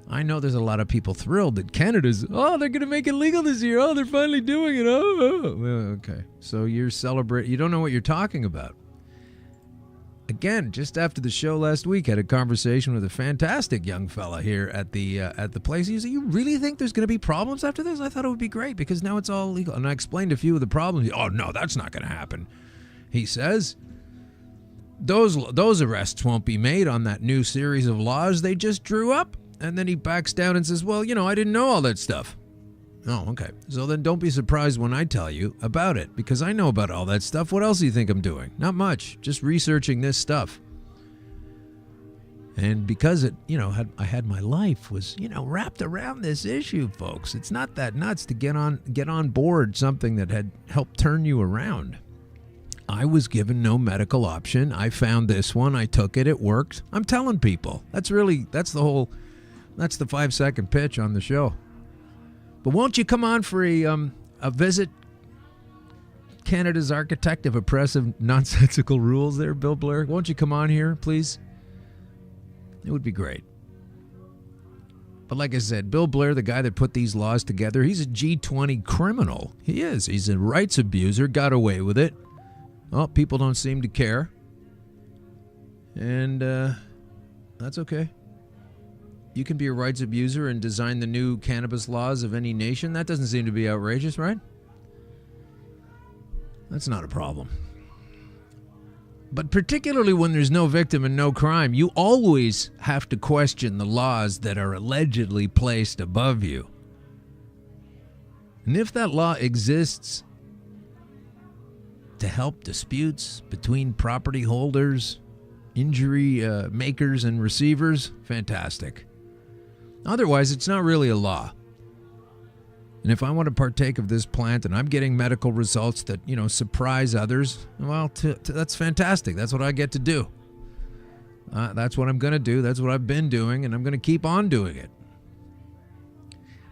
I know there's a lot of people thrilled that Canada's, they're going to make it legal this year. Oh, they're finally doing it. Okay. So you're celebrating. You don't know what you're talking about. Again, just after the show last week, had a conversation with a fantastic young fella here at the place. He said, "You really think there's going to be problems after this?" I thought it would be great because now it's all legal. And I explained a few of the problems. Oh no, that's not going to happen. He says those arrests won't be made on that new series of laws they just drew up. And then he backs down and says, "Well, I didn't know all that stuff." Oh, okay. So then don't be surprised when I tell you about it, because I know about all that stuff. What else do you think I'm doing? Not much. Just researching this stuff. And because it, I had my life was, wrapped around this issue, folks. It's not that nuts to get on board something that had helped turn you around. I was given no medical option. I found this one. I took it. It worked. I'm telling people. That's the 5-second pitch on the show. But won't you come on for a visit? Canada's architect of oppressive, nonsensical rules there, Bill Blair. Won't you come on here, please? It would be great. But like I said, Bill Blair, the guy that put these laws together, he's a G20 criminal. He is. He's a rights abuser, got away with it. Well, people don't seem to care. And that's okay. You can be a rights abuser and design the new cannabis laws of any nation. That doesn't seem to be outrageous, right? That's not a problem. But particularly when there's no victim and no crime, you always have to question the laws that are allegedly placed above you. And if that law exists to help disputes between property holders, injury makers, and receivers, fantastic. Otherwise, it's not really a law. And if I want to partake of this plant and I'm getting medical results that, surprise others, well, that's fantastic. That's what I get to do. That's what I'm going to do. That's what I've been doing, and I'm going to keep on doing it.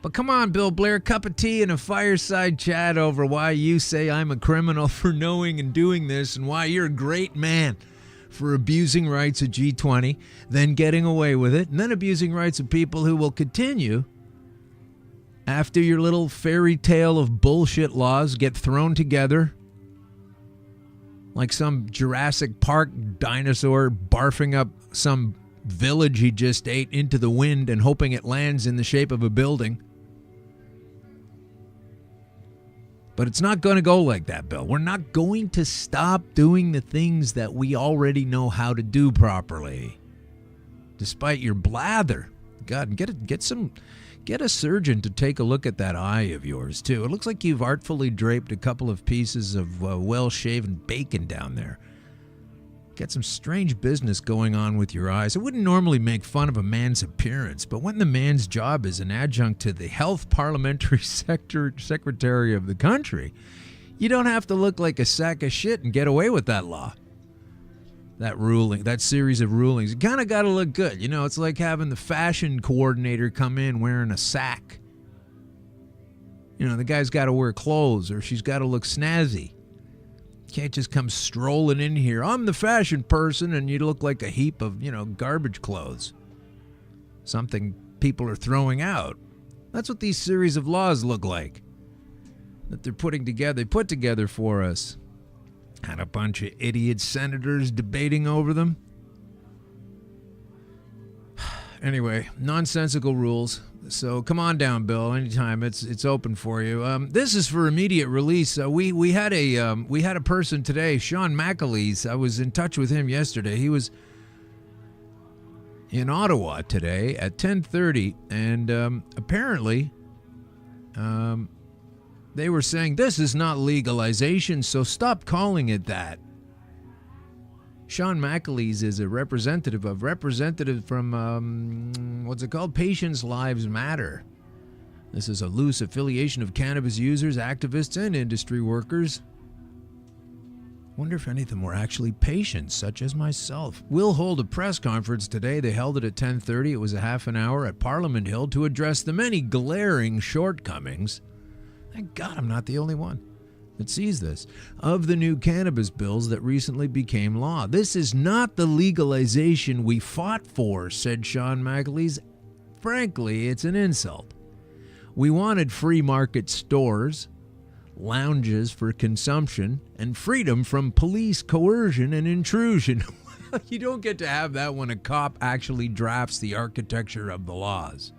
But come on, Bill Blair, cup of tea and a fireside chat over why you say I'm a criminal for knowing and doing this and why you're a great man for abusing rights at G20, then getting away with it, and then abusing rights of people who will continue after your little fairy tale of bullshit laws get thrown together like some Jurassic Park dinosaur barfing up some village he just ate into the wind and hoping it lands in the shape of a building. But it's not going to go like that, Bill. We're not going to stop doing the things that we already know how to do properly. Despite your blather. God, get a surgeon to take a look at that eye of yours, too. It looks like you've artfully draped a couple of pieces of well-shaven bacon down there. Got some strange business going on with your eyes. I wouldn't normally make fun of a man's appearance, but when the man's job is an adjunct to the health parliamentary secretary of the country, you don't have to look like a sack of shit and get away with that law. That ruling, that series of rulings. You kind of got to look good. It's like having the fashion coordinator come in wearing a sack. The guy's got to wear clothes or she's got to look snazzy. Can't just come strolling in here. I'm the fashion person, and you look like a heap of, garbage clothes. Something people are throwing out. That's what these series of laws look like. that they're putting together. They put together for us. Had a bunch of idiot senators debating over them. Anyway, nonsensical rules. So come on down, Bill. Anytime, it's open for you. This is for immediate release. We had a person today, Sean McAleese. I was in touch with him yesterday. He was in Ottawa today at 10:30, and apparently, they were saying this is not legalization, so stop calling it that. Sean McAleese is a representative from, what's it called? Patients' Lives Matter. This is a loose affiliation of cannabis users, activists, and industry workers. Wonder if any of them were actually patients, such as myself. We'll hold a press conference today. They held it at 10:30. It was a half an hour at Parliament Hill to address the many glaring shortcomings. Thank God I'm not the only one that sees this, of the new cannabis bills that recently became law. This is not the legalization we fought for, said Sean McAleese. Frankly, it's an insult. We wanted free market stores, lounges for consumption, and freedom from police coercion and intrusion. You don't get to have that when a cop actually drafts the architecture of the laws.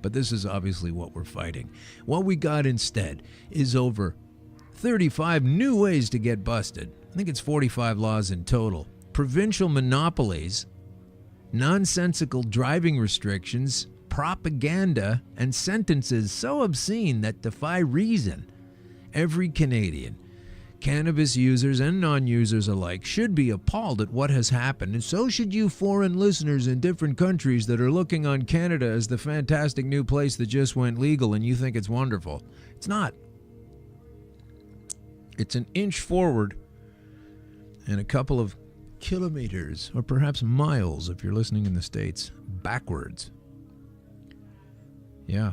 But this is obviously what we're fighting. What we got instead is over 35 new ways to get busted. I think it's 45 laws in total. Provincial monopolies, nonsensical driving restrictions, propaganda, and sentences so obscene that defy reason. Every Canadian, cannabis users and non-users alike, should be appalled at what has happened, and so should you foreign listeners in different countries that are looking on Canada as the fantastic new place that just went legal and you think it's wonderful. It's not. It's an inch forward and a couple of kilometers, or perhaps miles if you're listening in the States, backwards. Yeah.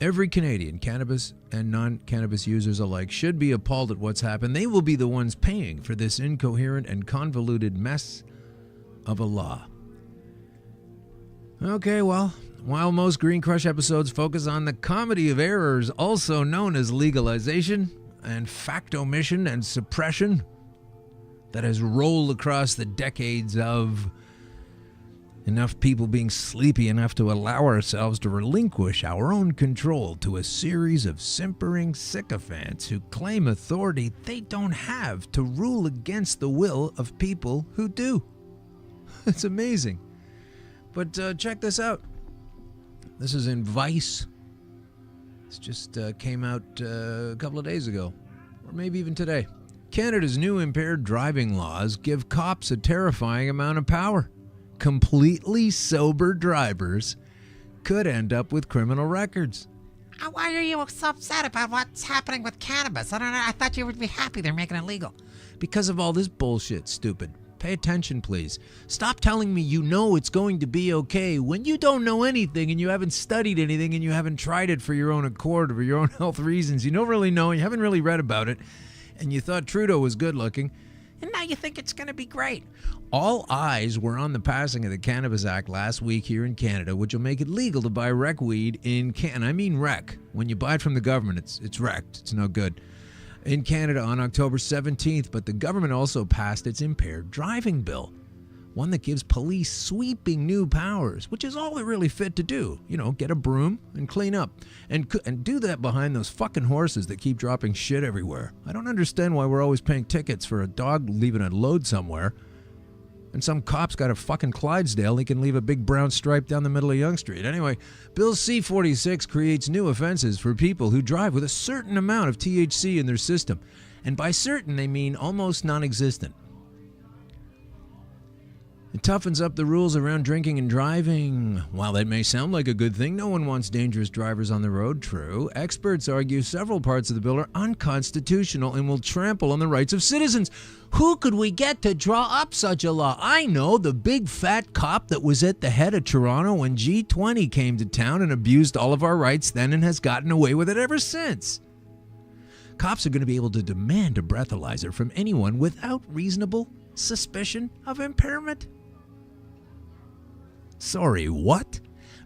Every Canadian, cannabis and non-cannabis users alike, should be appalled at what's happened. They will be the ones paying for this incoherent and convoluted mess of a law. Okay, well, while most Green Crush episodes focus on the comedy of errors, also known as legalization, and fact omission and suppression that has rolled across the decades of enough people being sleepy enough to allow ourselves to relinquish our own control to a series of simpering sycophants who claim authority they don't have to rule against the will of people who do. It's amazing. But check this out. This is in Vice. This just came out a couple of days ago, or maybe even today. Canada's new impaired driving laws give cops a terrifying amount of power. Completely sober drivers could end up with criminal records. Why are you so upset about what's happening with cannabis? I don't know. I thought you would be happy they're making it legal. Because of all this bullshit, stupid. Pay attention, please. Stop telling me you know it's going to be okay when you don't know anything and you haven't studied anything and you haven't tried it for your own accord or for your own health reasons. You don't really know, you haven't really read about it, and you thought Trudeau was good looking, and now you think it's going to be great. All eyes were on the passing of the Cannabis Act last week here in Canada, which will make it legal to buy rec weed in Canada. I mean rec. When you buy it from the government, it's wrecked. It's no good. In Canada on October 17th, but the government also passed its impaired driving bill, one that gives police sweeping new powers, which is all they're really fit to do. You know, get a broom and clean up, and do that behind those fucking horses that keep dropping shit everywhere. I don't understand why we're always paying tickets for a dog leaving a load somewhere, and some cop's got a fucking Clydesdale, he can leave a big brown stripe down the middle of Yonge Street. Anyway, Bill C-46 creates new offenses for people who drive with a certain amount of THC in their system. And by certain, they mean almost non-existent. It toughens up the rules around drinking and driving. While that may sound like a good thing, no one wants dangerous drivers on the road. True. Experts argue several parts of the bill are unconstitutional and will trample on the rights of citizens. Who could we get to draw up such a law? I know, the big fat cop that was at the head of Toronto when G20 came to town and abused all of our rights then and has gotten away with it ever since. Cops are going to be able to demand a breathalyzer from anyone without reasonable suspicion of impairment. Sorry, what?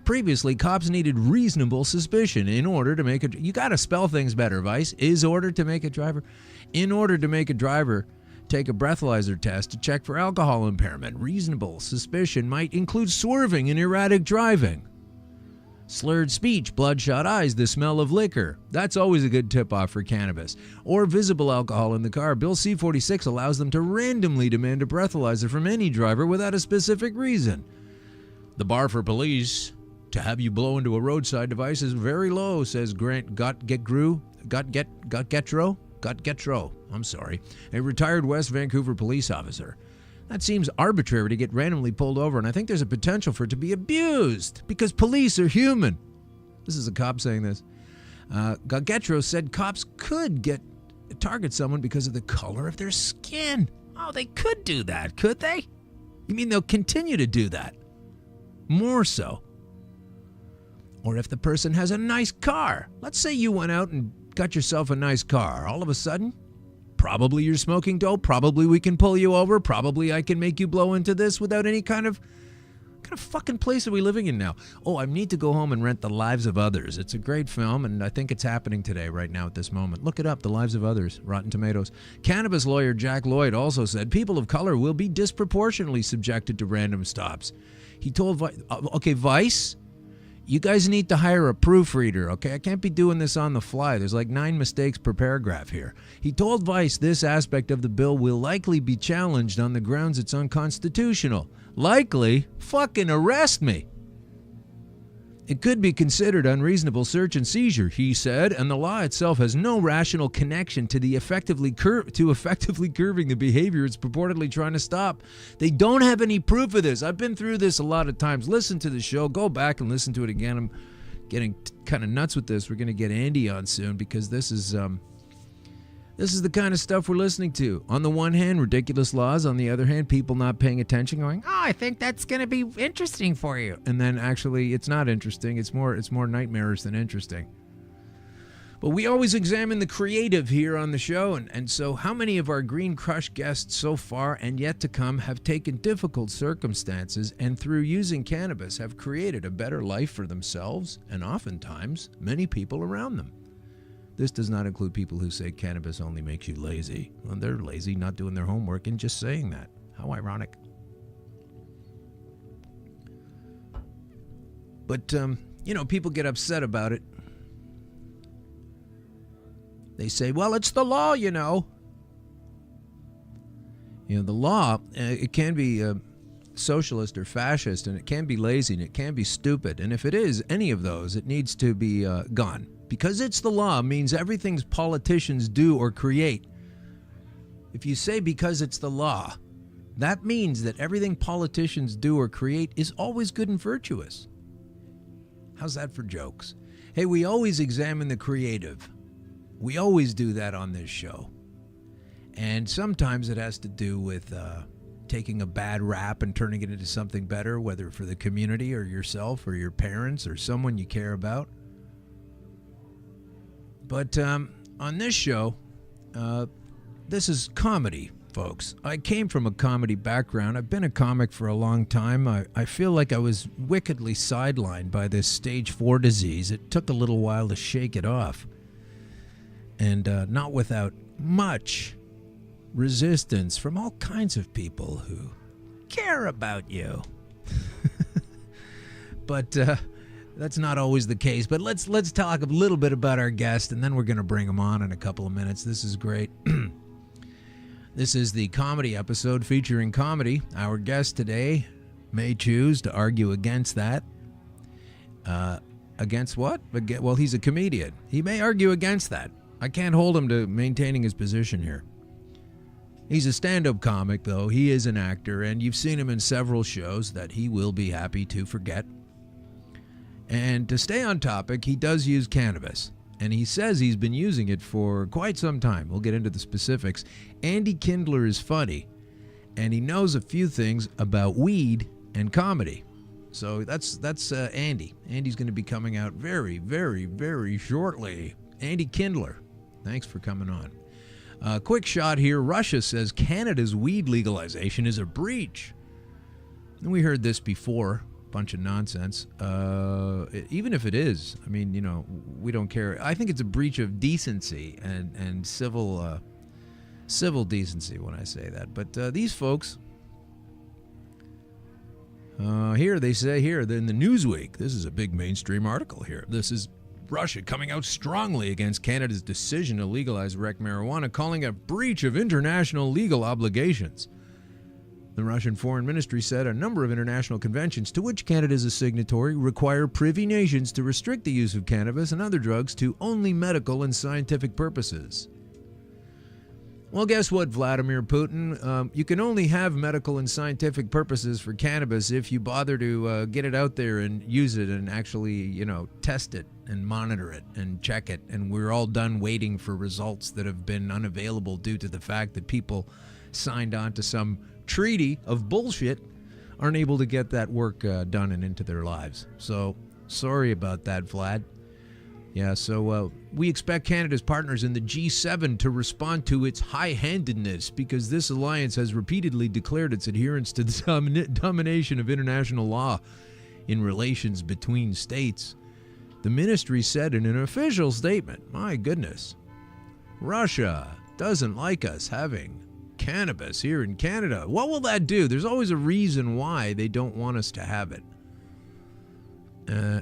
Previously, cops needed reasonable suspicion in order to make a... You got to spell things better, Vice. In order to make a driver take a breathalyzer test to check for alcohol impairment. Reasonable suspicion might include swerving and erratic driving. Slurred speech, bloodshot eyes, the smell of liquor. That's always a good tip-off for cannabis. Or visible alcohol in the car. Bill C-46 allows them to randomly demand a breathalyzer from any driver without a specific reason. The bar for police to have you blow into a roadside device is very low, says Grant Gotgetro, a retired West Vancouver police officer. That seems arbitrary to get randomly pulled over, and I think there's a potential for it to be abused because police are human. This is a cop saying this. Gotgetro said cops could target someone because of the color of their skin. Oh, they could do that, could they? You mean they'll continue to do that? More so. Or if the person has a nice car. Let's say you went out and got yourself a nice car. All of a sudden, probably you're smoking dope. Probably we can pull you over. Probably I can make you blow into this without any kind of fucking place are we living in now? Oh, I need to go home and rent The Lives of Others. It's a great film, and I think it's happening today, right now at this moment. Look it up, The Lives of Others, Rotten Tomatoes. Cannabis lawyer Jack Lloyd also said people of color will be disproportionately subjected to random stops. He told Vice, you guys need to hire a proofreader, okay? I can't be doing this on the fly. There's like 9 mistakes per paragraph here. He told Vice this aspect of the bill will likely be challenged on the grounds it's unconstitutional. Likely? Fucking arrest me. It could be considered unreasonable search and seizure, he said, and the law itself has no rational connection to effectively curbing the behavior it's purportedly trying to stop. They don't have any proof of this. I've been through this a lot of times. Listen to the show. Go back and listen to it again. I'm getting kind of nuts with this. We're going to get Andy on soon because this is the kind of stuff we're listening to. On the one hand, ridiculous laws. On the other hand, people not paying attention, going, "Oh, I think that's going to be interesting for you." And then actually, it's not interesting. It's more nightmarish than interesting. But we always examine the creative here on the show, and so how many of our Green Crush guests so far and yet to come have taken difficult circumstances and through using cannabis have created a better life for themselves and oftentimes many people around them? This does not include people who say cannabis only makes you lazy. Well, they're lazy, not doing their homework, and just saying that. How ironic. But, people get upset about it. They say, well, it's the law, the law, it can be socialist or fascist, and it can be lazy, and it can be stupid. And if it is any of those, it needs to be gone. Because it's the law means everything politicians do or create. If you say because it's the law, that means that everything politicians do or create is always good and virtuous. How's that for jokes? Hey, we always examine the creative. We always do that on this show. And sometimes it has to do with taking a bad rap and turning it into something better, whether for the community or yourself or your parents or someone you care about. But on this show, this is comedy, folks. I came from a comedy background. I've been a comic for a long time. I feel like I was wickedly sidelined by this stage 4 disease. It took a little while to shake it off. And not without much resistance from all kinds of people who care about you. But that's not always the case. But let's talk a little bit about our guest, and then we're going to bring him on in a couple of minutes. This is great. This is the comedy episode featuring comedy. Our guest today may choose to argue against that. Against what? Well, he's a comedian. He may argue against that. I can't hold him to maintaining his position here. He's a stand-up comic, though. He is an actor, and you've seen him in several shows that he will be happy to forget. And to stay on topic, he does use cannabis. And he says he's been using it for quite some time. We'll get into the specifics. Andy Kindler is funny, and he knows a few things about weed and comedy. So that's Andy. Andy's going to be coming out very, very, very shortly. Andy Kindler, thanks for coming on. Quick shot here. Russia says Canada's weed legalization is a breach. And we heard this before. bunch of nonsense. Even if it is, I mean, we don't care. I think it's a breach of decency and civil decency when I say that. But these folks, here they say here in the Newsweek, this is a big mainstream article here. This is Russia coming out strongly against Canada's decision to legalize rec marijuana, calling it a breach of international legal obligations. The Russian Foreign Ministry said a number of international conventions to which Canada is a signatory require privy nations to restrict the use of cannabis and other drugs to only medical and scientific purposes. Well, guess what, Vladimir Putin? You can only have medical and scientific purposes for cannabis if you bother to get it out there and use it and actually, test it and monitor it and check it. And we're all done waiting for results that have been unavailable due to the fact that people signed on to some treaty of bullshit, aren't able to get that work done and into their lives. So, sorry about that, Vlad. Yeah, so we expect Canada's partners in the G7 to respond to its high-handedness because this alliance has repeatedly declared its adherence to the domination of international law in relations between states. The ministry said in an official statement, my goodness, Russia doesn't like us having cannabis here in Canada. What will that do? There's always a reason why they don't want us to have it.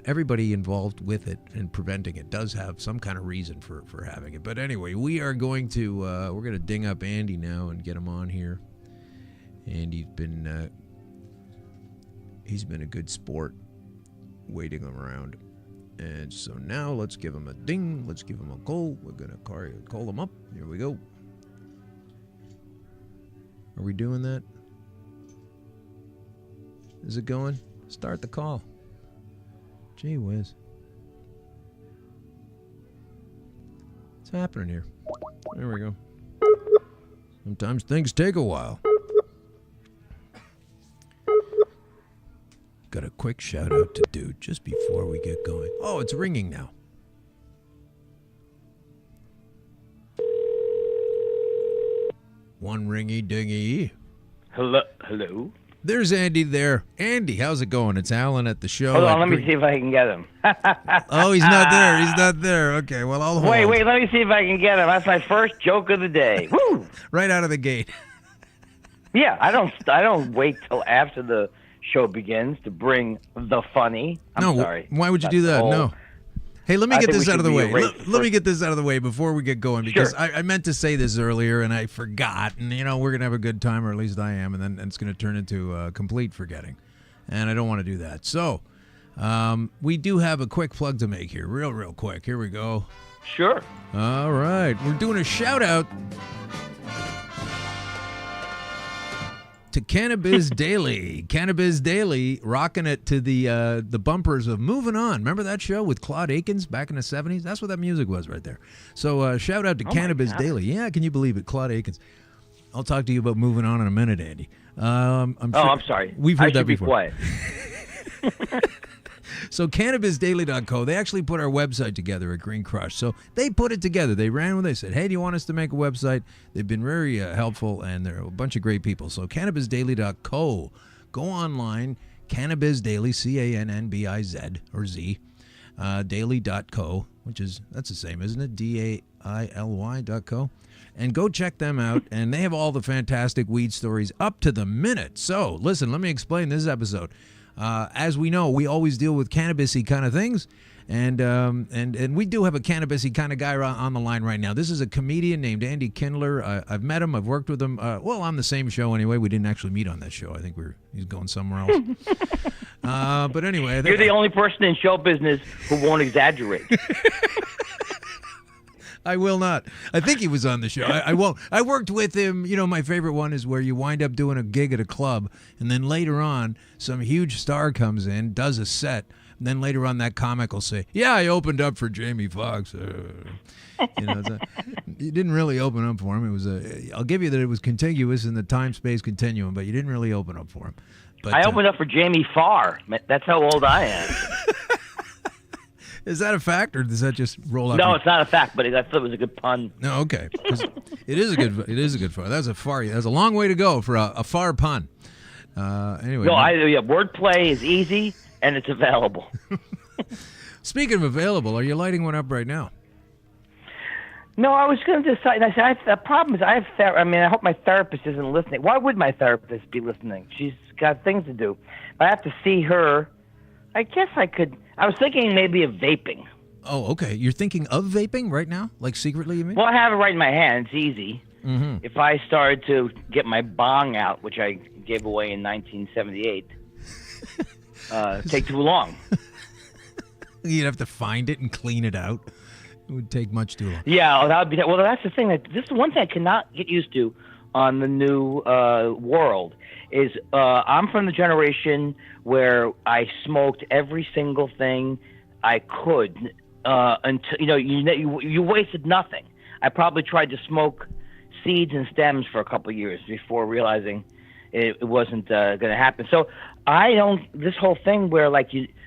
Everybody involved with it and preventing it does have some kind of reason for having it. But anyway, we are going to we're going to ding up Andy now and get him on here. And he's been a good sport waiting him around. And so now let's give him a ding. Let's give him a call. We're going to call him up. Here we go. Are we doing that? Is it going? Start the call. Gee whiz. What's happening here? There we go. Sometimes things take a while. Got a quick shout out to do just before we get going. Oh, it's ringing now. One ringy dingy. Hello. There's Andy there. Andy, how's it going? It's Alan at the show. Hold on, let me see if I can get him. Oh, he's not there. He's not there. Okay, well, I'll hold. Wait, let me see if I can get him. That's my first joke of the day. Woo! Right out of the gate. Yeah, I don't wait till after the show begins to bring the funny. I'm sorry. Why would you do that? No. Hey, let me get this out of the way. Let me get this out of the way before we get going because sure. I meant to say this earlier and I forgot. And, we're going to have a good time, or at least I am, and then it's going to turn into complete forgetting. And I don't want to do that. So we do have a quick plug to make here. Real quick. Here we go. Sure. All right. We're doing a shout-out to Cannabis Daily. Cannabis Daily rocking it to the bumpers of Moving On. Remember that show with Claude Akins back in the 70s? That's what that music was right there. So shout out to Cannabis Daily. Yeah, can you believe it? Claude Akins. I'll talk to you about Moving On in a minute, Andy. I'm sorry. We've heard that before. I should be quiet. So cannabisdaily.co, they actually put our website together at Green Crush. So they put it together. They ran with it. They said, hey, do you want us to make a website? They've been very helpful, and they're a bunch of great people. So cannabisdaily.co. Go online, Cannabis Daily, C-A-N-N-B-I-Z, or Z, daily.co, that's the same, isn't it? D-A-I-L-Y.co. And go check them out, and they have all the fantastic weed stories up to the minute. So, listen, let me explain this episode. As we know, we always deal with cannabis-y kind of things, and we do have a cannabis-y kind of guy on the line right now. This is a comedian named Andy Kindler. I've met him. I've worked with him. On the same show anyway. We didn't actually meet on that show. I think he's going somewhere else. But anyway. You're the only person in show business who won't exaggerate. I will not. I think he was on the show. I won't. I worked with him. My favorite one is where you wind up doing a gig at a club, and then later on, some huge star comes in, does a set, and then later on, that comic will say, yeah, I opened up for Jamie Foxx. You didn't really open up for him. It was I'll give you that it was contiguous in the time-space continuum, but you didn't really open up for him. But, I opened up for Jamie Farr. That's how old I am. Is that a fact, or does that just roll out? No, it's not a fact, but I thought it was a good pun. No, okay. It is a good fun. That's a long way to go for a far pun. Anyway. No, wordplay is easy and it's available. Speaking of available, are you lighting one up right now? No, I was going to decide. I said the problem is I hope my therapist isn't listening. Why would my therapist be listening? She's got things to do. I have to see her. I guess I could. I was thinking maybe of vaping. Oh, okay. You're thinking of vaping right now, like secretly, you mean? Well, I have it right in my hand. It's easy. Mm-hmm. If I started to get my bong out, which I gave away in 1978, take too long. You'd have to find it and clean it out. It would take much too long. Yeah, that would be. Well, that's the thing. This is one thing I cannot get used to on the new world. Is I'm from the generation where I smoked every single thing I could until you wasted nothing. I probably tried to smoke seeds and stems for a couple of years before realizing it wasn't going to happen. So I don't. This whole thing where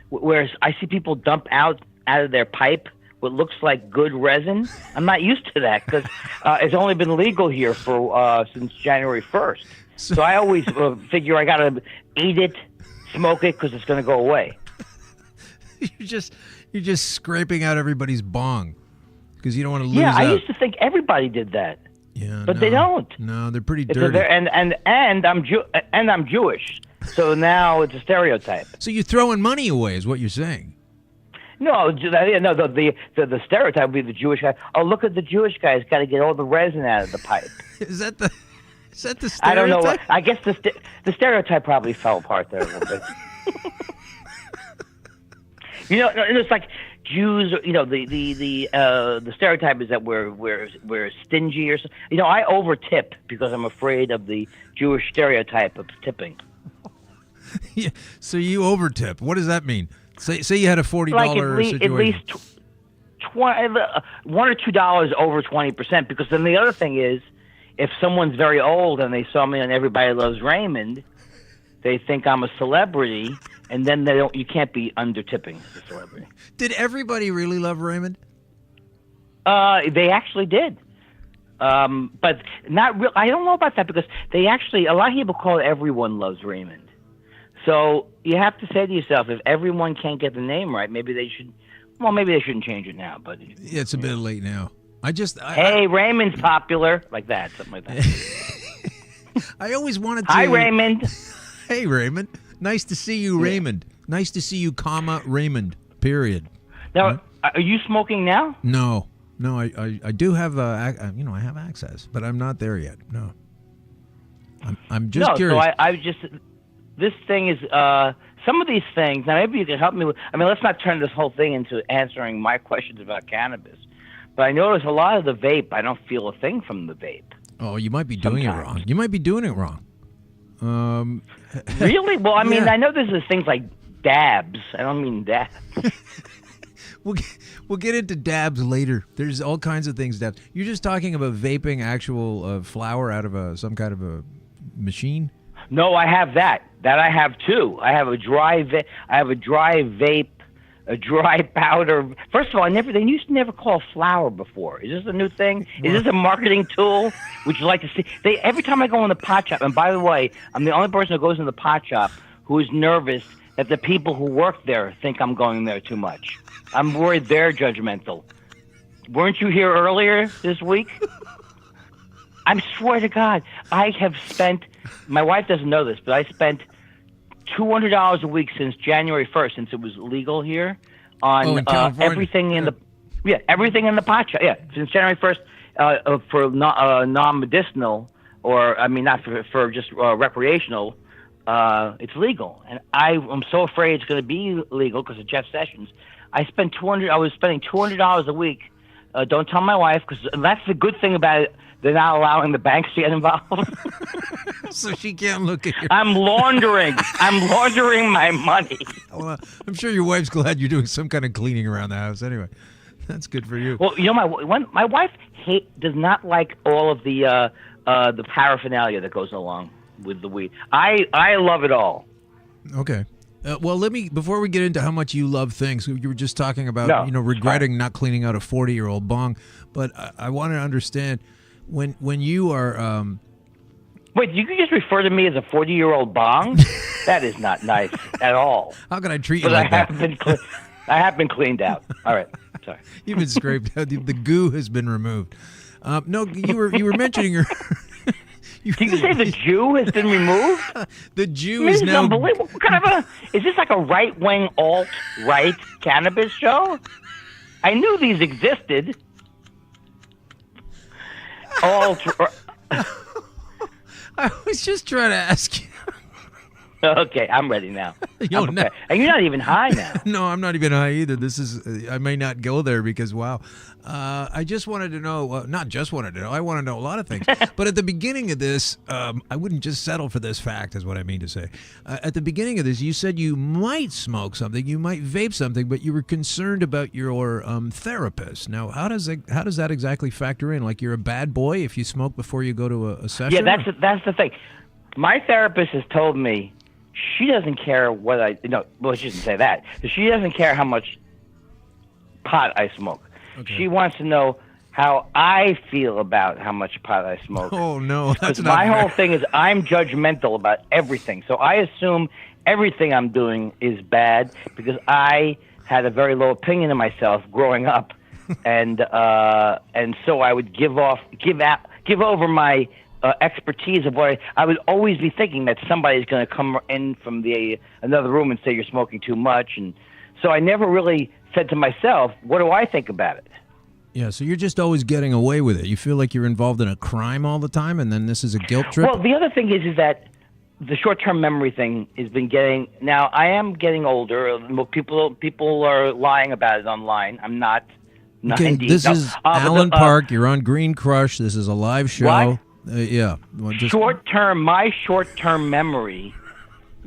where I see people dump out of their pipe what looks like good resin. I'm not used to that because it's only been legal here for since January 1st. So I always figure I got to eat it, smoke it because it's going to go away. You're just scraping out everybody's bong because you don't want to lose out. I used to think everybody did that. Yeah, but they don't. No, they're pretty dirty. And I'm Jewish, so now it's a stereotype. So you're throwing money away, is what you're saying? No, the stereotype would be the Jewish guy. Oh, look at the Jewish guy; he's got to get all the resin out of the pipe. Is that the stereotype? I don't know. I guess the stereotype probably fell apart there a little bit. It's like Jews. The stereotype is that we're stingy or something. I overtip because I'm afraid of the Jewish stereotype of tipping. Yeah. So you overtip. What does that mean? Say you had a $40 situation. At least $1 or $2 over 20%. Because then the other thing is, if someone's very old and they saw me on Everybody Loves Raymond, they think I'm a celebrity, and then you can't be under tipping as a celebrity. Did everybody really love Raymond? They actually did. But not real. I don't know about that because a lot of people call it Everyone Loves Raymond. So you have to say to yourself, if everyone can't get the name right, maybe they should. Well, maybe they shouldn't change it now. But yeah, it's a bit late now. Hey, Raymond's popular, like that, something like that. I always wanted to. Hi, Raymond. Hey, Raymond. Nice to see you, Raymond. Nice to see you, Raymond. Period. Now, are you smoking now? No. I do have I have access, but I'm not there yet. No. I'm just curious. So this thing is some of these things. Now, maybe you can help me with. Let's not turn this whole thing into answering my questions about cannabis. But I notice a lot of the vape. I don't feel a thing from the vape. Oh, you might be doing it wrong. You might be doing it wrong. Really? Well, I mean, I know there's things like dabs. I don't mean dabs. We'll get into dabs later. There's all kinds of things dabs. You're just talking about vaping actual flower out of some kind of a machine? No, I have that. That I have too. I have a dry vape, a dry powder. First of all, they used to never call flower before. Is this a new thing? Is this a marketing tool? Would you like to see? Every time I go in the pot shop, and by the way, I'm the only person who goes in the pot shop who is nervous that the people who work there think I'm going there too much. I'm worried they're judgmental. Weren't you here earlier this week? I swear to God, I have spent, my wife doesn't know this, but I spent $200 a week since January 1st, since it was legal here, on everything in everything in the pot shop. Yeah, since January 1st for non-medicinal, or not for just recreational. It's legal, and I'm so afraid it's going to be legal because of Jeff Sessions. I was spending $200 a week. Don't tell my wife, because that's the good thing about it. They're not allowing the banks to get involved. So she can't look at your... I'm laundering my money. Well, I'm sure your wife's glad you're doing some kind of cleaning around the house. Anyway, that's good for you. Well, my wife does not like all of the paraphernalia that goes along with the weed. I love it all. Okay. Well, before we get into how much you love things, you were just talking about, regretting not cleaning out a 40-year-old bong. But I want to understand, when you are Wait, you can just refer to me as a 40-year-old bong? That is not nice at all. How can I treat you But like that? I have been cleaned out. All right, sorry. You've been scraped out. The goo has been removed. No, you were mentioning your. Did you say the Jew has been removed? The Jew This is is now. unbelievable. What kind of is this like a right-wing alt-right cannabis show? I knew these existed. I was just trying to ask you. Okay, I'm ready now. Yo, I'm prepared. And you're not even high now. No, I'm not even high either. This is. I may not go there because wow. I just wanted to know. Not just wanted to know. I want to know a lot of things. But at the beginning of this, I wouldn't just settle for this fact, is what I mean to say. At the beginning of this, you said you might smoke something, you might vape something, but you were concerned about your therapist. Now, how does that exactly factor in? Like, you're a bad boy if you smoke before you go to a session? Yeah, that's the thing. My therapist has told me she doesn't care what I well, she doesn't say that. She doesn't care how much pot I smoke. Okay. She wants to know how I feel about how much pot I smoke. Oh no, that's not my fair. whole thing is I'm judgmental about everything. So I assume everything I'm doing is bad because I had a very low opinion of myself growing up, and so I would give over my expertise of what I would always be thinking that somebody's going to come in from another room and say you're smoking too much, and so I never really said to myself, what do I think about it? Yeah, so you're just always getting away with it. You feel like you're involved in a crime all the time, and then this is a guilt trip? Well, the other thing is that the short-term memory thing has been getting. Now I am getting older. People are lying about it online. I'm not. Okay, indeed. this No. is Alan Park. You're on Green Crush. This is a live show. What? Yeah. Well, My short-term memory.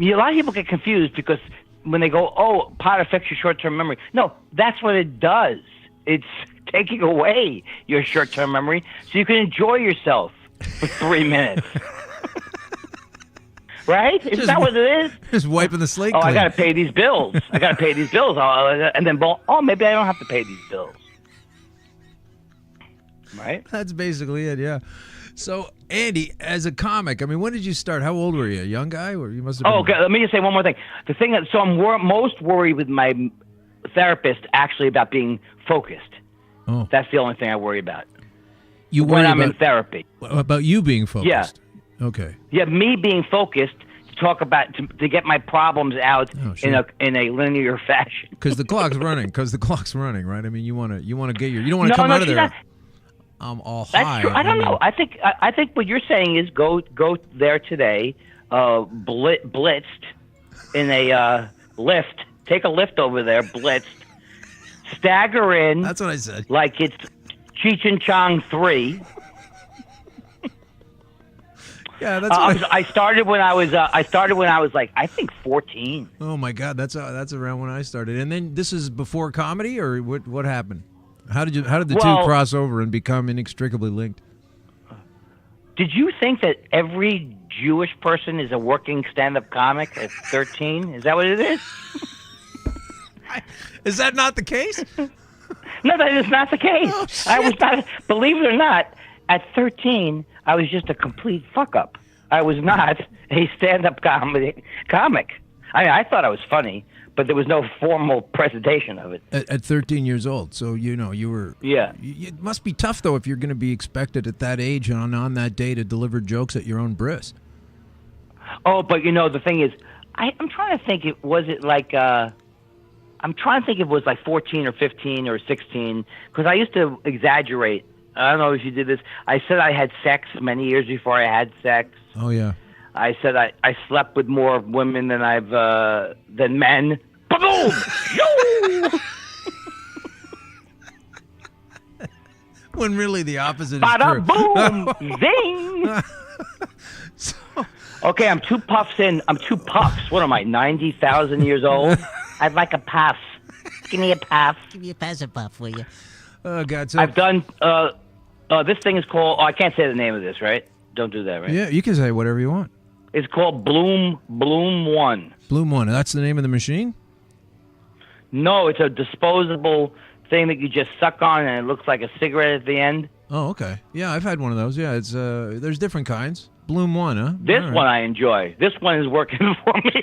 A lot of people get confused because when they go, "Oh, pot affects your short-term memory." No, that's what it does. It's taking away your short-term memory so you can enjoy yourself for 3 minutes. Right? Isn't that what it is? Just wiping the slate Oh, clean. I got to pay these bills. And then, maybe I don't have to pay these bills. Right? That's basically it, yeah. So, Andy, as a comic, I mean, when did you start? How old were you? A young guy? Or you must have been... Oh, okay. Let me just say one more thing. The thing that I'm most worried with my therapist actually about being focused. Oh. That's the only thing I worry about. You when worry I'm in about- therapy. About you being focused? Yeah. Okay. Yeah, me being focused to talk about to get my problems out sure. in a linear fashion. Because the clock's running. Right? I mean, you want to get you don't want to come out of there. I'm all high. That's true. I don't know. I think what you're saying is go there today, blitzed in a lift. Take a lift over there, blitzed. Stagger in. That's what I said. Like it's Cheech and Chong 3. Yeah, that's. What I started when I was. Like I think 14. Oh my God, that's around when I started. And then this is before comedy, or what happened? How did the two cross over and become inextricably linked? Did you think that every Jewish person is a working stand-up comic at 13? Is that what it is? Is that not the case? No, that is not the case. Oh, shit. I was not. Believe it or not, at 13, I was just a complete fuck-up. I was not a stand-up comic. I thought I was funny, but there was no formal presentation of it. At 13 years old, so you were. Yeah. It must be tough though if you're going to be expected at that age and on that day to deliver jokes at your own bris. Oh, but the thing is, I'm trying to think. I'm trying to think if it was like 14 or 15 or 16 because I used to exaggerate. I don't know if you did this. I said I had sex many years before I had sex. Oh yeah. I said I slept with more women than than men. Boom! Yo! When really the opposite is Bada true. boom! Zing! Okay, I'm 2 puffs in. I'm 2 puffs. What am I, 90,000 years old? I'd like a puff. Give me a puff. Give me a pass a puff, will you? Oh God! So I've done. This thing is called. Oh, I can't say the name of this, right? Don't do that, right? yeah, you can say whatever you want. It's called Bloom 1. Bloom 1. That's the name of the machine? No, it's a disposable thing that you just suck on, and it looks like a cigarette at the end. Oh, okay. Yeah, I've had one of those. Yeah, it's there's different kinds. Bloom 1, huh? This All right. one I enjoy. This one is working for me.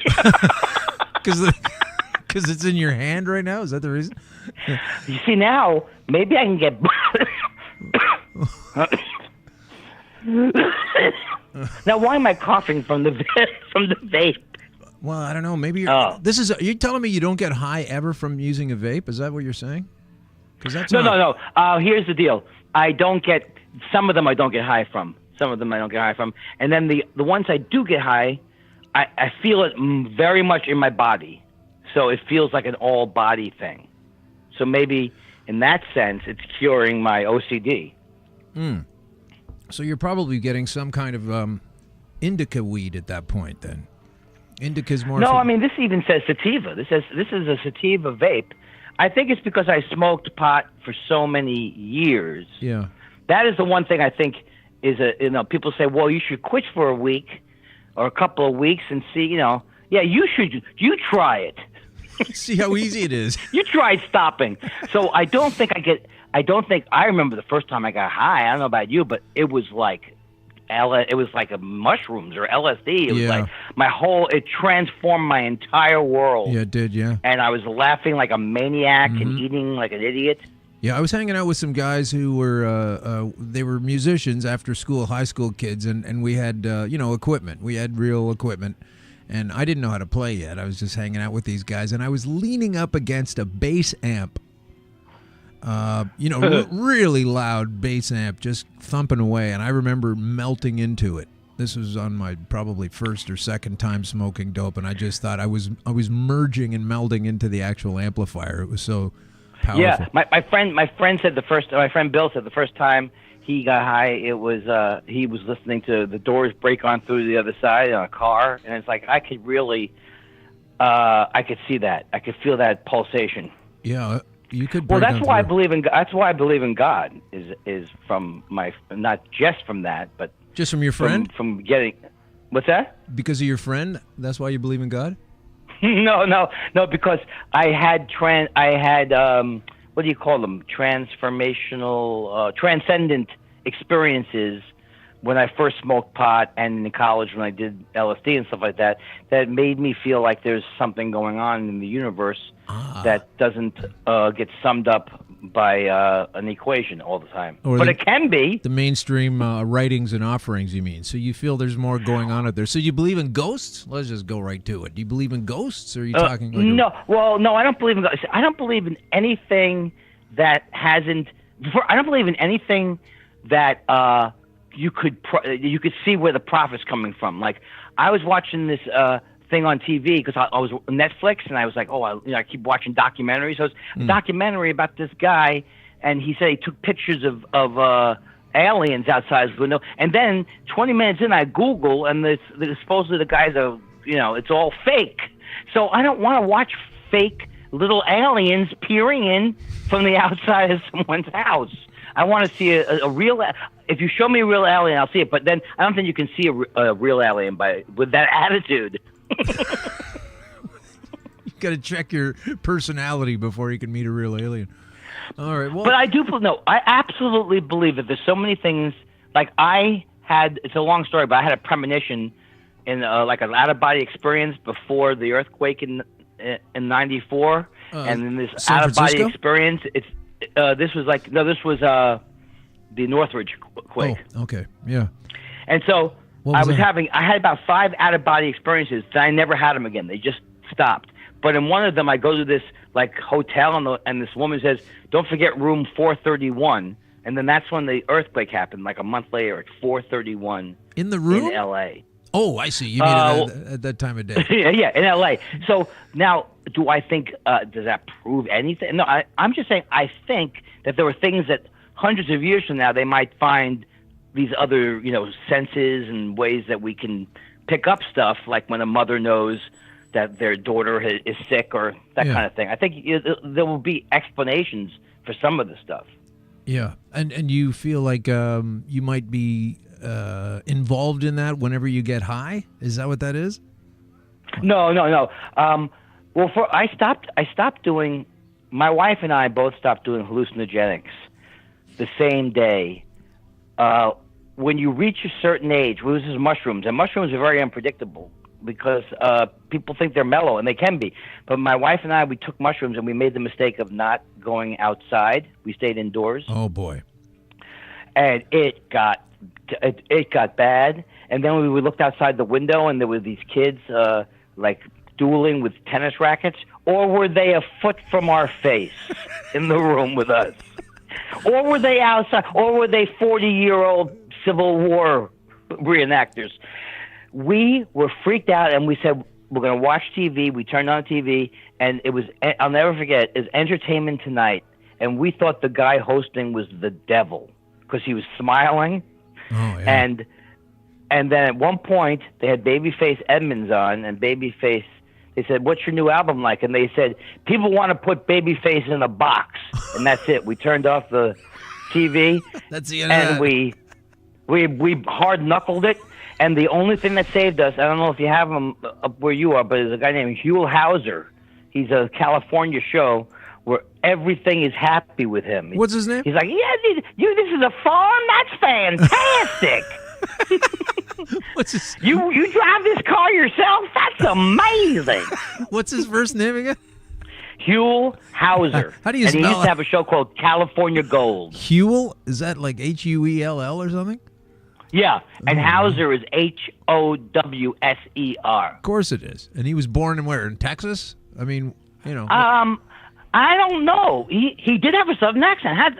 Because it's in your hand right now? Is that the reason? You see, now, maybe I can get... Now, why am I coughing from the vape? Well, I don't know. Maybe you're... This is... Are you telling me you don't get high ever from using a vape? Is that what you're saying? Because that's No. Here's the deal. I don't get... Some of them I don't get high from. And then the ones I do get high, I feel it very much in my body. So it feels like an all-body thing. So maybe in that sense, it's curing my OCD. So you're probably getting some kind of indica weed at that point, then. Indica's more... No, I mean, this even says sativa. This is a sativa vape. I think it's because I smoked pot for so many years. Yeah. That is the one thing I think is people say, well, you should quit for a week or a couple of weeks and see, yeah, you should. You try it. See how easy it is. You tried stopping. So I remember the first time I got high. I don't know about you, but it was like a mushrooms or LSD. It was like it transformed my entire world. Yeah, it did, yeah. And I was laughing like a maniac and eating like an idiot. Yeah, I was hanging out with some guys who were they were musicians, after school, high school kids, and we had equipment. We had real equipment. And I didn't know how to play yet. I was just hanging out with these guys, and I was leaning up against a bass amp. Really loud bass amp, just thumping away. And I remember melting into it. This was on my probably first or second time smoking dope, and I just thought I was merging and melding into the actual amplifier. It was so powerful. Yeah, my friend Bill said the first time he got high, it was he was listening to the Doors break on through the other side in a car, and it's like I could really, I could see that, I could feel that pulsation. Yeah, you could. Well, that's why I believe in. That's why I believe in God. Is from my, not just from that, but just from your friend. From getting, what's that? Because of your friend. That's why you believe in God. No. Because I had what do you call them? Transformational, transcendent experiences when I first smoked pot, and in college when I did LSD and stuff like that. That made me feel like there's something going on in the universe that doesn't get summed up by an equation all the time. But it can be. The mainstream writings and offerings, you mean? So you feel there's more going on out there. So you believe in ghosts? Let's just go right to it. Do you believe in ghosts, or are you talking? No, I don't believe in ghosts. I don't believe in anything that hasn't. I don't believe in anything that you could see where the profit's coming from. Like, I was watching this thing on TV because I was on Netflix, and I was like, I keep watching documentaries. So it's a documentary about this guy, and he said he took pictures of aliens outside his window, and then 20 minutes in, I Google, and supposedly the guys are, it's all fake. So I don't want to watch fake little aliens peering in from the outside of someone's house. I want to see a real. If you show me a real alien, I'll see it. But then I don't think you can see a real alien with that attitude. You got to check your personality before you can meet a real alien. All right. Well, but I absolutely believe that there's so many things. Like it's a long story, but I had a premonition in like an out of body experience before the earthquake in '94, and in this out of body experience, this was the Northridge quake. Oh, okay, yeah. And so I had about 5 out of body experiences. That I never had them again. They just stopped. But in one of them, I go to this like hotel, and this woman says, "Don't forget room 431." And then that's when the earthquake happened, like a month later at 431 in the room in L.A. Oh, I see. You mean at that time of day? Yeah, in L.A. So now, do I think does that prove anything? No, I'm just saying I think that there were things that hundreds of years from now they might find these other senses and ways that we can pick up stuff, like when a mother knows that their daughter is sick or that kind of thing. I think there will be explanations for some of the stuff. Yeah, and you feel like you might be involved in that whenever you get high? Is that what that is? No. Well, I stopped doing. My wife and I both stopped doing hallucinogenics the same day. when you reach a certain age, this is mushrooms, and mushrooms are very unpredictable because people think they're mellow, and they can be. But my wife and I, we took mushrooms, and we made the mistake of not going outside. We stayed indoors. Oh boy! And it got bad. And then we looked outside the window, and there were these kids like dueling with tennis rackets, or were they a foot from our face in the room with us? Or were they outside? Or were they 40-year-old Civil War reenactors? We were freaked out, and we said, we're going to watch TV. We turned on TV, and it was, I'll never forget, it was Entertainment Tonight. And we thought the guy hosting was the devil because he was smiling. Oh, yeah. And then at one point, they had Babyface Edmonds on, and Babyface, they said, what's your new album like? And they said, people want to put Babyface in a box. And that's it. We turned off the TV. That's the end of and that. we hard-knuckled it. And the only thing that saved us, I don't know if you have him up where you are, but there's a guy named Huell Hauser. He's a California show where everything is happy with him. What's his name? He's like, yeah, this is a farm? That's fantastic. What's his? You drive this car yourself? That's amazing. What's his first name again? Huell Hauser. How do you and spell he used it? to have a show called California Gold. Huell? Is that like Huell or something? Yeah, and Hauser is Howser. Of course it is. And he was born in where? In Texas? I mean, you know. I don't know. He did have a southern accent.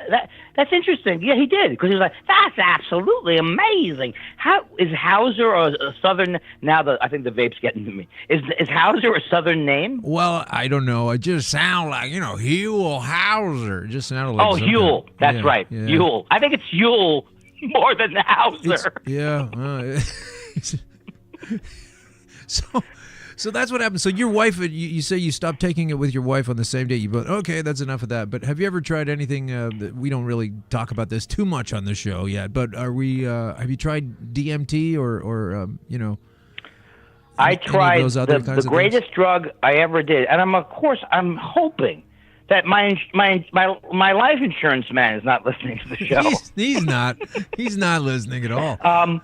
That's interesting. Yeah, he did, because he was like, that's absolutely amazing. How is Hauser a southern? Now I think the vape's getting to me. Is Hauser a southern name? Well, I don't know. It just sounded like, Huell Hauser. It just sounded like something. Huell. That's Yeah, right. yeah. Huell. I think it's Huell more than Hauser. So that's what happened. So your wife, you say you stopped taking it with your wife on the same day. You both, okay, that's enough of that. But have you ever tried anything that we don't really talk about this too much on the show yet? But have you tried DMT or I tried those other the kinds of greatest drug I ever did, and I'm hoping that my life insurance man is not listening to the show. He's not. He's not listening at all.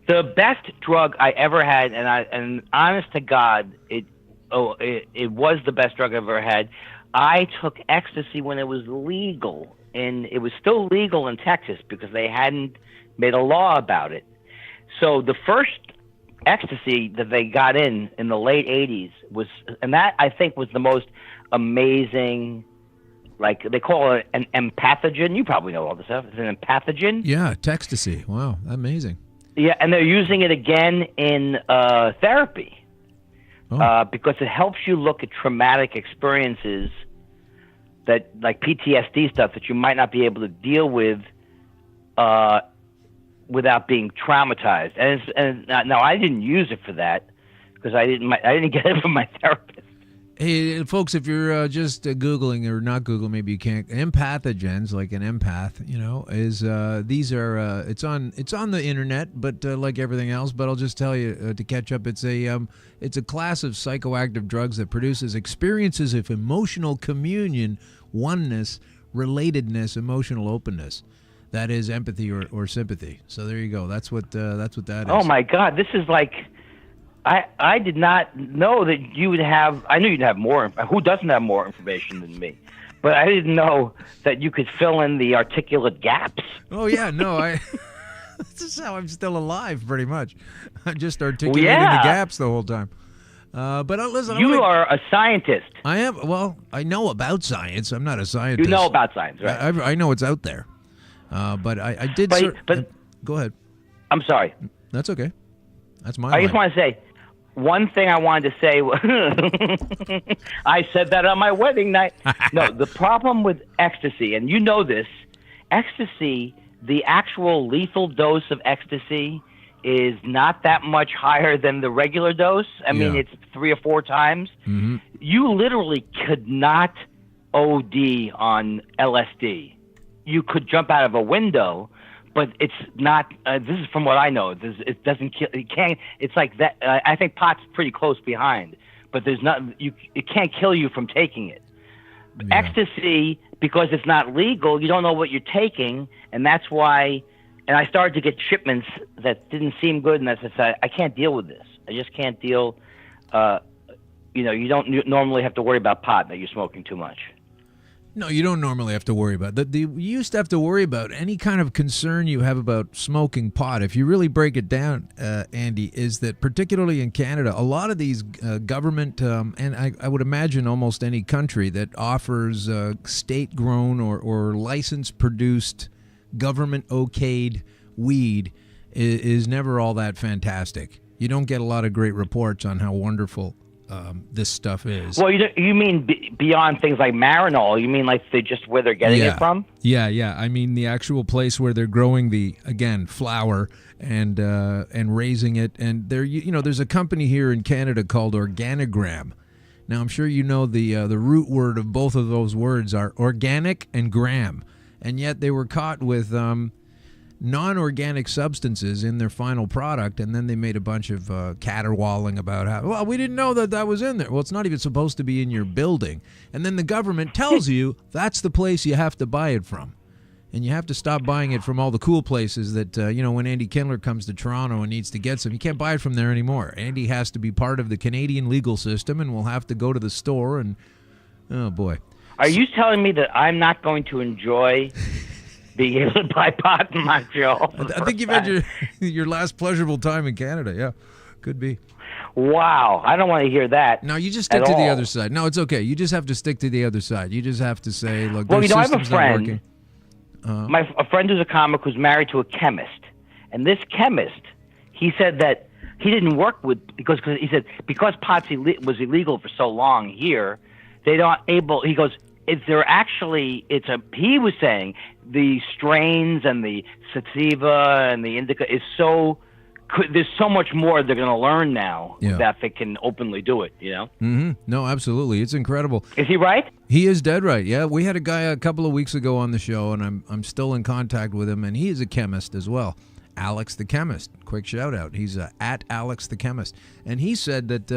The best drug I ever had, and honest to God, it was the best drug I ever had. I took ecstasy when it was legal, and it was still legal in Texas because they hadn't made a law about it. So the first ecstasy that they got in the late 80s was, and that I think was the most amazing, like they call it an empathogen. You probably know all this stuff. It's an empathogen. Yeah, ecstasy. Wow, amazing. Yeah, and they're using it again in therapy because it helps you look at traumatic experiences that, like PTSD stuff, that you might not be able to deal with without being traumatized. And now I didn't use it for that because I didn't get it from my therapist. Hey, folks, if you're just Googling or not Googling, maybe you can't. Empathogens, like an empath, is these are it's on the internet, but like everything else. But I'll just tell you to catch up. It's a class of psychoactive drugs that produces experiences of emotional communion, oneness, relatedness, emotional openness. That is empathy or sympathy. So there you go. That's what that is. Oh my God, this is like. I did not know that you would have. I knew you'd have more. Who doesn't have more information than me? But I didn't know that you could fill in the articulate gaps. Oh yeah, no, this is how I'm still alive, pretty much. I'm just articulating the gaps the whole time. But listen, you are a scientist. I am. Well, I know about science. I'm not a scientist. You know about science, right? I know it's out there. But I did. But go ahead. I'm sorry. That's okay. That's my. I just want to say. One thing I wanted to say, I said that on my wedding night. No, the problem with ecstasy, and you know this, ecstasy, the actual lethal dose of ecstasy is not that much higher than the regular dose. I mean, it's 3 or 4 times. Mm-hmm. You literally could not OD on LSD. You could jump out of a window. But it's not. This is from what I know. It doesn't kill. It can't. It's like that. I think pot's pretty close behind. But there's not. It can't kill you from taking it. Yeah. Ecstasy, because it's not legal, you don't know what you're taking, and that's why And I started to get shipments that didn't seem good, and I said, I can't deal with this. I just can't deal. You don't normally have to worry about pot that you're smoking too much. No, you don't normally have to worry about that. You used to have to worry about any kind of concern you have about smoking pot. If you really break it down, Andy, is that particularly in Canada, a lot of these government, and I would imagine almost any country that offers state-grown or license-produced, government-okayed weed is never all that fantastic. You don't get a lot of great reports on how wonderful this stuff is. Well, you mean beyond things like Marinol? You mean like just where they're getting it from? Yeah. I mean the actual place where they're growing the flower and raising it. And there's a company here in Canada called Organigram. Now I'm sure you know the root word of both of those words are organic and gram, and yet they were caught with non-organic substances in their final product, and then they made a bunch of caterwauling about how, well, we didn't know that was in there. Well, it's not even supposed to be in your building. And then the government tells you that's the place you have to buy it from. And you have to stop buying it from all the cool places that, when Andy Kindler comes to Toronto and needs to get some, you can't buy it from there anymore. Andy has to be part of the Canadian legal system and will have to go to the store and, oh boy. Are you telling me that I'm not going to enjoy being able to buy pot in Montreal? I think you've had your last pleasurable time in Canada. Yeah, could be. Wow, I don't want to hear that. No, you just stick to the other side. No, it's okay. You just have to stick to the other side. You just have to say, look, well, their I have a system's not working. friend. A friend who's a comic who's married to a chemist, and this chemist, he said that he didn't work with because he said because pot was illegal for so long here, they don't able. He goes, he was saying the strains and the sativa and the indica is there's so much more they're going to learn now that they can openly do it, Mm-hmm. No, absolutely. It's incredible. Is he right? He is dead right. Yeah, we had a guy a couple of weeks ago on the show, and I'm still in contact with him, and he is a chemist as well. Alex the Chemist. Quick shout out. He's at Alex the Chemist. And he said that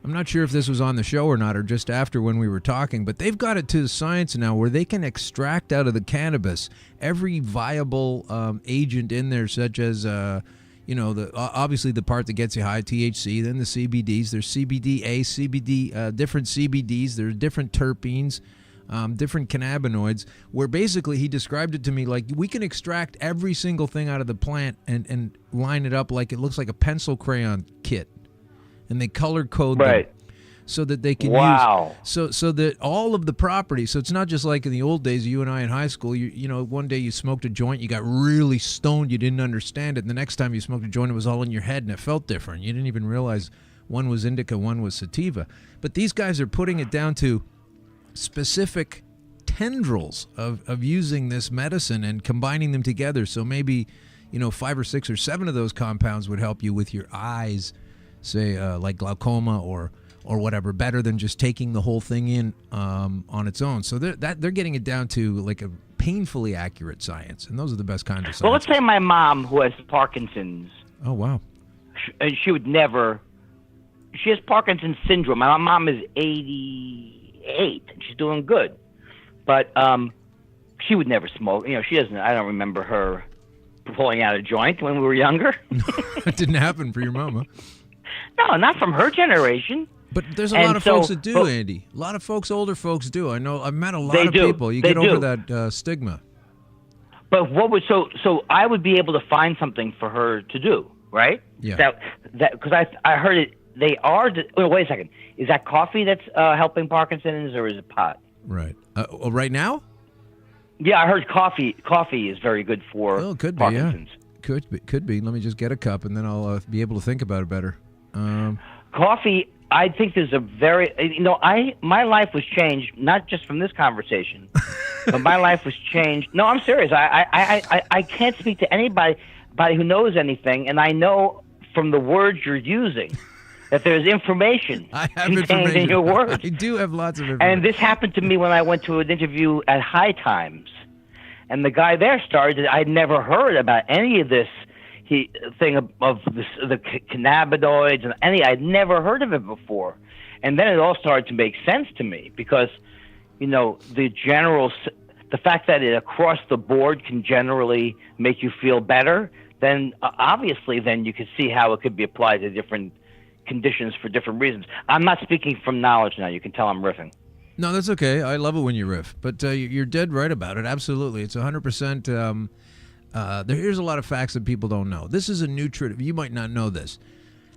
I'm not sure if this was on the show or not, or just after when we were talking, but they've got it to science now where they can extract out of the cannabis every viable agent in there, such as, obviously the part that gets you high, THC, then the CBDs. There's CBDA, CBD, different CBDs. There's different terpenes, different cannabinoids, where basically he described it to me like we can extract every single thing out of the plant and line it up like it looks like a pencil crayon kit. And they color code them so that they can use so that all of the properties. So it's not just like in the old days, you and I in high school. One day you smoked a joint, you got really stoned, you didn't understand it. And the next time you smoked a joint, it was all in your head and it felt different. You didn't even realize one was indica, one was sativa. But these guys are putting it down to specific tendrils of using this medicine and combining them together. So maybe 5 or 6 or 7 of those compounds would help you with your eyes. Say like glaucoma or whatever, better than just taking the whole thing in on its own. So they're getting it down to like a painfully accurate science, and those are the best kinds of science. Well, let's say my mom, who has Parkinson's. Oh wow. She would never. She has Parkinson's syndrome. My mom is 88, and she's doing good, but she would never smoke. She doesn't. I don't remember her pulling out a joint when we were younger. It didn't happen for your mama. No, not from her generation. But there's a lot of folks that do, Andy. A lot of folks, older folks do. I know. I've met a lot of people. You get over that stigma. But what was so? I would be able to find something for her to do, right? Yeah. That because I heard it. They are. Wait a second. Is that coffee that's helping Parkinson's, or is it pot? Right. Right now? Yeah, I heard coffee. Coffee is very good for could Parkinson's. Be, yeah. Could be. Let me just get a cup, and then I'll be able to think about it better. Coffee, I think there's a very, my life was changed, not just from this conversation, but my life was changed. No, I'm serious. I can't speak to anybody who knows anything, and I know from the words you're using that there's information contained in your words. I do have lots of information. And this happened to me when I went to an interview at High Times, and the guy there started, I'd never heard about any of this thing of the cannabinoids and I'd never heard of it before, and then it all started to make sense to me because, the general the fact that it across the board can generally make you feel better, then obviously then you can see how it could be applied to different conditions for different reasons. I'm not speaking from knowledge now. You can tell I'm riffing. No, that's okay. I love it when you riff, but you're dead right about it. Absolutely, it's 100%. Here's a lot of facts that people don't know. This is a nutritive. You might not know this.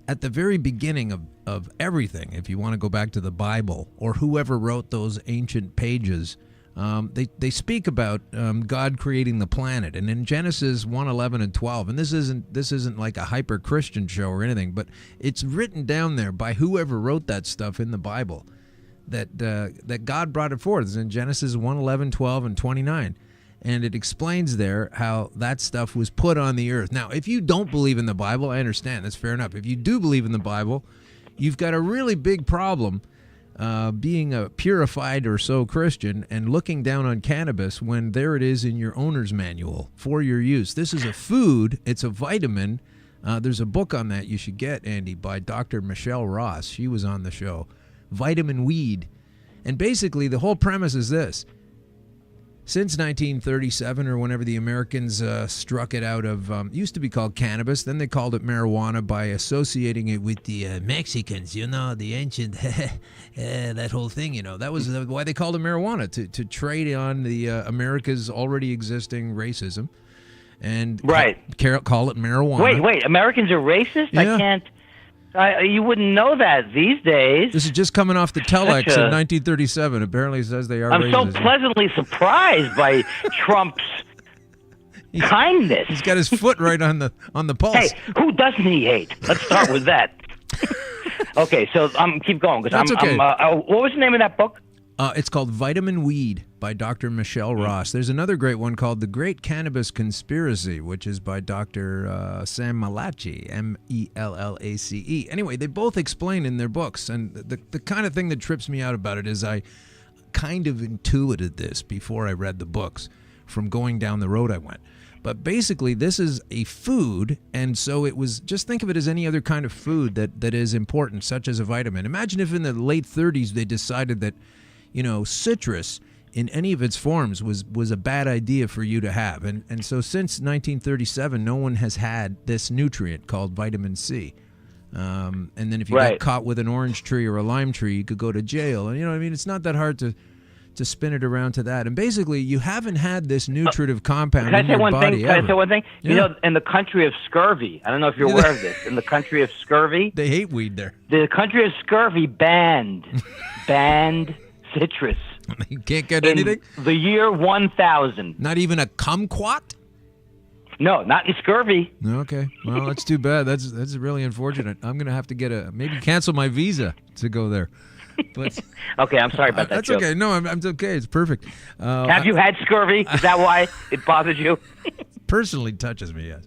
At the very beginning of everything, if you want to go back to the Bible or whoever wrote those ancient pages, they speak about God creating the planet, and in Genesis 1:11 and 12. And this isn't like a hyper Christian show or anything, but it's written down there by whoever wrote that stuff in the Bible that God brought it forth. It's in Genesis 1:11, 12, and 29. And it explains there how that stuff was put on the earth. Now, if you don't believe in the Bible, I understand. That's fair enough. If you do believe in the Bible, you've got a really big problem being a purified or so Christian and looking down on cannabis when there it is in your owner's manual for your use. This is a food. It's a vitamin. There's a book on that you should get, Andy, by Dr. Michelle Ross. She was on the show. Vitamin Weed. And basically, the whole premise is this. Since 1937 or whenever the Americans struck it out of, used to be called cannabis, then they called it marijuana by associating it with the Mexicans, the ancient, that whole thing, That was why they called it marijuana, to trade on the America's already existing racism and call it marijuana. Wait, Americans are racist? Yeah. I can't. You wouldn't know that these days. This is just coming off the telex in 1937. Apparently it says they are I'm racist. so pleasantly surprised by Trump's kindness. He's got his foot right on the pulse. Hey, who doesn't he hate? Let's start with that. Okay, so keep going. That's okay. What was the name of that book? It's called Vitamin Weed by Dr. Michelle Ross. There's another great one called The Great Cannabis Conspiracy, which is by Dr. Sam Malachi, Mellace. Anyway, they both explain in their books, and the kind of thing that trips me out about it is I kind of intuited this before I read the books from going down the road I went. But basically, this is a food, and so it was, just think of it as any other kind of food that is important, such as a vitamin. Imagine if in the late 30s they decided that citrus in any of its forms was a bad idea for you to have. And so since 1937, no one has had this nutrient called vitamin C. And then if you got caught with an orange tree or a lime tree, you could go to jail. And it's not that hard to spin it around to that. And basically, you haven't had this nutritive compound in your body Can I say one thing? Yeah. In the country of scurvy, I don't know if you're aware of this, in the country of scurvy, they hate weed there. The country of scurvy banned citrus. You can't get anything? The year 1000. Not even a kumquat? No, not in scurvy. Okay. Well, that's too bad. That's really unfortunate. I'm going to have to maybe cancel my visa to go there. But okay, I'm sorry about that. That's joke. okay. No, I'm okay. It's perfect. Have you had scurvy? Is that why it bothers you? Personally touches me, yes.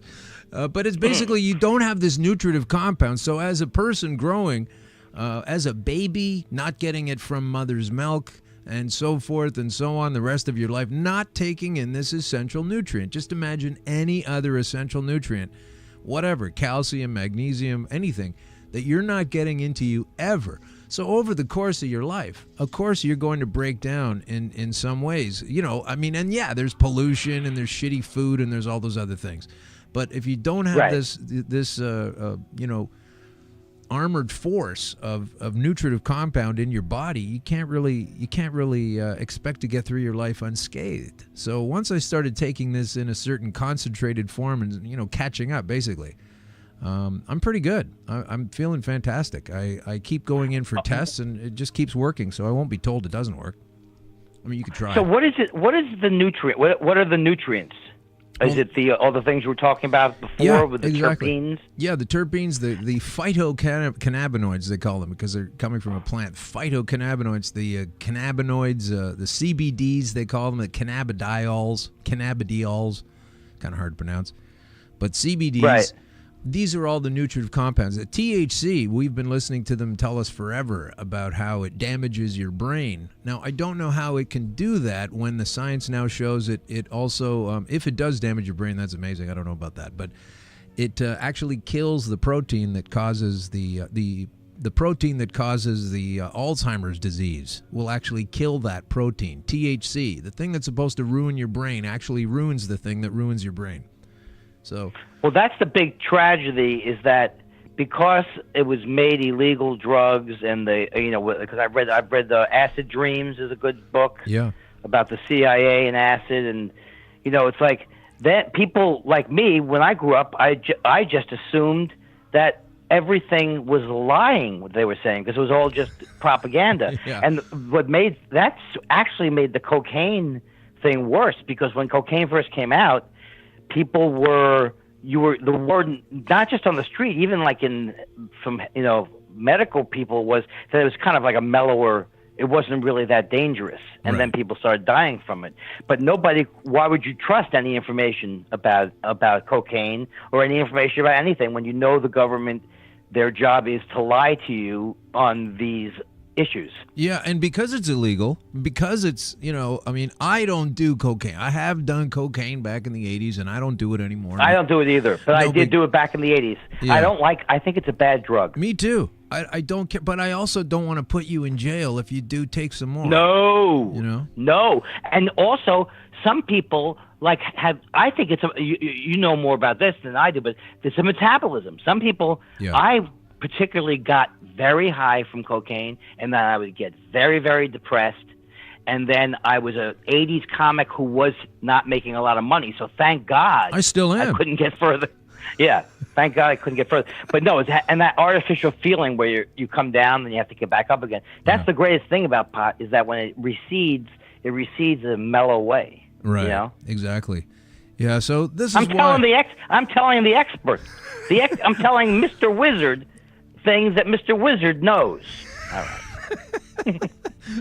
But it's basically you don't have this nutritive compound. So as a person growing, as a baby, not getting it from mother's milk, and so forth and so on, the rest of your life, not taking in this essential nutrient. Just imagine any other essential nutrient, whatever, calcium, magnesium, anything, that you're not getting into you ever. So over the course of your life, of course, you're going to break down in some ways. There's pollution and there's shitty food and there's all those other things. But if you don't have this armored force of nutritive compound in your body, you can't really expect to get through your life unscathed. So once I started taking this in a certain concentrated form and catching up, basically, I'm pretty good. I'm feeling fantastic. I keep going in for tests and it just keeps working. So I won't be told it doesn't work. I mean, you could try. So what is it? What is the nutrient? What are the nutrients? Is it all the things we were talking about before with the terpenes? Yeah, the terpenes, the phytocannabinoids, they call them, because they're coming from a plant. Phytocannabinoids, the cannabinoids, the CBDs, they call them, the cannabidiols, kind of hard to pronounce. But CBDs, these are all the nutritive compounds. The THC, we've been listening to them tell us forever about how it damages your brain. Now, I don't know how it can do that when the science now shows it also, if it does damage your brain, that's amazing. I don't know about that. But it actually kills the protein that causes the the protein that causes the Alzheimer's disease will actually kill that protein. THC, the thing that's supposed to ruin your brain, actually ruins the thing that ruins your brain. So, well, that's the big tragedy, is that because it was made illegal drugs, and because I've read the Acid Dreams is a good book. Yeah. About the CIA and acid, and it's like that. People like me, when I grew up, I just assumed that everything was lying, what they were saying, because it was all just propaganda. Yeah. And that's actually made the cocaine thing worse, because when cocaine first came out, people the word, not just on the street, even like from medical people, was that it was kind of like a mellower, it wasn't really that dangerous, and then people started dying from it. But why would you trust any information about cocaine or any information about anything when the government, their job is to lie to you on these issues? Yeah, and because it's illegal, because it's, I don't do cocaine. I have done cocaine back in the 80s, and I don't do it anymore. I don't do it either, but I did do it back in the 80s. Yeah. I think it's a bad drug. Me too. I don't care, but I also don't want to put you in jail if you do take some more. No. No. And also, some people I think it's you know more about this than I do, but it's a metabolism. Some people, I particularly got very high from cocaine, and then I would get very, very depressed. And then I was a 80s comic who was not making a lot of money, so thank God I still am. I couldn't get further. Yeah, thank God I couldn't get further. But no, and that artificial feeling where you come down and you have to get back up again. That's the greatest thing about pot, is that when it recedes in a mellow way. Right. Exactly. Yeah. So this is I'm telling the expert. I'm telling Mr. Wizard things that Mr. Wizard knows. All right.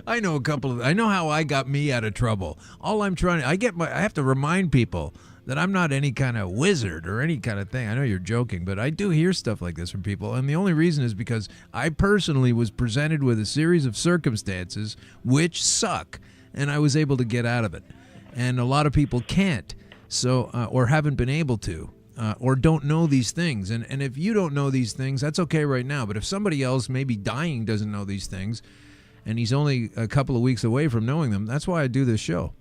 I know I know how I got me out of trouble. All I'm trying I have to remind people that I'm not any kind of wizard or any kind of thing. I know you're joking, but I do hear stuff like this from people. And the only reason is because I personally was presented with a series of circumstances which suck, and I was able to get out of it. And a lot of people can't, so or haven't been able to, or don't know these things. And if you don't know these things, that's okay right now. But if somebody else, maybe dying, doesn't know these things, and he's only a couple of weeks away from knowing them, that's why I do this show.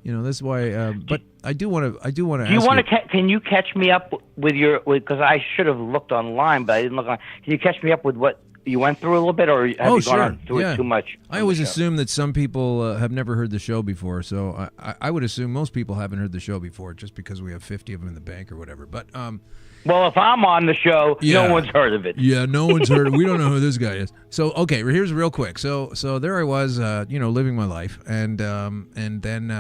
That's why. But I do want to. Do you want to? Can you catch me up with because I should have looked online, but I didn't look on. Can you catch me up with what you went through a little bit, or have you gone on through it too much? I always assume that some people have never heard the show before, so I would assume most people haven't heard the show before, just because we have 50 of them in the bank or whatever. But well, if I'm on the show, no one's heard of it. Yeah, no one's heard. We don't know who this guy is. So okay, here's real quick. So there I was, living my life, and then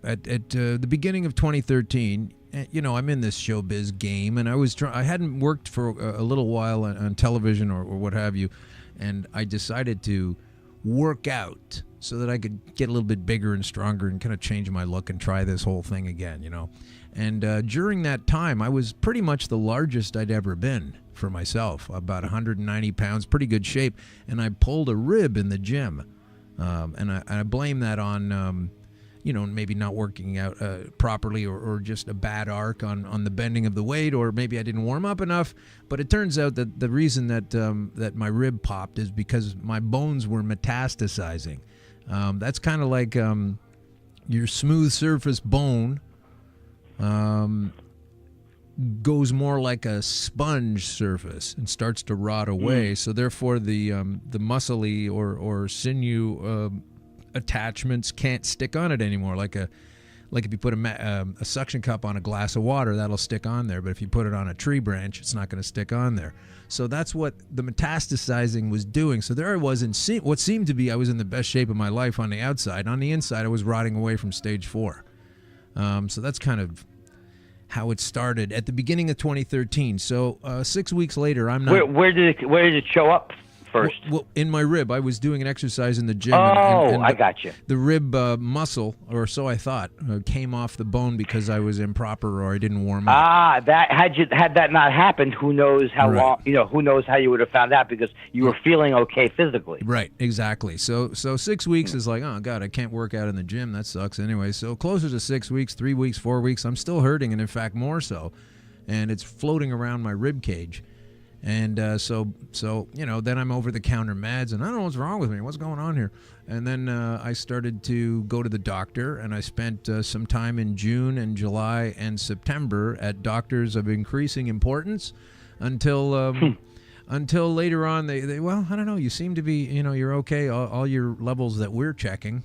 at the beginning of 2013. I'm in this showbiz game, and I hadn't worked for a little while on television or what have you, and I decided to work out so that I could get a little bit bigger and stronger and kind of change my look and try this whole thing again, And during that time, I was pretty much the largest I'd ever been for myself, about 190 pounds, pretty good shape, and I pulled a rib in the gym, and I blame that on maybe not working out properly or just a bad arc on the bending of the weight, or maybe I didn't warm up enough. But it turns out that the reason that my rib popped is because my bones were metastasizing. That's kind of like your smooth surface bone goes more like a sponge surface and starts to rot away. So therefore the muscly or sinew attachments can't stick on it anymore. Like if you put a suction cup on a glass of water, that'll stick on there. But if you put it on a tree branch, it's not going to stick on there. So that's what the metastasizing was doing. So there I was in what seemed to be I was in the best shape of my life on the outside. On the inside, I was rotting away from stage 4. So that's kind of how it started at the beginning of 2013. So 6 weeks later, I'm not. Where did it show up first? Well, in my rib. I was doing an exercise in the gym. And I got you. The rib muscle, or so I thought, came off the bone because I was improper or I didn't warm up. That had that not happened, who knows how long? Who knows how you would have found out, because you were feeling okay physically. Right, exactly. So 6 weeks is like, oh God, I can't work out in the gym. That sucks anyway. So closer to 6 weeks, 3 weeks, 4 weeks, I'm still hurting, and in fact more so, and it's floating around my rib cage. And so then I'm over the counter meds, and I don't know what's wrong with me. What's going on here? And then I started to go to the doctor, and I spent some time in June and July and September at doctors of increasing importance until until later on they well, I don't know. You seem to be, you're okay. All your levels that we're checking,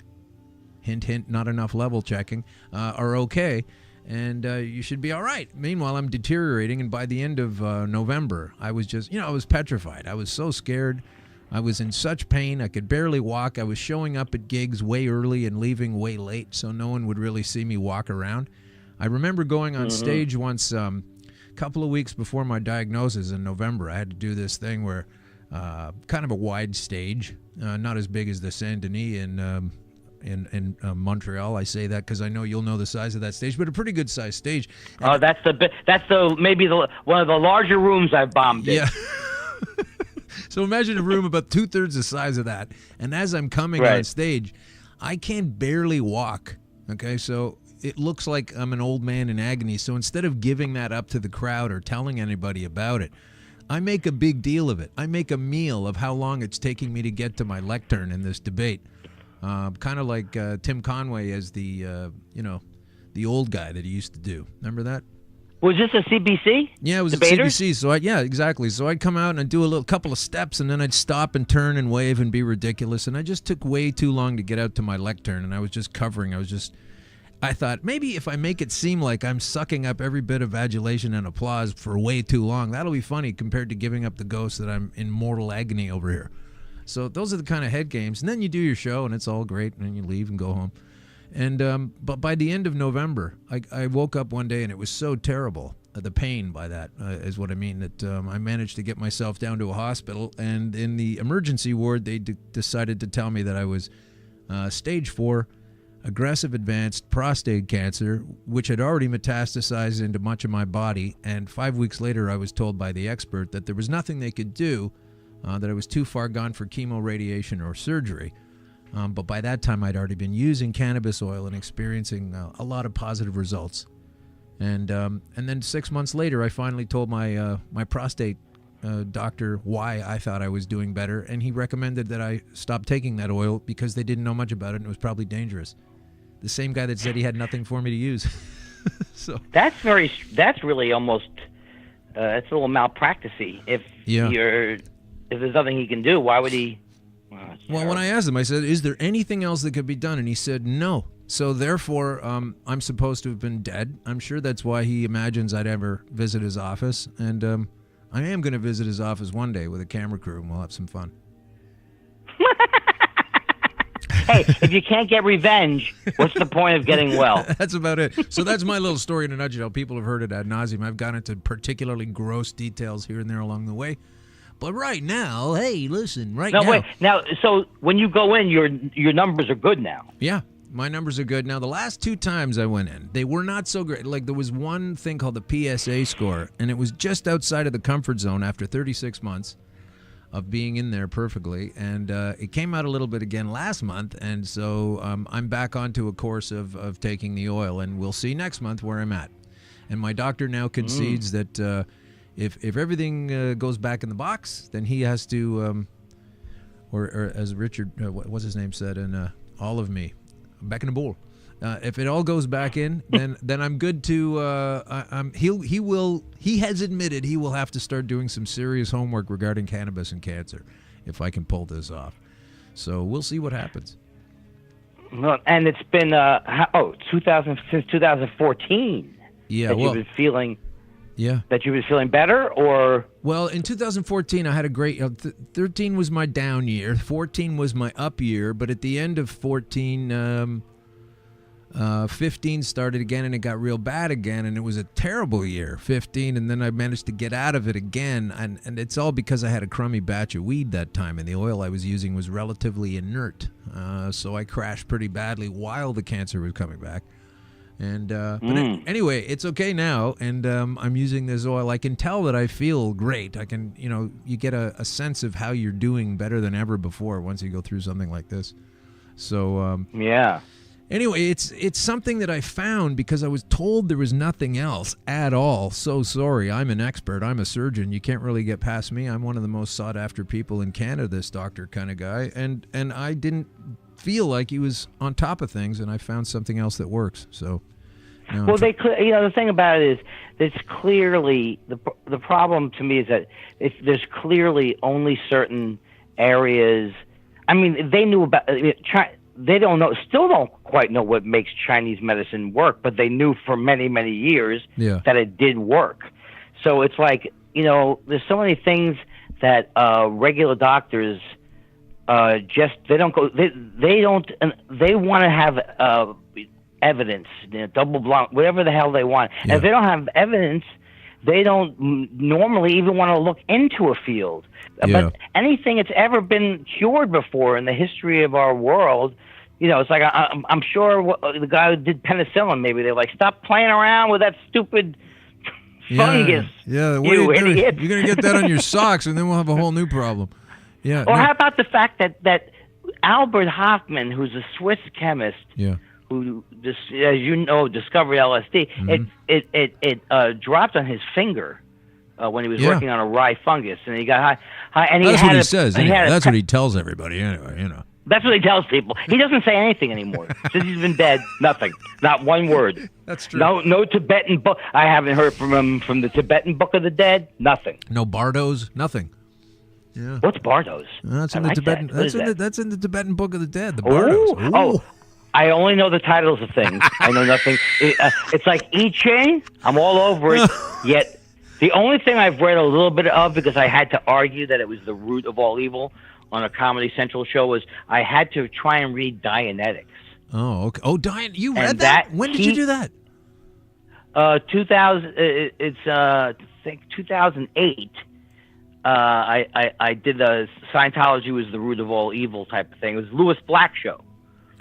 hint, hint, not enough level checking, are okay. And you should be all right. Meanwhile, I'm deteriorating, and by the end of November, I was just, I was petrified. I was so scared. I was in such pain. I could barely walk. I was showing up at gigs way early and leaving way late, so no one would really see me walk around. I remember going on stage once, a couple of weeks before my diagnosis in November. I had to do this thing where, kind of a wide stage, not as big as the Saint Denis in Montreal. I say that because I know you'll know the size of that stage, but a pretty good sized stage. Oh, that's maybe one of the larger rooms I've bombed in. Yeah. So imagine a room about 2/3 the size of that, and as I'm coming on stage, I can barely walk. Okay, so it looks like I'm an old man in agony. So instead of giving that up to the crowd or telling anybody about it, I make a big deal of it. I make a meal of how long it's taking me to get to my lectern in this debate. Kind of like Tim Conway as the old guy that he used to do. Remember that? Was this a CBC? Yeah, it was Debaters? a CBC. So exactly. So I'd come out and I'd do a couple of steps, and then I'd stop and turn and wave and be ridiculous. And I just took way too long to get out to my lectern, and I was just covering. I thought maybe if I make it seem like I'm sucking up every bit of adulation and applause for way too long, that'll be funny compared to giving up the ghost that I'm in mortal agony over here. So those are the kind of head games. And then you do your show, and it's all great, and then you leave and go home. And but by the end of November, I woke up one day, and it was so terrible. The pain by that is what I mean, that I managed to get myself down to a hospital. And in the emergency ward, they decided to tell me that I was stage 4 aggressive advanced prostate cancer, which had already metastasized into much of my body. And 5 weeks later, I was told by the expert that there was nothing they could do, that I was too far gone for chemo, radiation, or surgery. But by that time, I'd already been using cannabis oil and experiencing a lot of positive results. And then 6 months later, I finally told my prostate doctor why I thought I was doing better, and he recommended that I stop taking that oil because they didn't know much about it and it was probably dangerous. The same guy that said he had nothing for me to use. So that's really almost it's a little malpractice-y. If there's nothing he can do, why would he? Well, when I asked him, I said, "Is there anything else that could be done?" And he said, "No." So therefore, I'm supposed to have been dead. I'm sure that's why he imagines I'd ever visit his office. And I am going to visit his office one day with a camera crew, and we'll have some fun. Hey, if you can't get revenge, what's the point of getting well? That's about it. So that's my little story in a nutshell. People have heard it ad nauseum. I've gone into particularly gross details here and there along the way. But right now, hey, listen, now. Now, so when you go in, your numbers are good now. Yeah, my numbers are good. Now, the last 2 times I went in, they were not so great. Like, there was one thing called the PSA score, and it was just outside of the comfort zone after 36 months of being in there perfectly. And it came out a little bit again last month, and so I'm back onto a course of taking the oil, and we'll see next month where I'm at. And my doctor now concedes that if everything goes back in the box, then he has to, or as Richard, what's his name, said in All of Me, back in the bowl. If it all goes back in, then I'm good to. He has admitted he will have to start doing some serious homework regarding cannabis and cancer, if I can pull this off. So we'll see what happens. Well, and it's been since 2014. Yeah, that you've been feeling. Yeah. That you were feeling better, or? Well, in 2014, I had a great. 13 was my down year. 14 was my up year. But at the end of 14, 15 started again, and it got real bad again, and it was a terrible year. 15, and then I managed to get out of it again, and it's all because I had a crummy batch of weed that time, and the oil I was using was relatively inert. So I crashed pretty badly while the cancer was coming back. And anyway, it's okay now, and I'm using this oil. I can tell that I feel great. I can, you get a sense of how you're doing better than ever before once you go through something like this. So yeah. Anyway, it's something that I found because I was told there was nothing else at all. So sorry, I'm an expert. I'm a surgeon. You can't really get past me. I'm one of the most sought after people in Canada, this doctor kind of guy. And I didn't feel like he was on top of things, and I found something else that works. So, well, the thing about it is, it's clearly the problem to me is that there's clearly only certain areas. I mean, they knew about they still don't quite know what makes Chinese medicine work, but they knew for many, many years that it did work. So it's like, there's so many things that regular doctors they want to have evidence, double blind, whatever the hell they want. And if they don't have evidence, they don't normally even want to look into a field. But anything that's ever been cured before in the history of our world, it's like I'm sure the guy who did penicillin, maybe they're like, stop playing around with that stupid fungus. Yeah, what you are you doing? idiot. You're going to get that on your socks, and then we'll have a whole new problem. Yeah. Or how about the fact that Albert Hofmann, who's a Swiss chemist, who, as you know, discovered LSD, it dropped on his finger when he was working on a rye fungus, and he got high. And That's what he says. Anyway. That's what he tells everybody. Anyway, That's what he tells people. He doesn't say anything anymore since he's been dead. Nothing, not one word. That's true. No Tibetan book. I haven't heard from him from the Tibetan Book of the Dead. Nothing. No Bardos. Nothing. Yeah. What's Bardos? That's in the Tibetan. That's in the Tibetan Book of the Dead. The Bardos. Oh. I only know the titles of things. I know nothing. It's like I Ching. I'm all over it. Yet the only thing I've read a little bit of, because I had to argue that it was the root of all evil on a Comedy Central show, was I had to try and read Dianetics. Oh, okay. Oh, you read that? When did you do that? 2000. It's I think 2008. I did a Scientology was the root of all evil type of thing. It was Louis Black show.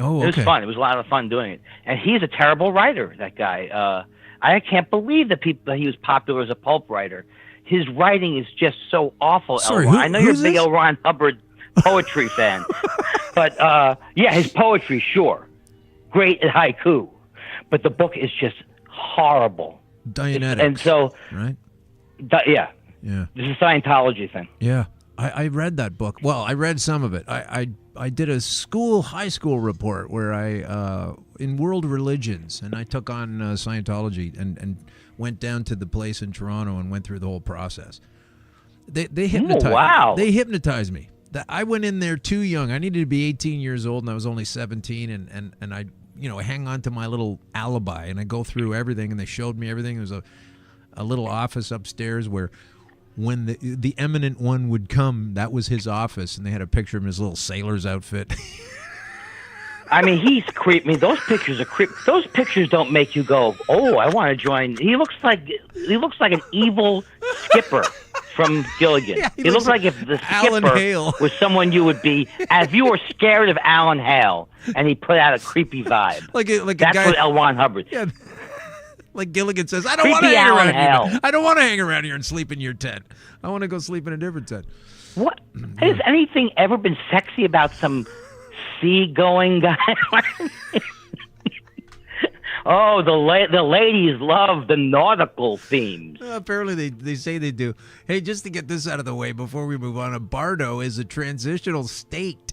Oh, okay. It was fun. It was a lot of fun doing it. And he's a terrible writer, that guy. I can't believe that he was popular as a pulp writer. His writing is just so awful. Sorry, I know you're a big this? L. Ron Hubbard poetry fan. But, his poetry, sure. Great at haiku. But the book is just horrible. Dianetics. And so, right? Yeah. Yeah. This is a Scientology thing. Yeah. I read that book. Well, I read some of it. I did a high school report where in world religions, and I took on Scientology and went down to the place in Toronto and went through the whole process. They hypnotized. Oh, wow. They hypnotized me. I went in there too young. I needed to be 18 years old, and I was only 17. And I, hang on to my little alibi, and I go through everything, and they showed me everything. There was a little office upstairs where, when the eminent one would come, that was his office, and they had a picture of his little sailor's outfit. I mean, he's creep. I mean, those pictures are creep. Those pictures don't make you go, "Oh, I want to join." He looks like an evil skipper from Gilligan. Yeah, he looks like if the Alan skipper Hale. was someone you would be, if you were scared of Alan Hale, and he put out a creepy vibe. That's guy, what L. Ron Hubbard. Yeah. Like Gilligan says, I don't want to hang around here. I don't want to hang around here and sleep in your tent. I want to go sleep in a different tent. What has anything ever been sexy about some sea-going guy? Oh, the ladies love the nautical themes. Apparently they say they do. Hey, just to get this out of the way before we move on, a bardo is a transitional state,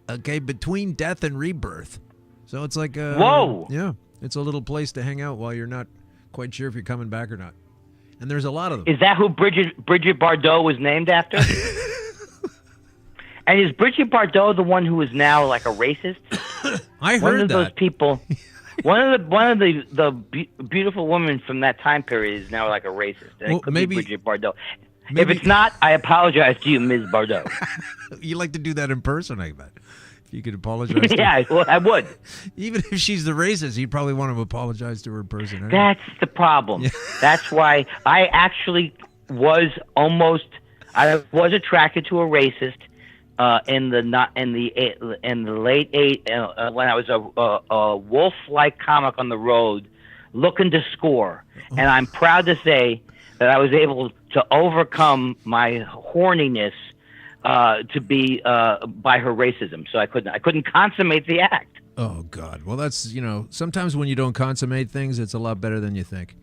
okay, between death and rebirth. So it's like whoa, yeah. It's a little place to hang out while you're not quite sure if you're coming back or not. And there's a lot of them. Is that who Bridget Bardot was named after? And is Bridget Bardot the one who is now like a racist? I heard one of that. those people. One of the beautiful women from that time period is now like a racist. And it could be Bridget Bardot. If it's not, I apologize to you, Ms. Bardot. You like to do that in person, I bet. You could apologize to yeah, well, I would. Even if she's the racist, you'd probably want to apologize to her in person. Right? That's the problem. Yeah. That's why I actually was attracted to a racist in the late when I was a wolf-like comic on the road, looking to score, and I'm proud to say that I was able to overcome my horniness to be by her racism. So I couldn't consummate the act. Oh God. Well, that's sometimes when you don't consummate things, it's a lot better than you think.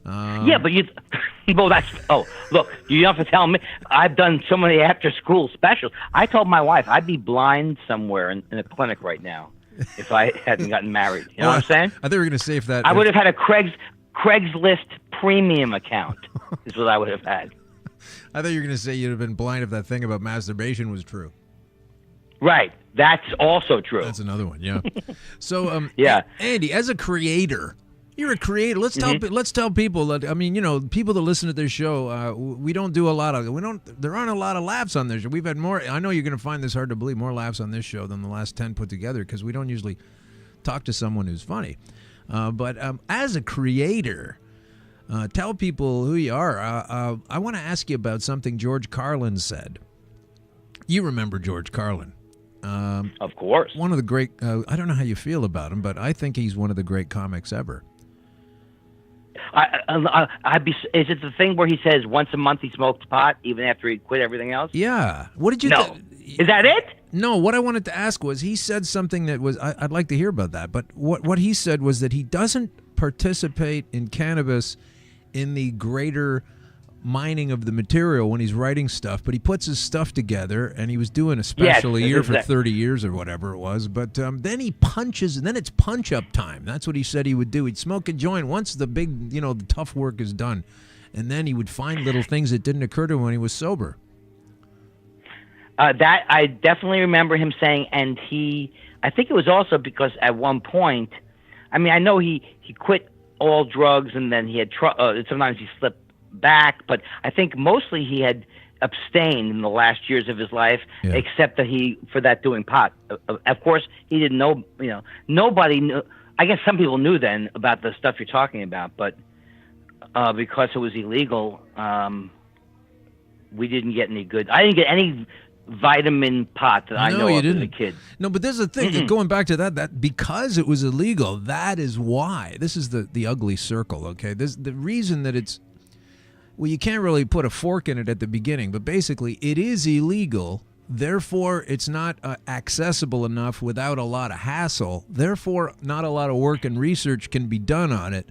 Yeah, but look, you don't have to tell me. I've done so many after-school specials. I told my wife I'd be blind somewhere in a clinic right now if I hadn't gotten married. You know what I'm saying? I thought you were going to say if that. I would have had a Craigslist premium account. Is what I would have had. I thought you were going to say you'd have been blind if that thing about masturbation was true. Right. That's also true. That's another one. Yeah. So, yeah, Andy, as a creator. You're a creator. Let's tell people that people that listen to this show. We don't do a lot of. There aren't a lot of laughs on this show. We've had more. I know you're going to find this hard to believe. More laughs on this show than the last 10 put together because we don't usually talk to someone who's funny. But as a creator, tell people who you are. I want to ask you about something George Carlin said. You remember George Carlin? Of course. One of the great. I don't know how you feel about him, but I think he's one of the great comics ever. Is it the thing where he says once a month he smoked pot even after he quit everything else? Yeah. What did you? No. Is that it? No. What I wanted to ask was he said something that was. I'd like to hear about that. But what he said was that he doesn't participate in cannabis in the greater mining of the material when he's writing stuff, but he puts his stuff together, and he was doing a special a year for 30 years or whatever it was, but then he punches, and then it's punch-up time. That's what he said he would do. He'd smoke a joint once the big, the tough work is done, and then he would find little things that didn't occur to him when he was sober. That I definitely remember him saying, and I think it was also because at one point, I know he quit all drugs, and then he had sometimes he slipped back, but I think mostly he had abstained in the last years of his life, except that for doing pot. Of course, he didn't know, nobody knew. I guess some people knew then about the stuff you're talking about, but because it was illegal, we didn't get any good. I didn't get any vitamin pot that I know of as a kid. No, but there's a thing, going back to that because it was illegal, that is why. This is the ugly circle, okay? The reason that it's, well, you can't really put a fork in it at the beginning, but basically it is illegal. Therefore, it's not accessible enough without a lot of hassle. Therefore, not a lot of work and research can be done on it.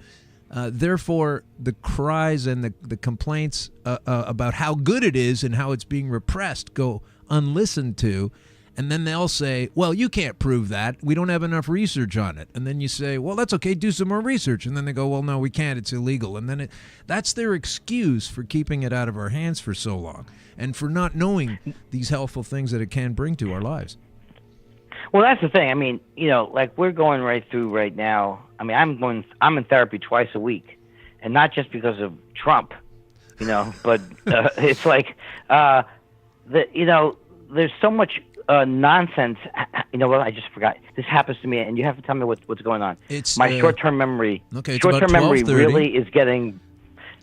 Therefore, the cries and the complaints about how good it is and how it's being repressed go unlistened to. And then they'll say, well, you can't prove that. We don't have enough research on it. And then you say, well, that's okay. Do some more research. And then they go, well, no, we can't. It's illegal. And then that's their excuse for keeping it out of our hands for so long and for not knowing these helpful things that it can bring to our lives. Well, that's the thing. Like we're going right through right now. I'm in therapy twice a week, and not just because of Trump, but it's like, there's so much nonsense. You know what? I just forgot. This happens to me, and you have to tell me what's going on. It's my short-term memory. Okay, it's short-term about memory 12:30. really is getting.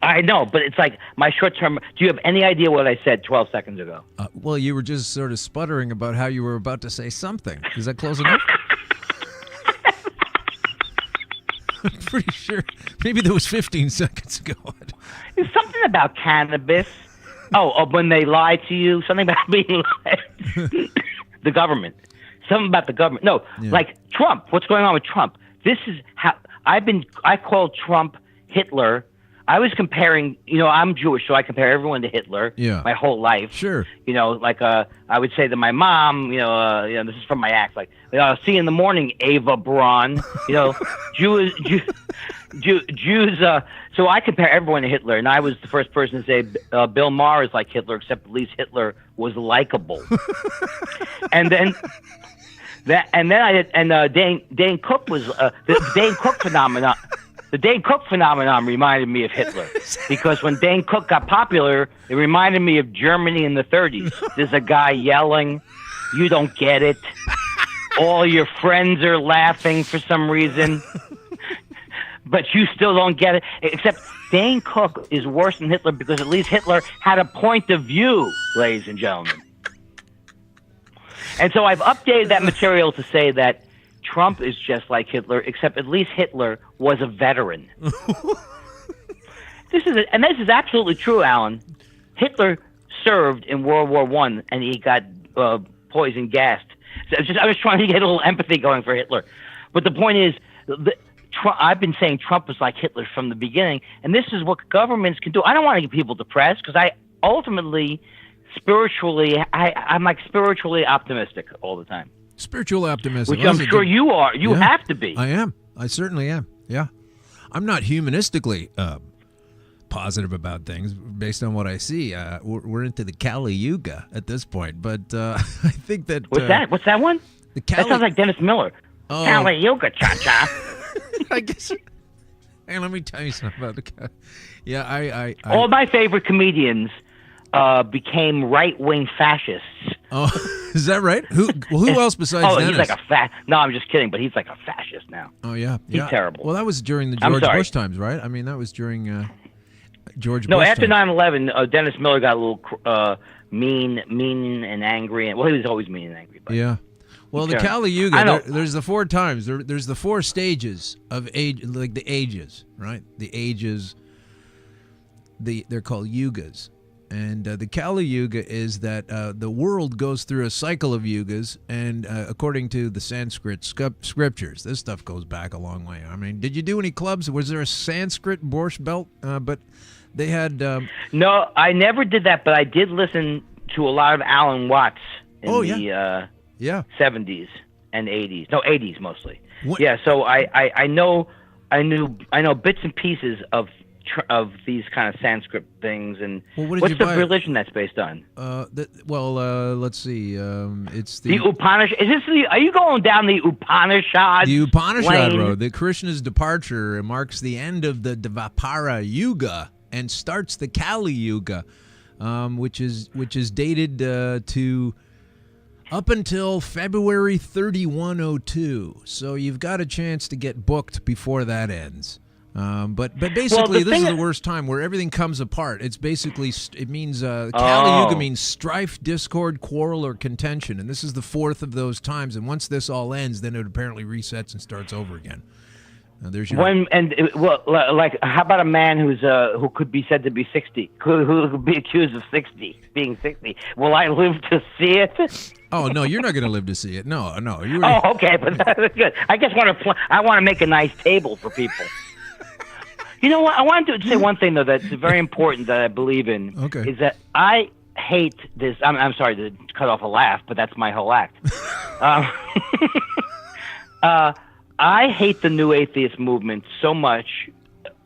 I know, but it's like my short-term. Do you have any idea what I said 12 seconds ago? Well, you were just sort of sputtering about how you were about to say something. Is that close enough? I'm pretty sure. Maybe that was 15 seconds ago. It's something about cannabis. Oh, when they lie to you, something about being lied. The government. Something about the government. No, like Trump. What's going on with Trump? This is how I called Trump Hitler. I was comparing, I'm Jewish, so I compare everyone to Hitler my whole life. Sure. Like I would say to my mom, this is from my act, like, see you in the morning, Ava Braun. Jews. So I compare everyone to Hitler, and I was the first person to say Bill Maher is like Hitler, except at least Hitler was likable. And then Dane Cook was the Dane Cook phenomenon. The Dane Cook phenomenon reminded me of Hitler because when Dane Cook got popular, it reminded me of Germany in the 30s. There's a guy yelling, "You don't get it." All your friends are laughing for some reason, but you still don't get it. Except Dane Cook is worse than Hitler because at least Hitler had a point of view, ladies and gentlemen. And so I've updated that material to say that Trump is just like Hitler, except at least Hitler was a veteran. This is absolutely true, Alan. Hitler served in World War I, and he got poison gassed. So I was trying to get a little empathy going for Hitler. But the point is, I've been saying Trump was like Hitler from the beginning, and this is what governments can do. I don't want to get people depressed because I ultimately, spiritually, I'm like spiritually optimistic all the time. Spiritual optimism. Which I'm sure you are. You have to be. I am. I certainly am. Yeah. I'm not humanistically positive about things based on what I see. We're into the Kali Yuga at this point, but I think that... What's that? What's that one? That sounds like Dennis Miller. Oh. Kali Yuga, cha-cha. I guess... Hey, let me tell you something about the Kali... Yeah, I All my favorite comedians became right-wing fascists. Oh, is that right? Who else besides Dennis? He's like a No, I'm just kidding, but he's like a fascist now. Oh, yeah. He's terrible. Well, that was during the George Bush times, right? I mean, that was during George Bush No, after times. 9/11, Dennis Miller got a little mean and angry. Well, he was always mean and angry. But yeah. Well, the Kali Yuga, there's the 4 times. There's the 4 stages of age, like the ages, right? The ages, they're called yugas. And the Kali Yuga is that the world goes through a cycle of yugas, and according to the Sanskrit scriptures, this stuff goes back a long way. I mean, did you do any clubs? Was there a Sanskrit Borscht Belt? But they had... No, I never did that, but I did listen to a lot of Alan Watts in the 70s and 80s. No, 80s mostly. Yeah, so I know bits and pieces of these kind of Sanskrit things, and what's the religion that's based on? Let's see. It's the Upanishad. Are you going down the Upanishad? The Upanishad lane? road. The Krishna's departure marks the end of the Dvapara Yuga and starts the Kali Yuga, which is dated to up until February 3102. So you've got a chance to get booked before that ends. But basically, this is the worst time where everything comes apart. It's basically, it means, Kali Yuga means strife, discord, quarrel, or contention. And this is the 4th of those times. And once this all ends, then it apparently resets and starts over again. There's your... like, how about a man who could be said to be 60, who could be accused of being 60? Will I live to see it? Oh, no, you're not going to live to see it. No. Oh, okay, but that's good. I just I want to make a nice table for people. You know what? I wanted to say one thing, though, that's very important that I believe in. Okay. Is that I hate this. I'm sorry to cut off a laugh, but that's my whole act. I hate the new atheist movement so much,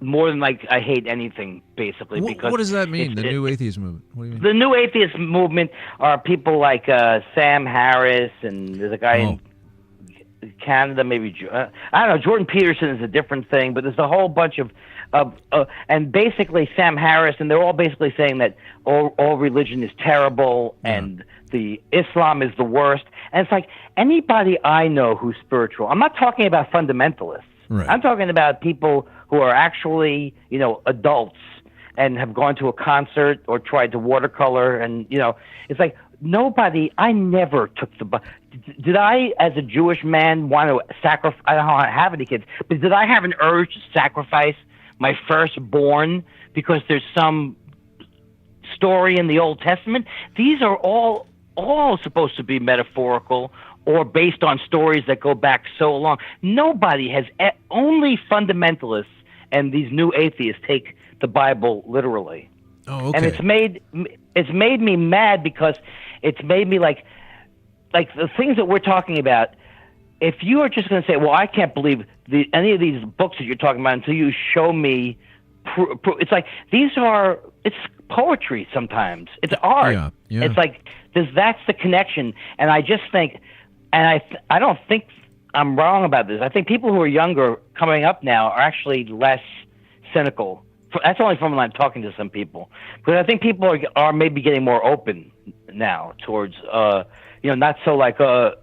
more than like I hate anything, basically. Because what does that mean, the new atheist movement? What do you mean? The new atheist movement are people like Sam Harris, and there's a guy in Canada, maybe, I don't know, Jordan Peterson is a different thing, but there's a whole bunch of and basically Sam Harris, and they're all basically saying that all religion is terrible and the Islam is the worst. And it's like, anybody I know who's spiritual, I'm not talking about fundamentalists. Right. I'm talking about people who are actually, adults and have gone to a concert or tried to watercolor, and, it's like, I never took did I, as a Jewish man, want to sacrifice? I don't have any kids, but did I have an urge to sacrifice my firstborn because there's some story in the Old Testament? These are all supposed to be metaphorical or based on stories that go back so long. Nobody has, only fundamentalists and these new atheists take the Bible literally. Oh, okay. And it's made me mad because it's made me like the things that we're talking about. If you are just going to say, well, I can't believe any of these books that you're talking about until you show me, it's like it's poetry sometimes. It's art. Yeah. It's like that's the connection. And I just think, and I don't think I'm wrong about this. I think people who are younger coming up now are actually less cynical. That's only from when I'm talking to some people. But I think people are maybe getting more open now towards, not so like, that's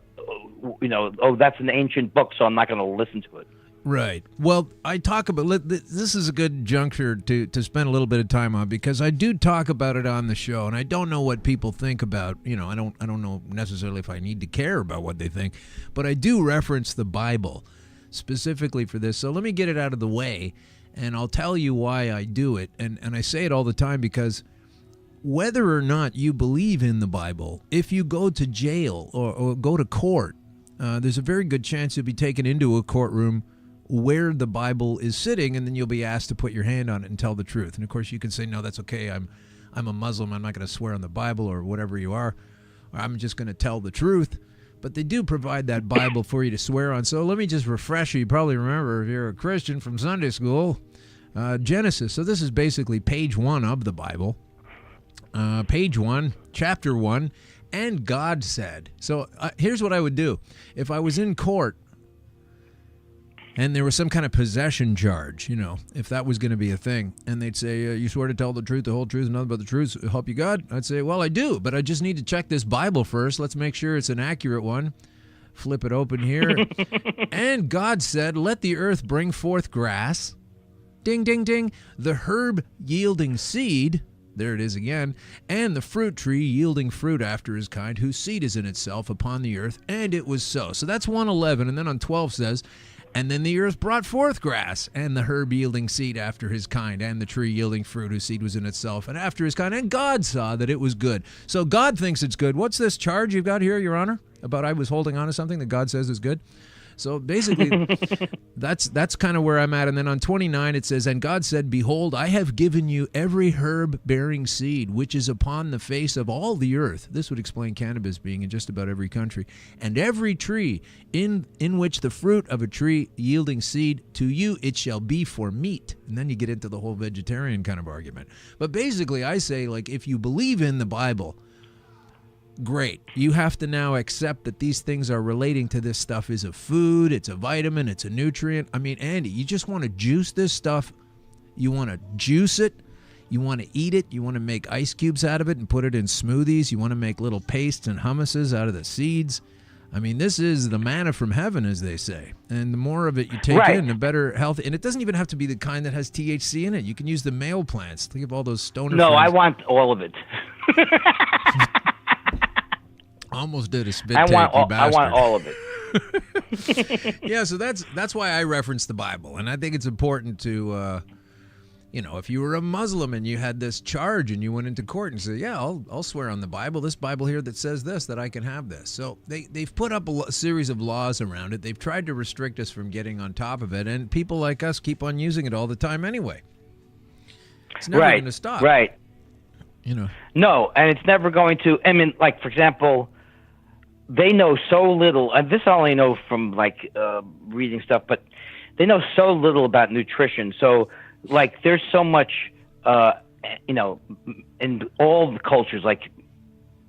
an ancient book, so I'm not going to listen to it. Right. Well, I talk about this is a good juncture to spend a little bit of time on, because I do talk about it on the show, and I don't know what people think about. I don't know necessarily if I need to care about what they think, but I do reference the Bible specifically for this. So let me get it out of the way, and I'll tell you why I do it. And I say it all the time because whether or not you believe in the Bible, if you go to jail or go to court, there's a very good chance you'll be taken into a courtroom where the Bible is sitting, and then you'll be asked to put your hand on it and tell the truth. And of course, you can say, no, that's okay. I'm a Muslim. I'm not going to swear on the Bible or whatever you are. Or I'm just going to tell the truth. But they do provide that Bible for you to swear on. So let me just refresh you. You probably remember, if you're a Christian from Sunday school, Genesis. So this is basically page 1 of the Bible. Page 1, chapter 1, and God said. So here's what I would do. If I was in court and there was some kind of possession charge, if that was going to be a thing, and they'd say, you swear to tell the truth, the whole truth, and nothing but the truth, so help you God? I'd say, well, I do, but I just need to check this Bible first. Let's make sure it's an accurate one. Flip it open here. And God said, let the earth bring forth grass. Ding, ding, ding. The herb yielding seed. There it is again. And the fruit tree yielding fruit after his kind, whose seed is in itself upon the earth. And it was so. So that's 1:11. And then on 12 says, and then the earth brought forth grass, and the herb yielding seed after his kind, and the tree yielding fruit whose seed was in itself, and after his kind. And God saw that it was good. So God thinks it's good. What's this charge you've got here, Your Honor, about I was holding on to something that God says is good? So basically, that's kind of where I'm at. And then on 29, it says, and God said, behold, I have given you every herb-bearing seed, which is upon the face of all the earth. This would explain cannabis being in just about every country. And every tree in which the fruit of a tree yielding seed, to you it shall be for meat. And then you get into the whole vegetarian kind of argument. But basically, I say, like, if you believe in the Bible, great. You have to now accept that these things are relating to this stuff is a food, it's a vitamin, it's a nutrient. I mean, Andy, you just want to juice this stuff. You want to juice it. You want to eat it. You want to make ice cubes out of it and put it in smoothies. You want to make little pastes and hummuses out of the seeds. I mean, this is the manna from heaven, as they say. And the more of it you take in, the better health. And it doesn't even have to be the kind that has THC in it. You can use the male plants. Think of all those stoner No, friends. I want all of it. Almost did a spit I take, want you all, I bastard. want all of it. Yeah, so that's why I reference the Bible. And I think it's important to, if you were a Muslim and you had this charge and you went into court and said, yeah, I'll swear on the Bible, this Bible here that says this, that I can have this. So they've put up a series of laws around it. They've tried to restrict us from getting on top of it. And people like us keep on using it all the time anyway. It's never going to stop. Right. No, and it's never going to. I mean, like, for example, they know so little, and this I only know from, reading stuff, but they know so little about nutrition. So, like, there's so much, in all the cultures, like,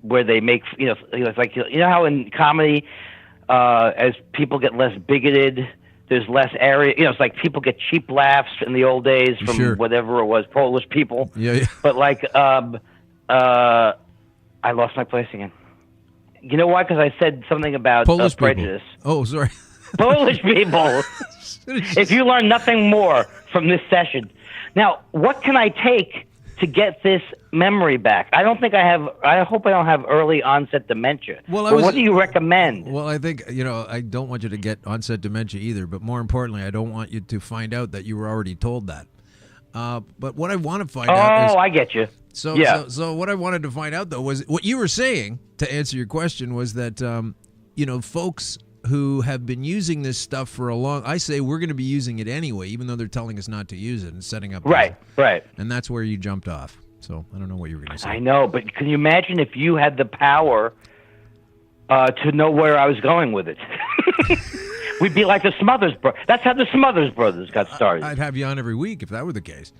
where they make, it's like, how in comedy, as people get less bigoted, there's less area. It's like people get cheap laughs in the old days from whatever it was, Polish people. Yeah. But, like, I lost my place again. You know why? Because I said something about Polish prejudice. People. Oh, sorry. Polish people. If you learn nothing more from this session. Now, what can I take to get this memory back? I don't think I have. I hope I don't have early onset dementia. What do you recommend? Well, I think, I don't want you to get onset dementia either, but more importantly, I don't want you to find out that you were already told that. But what I want to find out is... Oh, I get you. So what I wanted to find out, though, was what you were saying, to answer your question, was that, folks who have been using this stuff for a long... I say we're going to be using it anyway, even though they're telling us not to use it and setting up... Right. And that's where you jumped off. So I don't know what you were going to say. I know, but can you imagine if you had the power to know where I was going with it? We'd be like the Smothers Brothers. That's how the Smothers Brothers got started. I'd have you on every week if that were the case.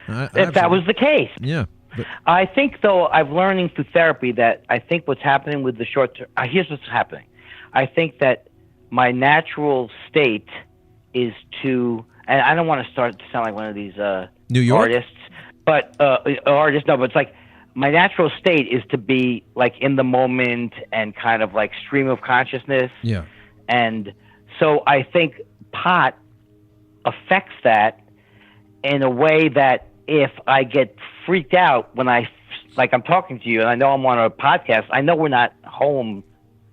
If that was the case. Yeah. But I think, though, I'm learning through therapy that I think what's happening with the short term... here's what's happening. I think that my natural state is to... And I don't want to start to sound like one of these New York artists, but it's like my natural state is to be like in the moment and kind of like stream of consciousness. Yeah. And so I think pot affects that in a way that if I get freaked out when I'm talking to you and I know I'm on a podcast, I know we're not home,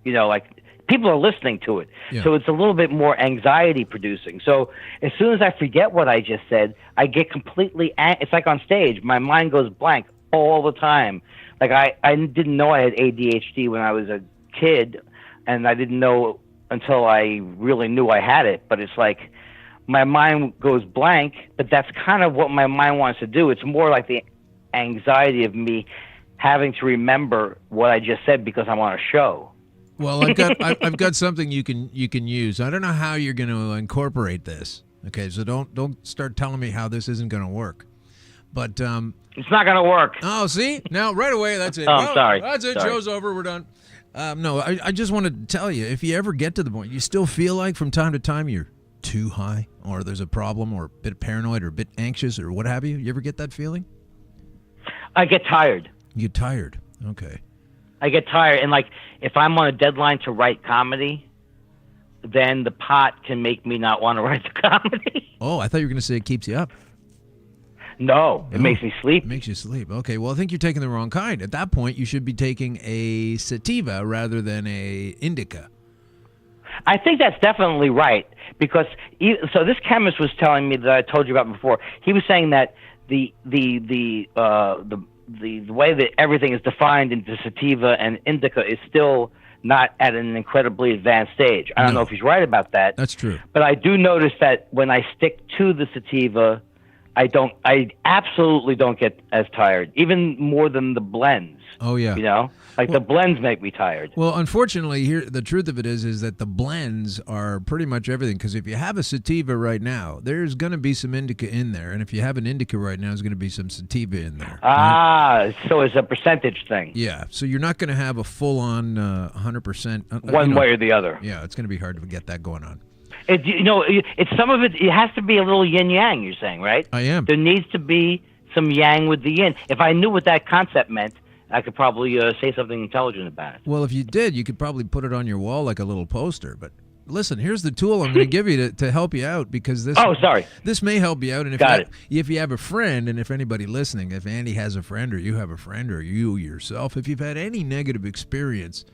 people are listening to it. Yeah. So it's a little bit more anxiety producing. So as soon as I forget what I just said, I get completely, it's like on stage, my mind goes blank. all the time. Like I didn't know I had ADHD when I was a kid, and I didn't know until I really knew I had it. But it's like my mind goes blank, but that's kind of what my mind wants to do. It's more like the anxiety of me having to remember what I just said because I'm on a show. Well, I've got something you can use. I don't know how you're going to incorporate this. Okay, so don't start telling me how this isn't going to work. But it's not going to work. Oh, see? Now right away that's it. Oh, I'm sorry. That's it. Sorry. Show's over. We're done. No, I just want to tell you, if you ever get to the point you still feel like from time to time you're too high, or there's a problem, or a bit paranoid, or a bit anxious, or what have you. You ever get that feeling? I get tired. You get tired. Okay. I get tired, and like if I'm on a deadline to write comedy, then the pot can make me not want to write the comedy. Oh, I thought you were going to say it keeps you up. No, it makes me sleep. It makes you sleep. Okay, well, I think you're taking the wrong kind. At that point, you should be taking a sativa rather than a indica. I think that's definitely right, because so this chemist was telling me that I told you about before. He was saying that the way that everything is defined into sativa and indica is still not at an incredibly advanced stage. I don't know if he's right about that. That's true. But I do notice that when I stick to the sativa, I absolutely don't get as tired, even more than the blends. Oh, yeah. You know? Like the blends make me tired. Well, unfortunately, here the truth of it is that the blends are pretty much everything. Because if you have a sativa right now, there's going to be some indica in there, and if you have an indica right now, there's going to be some sativa in there. Right? So it's a percentage thing. Yeah. So you're not going to have a full-on 100%. One way or the other. Yeah, it's going to be hard to get that going on. It's some of it. It has to be a little yin yang. You're saying, right? I am. There needs to be some yang with the yin. If I knew what that concept meant, I could probably say something intelligent about it. Well, if you did, you could probably put it on your wall like a little poster. But listen, here's the tool I'm going to give you to help you out, because this. Oh, sorry. This may help you out, and if you have a friend, and if anybody listening, if Andy has a friend, or you have a friend, or you yourself, if you've had any negative experience,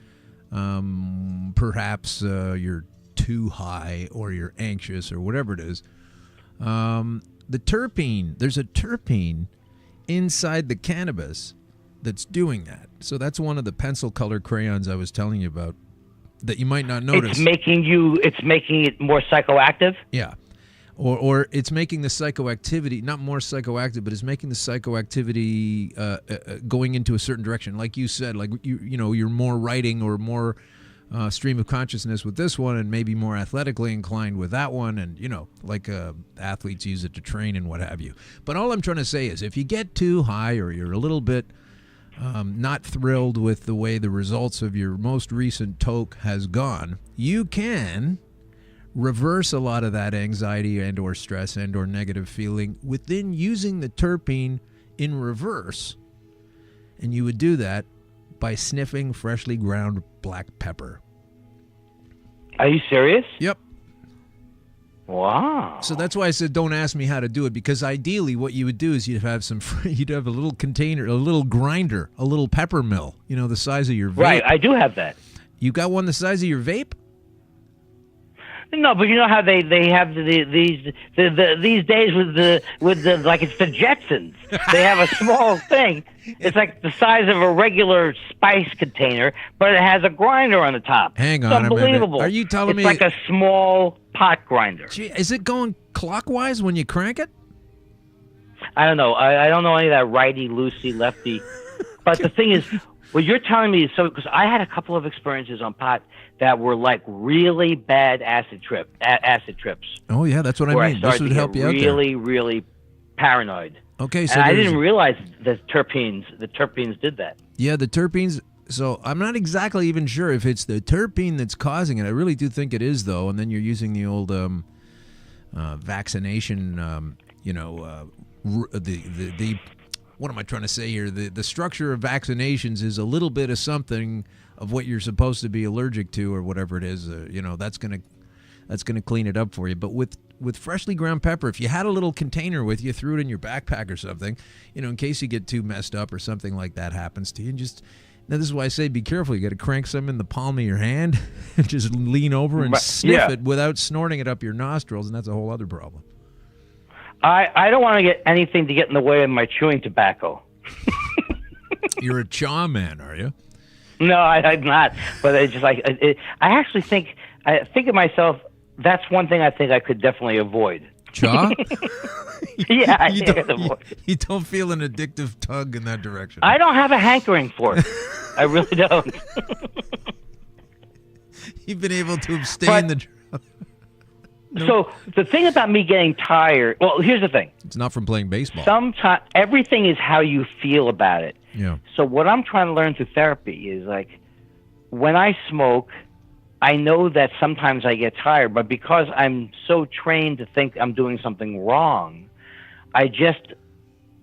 perhaps you're too high or you're anxious or whatever it is, the terpene. There's a terpene inside the cannabis that's doing that. So that's one of the pencil colored crayons I was telling you about that you might not notice. It's making it more psychoactive? Yeah. Or it's making the psychoactivity, not more psychoactive, but it's making the psychoactivity going into a certain direction. Like you said, like you're more writing or more stream of consciousness with this one, and maybe more athletically inclined with that one, and like athletes use it to train and what have you. But all I'm trying to say is, if you get too high or you're a little bit not thrilled with the way the results of your most recent toke has gone, you can reverse a lot of that anxiety and or stress and or negative feeling within using the terpene in reverse. And you would do that by sniffing freshly ground black pepper. Are you serious? Yep. Wow. So that's why I said don't ask me how to do it, because ideally what you would do is you'd have a little container, a little grinder, a little pepper mill, the size of your vape. Right, I do have that. You got one the size of your vape? No, but you know how they have these days with the like it's the Jetsons. They have a small thing. It's like the size of a regular spice container, but it has a grinder on the top. Hang on, it's unbelievable. Are you telling me it's like a small pot grinder? Gee, is it going clockwise when you crank it? I don't know. I don't know any of that righty, loosey, lefty. But the thing is, what you're telling me is because I had a couple of experiences on pot that were like really bad acid trips. Oh yeah, that's what I mean. This would help you out there. Really, really paranoid. Okay, so and I didn't realize the terpenes did that. Yeah, the terpenes. So I'm not exactly even sure if it's the terpene that's causing it. I really do think it is, though. And then you're using the old vaccination. The what am I trying to say here? The structure of vaccinations is a little bit of something of what you're supposed to be allergic to or whatever it is. That's gonna clean it up for you. But with freshly ground pepper, if you had a little container with you, threw it in your backpack or something, in case you get too messed up or something like that happens to you, and now this is why I say be careful. You got to crank some in the palm of your hand and just lean over and sniff it without snorting it up your nostrils, and that's a whole other problem. I don't want to get anything to get in the way of my chewing tobacco. You're a chaw man, are you? No, I'm not. But it's just like I actually think of myself. That's one thing I think I could definitely avoid. Chaw? Yeah, you don't feel an addictive tug in that direction. I don't have a hankering for it. I really don't. You've been able to abstain the drug. So the thing about me getting tired, well, here's the thing. It's not from playing baseball. Sometimes everything is how you feel about it. Yeah. So what I'm trying to learn through therapy is like when I smoke, I know that sometimes I get tired, but because I'm so trained to think I'm doing something wrong, I just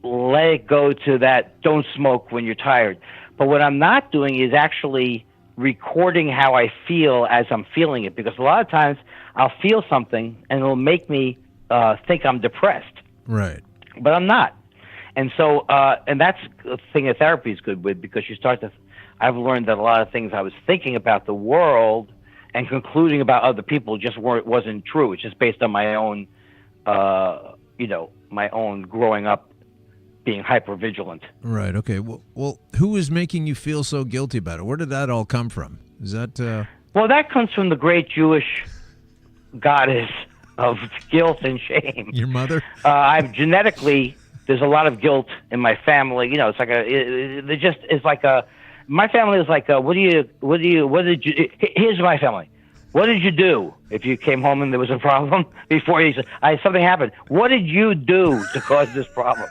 let it go to that don't smoke when you're tired. But what I'm not doing is actually recording how I feel as I'm feeling it, because a lot of times I'll feel something and it'll make me think I'm depressed. Right. But I'm not. And so, and that's the thing that therapy is good with, because you start to, I've learned that a lot of things I was thinking about the world and concluding about other people just wasn't true. It's just based on my own, my own growing up being hypervigilant. Right. Okay. Well, who is making you feel so guilty about it? Where did that all come from? Is that? Well, that comes from the great Jewish goddess of guilt and shame. Your mother? I've genetically, there's a lot of guilt in my family. You know, it's like my family is like, here's my family. What did you do if you came home and there was a problem before you said, something happened? What did you do to cause this problem?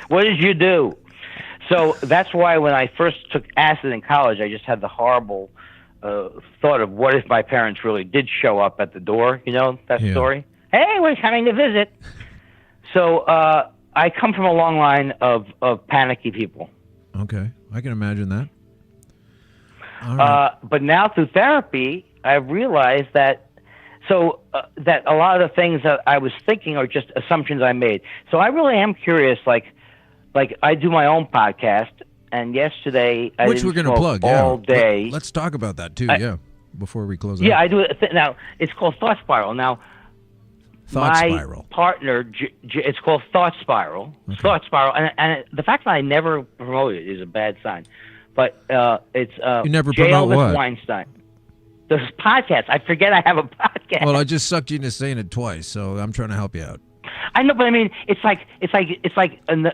What did you do? So that's why when I first took acid in college, I just had the horrible thought of what if my parents really did show up at the door, that story? Hey, we're coming to visit. So I come from a long line of panicky people. Okay, I can imagine that. All right. But now through therapy, I've realized that that a lot of the things that I was thinking are just assumptions I made. So I really am curious, like I do my own podcast, and yesterday I Which didn't we're going to smoke plug all day. Let's talk about that too. Before we close. Yeah, I do it now. It's called Thought Spiral. Now, Thought Spiral. Partner, it's called Thought Spiral. Okay. Thought Spiral, and the fact that I never promote it is a bad sign. But it's you never J. promote Elvis what? Weinstein. This podcast. I forget I have a podcast. Well, I just sucked you into saying it twice, so I'm trying to help you out. I know, but I mean, it's like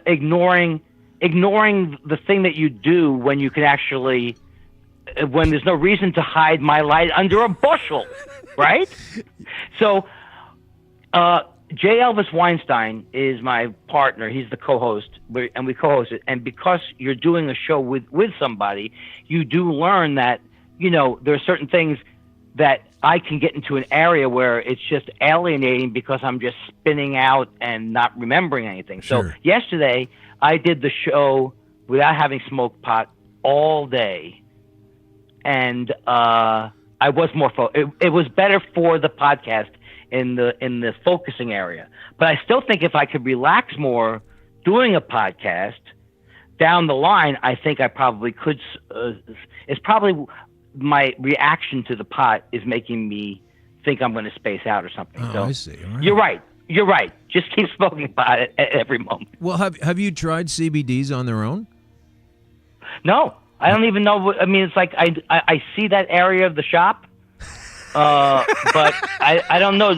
ignoring the thing that you do when you can actually, when there's no reason to hide my light under a bushel, right? So, J. Elvis Weinstein is my partner. He's the co-host, and we co-host it. And because you're doing a show with somebody, you do learn that, there are certain things that I can get into an area where it's just alienating because I'm just spinning out and not remembering anything. Sure. So yesterday, I did the show without having smoked pot all day, and I was more it was better for the podcast in the focusing area. But I still think if I could relax more doing a podcast down the line, I think I probably could. It's probably my reaction to the pot is making me think I'm going to space out or something. Oh, so I see. All right. You're right. Just keep smoking pot at every moment. Well, have you tried CBDs on their own? No, I don't even know. I mean, it's like I see that area of the shop, but I don't know.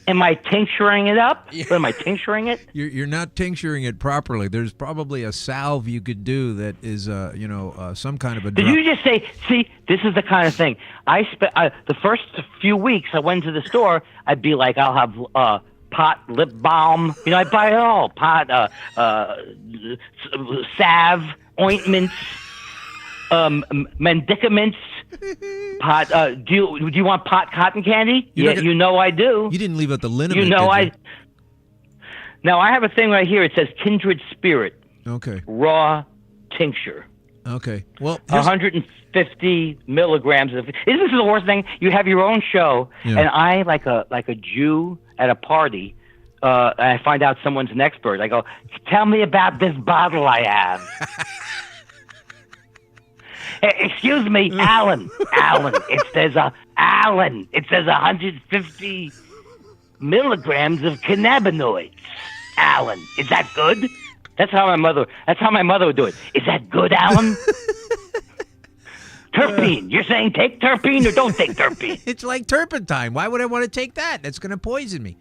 Am I tincturing it up? Am I tincturing it? You're not tincturing it properly. There's probably a salve you could do that is, some kind of a drug. Did you just say, see, this is the kind of thing. The first few weeks I went to the store, I'd be like, I'll have pot, lip balm. I buy it all. Pot, salve, ointments, medicaments. Pot. Do you want pot cotton candy? Yeah, I do. You didn't leave out the liniment. Now I have a thing right here. It says Kindred Spirit. Okay. Raw tincture. Okay. Well, 150 milligrams of. This is the worst thing. You have your own show, and I like a Jew at a party. I find out someone's an expert. I go, tell me about this bottle I have. Excuse me, Alan. It says 150 milligrams of cannabinoids. Alan, is that good? That's how my mother would do it. Is that good, Alan? Terpene. You're saying take terpene or don't take terpene? It's like turpentine. Why would I want to take that? That's going to poison me.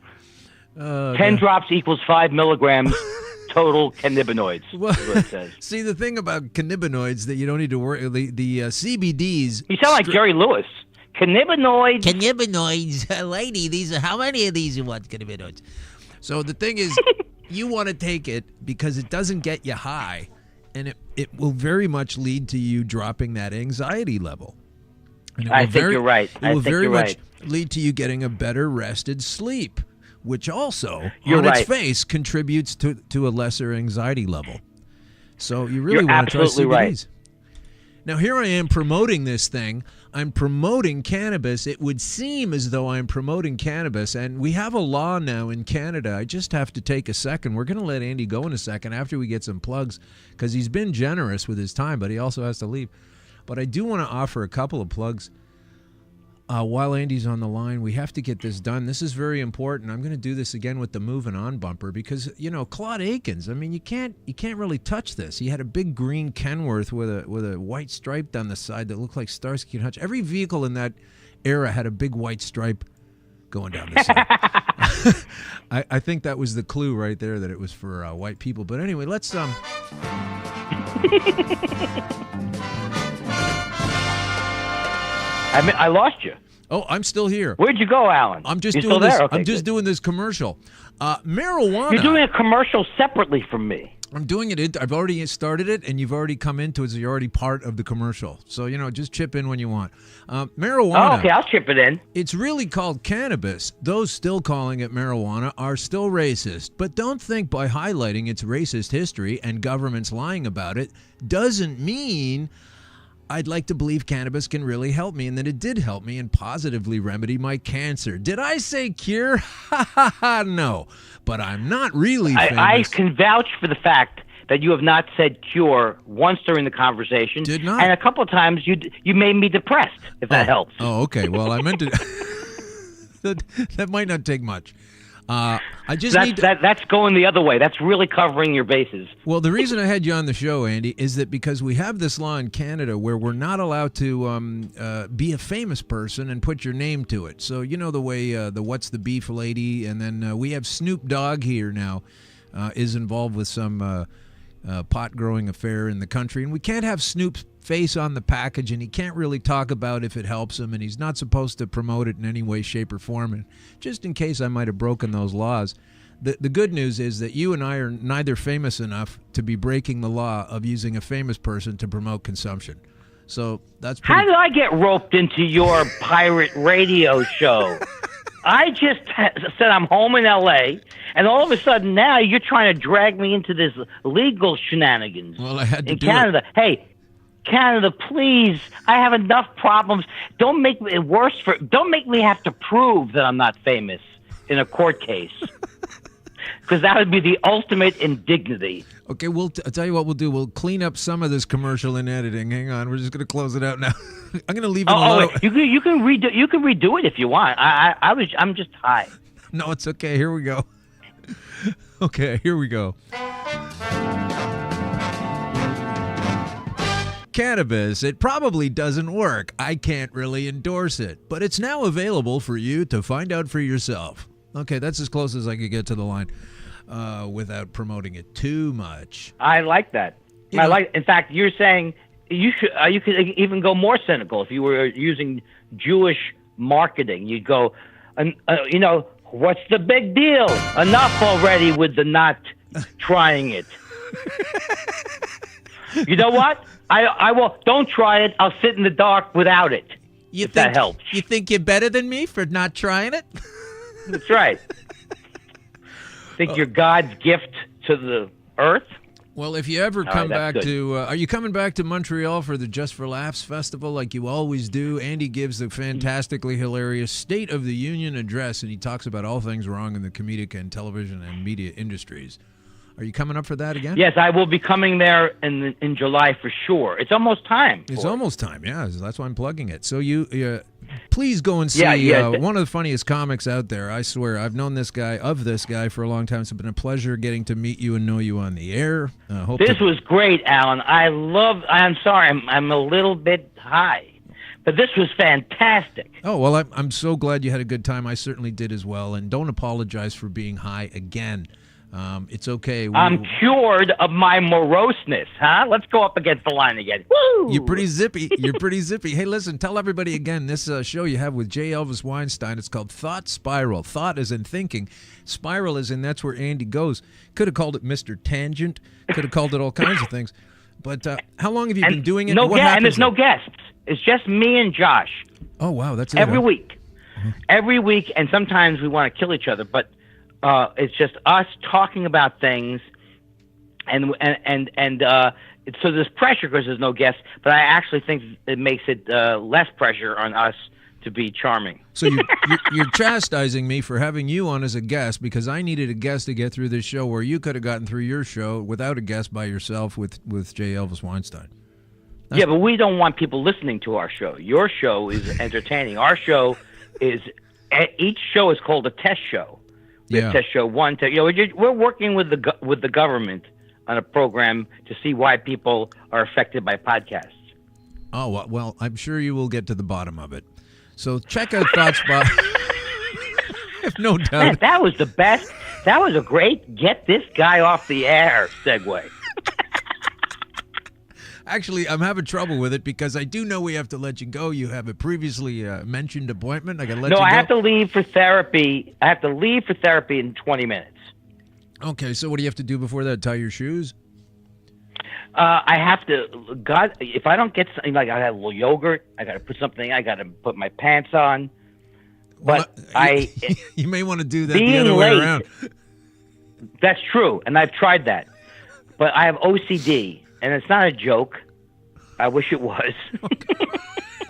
10 drops equals 5 milligrams total cannabinoids. Well, is what it says. See, the thing about cannabinoids that you don't need to worry, the CBDs. You sound like Jerry Lewis. Cannabinoids. Cannabinoids. Lady, how many of these you want, cannabinoids? So the thing is, you want to take it because it doesn't get you high, and it will very much lead to you dropping that anxiety level. And I think you're right. It will very much lead to you getting a better rested sleep, which also, its face, contributes to a lesser anxiety level. So you really want to try CBDs. Right. Now, here I am promoting this thing. I'm promoting cannabis. It would seem as though I'm promoting cannabis, and we have a law now in Canada. I just have to take a second. We're going to let Andy go in a second after we get some plugs, because he's been generous with his time, but he also has to leave. But I do want to offer a couple of plugs. While Andy's on the line, we have to get this done. This is very important. I'm going to do this again with the Moving On bumper because, Claude Akins, I mean, you can't really touch this. He had a big green Kenworth with a white stripe down the side that looked like Starsky and Hutch. Every vehicle in that era had a big white stripe going down the side. I think that was the clue right there that it was for white people. But anyway, let's I lost you. Oh, I'm still here. Where'd you go, Alan? I'm just You're doing still this. there? Okay, I'm just doing this commercial. Marijuana. You're doing a commercial separately from me. I'm doing it. I've already started it, and you've already come into it, so you're already part of the commercial. So, just chip in when you want. Marijuana. Oh, okay, I'll chip it in. It's really called cannabis. Those still calling it marijuana are still racist. But don't think by highlighting its racist history and governments lying about it doesn't mean I'd like to believe cannabis can really help me and that it did help me and positively remedy my cancer. Did I say cure? No, but I'm not really famous. I can vouch for the fact that you have not said cure once during the conversation. Did not. And a couple of times you made me depressed, if that helps. Oh, okay. Well, I meant to. that might not take much. I just that's going the other way. That's really covering your bases. Well, the reason I had you on the show, Andy, is that because we have this law in Canada where we're not allowed to be a famous person and put your name to it. So the way the What's the Beef lady, and then we have Snoop Dogg here now is involved with some pot growing affair in the country, and we can't have Snoop's face on the package, and he can't really talk about if it helps him, and he's not supposed to promote it in any way, shape, or form. And just in case I might have broken those laws, the good news is that you and I are neither famous enough to be breaking the law of using a famous person to promote consumption. So that's pretty... How did I get roped into your pirate radio show? I just said I'm home in L.A., and all of a sudden now you're trying to drag me into this legal shenanigans. Well, I had to in do Canada. it. Hey, Canada, please! I have enough problems. Don't make it worse Don't make me have to prove that I'm not famous in a court case, because that would be the ultimate indignity. Okay, I'll tell you what we'll do. We'll clean up some of this commercial in editing. Hang on, we're just going to close it out now. I'm going to leave it alone. You can redo it if you want. I'm just high. No, it's okay. Here we go. Okay, here we go. Cannabis, it probably doesn't work. I can't really endorse it, but it's now available for you to find out for yourself. Okay, that's as close as I could get to the line without promoting it too much. I like that. In fact, you're saying you could even go more cynical if you were using Jewish marketing. You'd go, what's the big deal? Enough already with the not trying it. You know what? I will. Don't try it. I'll sit in the dark without it. That helps. You think you're better than me for not trying it? That's right. Think you're God's gift to the earth? Well, if you ever come back good. to, are you coming back to Montreal for the Just for Laughs festival like you always do? Andy gives the fantastically hilarious State of the Union address, and he talks about all things wrong in the comedic and television and media industries. Are you coming up for that again? Yes, I will be coming there in July for sure. It's almost time. It's almost time, yeah. That's why I'm plugging it. So Please go and see Yeah. one of the funniest comics out there. I swear, I've known this guy for a long time. It's been a pleasure getting to meet you and know you on the air. This was great, Alan. I'm sorry, I'm a little bit high, but this was fantastic. Oh, well, I'm so glad you had a good time. I certainly did as well. And don't apologize for being high again. It's okay. I'm cured of my moroseness, huh? Let's go up against the line again. Woo! You're pretty zippy. Hey, listen, tell everybody again, this show you have with J. Elvis Weinstein, it's called Thought Spiral. Thought is in thinking. Spiral is in that's where Andy goes. Could have called it Mr. Tangent. Could have called it all kinds of things. But how long have you been doing it? And there's no guests. It's just me and Josh. Oh, wow. That's it. Every week. Every week, and sometimes we want to kill each other, but it's just us talking about things, and so there's pressure because there's no guests. But I actually think it makes it less pressure on us to be charming. So you're chastising me for having you on as a guest because I needed a guest to get through this show, where you could have gotten through your show without a guest by yourself with J. Elvis Weinstein. Yeah, but we don't want people listening to our show. Your show is entertaining. Our show is each show is called a test show. Yeah. Test show 1. We're working with the government on a program to see why people are affected by podcasts. Oh, well, I'm sure you will get to the bottom of it. So check out ThoughtSpot. No doubt. Man, that was the best. That was a great get this guy off the air segue. Actually, I'm having trouble with it because I do know we have to let you go. You have a previously mentioned appointment. I got to let you go. No, I have to leave for therapy. I have to leave for therapy in 20 minutes. Okay, so what do you have to do before that? Tie your shoes? I have to. God, if I don't get something, like I have a little yogurt, I got to put something. I got to put my pants on. But you may want to do that the other way around. That's true, and I've tried that. But I have OCD. And it's not a joke. I wish it was.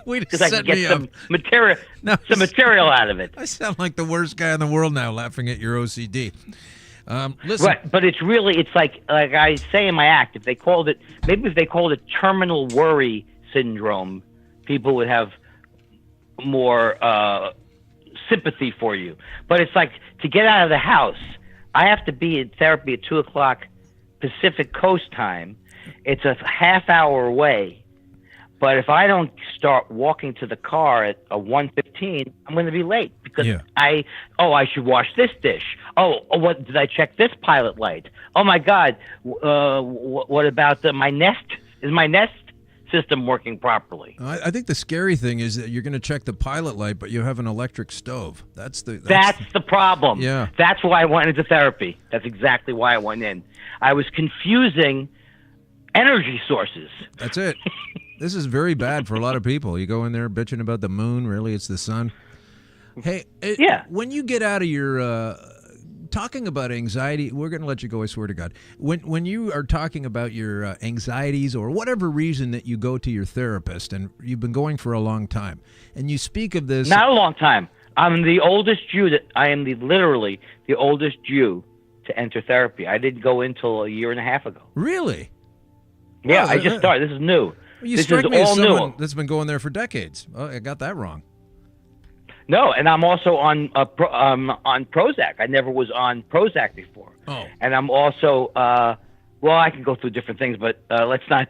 Because I could get some material out of it. I sound like the worst guy in the world now, laughing at your OCD. Listen, right, but it's like I say in my act, if they called it terminal worry syndrome, people would have more sympathy for you. But it's like to get out of the house, I have to be in therapy at 2:00 Pacific Coast time. It's a half hour away, but if I don't start walking to the car at 1:15, I'm going to be late because I should wash this dish. What did I check this pilot light? Oh my God, what about my Nest? Is my Nest system working properly? I think the scary thing is that you're going to check the pilot light, but you have an electric stove. That's the problem. Yeah, that's why I went into therapy. That's exactly why I went in. I was confusing energy sources. That's it. This is very bad for a lot of people. You go in there bitching about the moon. Really, it's the sun. Hey, when you get out of your talking about anxiety, we're going to let you go, I swear to God. When you are talking about your anxieties or whatever reason that you go to your therapist, and you've been going for a long time, and you speak of this. Not a long time. I'm the oldest Jew I am literally the oldest Jew to enter therapy. I didn't go until a year and a half ago. Really? Yeah, I just started. This is new. You this strike is me as all someone new. that's been going there for decades. Oh, I got that wrong. No, and I'm also on Prozac. I never was on Prozac before. Oh. And I'm also I can go through different things, but let's not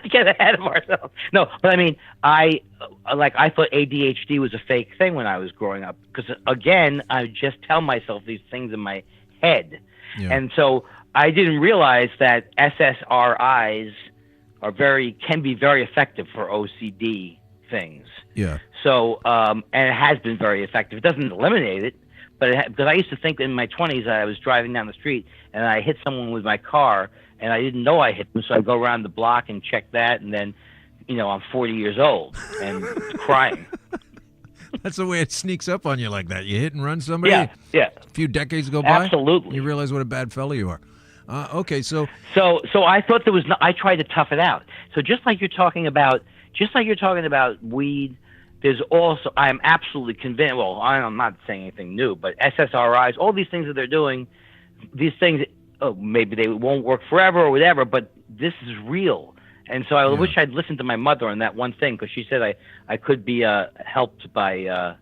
get ahead of ourselves. No, but I mean, I thought ADHD was a fake thing when I was growing up because again, I just tell myself these things in my head, and so I didn't realize that SSRIs can be very effective for OCD things. Yeah. So, and it has been very effective. It doesn't eliminate it, but because I used to think in my 20s that I was driving down the street and I hit someone with my car and I didn't know I hit them, so I go around the block and check that, and then, I'm 40 years old and crying. That's the way it sneaks up on you like that. You hit and run somebody. Yeah. A few decades go by. Absolutely. You realize what a bad fellow you are. Okay, so I thought there was I tried to tough it out. So just like you're talking about weed, there's also, I'm absolutely convinced, well, I'm not saying anything new, but SSRIs, all these things that they're doing, these things, maybe they won't work forever or whatever, but this is real. And so I wish I'd listened to my mother on that one thing, because she said I could be helped by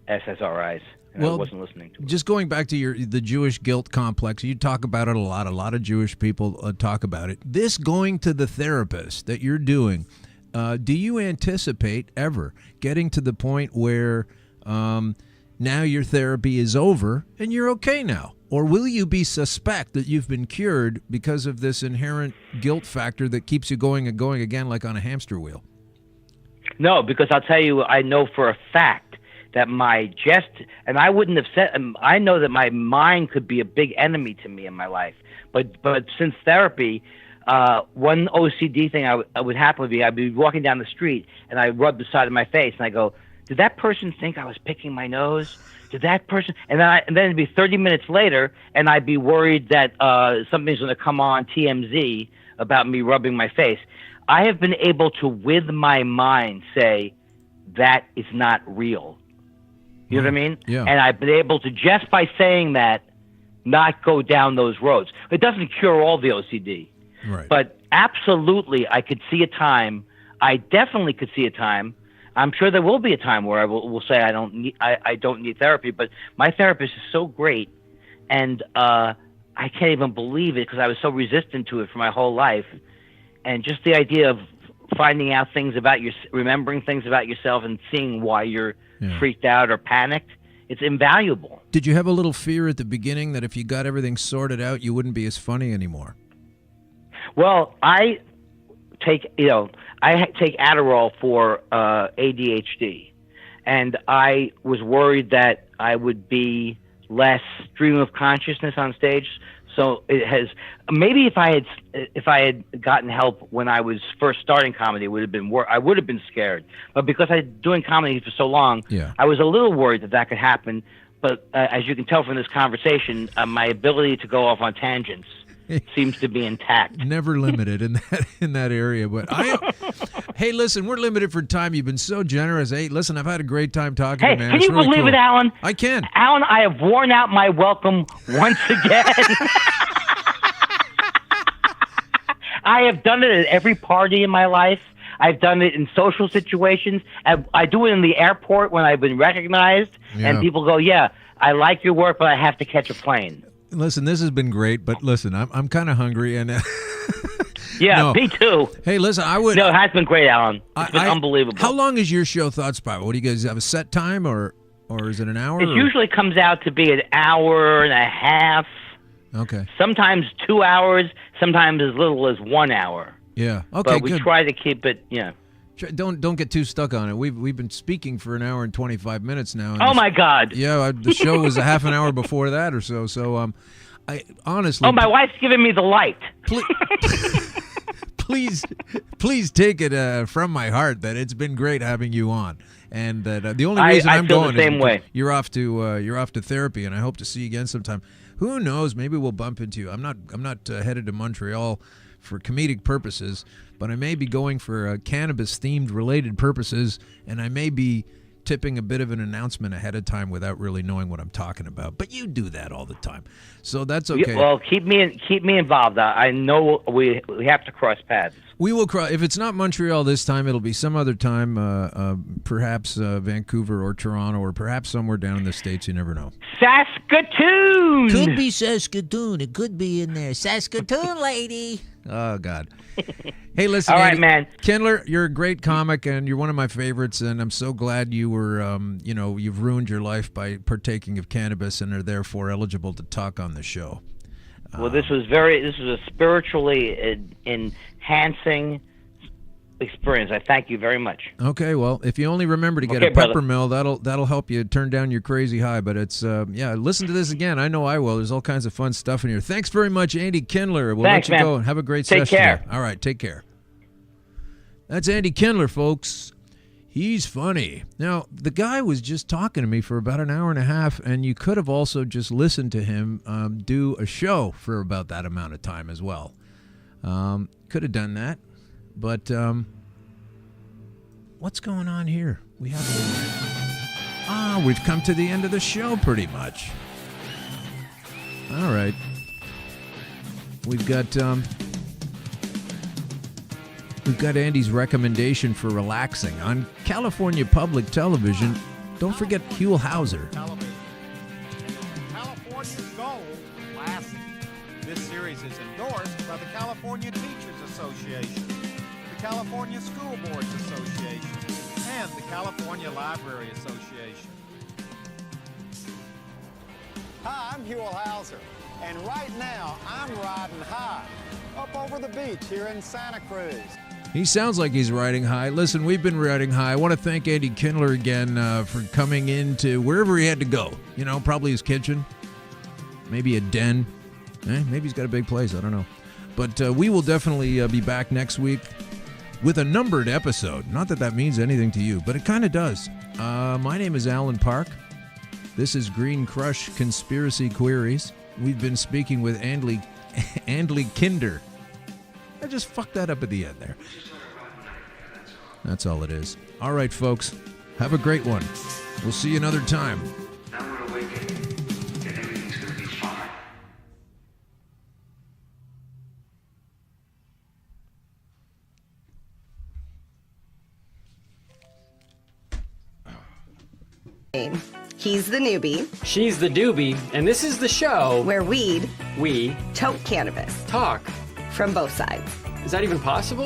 SSRIs. And I wasn't listening to it. Just going back to the Jewish guilt complex, you talk about it a lot. A lot of Jewish people talk about it. This going to the therapist that you're doing, do you anticipate ever getting to the point where now your therapy is over and you're okay now? Or will you be suspect that you've been cured because of this inherent guilt factor that keeps you going and going again like on a hamster wheel? No, because I'll tell you, I know for a fact that and I wouldn't have said, I know that my mind could be a big enemy to me in my life. But since therapy, one OCD thing I would happen to be, I'd be walking down the street and I rub the side of my face and I go, did that person think I was picking my nose? Did that person? And then it'd be 30 minutes later and I'd be worried that something's going to come on TMZ about me rubbing my face. I have been able to, with my mind, say that is not real. You know what I mean? Yeah. And I've been able to, just by saying that, not go down those roads. It doesn't cure all the OCD. Right. But absolutely, I could see a time. I definitely could see a time. I'm sure there will be a time where I will say I don't need therapy. But my therapist is so great, and I can't even believe it because I was so resistant to it for my whole life. And just the idea of finding out things about remembering things about yourself and seeing why you're freaked out or panicked, it's invaluable. Did you have a little fear at the beginning that if you got everything sorted out, you wouldn't be as funny anymore? Well, I take Adderall for ADHD, and I was worried that I would be less stream of consciousness on stage. So it has, maybe if I had gotten help when I was first starting comedy, it would have been I would have been scared. But because I've been doing comedy for so long, I was a little worried that could happen. But as you can tell from this conversation, my ability to go off on tangents seems to be intact. Never limited in that area. But hey, listen, we're limited for time. You've been so generous. Hey, listen, I've had a great time talking to you, man. Can It's you really believe cool. it, Alan? I can. Alan, I have worn out my welcome once again. I have done it at every party in my life. I've done it in social situations. I do it in the airport when I've been recognized, and people go, "Yeah, I like your work, but I have to catch a plane." Listen, this has been great, but listen, I'm kind of hungry, and me too. Hey, listen, I would. No, it has been great, Alan. It's been unbelievable. How long is your show, Thought Spiral? What do you guys have, a set time, or is it an hour? It usually comes out to be an hour and a half. Okay. Sometimes 2 hours. Sometimes as little as 1 hour. Yeah. Okay. But we try to keep it. Yeah. Don't get too stuck on it. We've been speaking for an hour and 25 minutes now. And oh my God! Yeah, the show was a half an hour before that or so. So I honestly. Oh, my wife's giving me the light. Please take it from my heart that it's been great having you on, and that the only reason I'm feel going the same is way. You're off to therapy, and I hope to see you again sometime. Who knows? Maybe we'll bump into you. I'm not headed to Montreal for comedic purposes, but I may be going for cannabis-themed related purposes, and I may be tipping a bit of an announcement ahead of time without really knowing what I'm talking about. But you do that all the time, so that's okay. Well, keep me involved. I know we have to cross paths. We will cross. If it's not Montreal this time, it'll be some other time, perhaps Vancouver or Toronto, or perhaps somewhere down in the States. You never know. Saskatoon! Could be Saskatoon. It could be in there. Saskatoon, lady. Oh, God. Hey, listen. All right, Andy, man. Kindler, you're a great comic, and you're one of my favorites, and I'm so glad you were, you've ruined your life by partaking of cannabis and are therefore eligible to talk on the show. Well, this was a spiritually enhancing experience. I thank you very much. Okay, well, if you only remember to get a pepper mill, that'll help you turn down your crazy high. But it's listen to this again. I know I will. There's all kinds of fun stuff in here. Thanks very much, Andy Kindler. We'll Thanks, let you man. go and have a great Take session. care. Today. All right, take care. That's Andy Kindler, folks. He's funny. Now, the guy was just talking to me for about an hour and a half, and you could have also just listened to him do a show for about that amount of time as well. Could have done that, but what's going on here? We've come to the end of the show pretty much. All right. We've got we've got Andy's recommendation for relaxing. On California Public Television, don't forget Huell Hauser. California's goal lasting. This series is endorsed by the California Teachers Association, the California School Boards Association, and the California Library Association. Hi, I'm Huell Hauser, and right now I'm riding high up over the beach here in Santa Cruz. He sounds like he's riding high. Listen, we've been riding high. I want to thank Andy Kindler again for coming into wherever he had to go. You know, probably his kitchen, maybe a den. Maybe he's got a big place. I don't know. But we will definitely be back next week with a numbered episode. Not that that means anything to you, but it kind of does. My name is Alan Park. This is Green Crush Conspiracy Queries. We've been speaking with Andley Kinder. I just fucked that up at the end there. That's all it is. All right, folks. Have a great one. We'll see you another time. Now we're awakened, and everything's going to be fine. He's the newbie. She's the doobie, and this is the show where we toke cannabis. Talk. From both sides. Is that even possible?